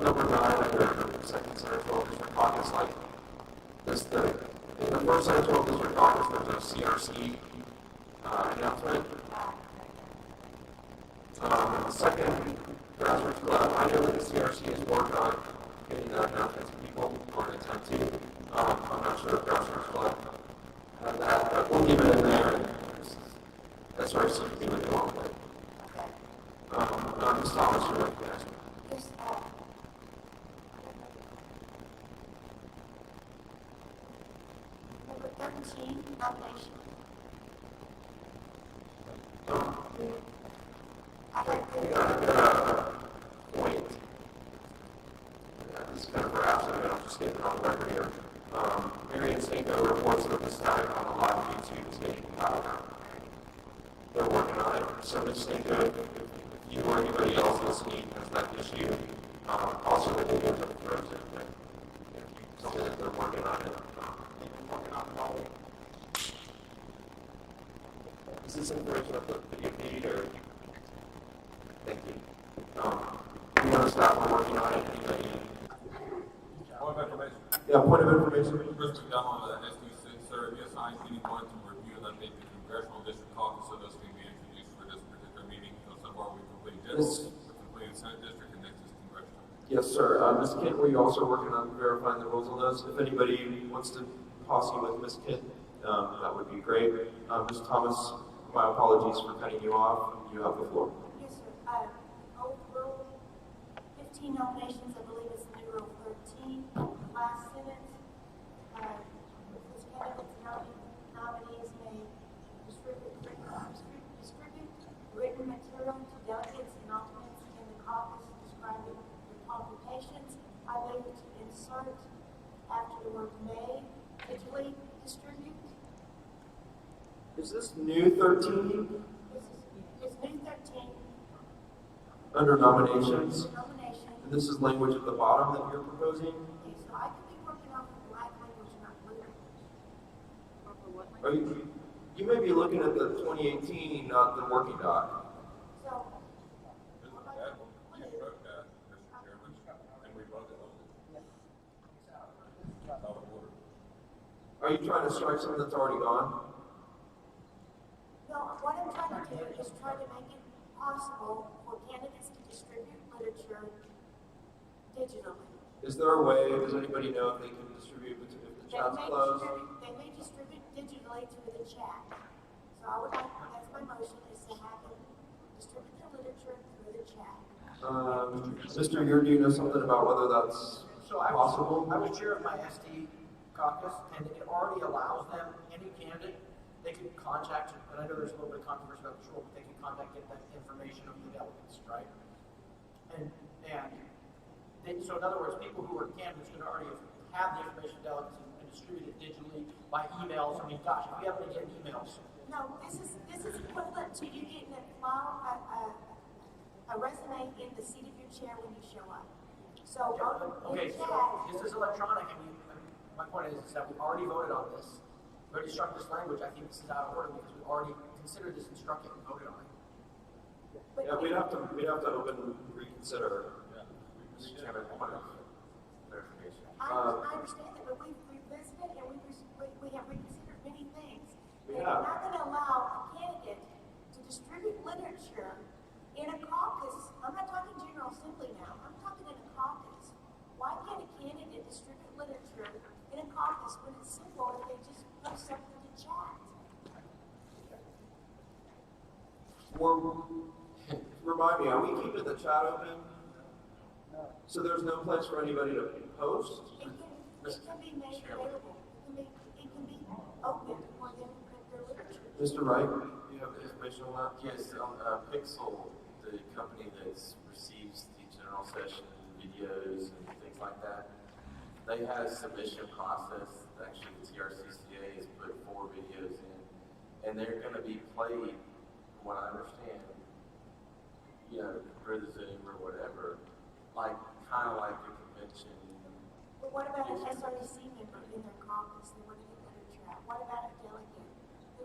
Number 9 under the second Central District Caucus, like this, in the first Central District Caucus, there's a CRC announcement. The second grassroots club, I know that the CRC has worked on getting that announcement to people or an attempt to. I'm not sure if grassroots club had that, but we'll leave it in there. That's where I see you doing it along with. Ms. Thomas, you're like to ask me. Number 13, nomination. Point. This is kind of perhaps, I'm just getting on the record here. Mary and Stanko reports that the static on the live YouTube is getting louder. They're working on it. So Ms. Stanko, if you or anybody else listening has that issue, also the videos of the Thursday. Tell me that they're working on it. Is this information of the video feed or? Thank you. We know staff are working on it. Anybody? Point of information. Yeah, point of information. Chris McDonald, SD6, sir, have you assigned anyone to review and update the congressional district caucus so those can be introduced for this particular meeting? So far we've completed general, we've completed Senate district, and next is congressional. Yes, sir. Ms. Kent, were you also working on verifying the rules on those? If anybody wants to posse with Ms. Kent, that would be great. Ms. Thomas, my apologies for cutting you off. You have the floor. Yes, sir. Old rule, 15 nominations, I believe it's new rule 13. Last sentence, this candidate's nominees may distribute written material to delegates and alternates in the caucus describing the qualifications. I believe to insert after the word may, digitally distribute. Is this new 13? It's new 13. Under nominations? Nomination. And this is language at the bottom that you're proposing? Okay, so I could be working off of black language, not blue language. Are you may be looking at the 2018, not the working doc. So, You wrote that, Mr. Chairman, and we voted on it. Out of order. Are you trying to strike something that's already gone? no, what I'm trying to do is try to make it possible for candidates to distribute literature digitally. Is there a way, does anybody know if they can distribute, if the chat's closed? They may distribute digitally through the chat. So I would like, that's my motion, is to have them distribute the literature through the chat. Mr. Ure, do you know something about whether that's possible? I was chair of my SD caucus, and it already allows them, any candidate, they can contact, and I know there's a little bit of controversy about this rule, but they can get that information of the delegates, right? So in other words, people who are candidates can already have the information of delegates and distribute it digitally by emails. I mean, gosh, if we haven't been getting emails. No, this is equivalent to you getting a resume in the seat of your chair when you show up. So Okay, so this is electronic, and my point is that we already voted on this. We already struck this language. I think this is out of order because we already considered this and struck it and voted on it. Yeah, we'd have to open reconsider. Mr. Chairman, point of clarification. I understand that, but we've revisited and we have reconsidered many things. We And have. we're not going to allow a candidate to distribute literature in a caucus. I'm not talking General Assembly now. I'm talking in a caucus. Why can't a candidate distribute literature in a caucus when it's simple if they just post something to chat? Remind me, are we keeping the chat open? So there's no place for anybody to post? It can be made available. It can be open for them to print their literature. Mr. Wright, do you have information on that? Yes, Pixel, the company that receives the general session videos and things like that, they had a submission process. Actually, the TRCCA has put 4 videos in, and they're going to be played, from what I understand, through the Zoom or whatever, kind of like a convention. But what about an SRC member in their caucus? They want to get literature out. What about a delegate?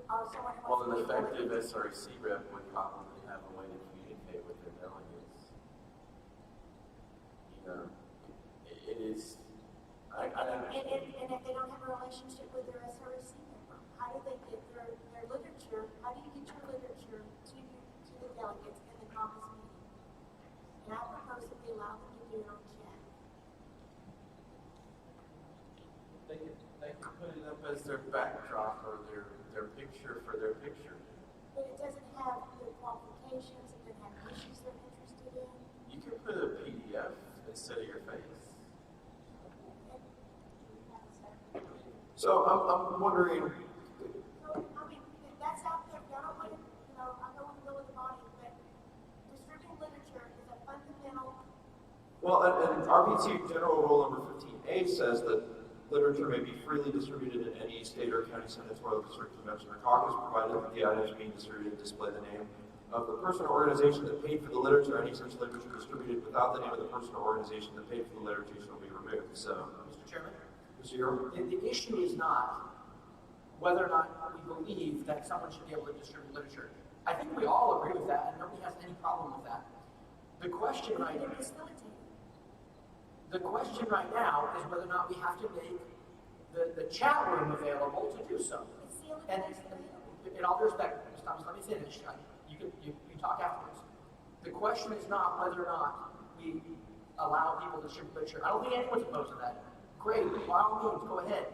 Well, an effective SRC rep would probably have a way to communicate with their delegates. It is. And if they don't have a relationship with their SRC member, how do they get their literature? How do you get your literature to the delegates in the caucus meeting? And I propose that we allow them to do it on chat. They can put it up as their backdrop or their picture for their picture. But it doesn't have the qualifications, it doesn't have issues they're interested in. You can put a PDF instead of your face. So I'm wondering. So, I mean, that's out there. I don't want to, I don't want to go with the body, but distributing literature is a fundamental. Well, and RPT General Rule number 15A says that literature may be freely distributed in any state or county senatorial district, convention, or caucus, provided that the items being distributed display the name of the person or organization that paid for the literature. Any such literature distributed without the name of the person or organization that paid for the literature shall be removed. So, Mr. Chairman? The issue is not whether or not we believe that someone should be able to distribute literature. I think we all agree with that, and nobody has any problem with that. The question right now is whether or not we have to make the chat room available to do so. And in all due respect, Ms. Thomas, let me finish. You can talk afterwards. The question is not whether or not we allow people to distribute literature. I don't think anyone's opposed to that. Great, by all means, go ahead.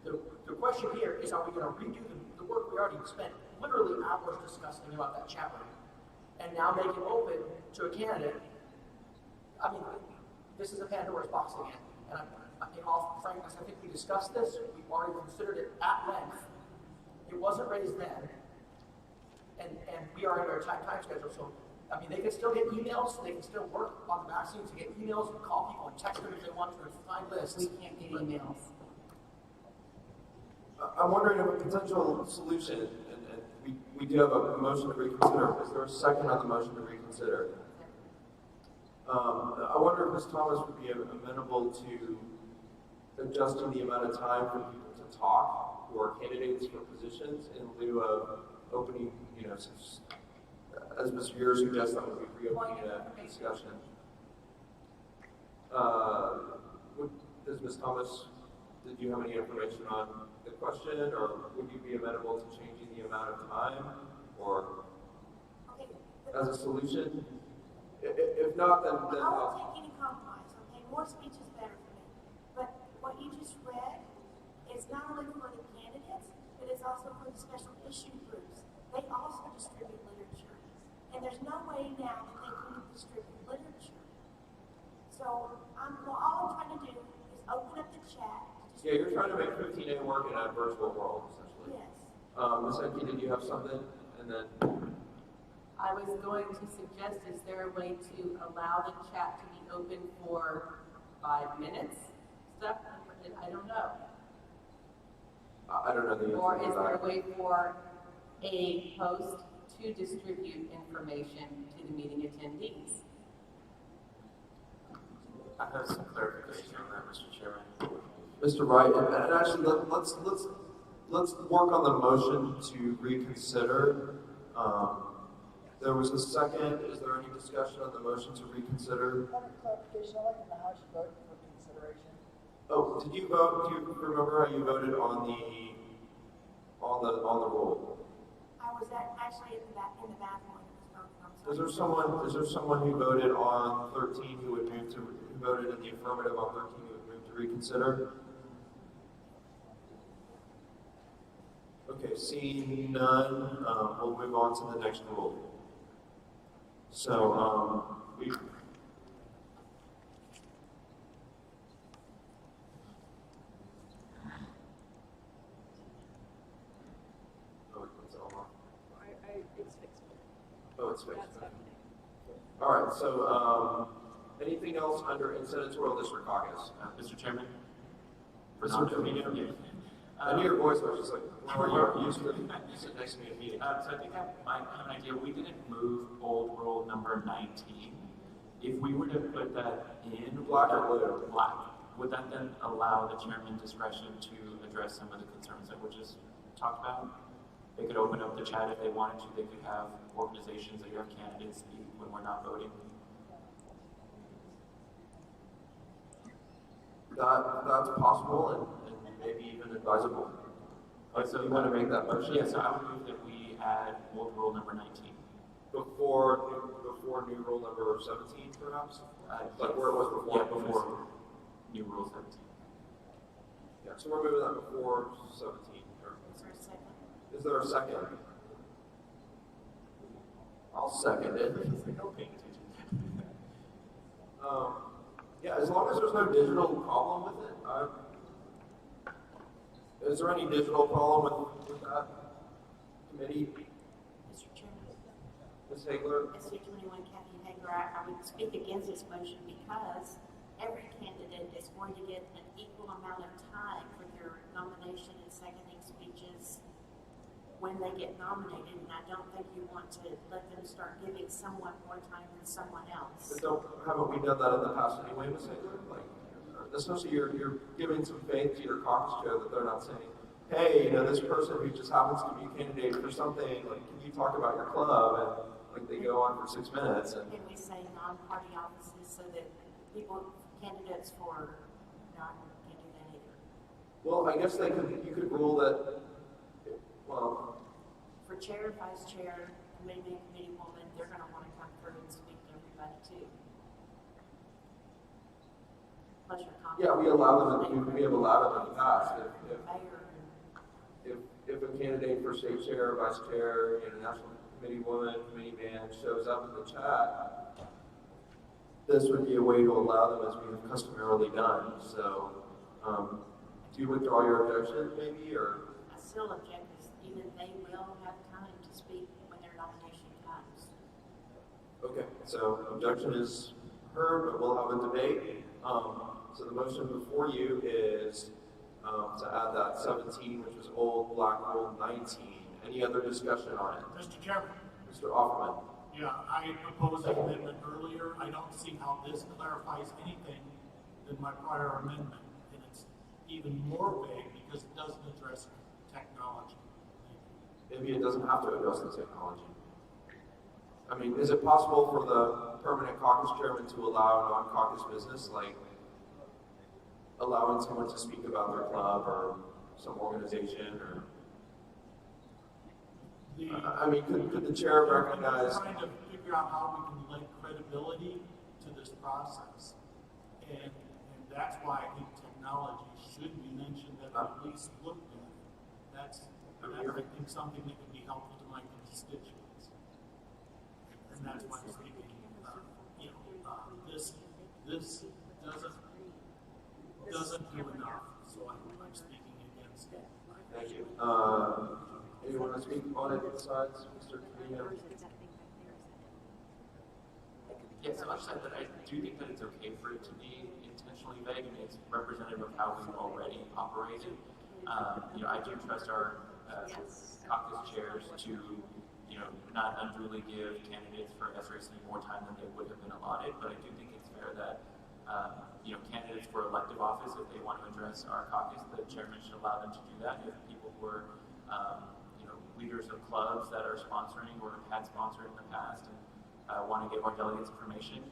The question here is, are we going to redo the work we already spent literally hours discussing about that chat room, and now make it open to a candidate? I mean, this is a Pandora's box again. And in all frankness, I think we discussed this. We already considered it at length. It wasn't raised then, and we are under a tight time schedule. So, I mean, they can still get emails. They can still work on the vaccines to get emails and call people and text them if they want to and find lists. We can't get emails. I'm wondering if a potential solution, and we do have a motion to reconsider. Is there a second on the motion to reconsider? I wonder if Ms. Thomas would be amenable to adjusting the amount of time for people to talk who are candidates for positions in lieu of opening, since, as Mr. Ure suggests, that would be reopening a discussion. Does Ms. Thomas, did you have any information on the question, or would you be amenable to changing the amount of time, or as a solution? If not, then I won't take any compromise, okay? More speech is better for me. But what you just read is not only for the candidates, but it's also for the special issue groups. They also distribute literature. And there's no way now that they can distribute literature. So all I'm trying to do is open up the chat. Yeah, you're trying to make 15A work in a virtual world, essentially. Yes. Ms. Enke, did you have something? And then I was going to suggest, is there a way to allow the chat to be open for 5 minutes stuff? I don't know. I don't know the answer Or to is there a that. way for a host to distribute information to the meeting attendees? I have some clarification on that, Mr. Chairman. Mr. Wright, and actually let's work on the motion to reconsider. There was a second. Is there any discussion on the motion to reconsider? Clarification, I like in the House you voted for consideration. Oh, did you vote? Do you remember how you voted on the roll? I was actually in the bathroom when it was voted on. Is there someone who voted on 13 who voted in the affirmative on 13 who would move to reconsider? Okay, seeing none, we'll move on to the next rule. So, It's fixed. Oh, it's fixed. That's happening. All right, so anything else under in senatorial district caucus? Mr. Chairman? Mr. Trevino? Yeah. I knew your voice, I was just like, where are you? You sit next to me in a meeting. So I think I might have an idea. We didn't move old rule number 19. If we were to put that in Black or blue? Black, would that then allow the chairman discretion to address some of the concerns that were just talked about? They could open up the chat if they wanted to. They could have organizations that you have candidates speak when we're not voting. That's possible and maybe even advisable. So you want to make that motion? Yeah, so I would move that we add old rule number 19. Before new rule number 17, perhaps? Like where it was before? Yeah, before new rule 17. Yeah, so we're moving that before 17. Is there a second? Is there a second? I'll second it. No paying attention. Yeah, as long as there's no digital problem with it. Is there any digital problem with that committee? Mr. Chairman. Ms. Hagler? SC 21 Kathy Hager, I would speak against this motion because every candidate is going to get an equal amount of time for their nomination and seconding speeches when they get nominated, and I don't think you want to let them start giving someone more time than someone else. But haven't we done that in the past anyway, Ms. Hagler? Like, especially you're giving some faith to your caucus chair that they're not saying, hey, this person who just happens to be a candidate for something, like, can you talk about your club? And like they go on for 6 minutes. And can we say non-party offices so that candidates for non can't do that either? Well, I guess you could rule that. Well, for chair, vice chair, committee man, committee woman, they're going to want to come through and speak to everybody too. Plus your yeah, we allow them. We have allowed them in the past. If a candidate for state chair, vice chair, national committee woman, committee man shows up in the chat, this would be a way to allow them as we have customarily done. So, do you withdraw your objection, maybe, or? I still object because even they will have time to speak when their nomination comes. Okay, so objection is heard, but we'll have a debate. So the motion before you is to add that 17, which was old black rule 19. Any other discussion on it? Mr. Chairman. Mr. Offerman. Yeah, I proposed an amendment earlier. I don't see how this clarifies anything than my prior amendment. And it's even more vague because it doesn't address technology. Maybe it doesn't have to address the technology. I mean, is it possible for the permanent caucus chairman to allow non-caucus business, like allowing someone to speak about their club or some organization or? I mean, could the chair recognize? I'm trying to figure out how we can lend credibility to this process. And that's why I think technology should be mentioned at least looked at. That's I think something that can be helpful to my constituents. And that's why I'm speaking, this doesn't do enough, so I'm speaking against it. Thank you. Anyone want to speak on it besides Mr. Trevino? Yes, I'll say that I do think that it's okay for it to be intentionally vague. I mean, it's representative of how we've already operated. I do trust our caucus chairs to, not unduly give candidates for SRC more time than they would have been allotted, but I do think it's fair that, candidates for elective office, if they want to address our caucus, the chairman should allow them to do that. If people who are, leaders of clubs that are sponsoring or had sponsored in the past and want to give our delegates information,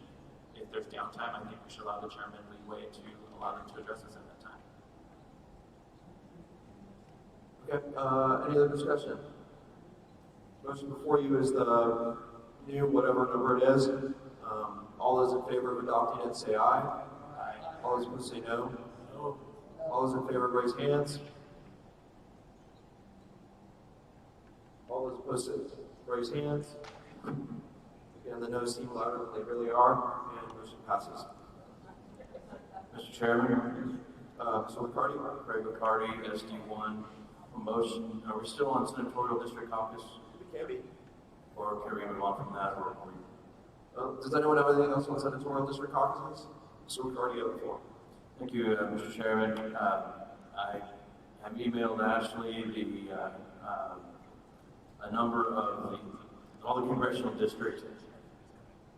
if there's downtime, I think we should allow the chairman leeway to allow them to address us at that time. Okay, any other discussion? Motion before you is the new whatever number it is. All those in favor of adopting it say aye. Aye. All those opposed say no. No. All those in favor raise hands. All those opposed raise hands. Again, the no's seem louder than they really are, and motion passes. Mr. Chairman, Mr. McCarty? Craig McCarty, SD1, promotion. Are we still on senatorial district caucus? We can be. Or can we move on from that? Or does anyone have anything else on senatorial district caucuses? Mr. McCarty, you have the floor. Thank you, Mr. Chairman. I have emailed Ashley a number of all the congressional districts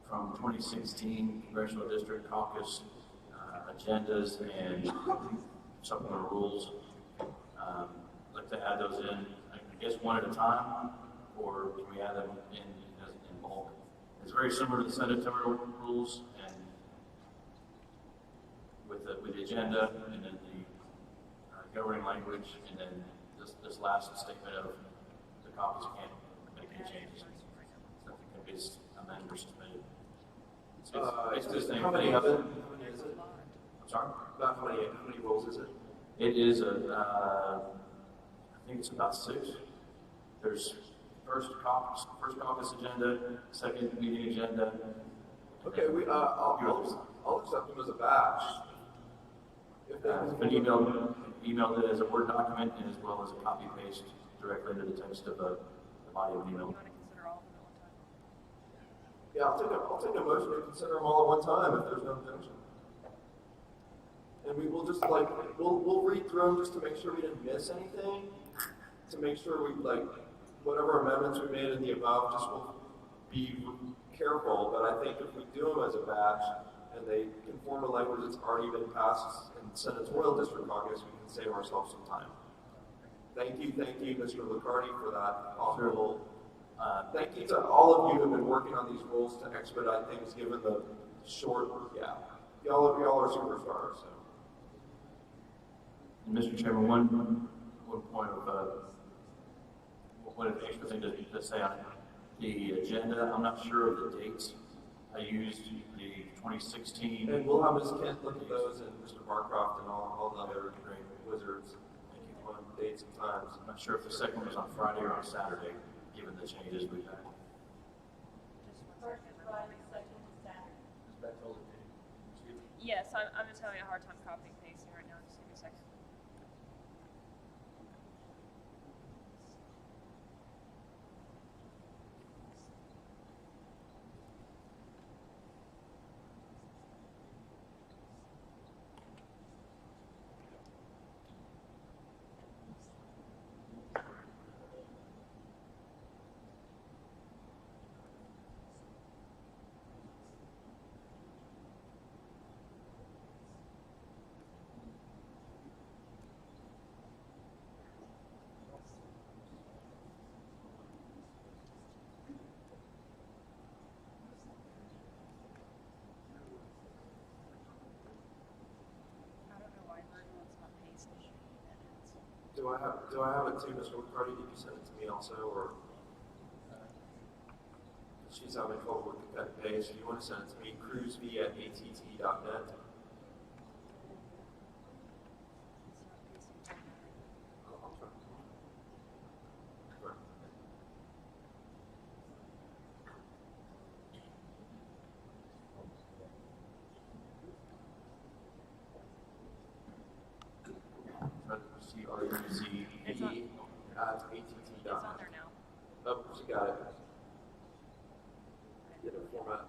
from 2016 congressional district caucus agendas and supplemental rules. I'd like to add those in, I guess one at a time, or can we add them in bulk? It's very similar to the senatorial rules, and with the agenda, and then the governing language, and then this last statement of the caucus can't make any changes. Something can be amended or suspended. It's the same how many thing. of it? How many is it? I'm sorry? About how many rules is it? It is I think it's about 6. There's first caucus agenda, second meeting agenda. Okay, I'll accept them as a batch. If they It's been emailed it as a Word document and as well as a copy paste directly into the text of the body of an email. Yeah, I'll take a motion to consider them all at one time if there's no objection. And we will just we'll read through them just to make sure we didn't miss anything, to make sure we whatever amendments we made in the above, just will be careful. But I think if we do them as a batch and they conform to language that's already been passed in senatorial district caucus, we can save ourselves some time. Thank you, Mr. Licardi, for that possible. Thank you to all of you who have been working on these rules to expedite things, given the short. Yeah, y'all are superstars. So. And Mr. Chairman, one point of one extra thing to say on the agenda. I'm not sure of the dates. I used the 2016. And we'll have Ms. Kent look at those, and Mr. Barcroft and all the other great wizards on dates and times. I'm not sure if the second was on Friday or on Saturday, given the changes we've had. First is Friday, second is Saturday. Yes, I'm just having a hard time copying and pasting right now. Just give me a second. Do I have it too, Mr. McCarty? Did you send it to me also, or? she's having trouble with the cut and paste. You want to send it to me, cruzv@att.net. C-R-U-Z-E at att.net. It's on there now. Oh, she got it. Get a format.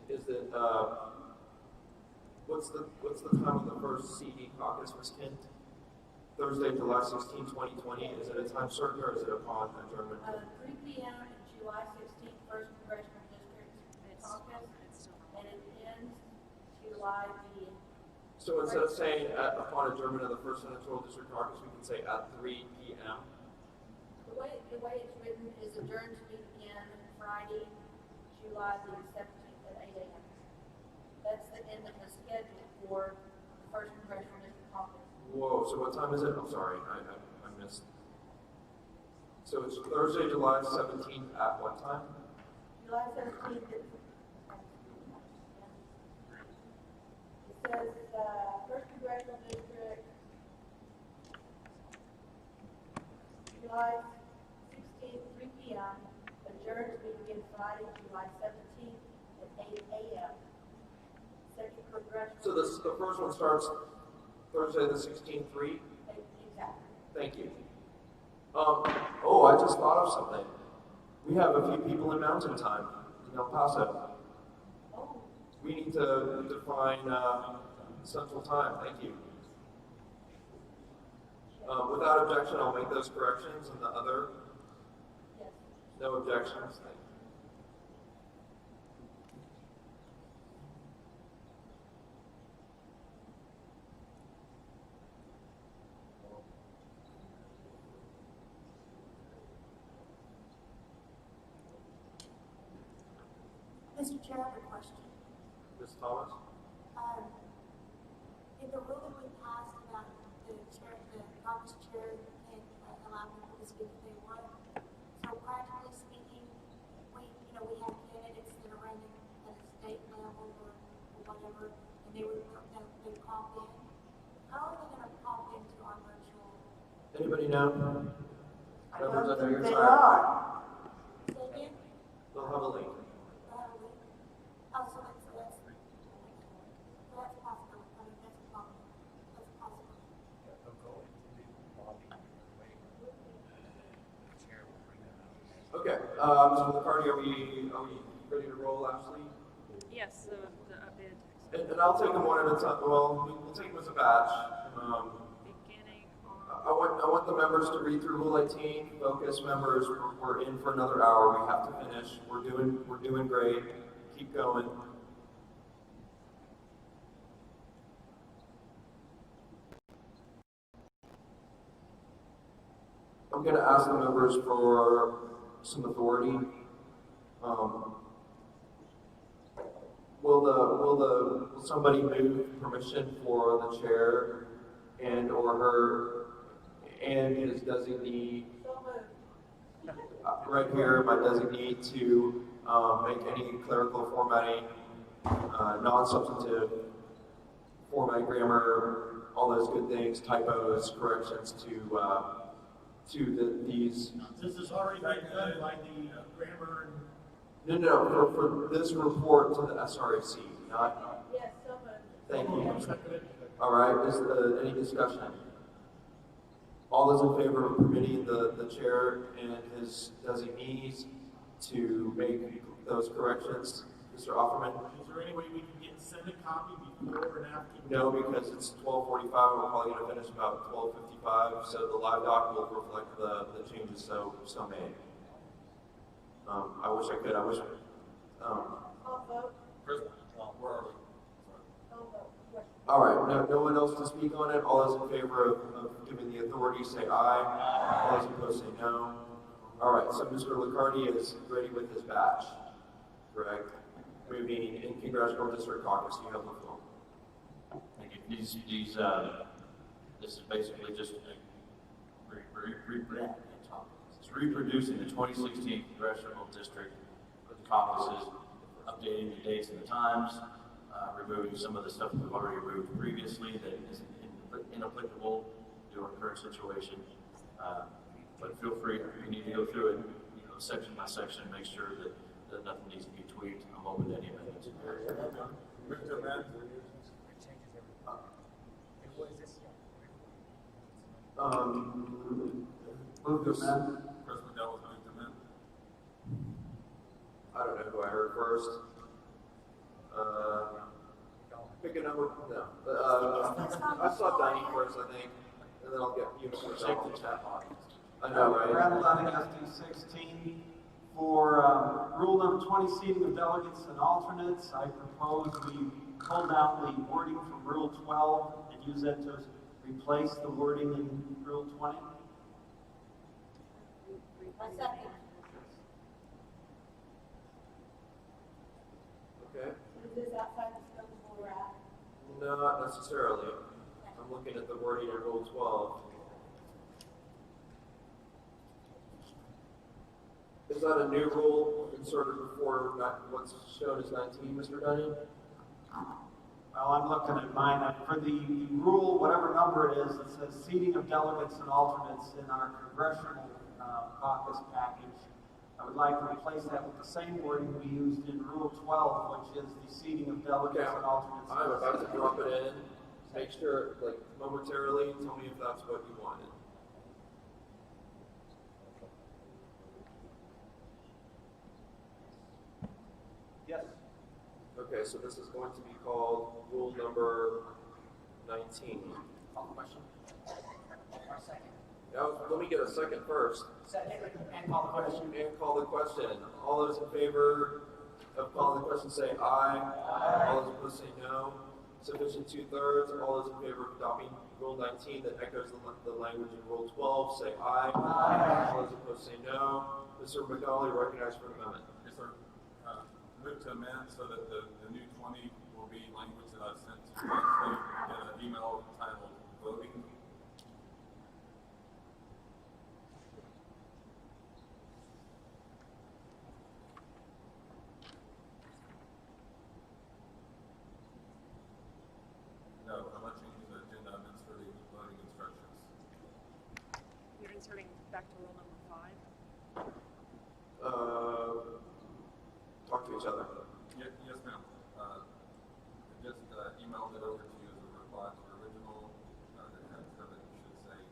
Is it, what's the time of the first CD caucus, Ms. Kent? Thursday, July 16, 2020. Is it a time certain or is it upon adjournment? 3 p.m. July 16th, First Congressional District Caucus, and it ends July the. So instead of saying upon adjournment of the First Senatorial District Caucus, we can say at 3 p.m. The way it's written is adjourned to meet again Friday, July the 17th at 8 a.m. That's the end of the schedule for the First Congressional District Caucus. Whoa, so what time is it? I'm sorry, I missed. So it's Thursday, July 17th at what time? July 17th. It says First Congressional District, July 16th, 3 p.m. Adjourned to meet again Friday, July 17th at 8 a.m. Second Congressional. So the first one starts Thursday the 16th, 3? Exactly. Thank you. Oh, I just thought of something. We have a few people in Mountain Time in El Paso. Oh. We need to define Central Time. Thank you. Without objection, I'll make those corrections. And the other? Yes. No objections. Thank you. Mr. Chair, I have a question. Ms. Thomas? In the rule that we passed about the chair, the caucus chair can allow people to speak if they want. So practically speaking, we have candidates that are running at a state level or whatever, and they pop in. How are they going to pop into our virtual? Anybody know? I don't think they side. are. Say again? They'll have a link. Oh, so that's possible. I mean, that's possible. That's possible. Okay. Mr. McCarty, are we ready to roll, Ashley? Yes, the updated. And I'll take them one at a time. Well, we'll take them as a batch. I want the members to read through Rule 18. Focus members, we're in for another hour. We have to finish. We're doing great. Keep going. I'm going to ask the members for some authority. Will somebody move permission for the chair and or her and his designee? Right here, my designee to make any clerical formatting, non-substantive formatting, grammar, all those good things, typos, corrections to these. This has already been done by the grammar and. No, for this report to the SRAC, not. Yes, so Thank you. All right, is any discussion? All those in favor of permitting the chair and his designees to make those corrections? Mr. Offerman? Is there any way we can send a copy before and after? No, because it's 12:45. We're probably going to finish about 12:55. So the live doc will reflect the changes so made. I wish I could. I wish. All right. No one else to speak on it. All those in favor of giving the authority say aye. All those opposed say no. All right. So Mr. Licardi is ready with his batch. Correct. moving in congressional district caucus. You have the floor. Thank you. This is basically just it's reproducing the 2016 congressional district caucuses, updating the dates and the times, removing some of the stuff we've already removed previously that is inapplicable to our current situation. But feel free, if you need to go through it, section by section, make sure that nothing needs to be tweaked. I'm open to any amendments. Move to amend. Chris McDowell's moved to amend. I don't know who I heard first. Pick a number. No. I saw Danny first, I think, and then I'll get you. Check the chat box. I know, right? Randall Dunning, SD 16. For rule number 20, seating of delegates and alternates, I propose we pull down the wording from Rule 12 and use that to replace the wording in Rule 20. I second. Okay. Is this outside the scope of where we're at? No, not necessarily. I'm looking at the wording in Rule 12. Is that a new rule inserted before what's shown as 19, Mr. Dunning? Well, I'm looking at mine. For the rule, whatever number it is, it says seating of delegates and alternates in our congressional caucus package. I would like to replace that with the same wording we used in Rule 12, which is the seating of delegates and alternates. I'm about to drop it in. Make sure, like, momentarily, tell me if that's what you wanted. Yes. Okay, so this is going to be called rule number 19. Call the question. Or second. Now, let me get a second first. Second, and call the question. And call the question. All those in favor of calling the question say aye. Aye. All those opposed say no. Sufficient 2/3. All those in favor of adopting Rule 19 that echoes the language in Rule 12 say aye. Aye. All those opposed say no. Mr. McDowell, you're recognized for an amendment. Yes, sir. Move to amend so that the new 20 will be language that I've sent to Proxy in an email titled voting. No, I'm not changing the agenda amendments for the voting instructions. You're inserting back to rule number 5? Talk to each other. Yes, ma'am. I just emailed it over to you as a reply to the original. That should say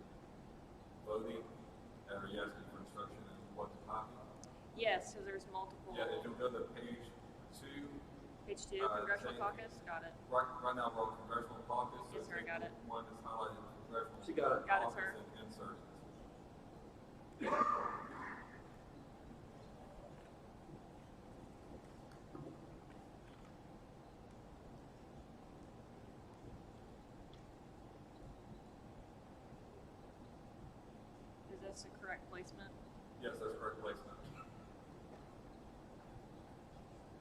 voting. And are you asking for instruction in what to copy? Yes, so there's multiple. Yeah, if you'll go to page 2. Page 2, congressional caucus, got it. Right now we're on congressional caucus. Yes, sir, I got it. One is highlighted congressional She got it. Got it, caucus sir. and insert it. Is this the correct placement? Yes, that's correct placement.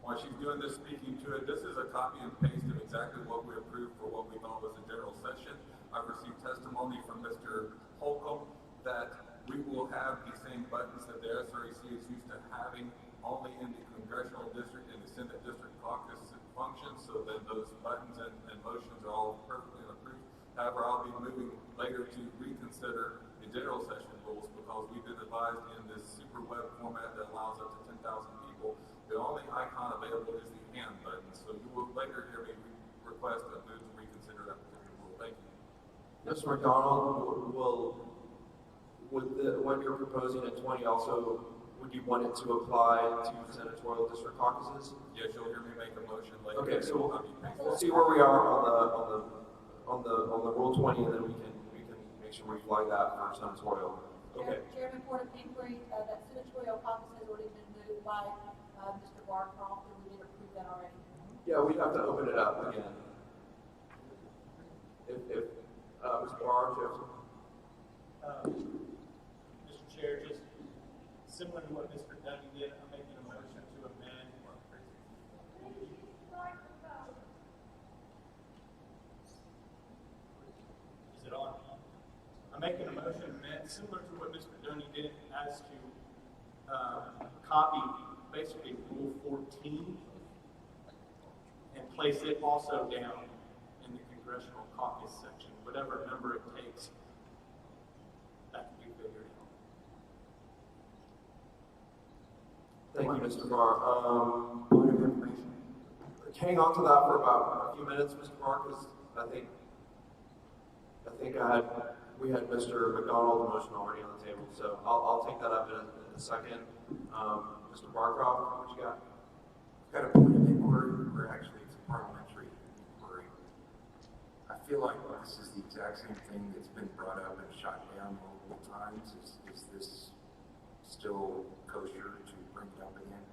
While she's doing this, speaking to it, this is a copy and paste of exactly what we approved for what we thought was a general session. I've received testimony from Mr. Holcomb that we will have the same buttons that the SREC is used to having only in the congressional district and the Senate district caucus functions, so that those buttons and motions are all perfectly approved. However, I'll be moving later to reconsider the general session rules because we've been advised in this super web format that allows up to 10,000 people. The only icon available is the hand button, so you will later hear me request a move to reconsider that particular rule. Thank you. Mr. McDonald, what you're proposing in 20 also, would you want it to apply to senatorial district caucuses? Yes, you'll hear me make a motion later. Okay, so we'll see where we are on the Rule 20, and then we can make sure we flag that for senatorial. Okay. Chairman, point of inquiry, that senatorial caucus has already been moved by Mr. Barcroft, and we did approve that already. Yeah, we'd have to open it up again. If Mr. Barr, Mr. Chair, just similar to what Mr. Dunning did, I'm making a motion to amend. making a motion, Matt, similar to what Mr. Doney did, as to copy basically Rule 14 and place it also down in the Congressional Caucus section, whatever number it takes, that can be figured out. Thank you, Mr. Barr. Point of information. Hang on to that for about a few minutes, Mr. Barr, because I think we had Mr. McDonald's motion already on the table, so I'll take that up in a second. Mr. Barcroft, what you got? I've got a point of inquiry, or actually it's a parliamentary inquiry. I feel like this is the exact same thing that's been brought up and shot down multiple times. Is this still kosher to bring it up again?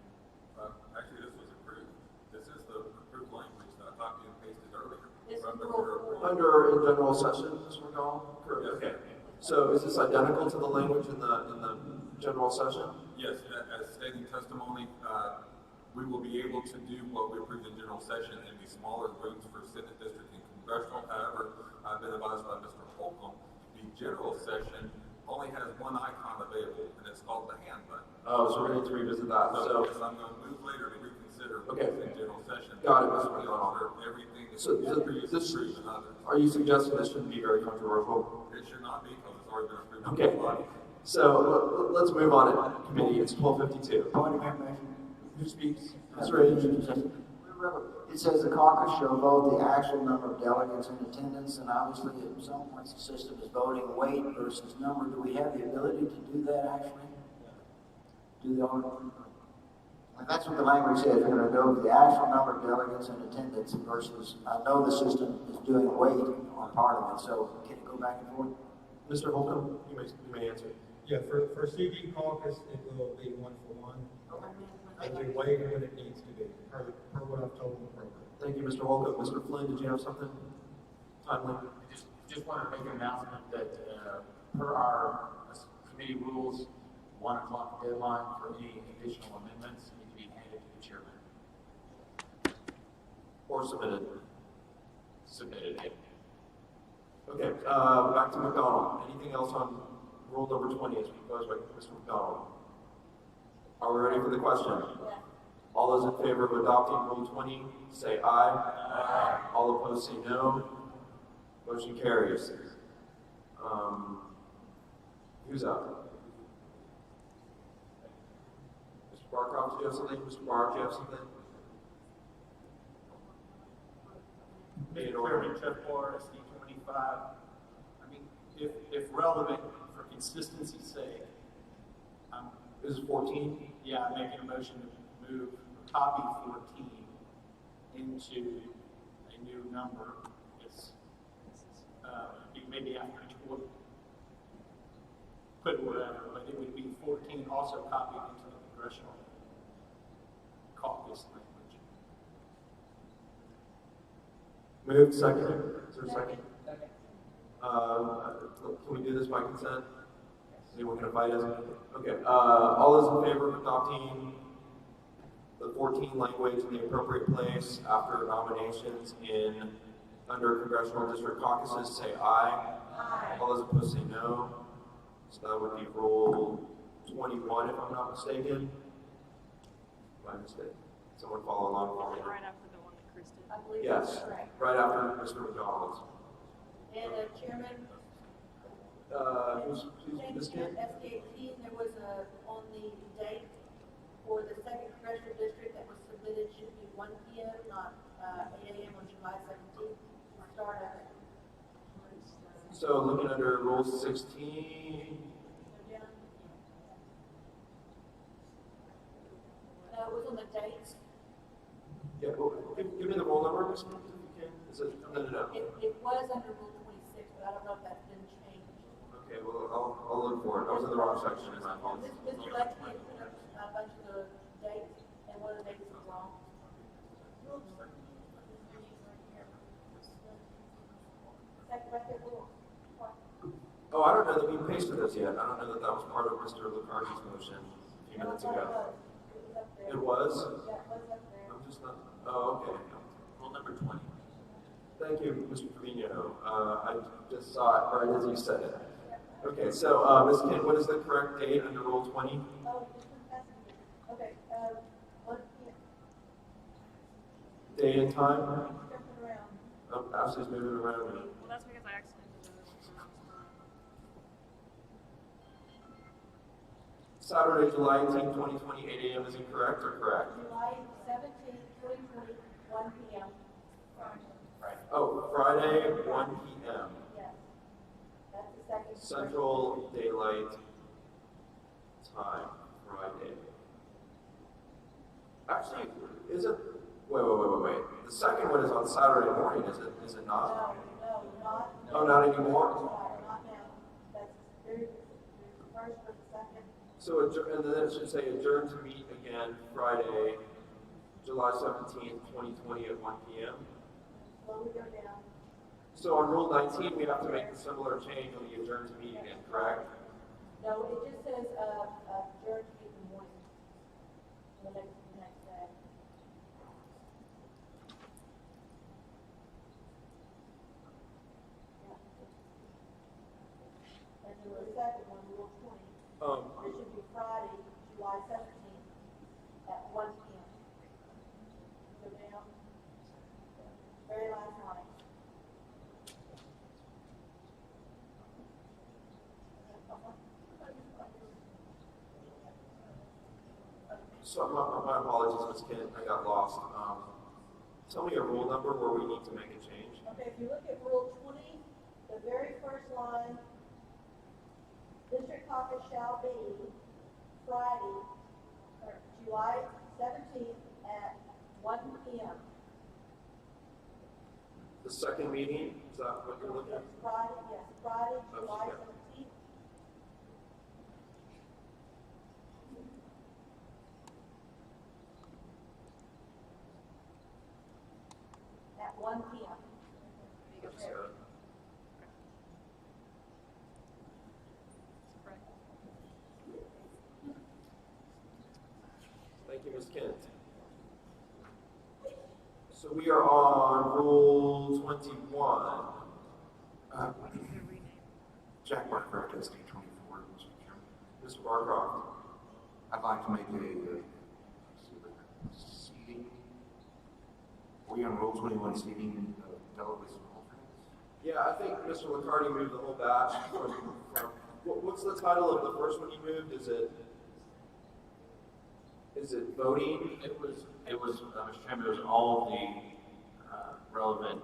Actually, this was approved. This is the approved language that I copied and pasted earlier. Under in general session, Mr. McDonald? Correct. Yes. Okay. So is this identical to the language in the general session? Yes, as stating testimony, we will be able to do what we approved in general session in the smaller rooms for Senate District and Congressional. However, I've been advised by Mr. Holcomb, the general session only has one icon available, and it's called the hand button. Oh, so we're going to revisit that. So yes, I'm going to move later to reconsider what's in general session. Got it, Mr. McDonald. Everything that's this, approved and others. are you suggesting this shouldn't be very controversial? It should not be because it's already been approved. Okay. So let's move on to committee. It's 12:52. Point of information. Who speaks? Mr. H. It says the caucus shall vote the actual number of delegates in attendance, and obviously at some points the system is voting weight versus number. Do we have the ability to do that actually? Do the order? And that's what the language says. We're going to go with the actual number of delegates in attendance versus, I know the system is doing weight on part of it, so can it go back and forth? Mr. Holcomb, you may answer. Yeah, for CD caucus, it will be 1-for-1. It'll be weighted when it needs to be, per what I've told the program. Thank you, Mr. Holcomb. Mr. Flynn, did you have something timely? Just wanted to make an announcement that per our committee rules, 1 o'clock deadline for any additional amendments need to be handed to the chairman. Or submitted? Submitted, yeah. Okay, back to McDonald. Anything else on rule number 20 as proposed by Mr. McDonald? Are we ready for the question? Yeah. All those in favor of adopting rule 20, say aye. Aye. All opposed, say no. Motion carries. Who's up? Mr. Barcroft, do you have something? Mr. Barr, do you have something? Mr. Chairman, Jeff Barr, SD 25. I mean, if relevant, for consistency's sake, this is 14? Yeah, I'm making a motion to move copy 14 into a new number. It's maybe after each quarter. Put whatever, but it would be 14 also copied into the Congressional Caucus language. Moved, second. Is there a second? Can we do this by consent? Anyone going to fight us? Okay. All those in favor of adopting the 14 language in the appropriate place after nominations under congressional district caucuses, say aye. Aye. All those opposed say no. So that would be rule 21, if I'm not mistaken. My mistake. Someone follow along for me. Right after the one that Chris did. I believe Yes. that's correct. Right after Mr. McDonald's. And Chairman, Who's this kid? SK18, there was on the date for the second congressional district that was submitted should be 1 p.m., not 8 a.m. on July 17th. Start at So looking under Rule 16. No, it was on the dates. Yeah, well, give me the roll number, Ms. Smith, if you can. Is it? No. It was under Rule 26, but I don't know if that's been changed. Okay, well, I'll look for it. I was in the wrong section. My apologies. Mr. Leckie had put up a bunch of the dates, and one of the dates was wrong. Oh, I don't know that we pasted this yet. I don't know that that was part of Mr. Lucardi's motion a few minutes ago. It was? I'm just not. Oh, okay. Rule number 20. Thank you, Mr. Trevino. I just saw it right as you said it. Okay, so, Ms. Kent, what is the correct date under Rule 20? Oh, this one has to be, okay, 1 p.m. Day and time? Jumping around. Oh, Ashley's moving around. Well, that's because I accidentally did it from last time. Saturday, July 18, 2020, 8 a.m. is incorrect or correct? July 17th, 2020, 1 p.m. Oh, Friday, 1 p.m. Yes. That's the second. Central Daylight Time, Friday. Actually, is it? Wait. The second one is on Saturday morning, is it not? No, not. Oh, not anymore? Not now. That's, there's the first or the second. So, and then it should say adjourn to meet again Friday, July 17th, 2020 at 1 p.m. Slowly go down. So on Rule 19, we have to make a similar change on the adjourn to meet again, correct? No, it just says, adjourn to meet in the morning. The next day. And then the second one, Rule 20. It should be Friday, July 17th at 1 p.m. Go down. Very last line. So my apologies, Ms. Kent, I got lost. Tell me a rule number where we need to make a change. Okay, if you look at Rule 20, the very first line, District Caucus shall be Friday, or July 17th at 1 p.m. The second meeting, is that what you're looking at? It's Friday, yes, Friday, July yeah. 17th. At 1 p.m. Thank you, Ms. Kent. So we are on Rule 21. Jack Barcroft, SD 24, Mr. Chairman. Mr. Barcroft. I'd like to make a seating. Are we on Rule 21 seating delegates and alternates? Yeah, I think Mr. Liccardi moved the whole batch from what's the title of the first one you moved? Is it voting? It was, Mr. Chairman, it was all the relevant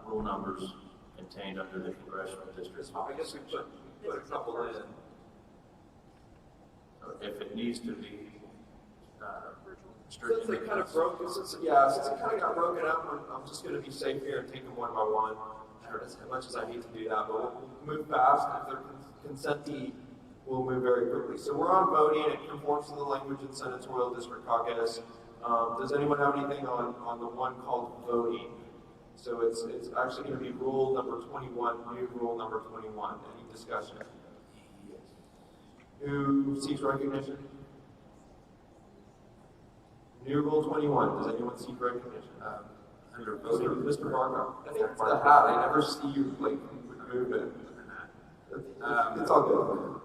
rule numbers contained under the congressional district. I guess we put a couple in. So if it needs to be Since it kind of broke, since it kind of got broken up, I'm just going to be safe here and take them one by one. As much as I hate to do that, but we'll move fast. If they're consentee, we'll move very quickly. So we're on voting. It conforms to the language in Senatorial District Caucus. Does anyone have anything on the one called voting? So it's actually going to be rule number 21, new rule number 21. Any discussion? Yes. Who seeks recognition? New rule 21. Does anyone seek recognition? Under voting, Mr. Barker. I think it's the hat. I never see you like move it. It's all good.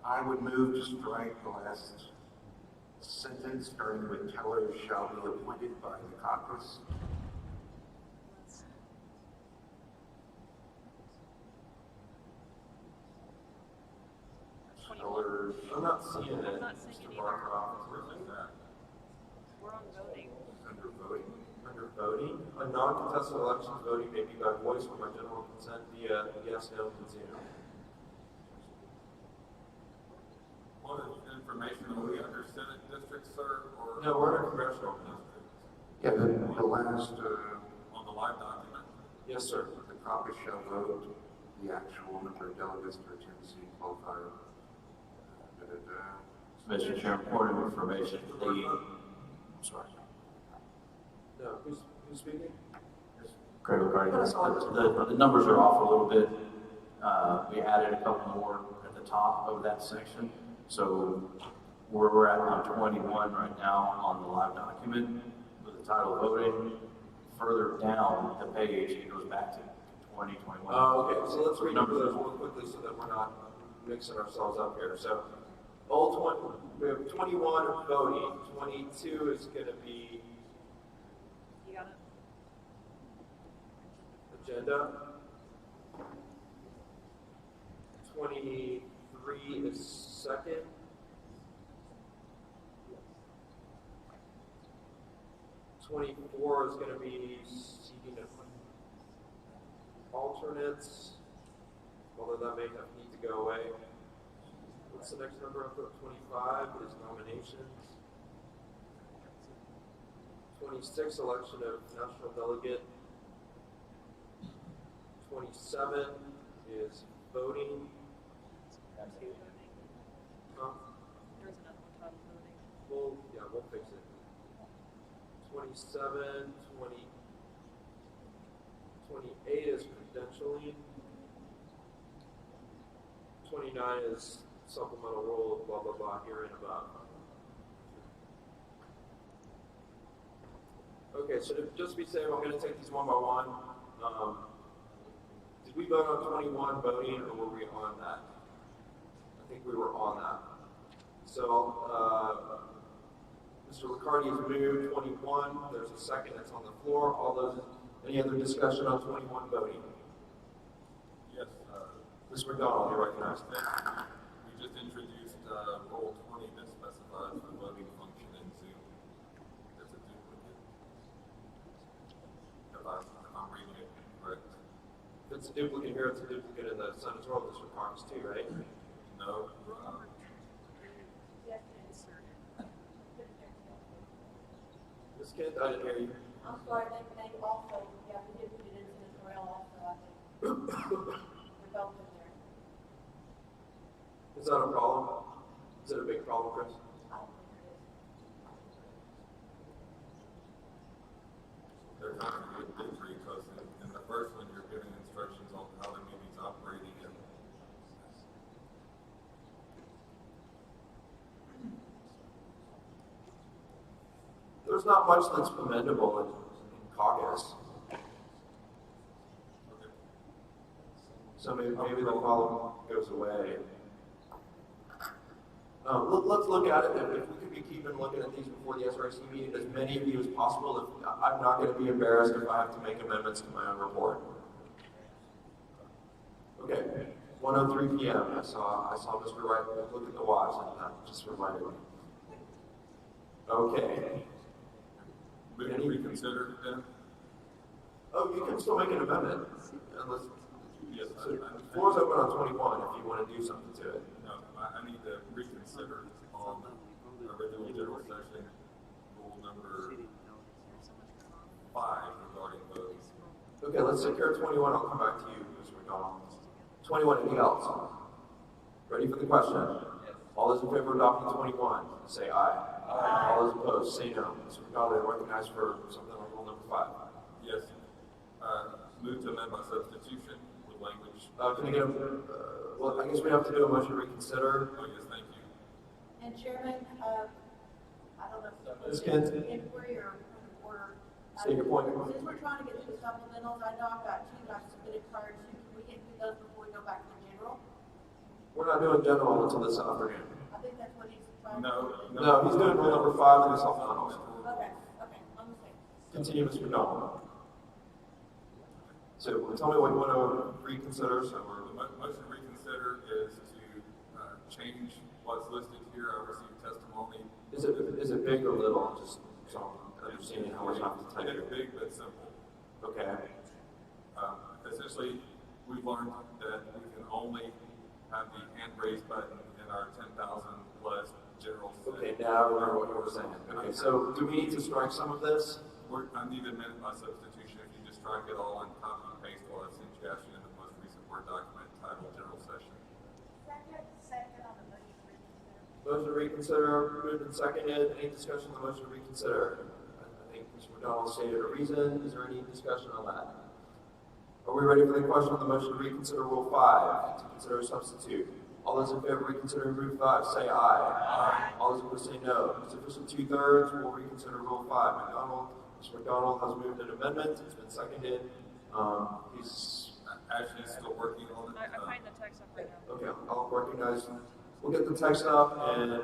I would move to strike the last sentence starting with tellers shall be appointed by the caucus. Tellers. I'm not seeing it. I'm not seeing it either. Where's that? We're on voting. Under voting. Under voting, a non-contested election voting may be by voice or by general consent via yes, no, and Zoom. What is information, are we under Senate district, sir, or? No, we're under congressional district. Yeah, the last, On the live document? Yes, sir. the caucus shall vote the actual number of delegates to attend the seat qualifier. Mr. Chairman, point of information, sorry. No, who's speaking? Craig Liccardi. The numbers are off a little bit. We added a couple more at the top of that section. So where we're at on 21 right now on the live document with the title voting, further down the page, it goes back to 2021. Okay, so let's read over those real quickly so that we're not mixing ourselves up here. So, we have 21 voting, 22 is going to be You got it? agenda, 23 is second, 24 is going to be seating of alternates, although that may need to go away. What's the next number up there? 25 is nominations. 26, election of national delegate. 27 is voting. Huh? There's another one titled voting. We'll fix it. 27, 28 is credentialing. 29 is supplemental role, blah, blah, blah, here and above. Okay, so to just be safe, I'm going to take these one by one. Did we vote on 21 voting, or were we on that? I think we were on that. So, Mr. Riccardi has moved 21. There's a second that's on the floor. All those, any other discussion on 21 voting? Yes. Ms. McDonald, you're recognized. We just introduced Rule 20 that specifies the voting function in Zoom. That's a duplicate. If I'm reading it correct. If it's a duplicate here, it's a duplicate in the senatorial district Caucus too, right? No. Ms. Kent, I didn't hear you. I'm sorry, they also, yeah, we did put it in senatorial also, I think. We're both in there. Is that a problem? Is it a big problem, Chris? I don't think it is. They're kind of different because in the first one, you're giving instructions on how the meeting's operating and There's not much that's commendable in Caucus. So maybe the problem goes away. Let's look at it. If we could be keeping looking at these before the SRC meeting, as many of you as possible. I'm not going to be embarrassed if I have to make amendments to my own report. Okay, 1:03 p.m. I saw Mr. Wright look at the watch, and that just reminded me. Okay. we can reconsider then? Oh, you can still make an amendment. Unless, Yes, so the floor's open on 21 if you want to do something to it. No, I need to reconsider on the original general session, rule number 5 regarding votes. Okay, let's take care of 21. I'll come back to you, Mr. McDonald. 21, anything else? Ready for the question? All those in favor of adopting 21, say aye. Aye. All those opposed, say no. Mr. McDonald, I recognize for something like rule number 5. Yes. Move to amend by substitution with language. Can I get a, well, I guess we have to do a motion to reconsider. Oh, yes, thank you. And Chairman, I don't know if Ms. Kent? inquiry or point of order. State your point. Since we're trying to get through the supplementals, I know I've got 2 that I've submitted prior to. Can we get through those before we go back to the general? We're not doing general until this afternoon. I think that's what he's trying No, to do. No, he's doing rule number 5 and the supplementals. Okay, let me see. Continue, Mr. McDonald. So tell me what you want to reconsider. So The motion to reconsider is to change what's listed here. I received testimony. Is it big or little? Just so I'm understanding how much I have to type. It's big but simple. Okay. Essentially, we've learned that we can only have the hand raise button in our 10,000 plus general session. Okay, now I remember what you were saying. Okay, so do we need to strike some of this? I need to amend by substitution. If you just strike it all and copy and paste what I've sent you in the most recent Word document titled General Session. Second on the motion to reconsider. Motion to reconsider, moved and seconded. Any discussion on the motion to reconsider? I think Mr. McDonald stated a reason. Is there any discussion on that? Are we ready for the question on the motion to reconsider Rule 5, to consider a substitute? All those in favor of reconsidering Rule 5, say aye. Aye. All those opposed say no. Sufficient 2/3 will reconsider Rule 5. Mr. McDonald has moved an amendment. It's been seconded. Ashley's still working on it. I'm finding the text up right now. Okay, I'll recognize, we'll get the text up, and,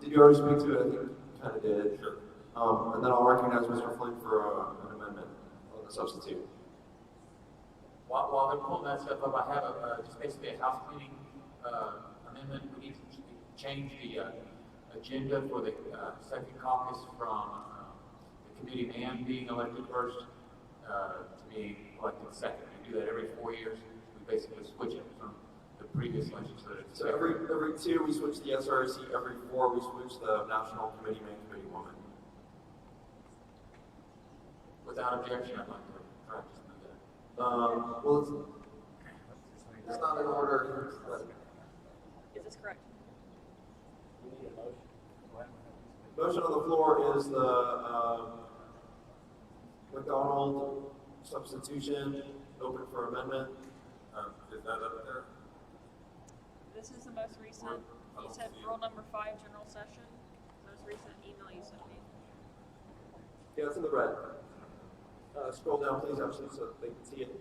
did you already speak to it? I think you kind of did. Sure. And then I'll recognize Mr. Flynn for an amendment on the substitute. While they're pulling that stuff up, I have just basically a housekeeping amendment. We need to change the agenda for the second caucus from the committee man being elected first to be elected second. We do that every 4 years. We basically switch it from the previous legislature. So every 2 we switch the SRC, every 4 we switch the national committee man, committee woman. Without objection, I'd like to try to just do that. Well, it's not in order. Is this correct? Motion on the floor is the McDonald substitution open for amendment. Is that up there? This is the most recent. You said rule number 5, general session. Most recent email you sent me. Yeah, it's in the red. Scroll down, please, actually, so they can see it.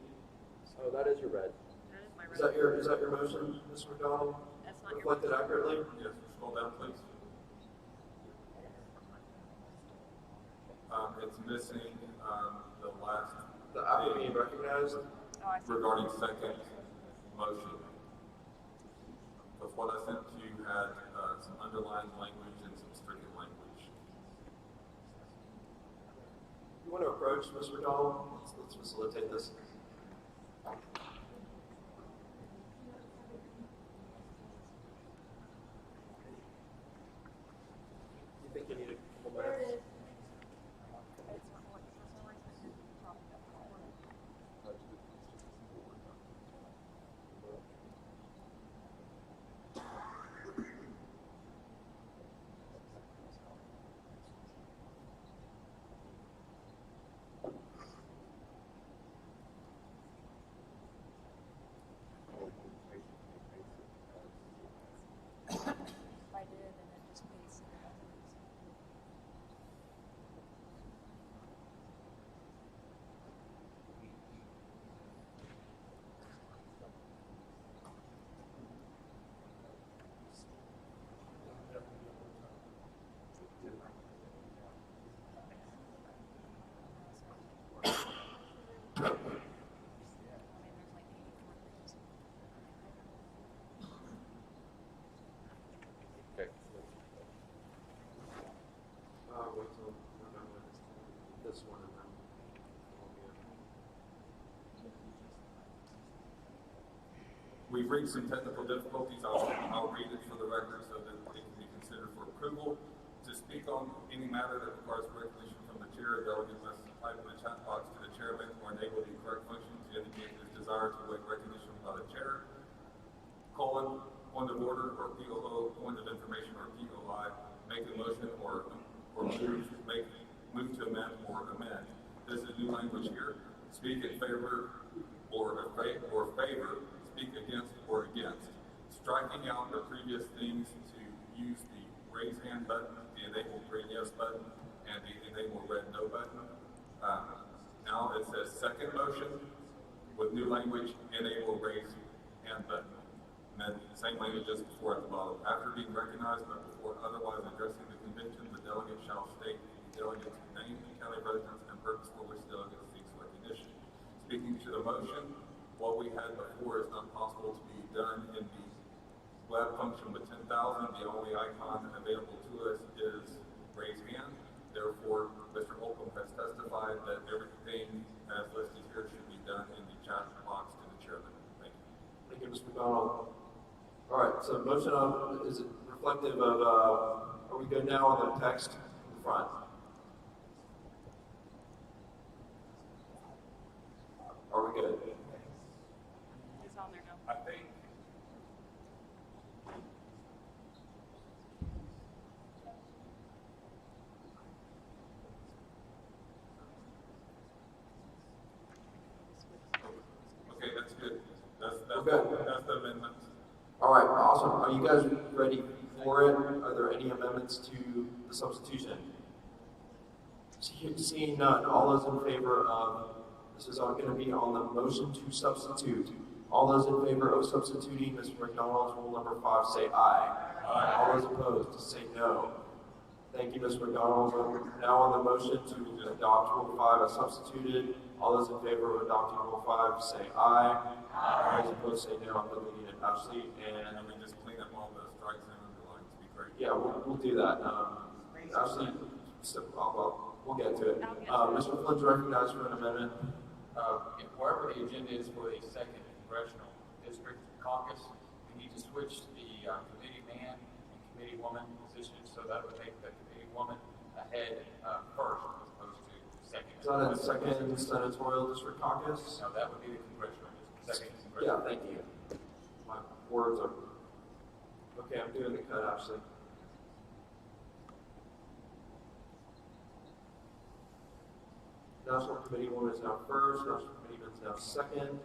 Oh, that is your red. That is my red. Is that your motion, Mr. McDonald? That's not reflected accurately? Yes, scroll down, please. It's missing the last. The after being recognized? Oh, I see. Regarding second motion. Because what I sent to you had some underlined language and some stricken language. You want to approach Mr. McDonald? Let's facilitate this. You think you need a couple minutes? Wait till November. This one and then. We've reached some technical difficulties. I'll read it for the record so that it can be considered for approval. To speak on any matter that requires recognition from the chair, a delegate must type in the chat box to the chairman or enable the correct function to indicate his desire to await recognition by the chair. Colon, point of order, or POO, point of information, or POI, make a motion or move to amend or amend. This is new language here. Speak in favor or favor, speak against or against. Striking out the previous things to use the raise hand button, the enable green yes button, and the enable red no button. Now it says second motion with new language, enable raise hand button. And then same language as before at the bottom. After being recognized, but before otherwise addressing the convention, the delegate shall state the delegate's name, county residence, and purpose for which the delegate seeks recognition. Speaking to the motion, what we had before is not possible to be done in the web function with 10,000. The only icon available to us is raise hand. Therefore, Mr. Holcomb has testified that everything as listed here should be done in the chat box to the chairman. Thank you. Thank you, Mr. McDonald. All right, so motion on, is it reflective of, are we good now on the text in the front? Are we good? It's on there now. I think. Okay, that's good. That's the amendment. All right, awesome. Are you guys ready for it? Are there any amendments to the substitution? Seeing none, all those in favor of This is going to be on the motion to substitute. All those in favor of substituting Mr. McDonald's rule number 5 say aye. Aye. All those opposed say no. Thank you, Mr. McDonald. Now on the motion to adopt Rule 5 as substituted. All those in favor of adopting Rule 5 say aye. Aye. All those opposed say no. I'm deleting it, Ashley. And we just clean up all the strikes and underlines to be great. yeah, we'll do that. Ashley, we'll get to it. Mr. Flynn's recognized for an amendment. Wherever the agenda is for the second congressional district caucus, we need to switch the committee man and committee woman positions so that would make the committee woman ahead first as opposed to second. Is that a second senatorial district caucus? No, that would be the congressional district. Second congressional. Yeah, thank you. My words are okay. I'm doing the cut, Ashley. National Committee Woman is now first, National Committee Man is now second.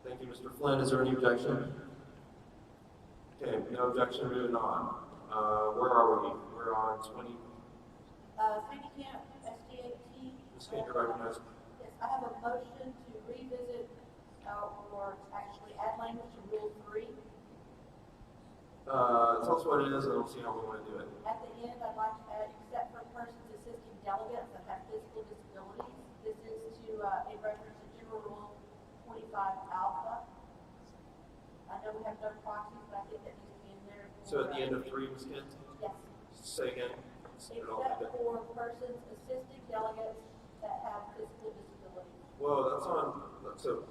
Thank you, Mr. Flynn. Is there any objection? Okay, no objection, moving on. Where are we? We're on 20. Safety Camp, SDAT. Ms. Kane, you're recognized. Yes, I have a motion to revisit or actually add language to Rule 3. Tell us what it is and we'll see how we want to do it. At the end, I'd like to add, except for persons assisting delegates that have physical disabilities. This is to, in reference to General Rule 25 Alpha. I know we have no proxies, but I think that needs to be in there. So at the end of 3, Ms. Kent? Yes. Say again. Except for persons assisting delegates that have physical disabilities. Whoa, that's on, so,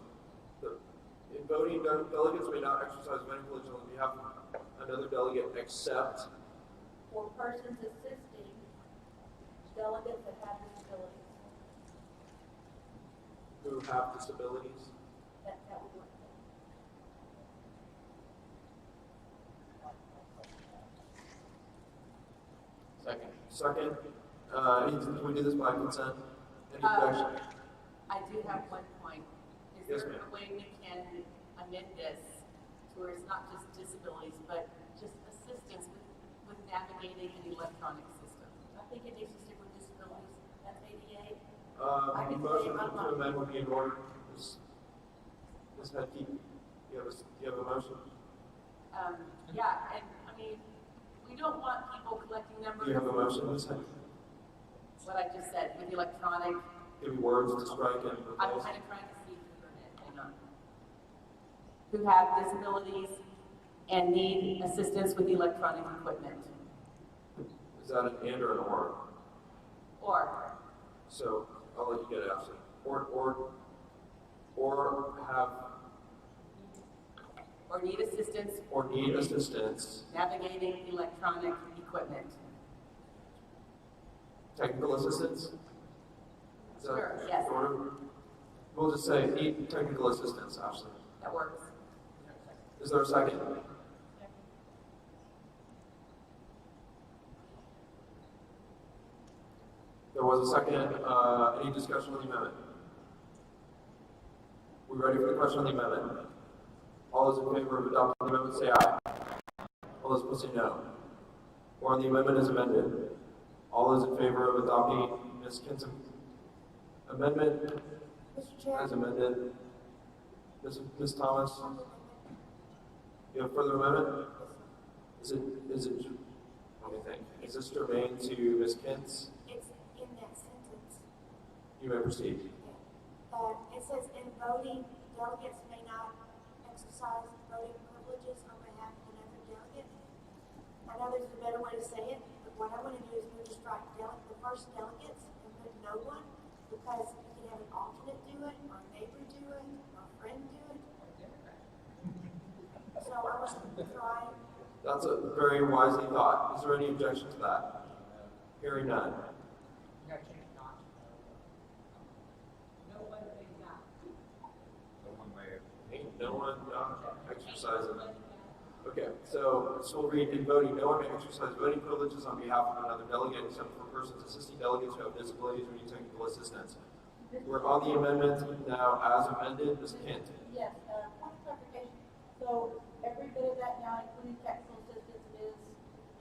in voting, delegates may not exercise voting privilege on behalf of another delegate except for persons assisting delegates that have disabilities. Who have disabilities? That would work. Second. Can we do this by consent? Any objection? I do have one point. Is Yes, there ma'am. a way we can amend this to where it's not just disabilities, but just assistance with navigating an electronic system? I think it needs to stick with disabilities. That's 88. Motion to amend would be in order. Ms. Hedke, you have a motion? Yeah, and I mean, we don't want people collecting numbers. Do you have a motion, Ms. Hedke? What I just said, with electronic. Give me words to strike and I'm replace. kind of trying to see hang on. Who have disabilities and need assistance with electronic equipment. Is that an and or an or? Or. So I'll let you get it, Ashley. Or have. Or need assistance. Or need assistance. Navigating electronic equipment. Technical assistance? Is that Sure, yes. Order? We'll just say need technical assistance, Ashley. That works. Is there a second? There was a second. Any discussion on the amendment? We ready for the question on the amendment? All those in favor of adopting the amendment say aye. All those opposed say no. Or on the amendment as amended. All those in favor of adopting Ms. Kent's amendment Mr. Chair. as amended. Ms. Thomas? You have further amendment? Is it, let me think. Is this germane to Ms. Kent's? It's in that sentence. You may proceed. It says in voting, delegates may not exercise voting privileges on behalf of another delegate. I know there's a better way to say it, but what I want to do is move to strike the first delegates and put no one, because you can have an alternate do it, or a neighbor do it, or a friend do it. So I want to try. That's a very wisely thought. Is there any objection to that? Hearing none. No one exercising. Okay, so we'll read in voting, no one may exercise voting privileges on behalf of another delegate except for persons assisting delegates who have disabilities or need technical assistance. We're on the amendment now as amended. Ms. Kent. Yes, point of clarification. So every bit of that now, including technical assistance, is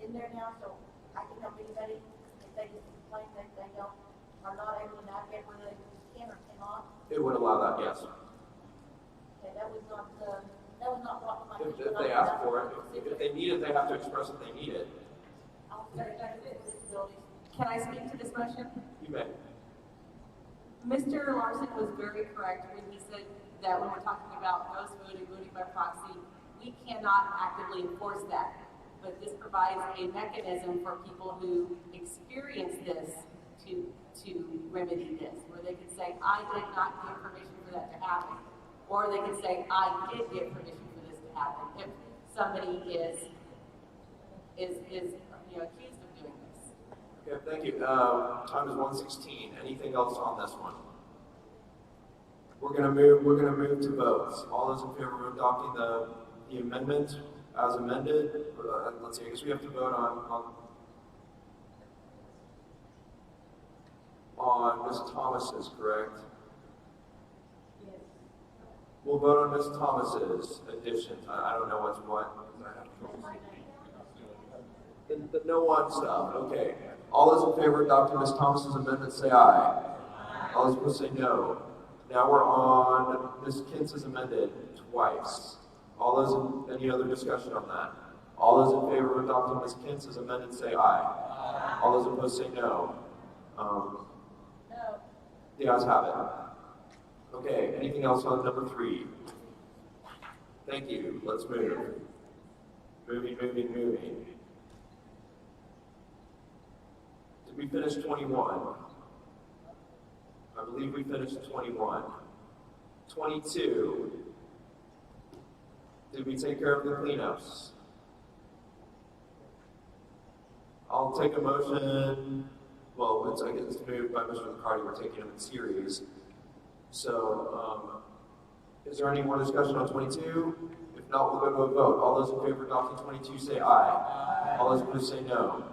in there now, so I can help anybody they just complain that they are not able to navigate where they can or cannot? It would allow that, yes. Okay, that was not brought to my If attention. they ask for it, if they need it, they have to express that they need it. I'll say that with disabilities. Can I speak to this motion? You may. Mr. Larson was very correct when he said that when we're talking about ghost voting, voting by proxy, we cannot actively enforce that. But this provides a mechanism for people who experience this to remedy this, where they can say, I did not give permission for that to happen. Or they can say, I did give permission for this to happen, if somebody is accused of doing this. Okay, thank you. Time is 1:16. Anything else on this one? We're gonna move to votes. All those in favor of adopting the amendment as amended? Let's see. I guess we have to vote on Ms. Thomas's, correct? Yes. We'll vote on Ms. Thomas's addition. I don't know what's what. The no one stuff. Okay. All those in favor of adopting Ms. Thomas's amendment, say aye. All those opposed say no. Now we're on Ms. Kintz's amended twice. All those any other discussion on that? All those in favor of adopting Ms. Kintz's amended, say aye. All those opposed say no. No. The ayes have it. Okay, anything else on number 3? Thank you. Let's move. Moving. Did we finish 21? I believe we finished 21. 22. Did we take care of the cleanups? I'll take a motion. Well, I guess it's moved by Mr. McCarty. We're taking them in series. So, is there any more discussion on 22? If not, we'll go to a vote. All those in favor of adopting 22 say aye. All those opposed say no.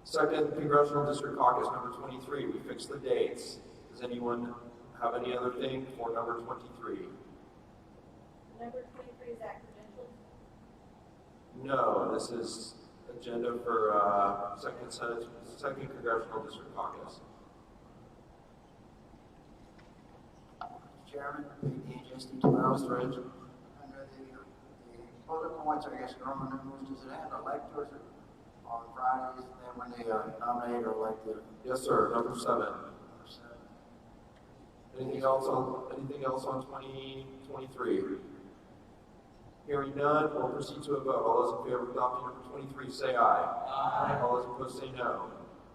Second, Congressional District Caucus, number 23. We fixed the dates. Does anyone have any other thing for number 23? Number 23 is that credentials? No, this is agenda for second Congressional District Caucus. Chairman, PDHSD 12. Mr. Range? Under the bullet points, I guess, Roman numerals, does it have electors on Fridays, then when they nominate or elect the? Yes, sir. Number 7. Anything else on 2023? Hearing none, we'll proceed to a vote. All those in favor of adopting number 23 say aye. All those opposed say no.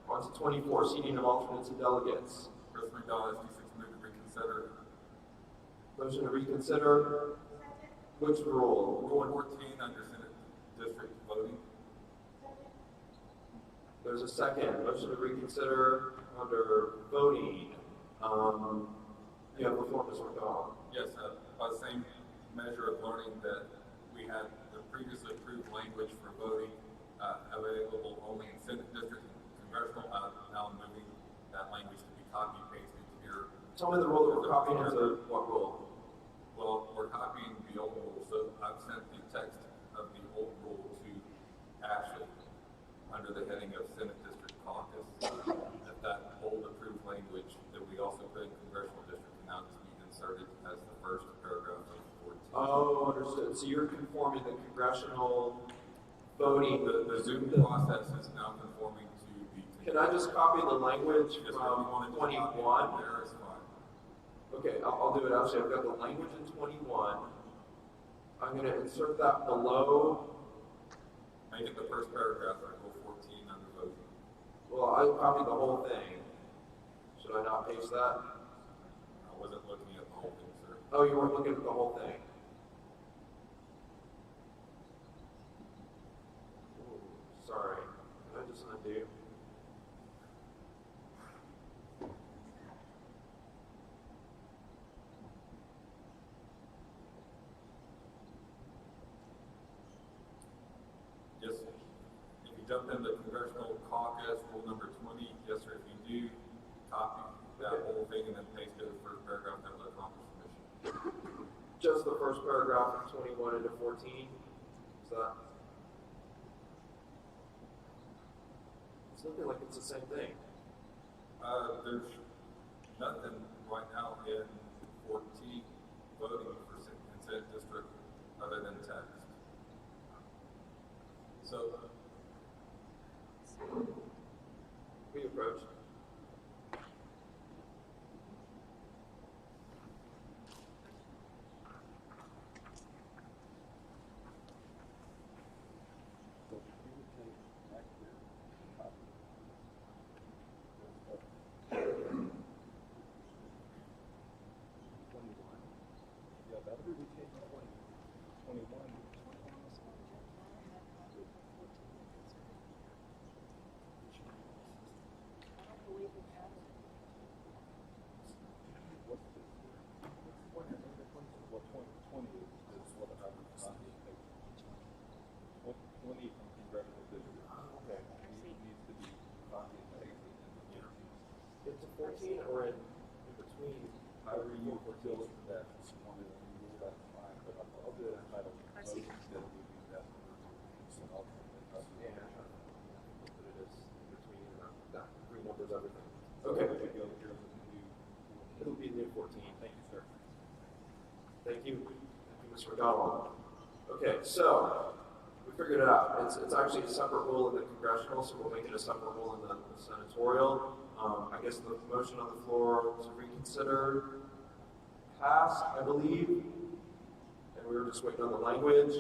On to 24, seating of alternates and delegates. President McDowell, SD6, move to reconsider. Motion to reconsider. Which rule? Rule 14 under Senate District voting. There's a second. Motion to reconsider under voting. You have the floor, Mr. McDowell. Yes, by the same measure of learning that we had the previously approved language for voting available only in Senate District and Congressional, now I'm moving that language to be copy pasted here. Tell me the rule that we're copying into what rule? Well, we're copying the old rule, so I've sent the text of the old rule to Ashley under the heading of Senate District Caucus. That old approved language that we also put in Congressional District can now just be inserted as the first paragraph of 14. Oh, understood. So you're conforming the congressional voting. The Zoom process is now conforming to the. Can I just copy the language from 21? There is fine. Okay, I'll do it. Actually, I've got the language in 21. I'm going to insert that below. Make it the first paragraph of Rule 14 under voting. Well, I copied the whole thing. Should I not paste that? I wasn't looking at the whole thing, sir. Oh, you weren't looking at the whole thing. Ooh, sorry. Can I just undo? Yes. If you jump in the Congressional Caucus, Rule number 20, yes, sir. If you do, copy that whole thing and then paste it in the first paragraph, that will accomplish the mission. Just the first paragraph of 21 into 14. Is It's looking like it's the same thing. There's nothing right now in 14 voting for consent district other than text. So we approach. It's a 14 or in between. however you feel that that's fine, but I'll do it in title. I see. Instead of using that for an alternate. Yeah. But it is in between, three numbers, everything. Okay. It'll be the new 14. Thank you, sir. Thank you. Thank you, Mr. McDonald. Okay, so we figured it out. It's actually a separate rule in the congressional, so we'll make it a separate rule in the senatorial. I guess the motion on the floor to reconsider passed, I believe, and we were just waiting on the language.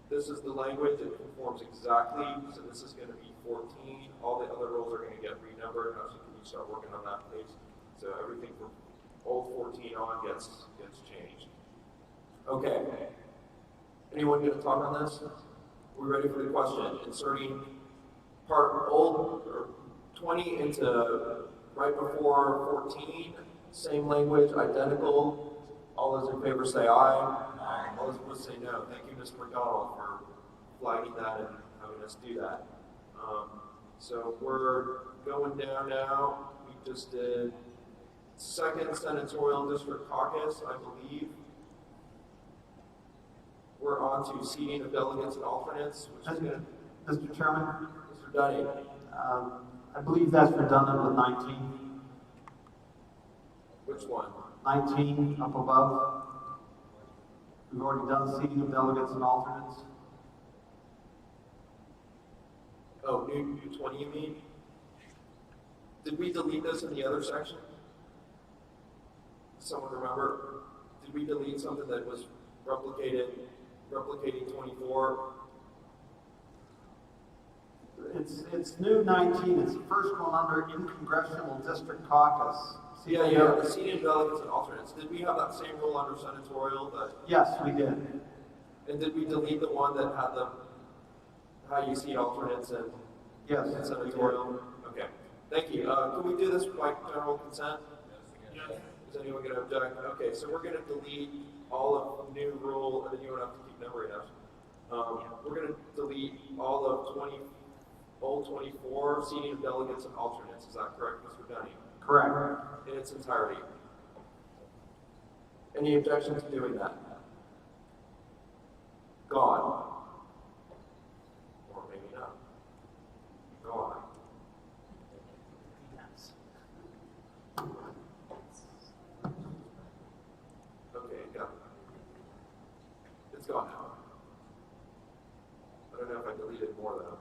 This is the language. It conforms exactly, so this is going to be 14. All the other rules are going to get renumbered. Actually, can you start working on that, please? So everything from old 14 on gets changed. Okay. Anyone going to talk on this? We ready for the question? Inserting part old or 20 into right before 14. Same language, identical. All those in favor say aye. Aye. All those opposed say no. Thank you, Mr. McDonald, for flagging that and having us do that. So we're going down now. We just did second senatorial district caucus, I believe. We're on to seating of delegates and alternates, which is going to... Mr. Chairman? Mr. Dunning. I believe that's redundant with 19. Which one? 19 up above. We've already done seating of delegates and alternates. Oh, new 20 you mean? Did we delete this in the other section? Does someone remember? Did we delete something that was replicating 24? It's new 19. It's the first one under in congressional district caucus. Yeah, the seating delegates and alternates. Did we have that same rule under senatorial? Yes, we did. And did we delete the one that had how you seat alternates and senatorial? Okay, thank you. Can we do this by general consent? Yes. Is anyone going to object? Okay, so we're going to delete all of new rule, and then you don't have to keep numbering us. We're going to delete all of old 24 seating of delegates and alternates. Is that correct, Mr. Dunning? Correct. In its entirety. Any objection to doing that? Gone. Or maybe not. Gone. Okay, got it. It's gone now. I don't know if I deleted more though.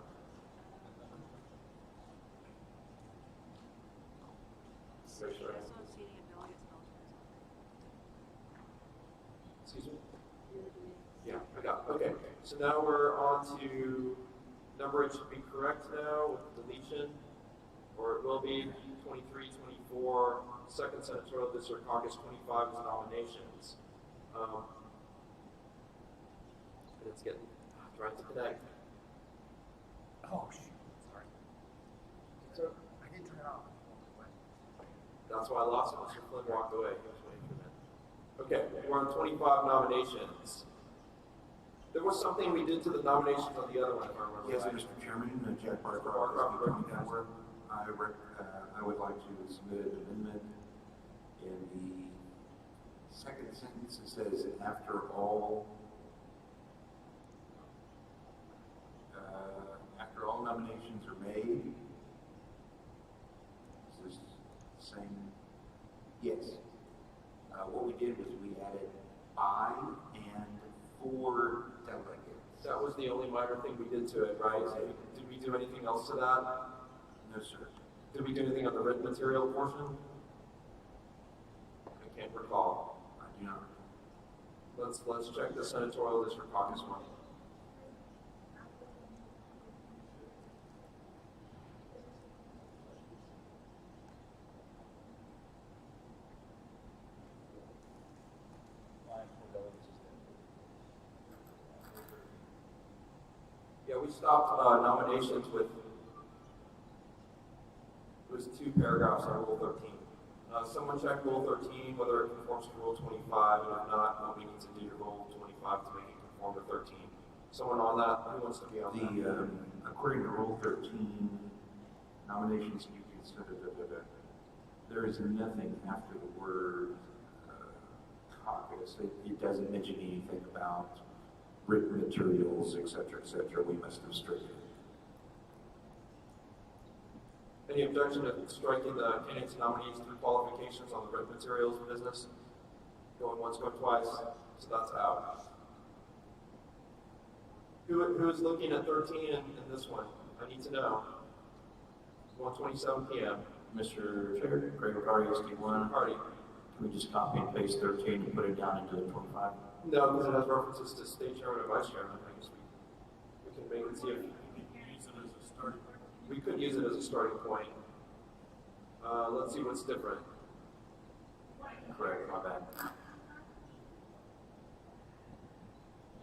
Make sure. Excuse me? Yeah, I got it. Okay, so now we're on to numbering should be correct now with deletion, or it will be 23, 24, second senatorial district caucus, 25 is nominations. And it's getting trying to connect. Oh, shoot, sorry. So I didn't turn it off. that's why I lost it. Mr. Flynn walked away. He was waiting for a minute. Okay, we're on 25 nominations. There was something we did to the nominations on the other one, if I remember Yes, right. Mr. Chairman, Jack Barcroft, I would like to submit an amendment in the second sentence. It says, after all nominations are made, did was we added by and for delegates. That was the only minor thing we did to it, right? Did we do anything else to that? No, sir. Did we do anything on the written material portion? I can't recall. I do not. Let's check the senatorial district caucus one. Yeah, we stopped nominations with, it was 2 paragraphs on Rule 13. Someone check Rule 13, whether it conforms to Rule 25, and if not, what we need to do to Rule 25 to make it conform to 13. Someone on that, who wants to be on that? According to Rule 13, nominations you consider, there is nothing after the word caucus. It doesn't mention anything about written materials, et cetera, we must have stricken it. Any objection to striking the candidates nominees through qualifications on the written materials business? Going once, going twice, so that's out. Who is looking at 13 and this one? I need to know. 1:27 p.m. Mr. Chair, Greg Riccardi, SD1. Party. Can we just copy and paste 13 and put it down into the 25? No, because it has references to state chairman and vice chairman. I guess we can make it see if we could use it as a starting point. Let's see what's different. Correct, my bad.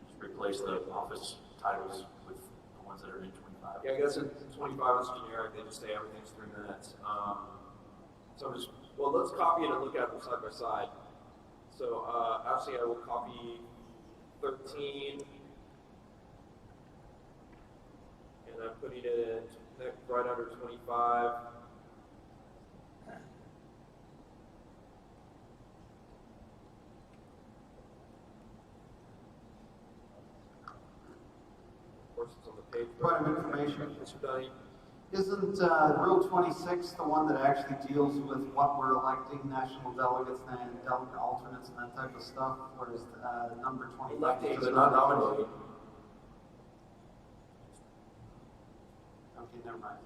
Just replace the office titles with the ones that are in 25. Yeah, I guess in 25 is generic. They just say everything's 3 minutes. So I'm just, well, let's copy it and look at them side by side. So actually, I will copy 13, and I'm putting it in right under 25. Of course, it's on the page. Point of information. Mr. Dunny. Isn't Rule 26 the one that actually deals with what we're electing, national delegates and delegate alternates and that type of stuff? Whereas number 25 Electing, is but not nominating. Okay, never mind.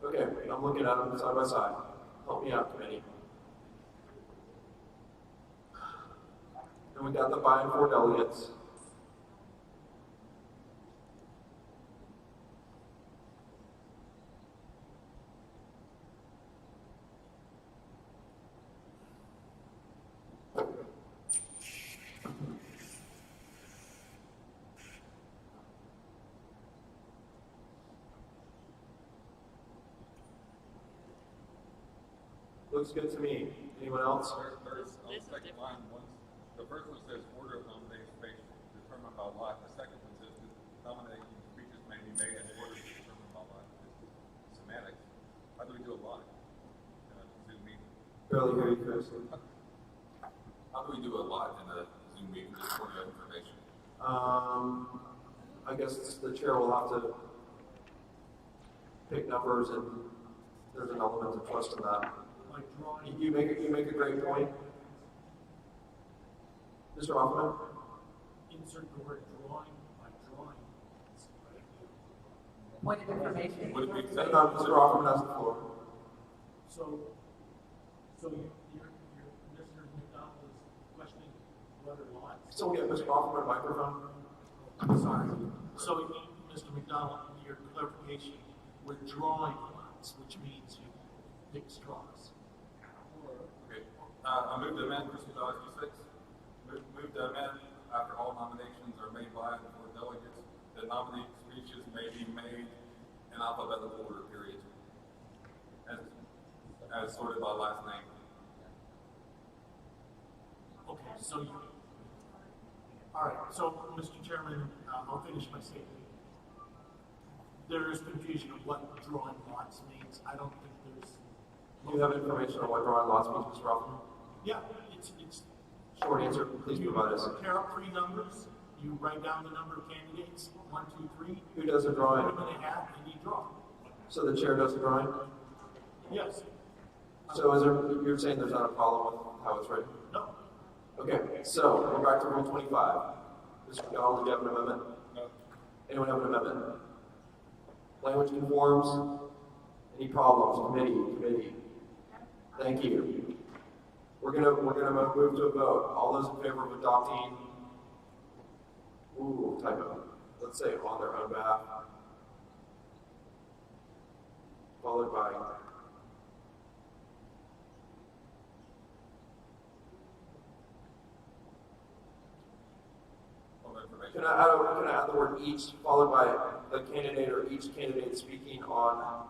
Okay, I'm looking at them side by side. Help me out, committee. And we got the by and for delegates. Looks good to me. Anyone else? There's on the second line, the first one says order of nomination space determined by lot. The second one says nominating speeches may be made in order determined by lot. It's semantics. How do we do a lot? Zoom meeting. Barely hear you, Chris. How do we do a lot in a Zoom meeting just for the information? I guess the chair will have to pick numbers, and there's an element of trust in that. You make a great point. Mr. Hoffman? Insert the word drawing by drawing. Point of information. Would it be Mr. Hoffman has the floor. So your Mr. McDonald is questioning whether lots. Still get Mr. Hoffman a microphone. I'm sorry. So, Mr. McDonald, your clarification, we're drawing lots, which means you pick straws. Okay. I move to amend Procedural 6. Move to amend after all nominations are made by and for delegates, the nominee speeches may be made in alphabetical order, period. As sorted by last name. Okay, so all right, so Mr. Chairman, I'll finish my statement. There is confusion of what drawing lots means. I don't think there's. Do you have information on what drawing lots means, Mr. Hoffman? Yeah, it's short answer, please provide us. Pair up 3 numbers, you write down the number of candidates, 1, 2, 3. Who does the drawing? Put them in a hat and you draw. So the chair does the drawing? Yes. So you're saying there's not a problem with how it's written? No. Okay, so we're back to Rule 25. Mr. McDonald, do you have an amendment? No. Anyone have an amendment? Language conforms? Any problems? Committee? Thank you. We're gonna move to a vote. All those in favor of adopting, typo. Let's say on their own behalf. Followed by Can I add the word each followed by the candidate or each candidate speaking on?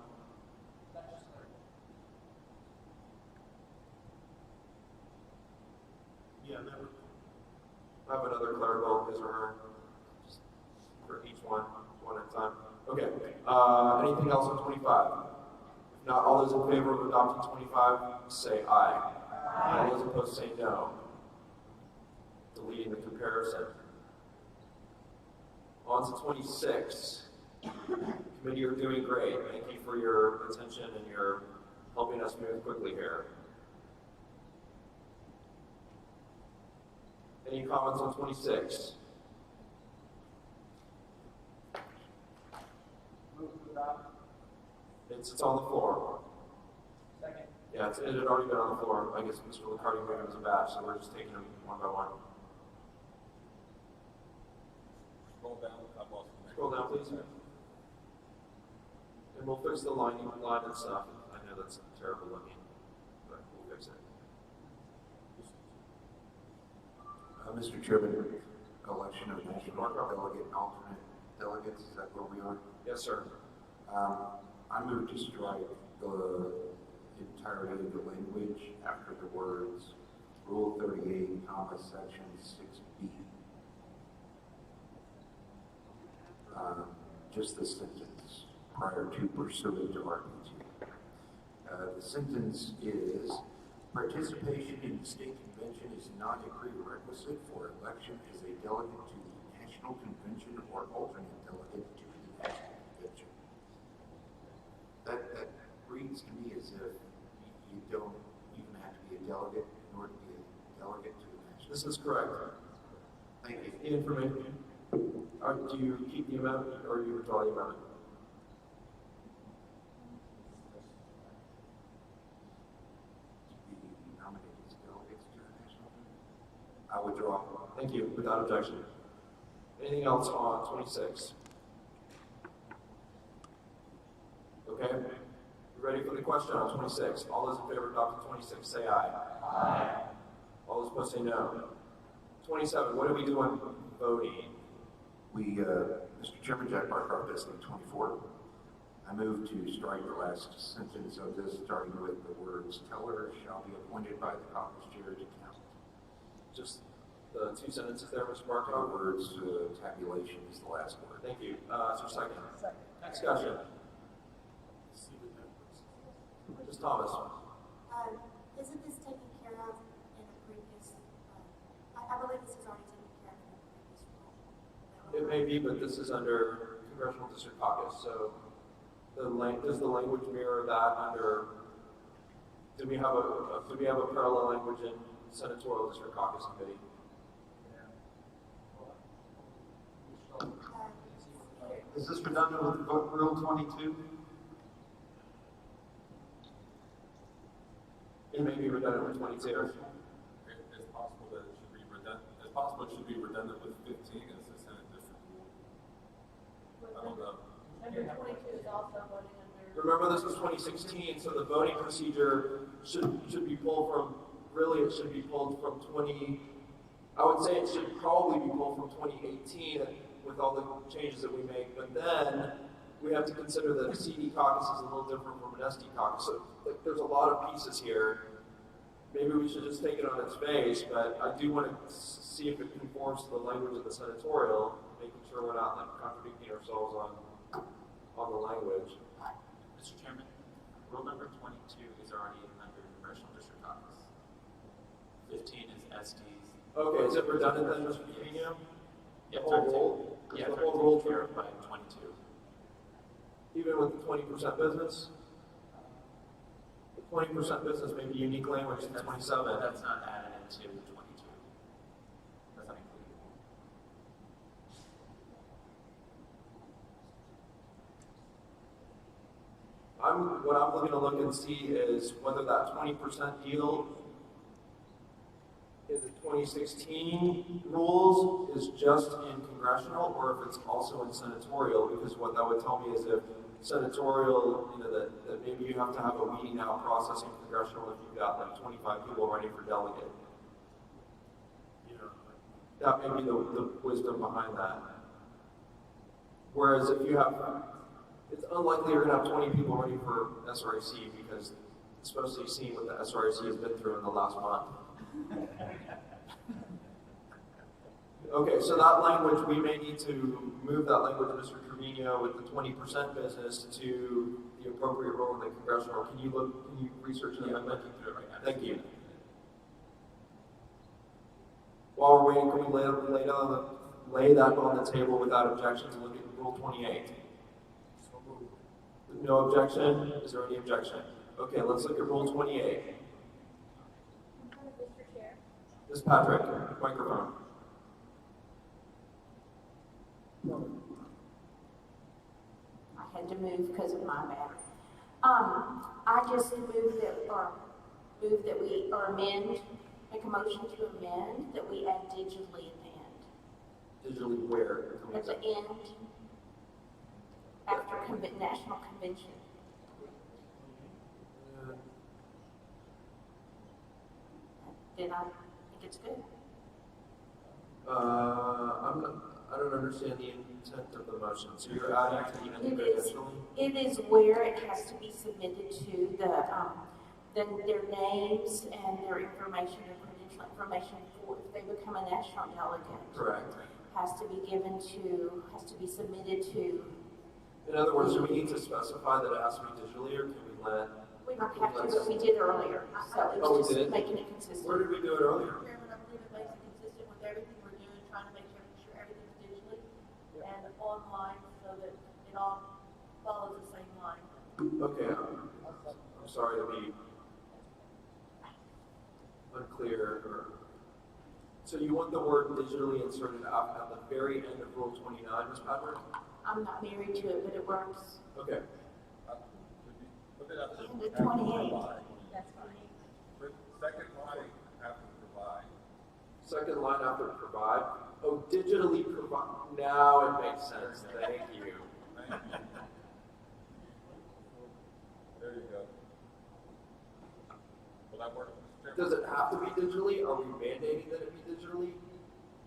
Yeah, that would. I have another clerical, his or her, just for each one at a time. Okay. Anything else on 25? If not, all those in favor of adopting 25, say aye. All those opposed say no. Deleting the comparison. On to 26. Committee, you're doing great. Thank you for your attention and your helping us move quickly here. Any comments on 26? Move to adopt. It's on the floor. Second. Yeah, it had already been on the floor. I guess Mr. Licardi moved it as a batch, so we're just taking them one by one. Scroll down. I've lost the Scroll down, please. And we'll fix the line and stuff. I know that's terrible looking, but we'll fix it. Mr. Chairman, election of national delegate and alternate delegates, is that where we are? Yes, sir. I move to strike the entirety of the language after the words Rule 38, section 6B. Just the sentence prior to pursuant to RPT. The sentence is, participation in the state convention is not a prerequisite for election as a delegate to the national convention or alternate delegate to the national convention. That reads to me as if you don't even have to be a delegate in order to be a delegate to the national. This is correct. Thank you. The information. Do you keep the amendment or do you withdraw the amendment? I withdraw. Thank you, without objection. Anything else on 26? Okay, you ready for the question on 26? All those in favor of adopting 26, say aye. Aye. All those opposed say no. 27, what are we doing voting? Mr. Chairman, Jack Barcroft, District 24. I move to strike the last sentence of this, starting with the words, teller shall be appointed by the caucus chair to count. Just the two sentences there, Mr. The Barcroft? words tabulation is the last word. Thank you. Is there a second? Second. Discussion. Just Thomas. Isn't this taken care of in a previous, I believe this is already taken care of in a previous rule. It may be, but this is under Congressional District Caucus, so does the language mirror that under, do we have a parallel language in Senatorial District Caucus Committee? Is this redundant with Rule 22? It may be redundant with 22. It's possible that it should be redundant. It's possible it should be redundant with 15 as the Senate district rule. I don't know. Number 22 is also voting under. Remember, this was 2016, so the voting procedure should be pulled from. Really, it should be pulled from 20. I would say it should probably be pulled from 2018 with all the changes that we make. But then we have to consider that a CD caucus is a little different from an SD caucus. So there's a lot of pieces here. Maybe we should just take it on its face, but I do want to see if it conforms to the language of the senatorial, making sure we're not like contradicting ourselves on the language. Mr. Chairman, rule number 22 is already under Congressional District Caucus. 15 is SD's. Okay, is it redundant then, Mr. Trevino? Yeah, the whole rule? Yeah, the whole rule care of by 22. Even with the 20% business? 20% business may be unique language to 27. That's not added into 22. That's not included. What I'm going to look and see is whether that 20% deal in the 2016 rules is just in congressional or if it's also in senatorial, because what that would tell me is if senatorial, that maybe you have to have a weeding out process in congressional if you've got like 25 people running for delegate. That may be the wisdom behind that. Whereas if you have, it's unlikely you're going to have 20 people running for SRAC because especially seeing what the SRAC has been through in the last month. Okay, so that language, we may need to move that language, Mr. Trevino, with the 20% business to the appropriate role in the congressional. Can you research an amendment? Thank you. While we're waiting, can we lay that on the table without objection to look at Rule 28? No objection? Is there any objection? Okay, let's look at Rule 28. Mr. Chair. Ms. Patrick, microphone. I had to move because of my battery. I just move that we amend, make a motion to amend that we add digitally at the end. Digitally where? At the end, after national convention. Then I think it's good. I don't understand the intent of the motion. So you're adding to the end additionally? It is where it has to be submitted to their names and their information, their credential information for if they become a national delegate. Correct. Has to be submitted to. In other words, do we need to specify that it has to be digitally, or can we let? We don't have to, but we did earlier, so it was just making it consistent. Where did we do it earlier? Chairman, I believe it makes it consistent with everything we're doing, trying to make sure everything's digitally and online so that it all follows the same line. Okay, I'm sorry to be unclear. So you want the word digitally inserted at the very end of Rule 29, Ms. Patrick? I'm not married to it, but it works. Okay. And the 28. That's fine. Second line after provide. Second line after provide. Oh, digitally provide. Now it makes sense. Thank you. There you go. Will that work? Does it have to be digitally? Are we mandating that it be digitally?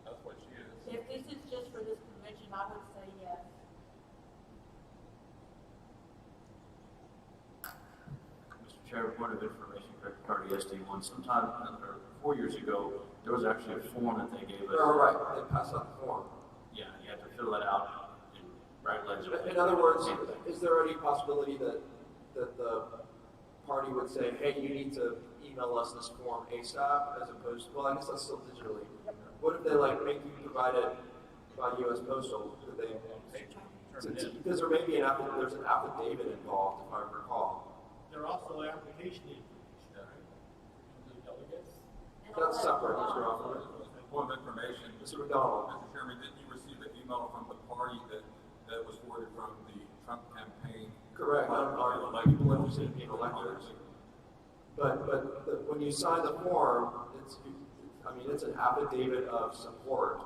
That's what she is. If this is just for this convention, I would say yes. Mr. Chair, point of information, regarding SD1, sometime, or 4 years ago, there was actually a form that they gave us. Oh, right, they passed out the form. Yeah, you had to fill it out and write legislation. In other words, is there any possibility that the party would say, hey, you need to email us this form ASAP, as opposed to, well, I guess that's still digitally. What if they make you provide it by U.S. Postal? Because there may be there's an affidavit involved, if I recall. There are also application information, right? The delegates. That's separate, Mr. Hoffman. Point of information. Mr. McDonald. Mr. Chairman, didn't you receive an email from the party that was forwarded from the Trump campaign? Correct. People interested in being electors. But when you sign the form, it's an affidavit of support.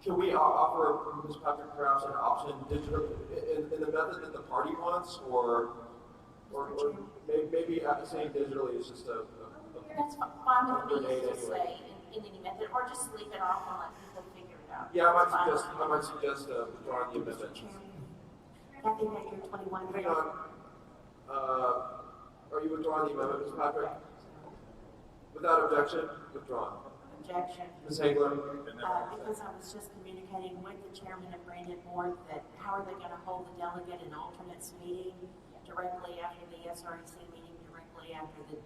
Can we offer, Ms. Patrick, perhaps an option digital in the method that the party wants, or maybe saying digitally is just a That's fine with me to say in any method, or just leave it off and let people figure it out. Yeah, I might suggest withdrawing the amendment. Kathy, that you're 21. Hang on. Are you withdrawing the amendment, Ms. Patrick? Without objection, withdrawn. Objection. Ms. Hagler? Because I was just communicating with the chairman of Brandon Board that how are they going to hold the delegate and alternates meeting directly after the SREC meeting, directly after the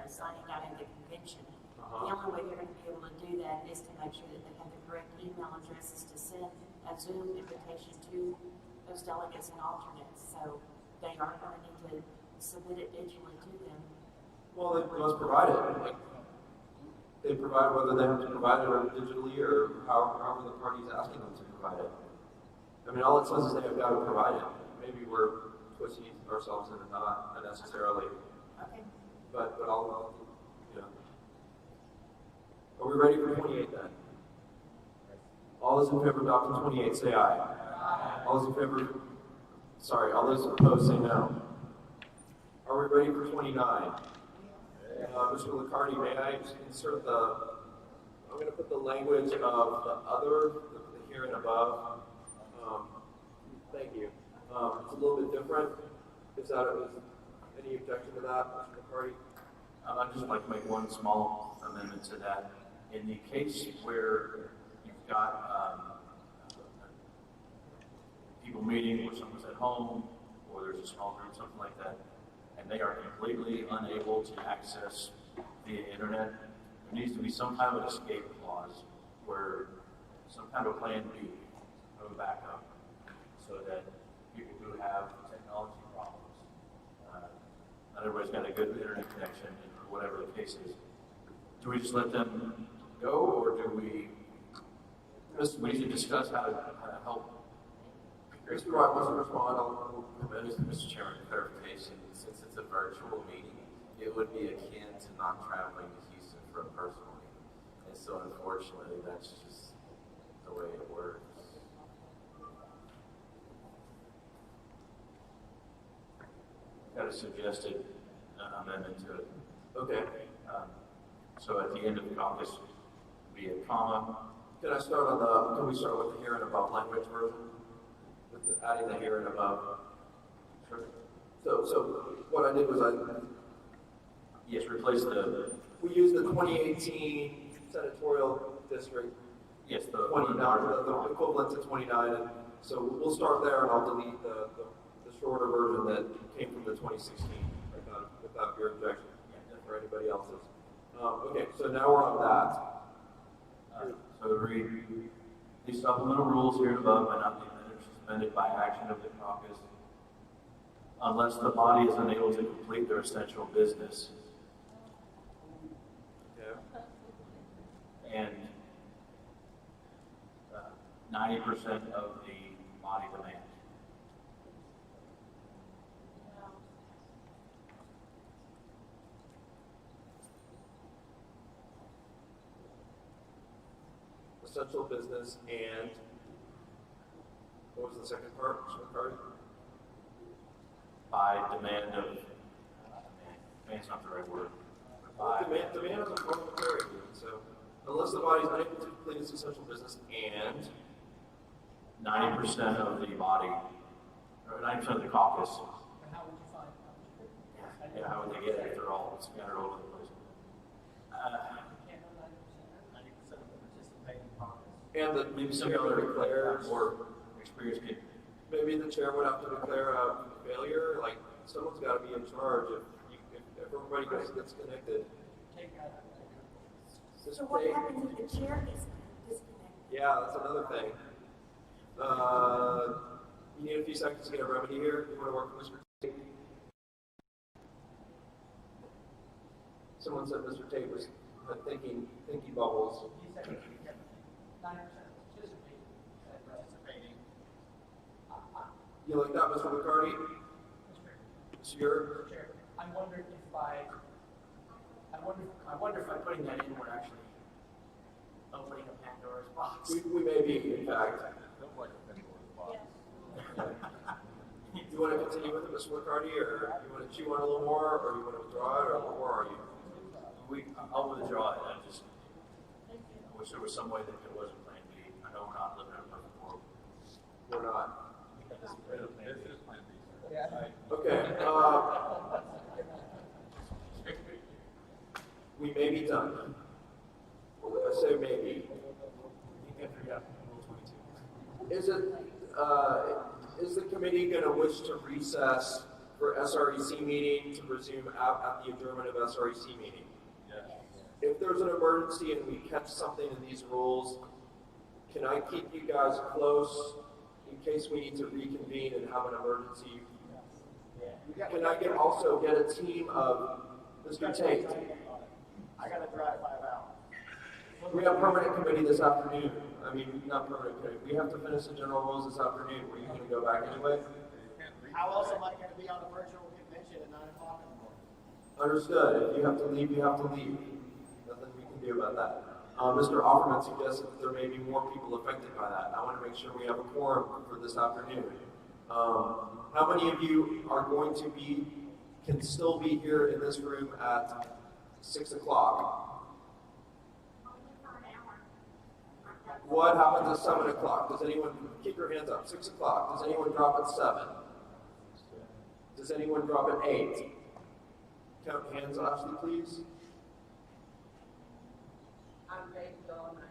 signing out of the convention. The only way they're going to be able to do that is to make sure that they have the correct email addresses to send a Zoom invitation to those delegates and alternates. So they are going to need to submit it digitally to them. Well, they must provide it. Like, they provide whether they have to provide it digitally or however the party is asking them to provide it. I mean, all it says is they have got to provide it. Maybe we're twisting ourselves into not unnecessarily. Okay. But I'll, you know. Are we ready for 28 then? All those in favor of adopting 28, say aye. Aye. All those in favor, sorry, all those opposed, say no. Are we ready for 29? Mr. Liccardi, may I insert I'm going to put the language of the other, the here and above. Thank you. It's a little bit different. Is any objection to that, Mr. Liccardi? I'd just like to make one small amendment to that. In the case where you've got people meeting or someone's at home or there's a small group, something like that, and they are completely unable to access via internet, there needs to be some kind of an escape clause where some kind of plan B of a backup so that people who have technology problems, not everybody's got a good internet connection or whatever the case is. Do we just let them go, or do we need to discuss how to help? Mr. Wright wants to respond. I'll Mr. Chairman, clarification. Since it's a virtual meeting, it would be akin to not traveling to Houston for a personal meeting. And so unfortunately, that's just the way it works. Got a suggested amendment to it. Okay. So at the end of the caucus, be a comma. Can we start with the here and above language version? With adding the here and above. Sure. So what I did was yes, replace we used the 2018 senatorial district. Yes, the 29, the equivalent to 29. And so we'll start there, and I'll delete the shorter version that came from the 2016 without your objection or anybody else's. Okay, so now we're on that. So read these supplemental rules here and above may not be amended or suspended by action of the caucus unless the body is unable to complete their essential business. Okay. And 90% of the body demands. Essential business and what was the second part? By demand of demand's not the right word. Demand is a form of query, so unless the body is unable to complete its essential business and 90% of the body, or 90% of the caucus. And how would you find Yeah, how would they get it if they're all scattered all over the place? can't know 90% of the participating caucus? And that maybe some other declares, or experienced kid. maybe the chair would have to declare a failure. Like someone's got to be in charge if everybody gets connected. Take out. So what happens if the chair gets disconnected? Yeah, that's another thing. You need a few seconds to get a remedy here. You want to work with Mr. Tate? Someone said Mr. Tate was thinking bubbles. You said 90% participating. You like that, Mr. McCarty? Mr. Ure? Chair, I wondered if I wonder if by putting that in, we're actually opening a Pandora's box. We may be, in fact. You want to continue with it, Mr. McCarty, or you want to chew on a little more, or you want to withdraw it, or where are you? I'll withdraw it. I wish there was some way that there was a plan B. I know we're not living in a perfect world. We're not. This is plan B. Okay. We may be done. I say maybe. Is the committee going to wish to recess for SREC meeting to resume at the adjournment of SREC meeting? Yes. If there's an emergency and we catch something in these rules, can I keep you guys close in case we need to reconvene and have an emergency? Can I also get a team of Mr. Tate? I gotta drive 5 hours. We have permanent committee this afternoon. I mean, not permanent committee. We have to finish the general rules this afternoon. Were you gonna go back anyway? How else am I gonna be on the virtual convention at 9 o'clock in the morning? Understood. If you have to leave, you have to leave. Nothing we can do about that. Mr. Offerman suggested that there may be more people affected by that. I want to make sure we have a quorum for this afternoon. How many of you are going to can still be here in this room at 6 o'clock? What happens at 7 o'clock? Does anyone, keep your hands up, 6 o'clock. Does anyone drop at 7? Does anyone drop at 8? Count hands, Ashley, please. I'm ready to go all night.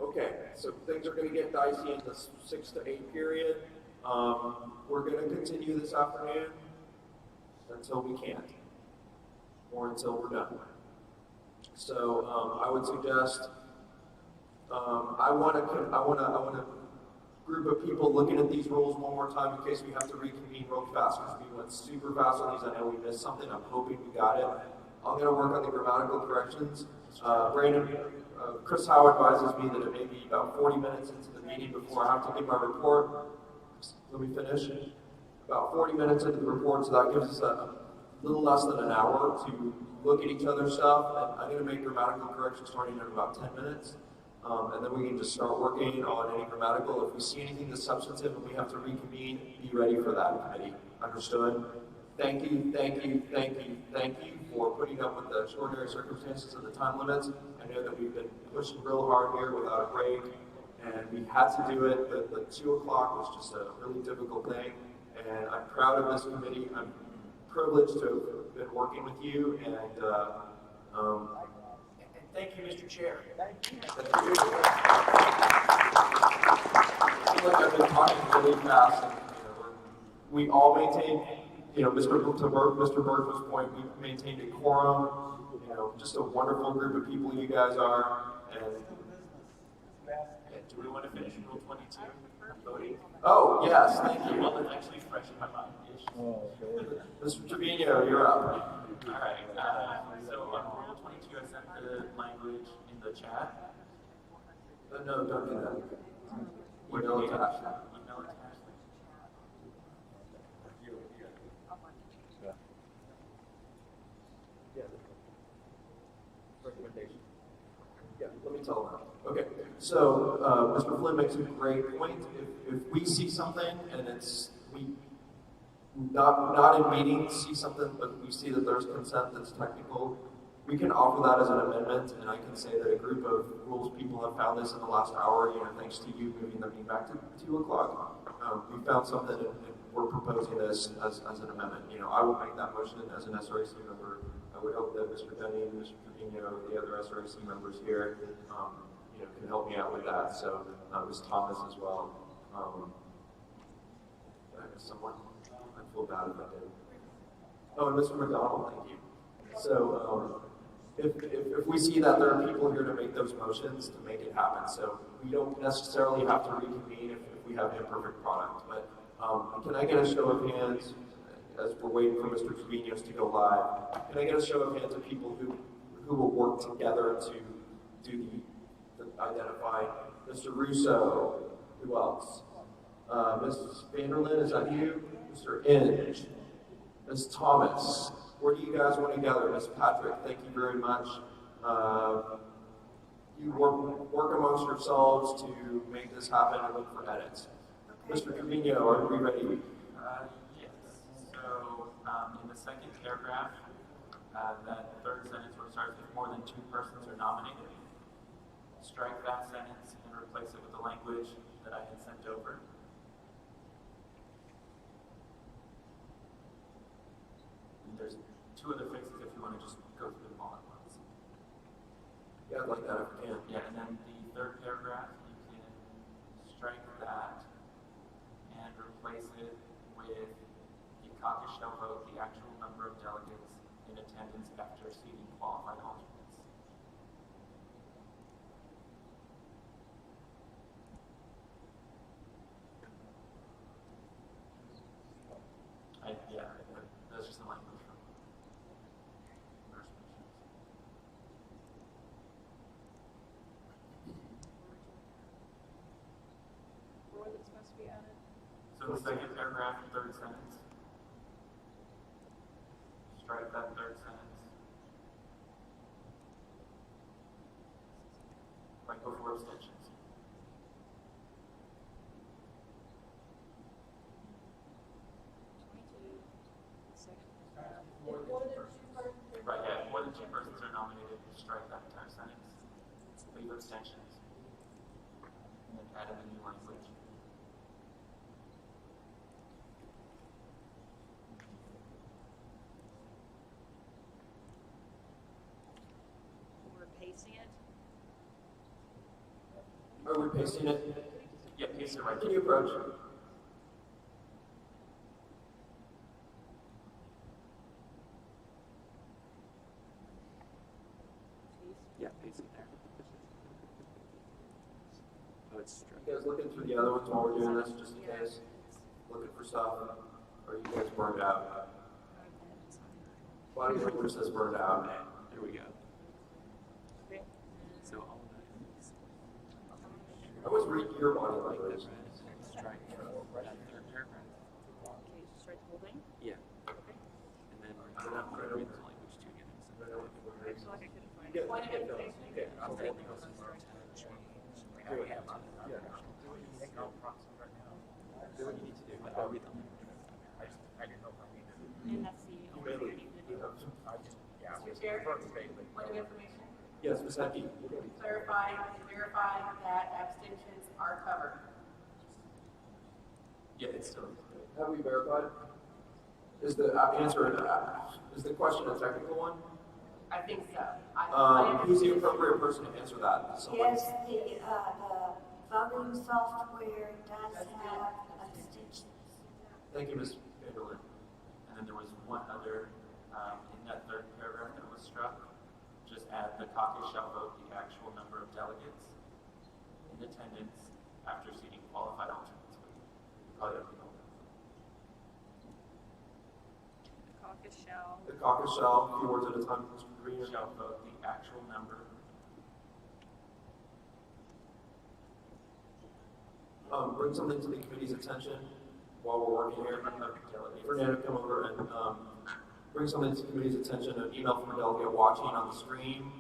Okay, so things are going to get dicey in the 6 to 8 period. We're going to continue this afternoon until we can't, or until we're done. So I would suggest I want a group of people looking at these rules one more time in case we have to reconvene real fast, because we went super fast on these. I know we missed something. I'm hoping we got it. I'm going to work on the grammatical corrections. Chris Howe advises me that it may be about 40 minutes into the meeting before I have to give my report. Let me finish. About 40 minutes into the report, so that gives us a little less than an hour to look at each other's stuff. And I'm going to make grammatical corrections starting in about 10 minutes. And then we can just start working on any grammatical. If we see anything that's substantive and we have to reconvene, be ready for that, committee. Understood? Thank you, thank you, thank you, thank you for putting up with the extraordinary circumstances and the time limits. I know that we've been pushing real hard here without a break, and we had to do it, but the 2 o'clock was just a really difficult thing. And I'm proud of this committee. I'm privileged to have been working with you, and thank you, Mr. Chair. Thank you. I feel like I've been talking really fast, and we all maintain, to Bergman's point, we maintained a quorum. Just a wonderful group of people you guys are, and do we want to finish Rule 22? Voting? Oh, yes, thank you. Well, it's actually fresh in my mind-ish. Mr. Trevino, you're up. All right. So on Rule 22, I sent the language in the chat. No, don't do that. Email it to Ashley. Email it to Ashley. Recommendation. Yeah, let me tell them. Okay, so Mr. Flynn makes a great point. If we see something and we not in meetings see something, but we see that there's consent that's technical, we can offer that as an amendment, and I can say that a group of rules people have found this in the last hour, thanks to you moving the meeting back to 2 o'clock. We found something, and we're proposing this as an amendment. I will make that motion as an SRAC member. I would hope that Mr. Denny and Mr. Trevino, the other SRAC members here, can help me out with that. So Ms. Thomas as well. Did I miss someone? I feel bad if I did. Oh, and Mr. McDonald, thank you. So if we see that there are people here to make those motions to make it happen, so we don't necessarily have to reconvene if we have an imperfect product. But can I get a show of hands as we're waiting for Mr. Trevino's to go live? Can I get a show of hands of people who will work together to do the identify? Mr. Russo, who else? Ms. Vanderlyn, is that you? Mr. Inge, Ms. Thomas. Where do you guys want to gather? Ms. Patrick, thank you very much. You work amongst yourselves to make this happen and look for edits. Mr. Trevino, are we ready? Yes. So in the second paragraph, that third sentence where it starts with more than 2 persons are nominated, strike that sentence and replace it with the language that I had sent over. And there's 2 other fixes if you want to just go through them all at once. Yeah, I'd like that if we can. Yeah, and then the third paragraph, you can strike that and replace it with the caucus shall vote the actual number of delegates in attendance after seating qualified alternates. be added? So the second paragraph, third sentence. Strike that third sentence. Right before abstentions. Right, yeah, more than two persons are nominated, strike that entire sentence. Leave abstentions. And then add in the new language. We're pasting it. Are we pasting it? Yeah, paste it right. Can you approach? Yeah, paste it there. Oh, it's You guys looking through the other ones while we're doing this, just in case? Looking for stuff? Or are you guys burned out? Bottom paper says burned out. There we go. So all of that is. I always read your body language. Strike that third paragraph. Okay, strike the whole thing? Yeah. Okay. And then I'm going to read the language too again. I feel like I couldn't find You it. get those. Okay. I'll take those and change. I already have mine. Proxy right now. Do what you need to do, but I'll read the language. I didn't know if I needed it. And that's the only thing I need to do. Mr. Chair, point of information, Yes, Ms. Heckey. clarify and verify that abstentions are covered. Yeah, it's still. Have we verified? Is the is the question a technical one? I think so. Who's the appropriate person to answer that? Someone? Yes, the voting software does have abstentions. Thank you, Ms. Vanderlyn. And then there was one other, in that third paragraph that was struck, just add the caucus shall vote the actual number of delegates in attendance after seating qualified alternates. Probably don't know. The caucus shall. The caucus shall, few words at a time, Mr. Green. Shall vote the actual number. Bring something to the committee's attention while we're working here. Fernando, come over and bring something to the committee's attention. An email from a delegate watching on the screen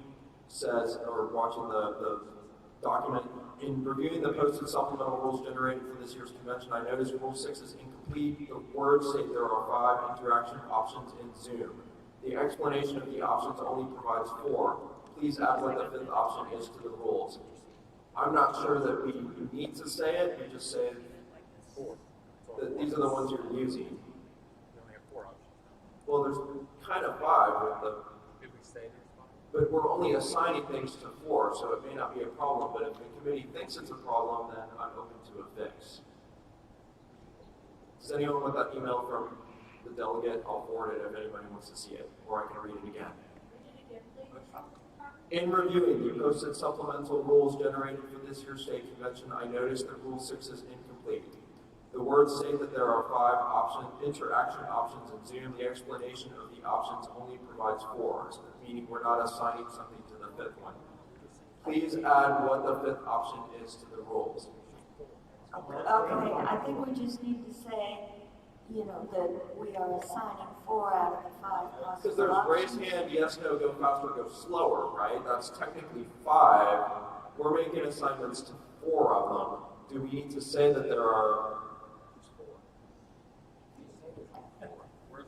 says, or watching the document, in reviewing the posted supplemental rules generated for this year's convention, I noticed Rule 6 is incomplete. The words say there are 5 interaction options in Zoom. The explanation of the options only provides 4. Please add what the 5th option is to the rules. I'm not sure that we need to say it. We just say that these are the ones you're using. We only have 4 options. Well, there's kind of 5 with the. Did we say there's 5? But we're only assigning things to 4, so it may not be a problem. But if the committee thinks it's a problem, then I'm open to a fix. Does anyone want that email from the delegate? I'll forward it if anybody wants to see it, or I can read it again. In reviewing the posted supplemental rules generated for this year's state convention, I noticed that Rule 6 is incomplete. The words say that there are 5 interaction options in Zoom. The explanation of the options only provides 4, so meaning we're not assigning something to the 5th one. Please add what the 5th option is to the rules. Okay, I think we just need to say, you know, that we are assigning 4 out of the 5 possible Because there's raise options. hand, yes, no, go faster, go slower, right? That's technically 5. We're making assignments to 4 of them. Do we need to say that there are?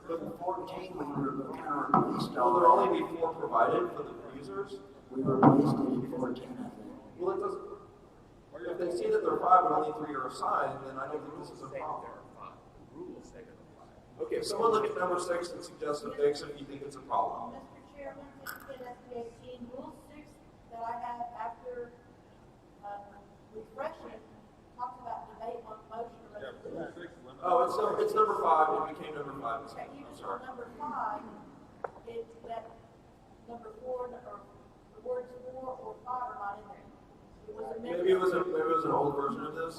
For the 14, we were kind of replaced Will all there that. only be 4 provided for the users? We replaced it in 14, I think. Well, it doesn't. If they see that there are 5 and only 3 are assigned, then I don't think this is a problem. Rules say there are 5. Okay, someone look at number 6 and suggest a fix if you think it's a problem. Mr. Chairman, in SB 18, Rule 6 that I have after refreshing talks about debate on motion or resolution. Oh, it's number 5. It became number 5. Okay, you I'm just sorry. on number 5, it's that number 4, or the words 4 or 5 are not in there. It was amended. Maybe it was an old version of this.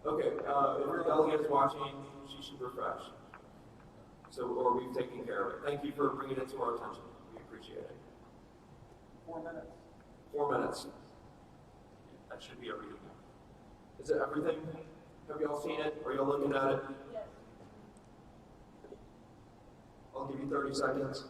Okay, if your delegate is watching, she should refresh. So, or we've taken care of it. Thank you for bringing it to our attention. We appreciate it. 4 minutes. 4 minutes. That should be a readable. Is it everything? Have y'all seen it? Are y'all looking at it? Yes. I'll give you 30 seconds.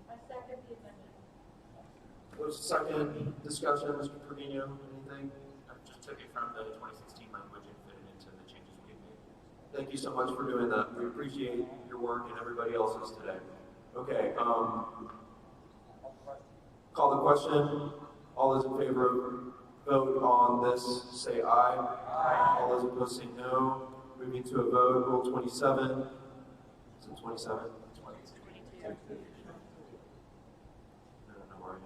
I second the amendment. What's the second discussion, Mr. Trevino? Anything? I just took it from the 2016 language and fit it into the changes we had made. Thank you so much for doing that. We appreciate your work and everybody else's today. Okay, call the question. All those in favor of vote on this say aye. Aye. All those opposed say no. Moving to a vote, Rule 27. Is it 27? 22. I don't know where I am.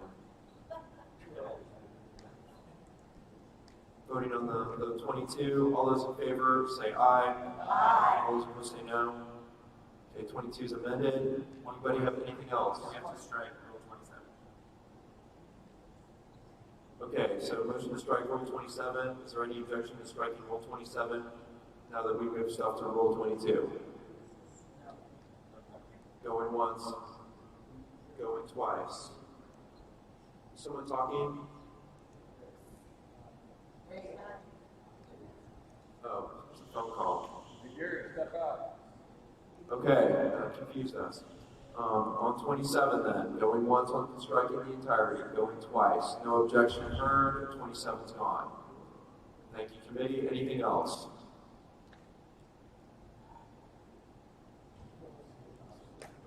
Voting on the 22. All those in favor say aye. Aye. All those opposed say no. Okay, 22 is amended. Anybody have anything else? We have to strike Rule 27. Okay, so motion to strike Rule 27. Is there any objection to striking Rule 27 now that we move stuff to Rule 22? Going once, going twice. Someone talking? Oh, it's a phone call. Okay, that confused us. On 27 then, going once on striking the entirety, going twice. No objection heard, 27's gone. Thank you, committee. Anything else?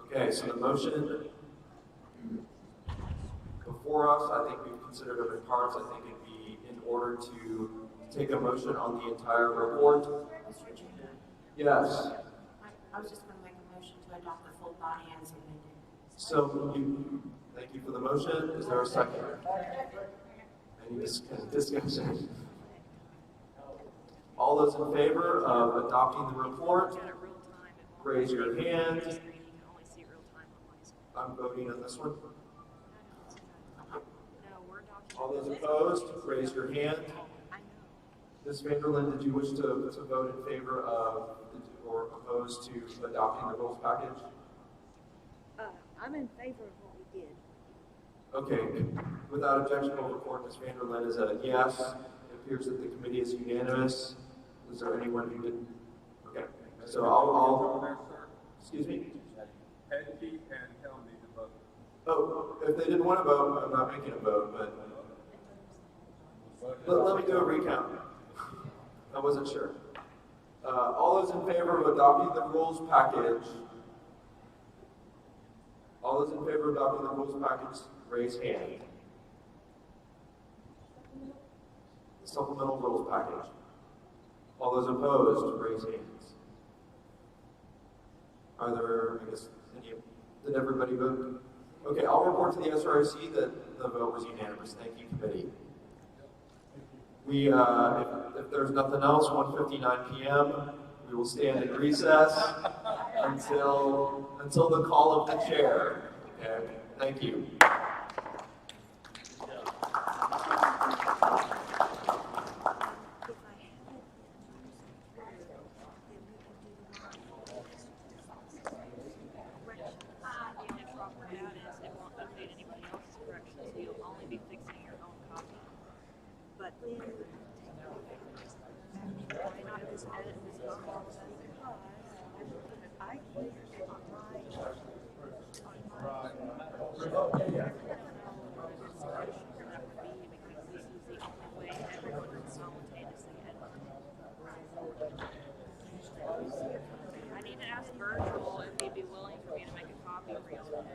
Okay, so the motion before us, I think we've considered them in parts. I think it'd be in order to take a motion on the entire report. Mr. Chairman, Yes. I was just going to make a motion to adopt the full body as amended. So thank you for the motion. Is there a second? Any discussion? All those in favor of adopting the report, raise your hand. I'm voting on this one. All those opposed, raise your hand. Ms. Vanderlyn, did you wish to vote in favor of or opposed to adopting the rules package? I'm in favor of what we did. Okay, without objection, we'll record Ms. Vanderlyn as a yes. It appears that the committee is unanimous. Is there anyone who didn't? Okay, so I'll excuse me? Petty and Helm need to vote. Oh, if they didn't want to vote, I'm not making a vote, but let me do a recount. I wasn't sure. All those in favor of adopting the rules package, all those in favor of adopting the rules package, raise hand. The supplemental rules package. All those opposed, raise hands. Are there, I guess, did everybody vote? Okay, I'll report to the SRIC that the vote was unanimous. Thank you, committee. We, if there's nothing else, 1:59 p.m., we will stand in recess until the call of the chair. Okay, thank you. I need to ask Virgil if he'd be willing for me to make a copy real quick.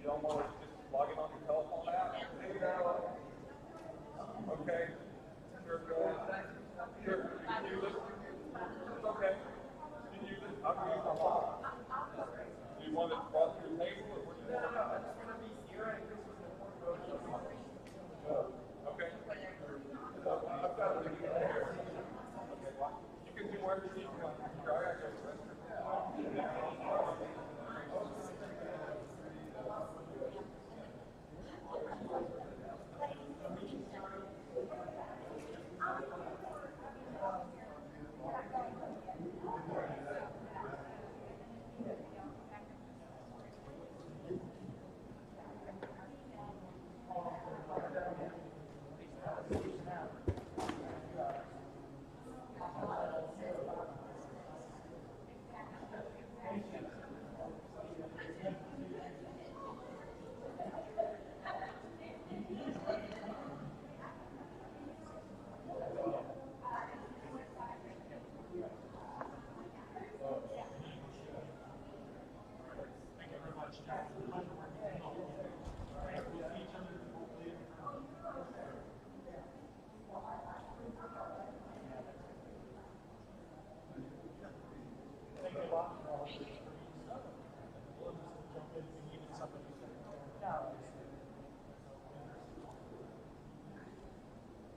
You don't want to just log in on your telephone app? Okay. Sure, go ahead. Sure, you can use it. It's okay. You can use it. I'll use my phone. Do you want it brought to your table or what do you want? No, it's going to be here and this is important. Okay. I've got it here. You can do whatever you want. Try it.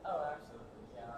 Oh, absolutely, yeah.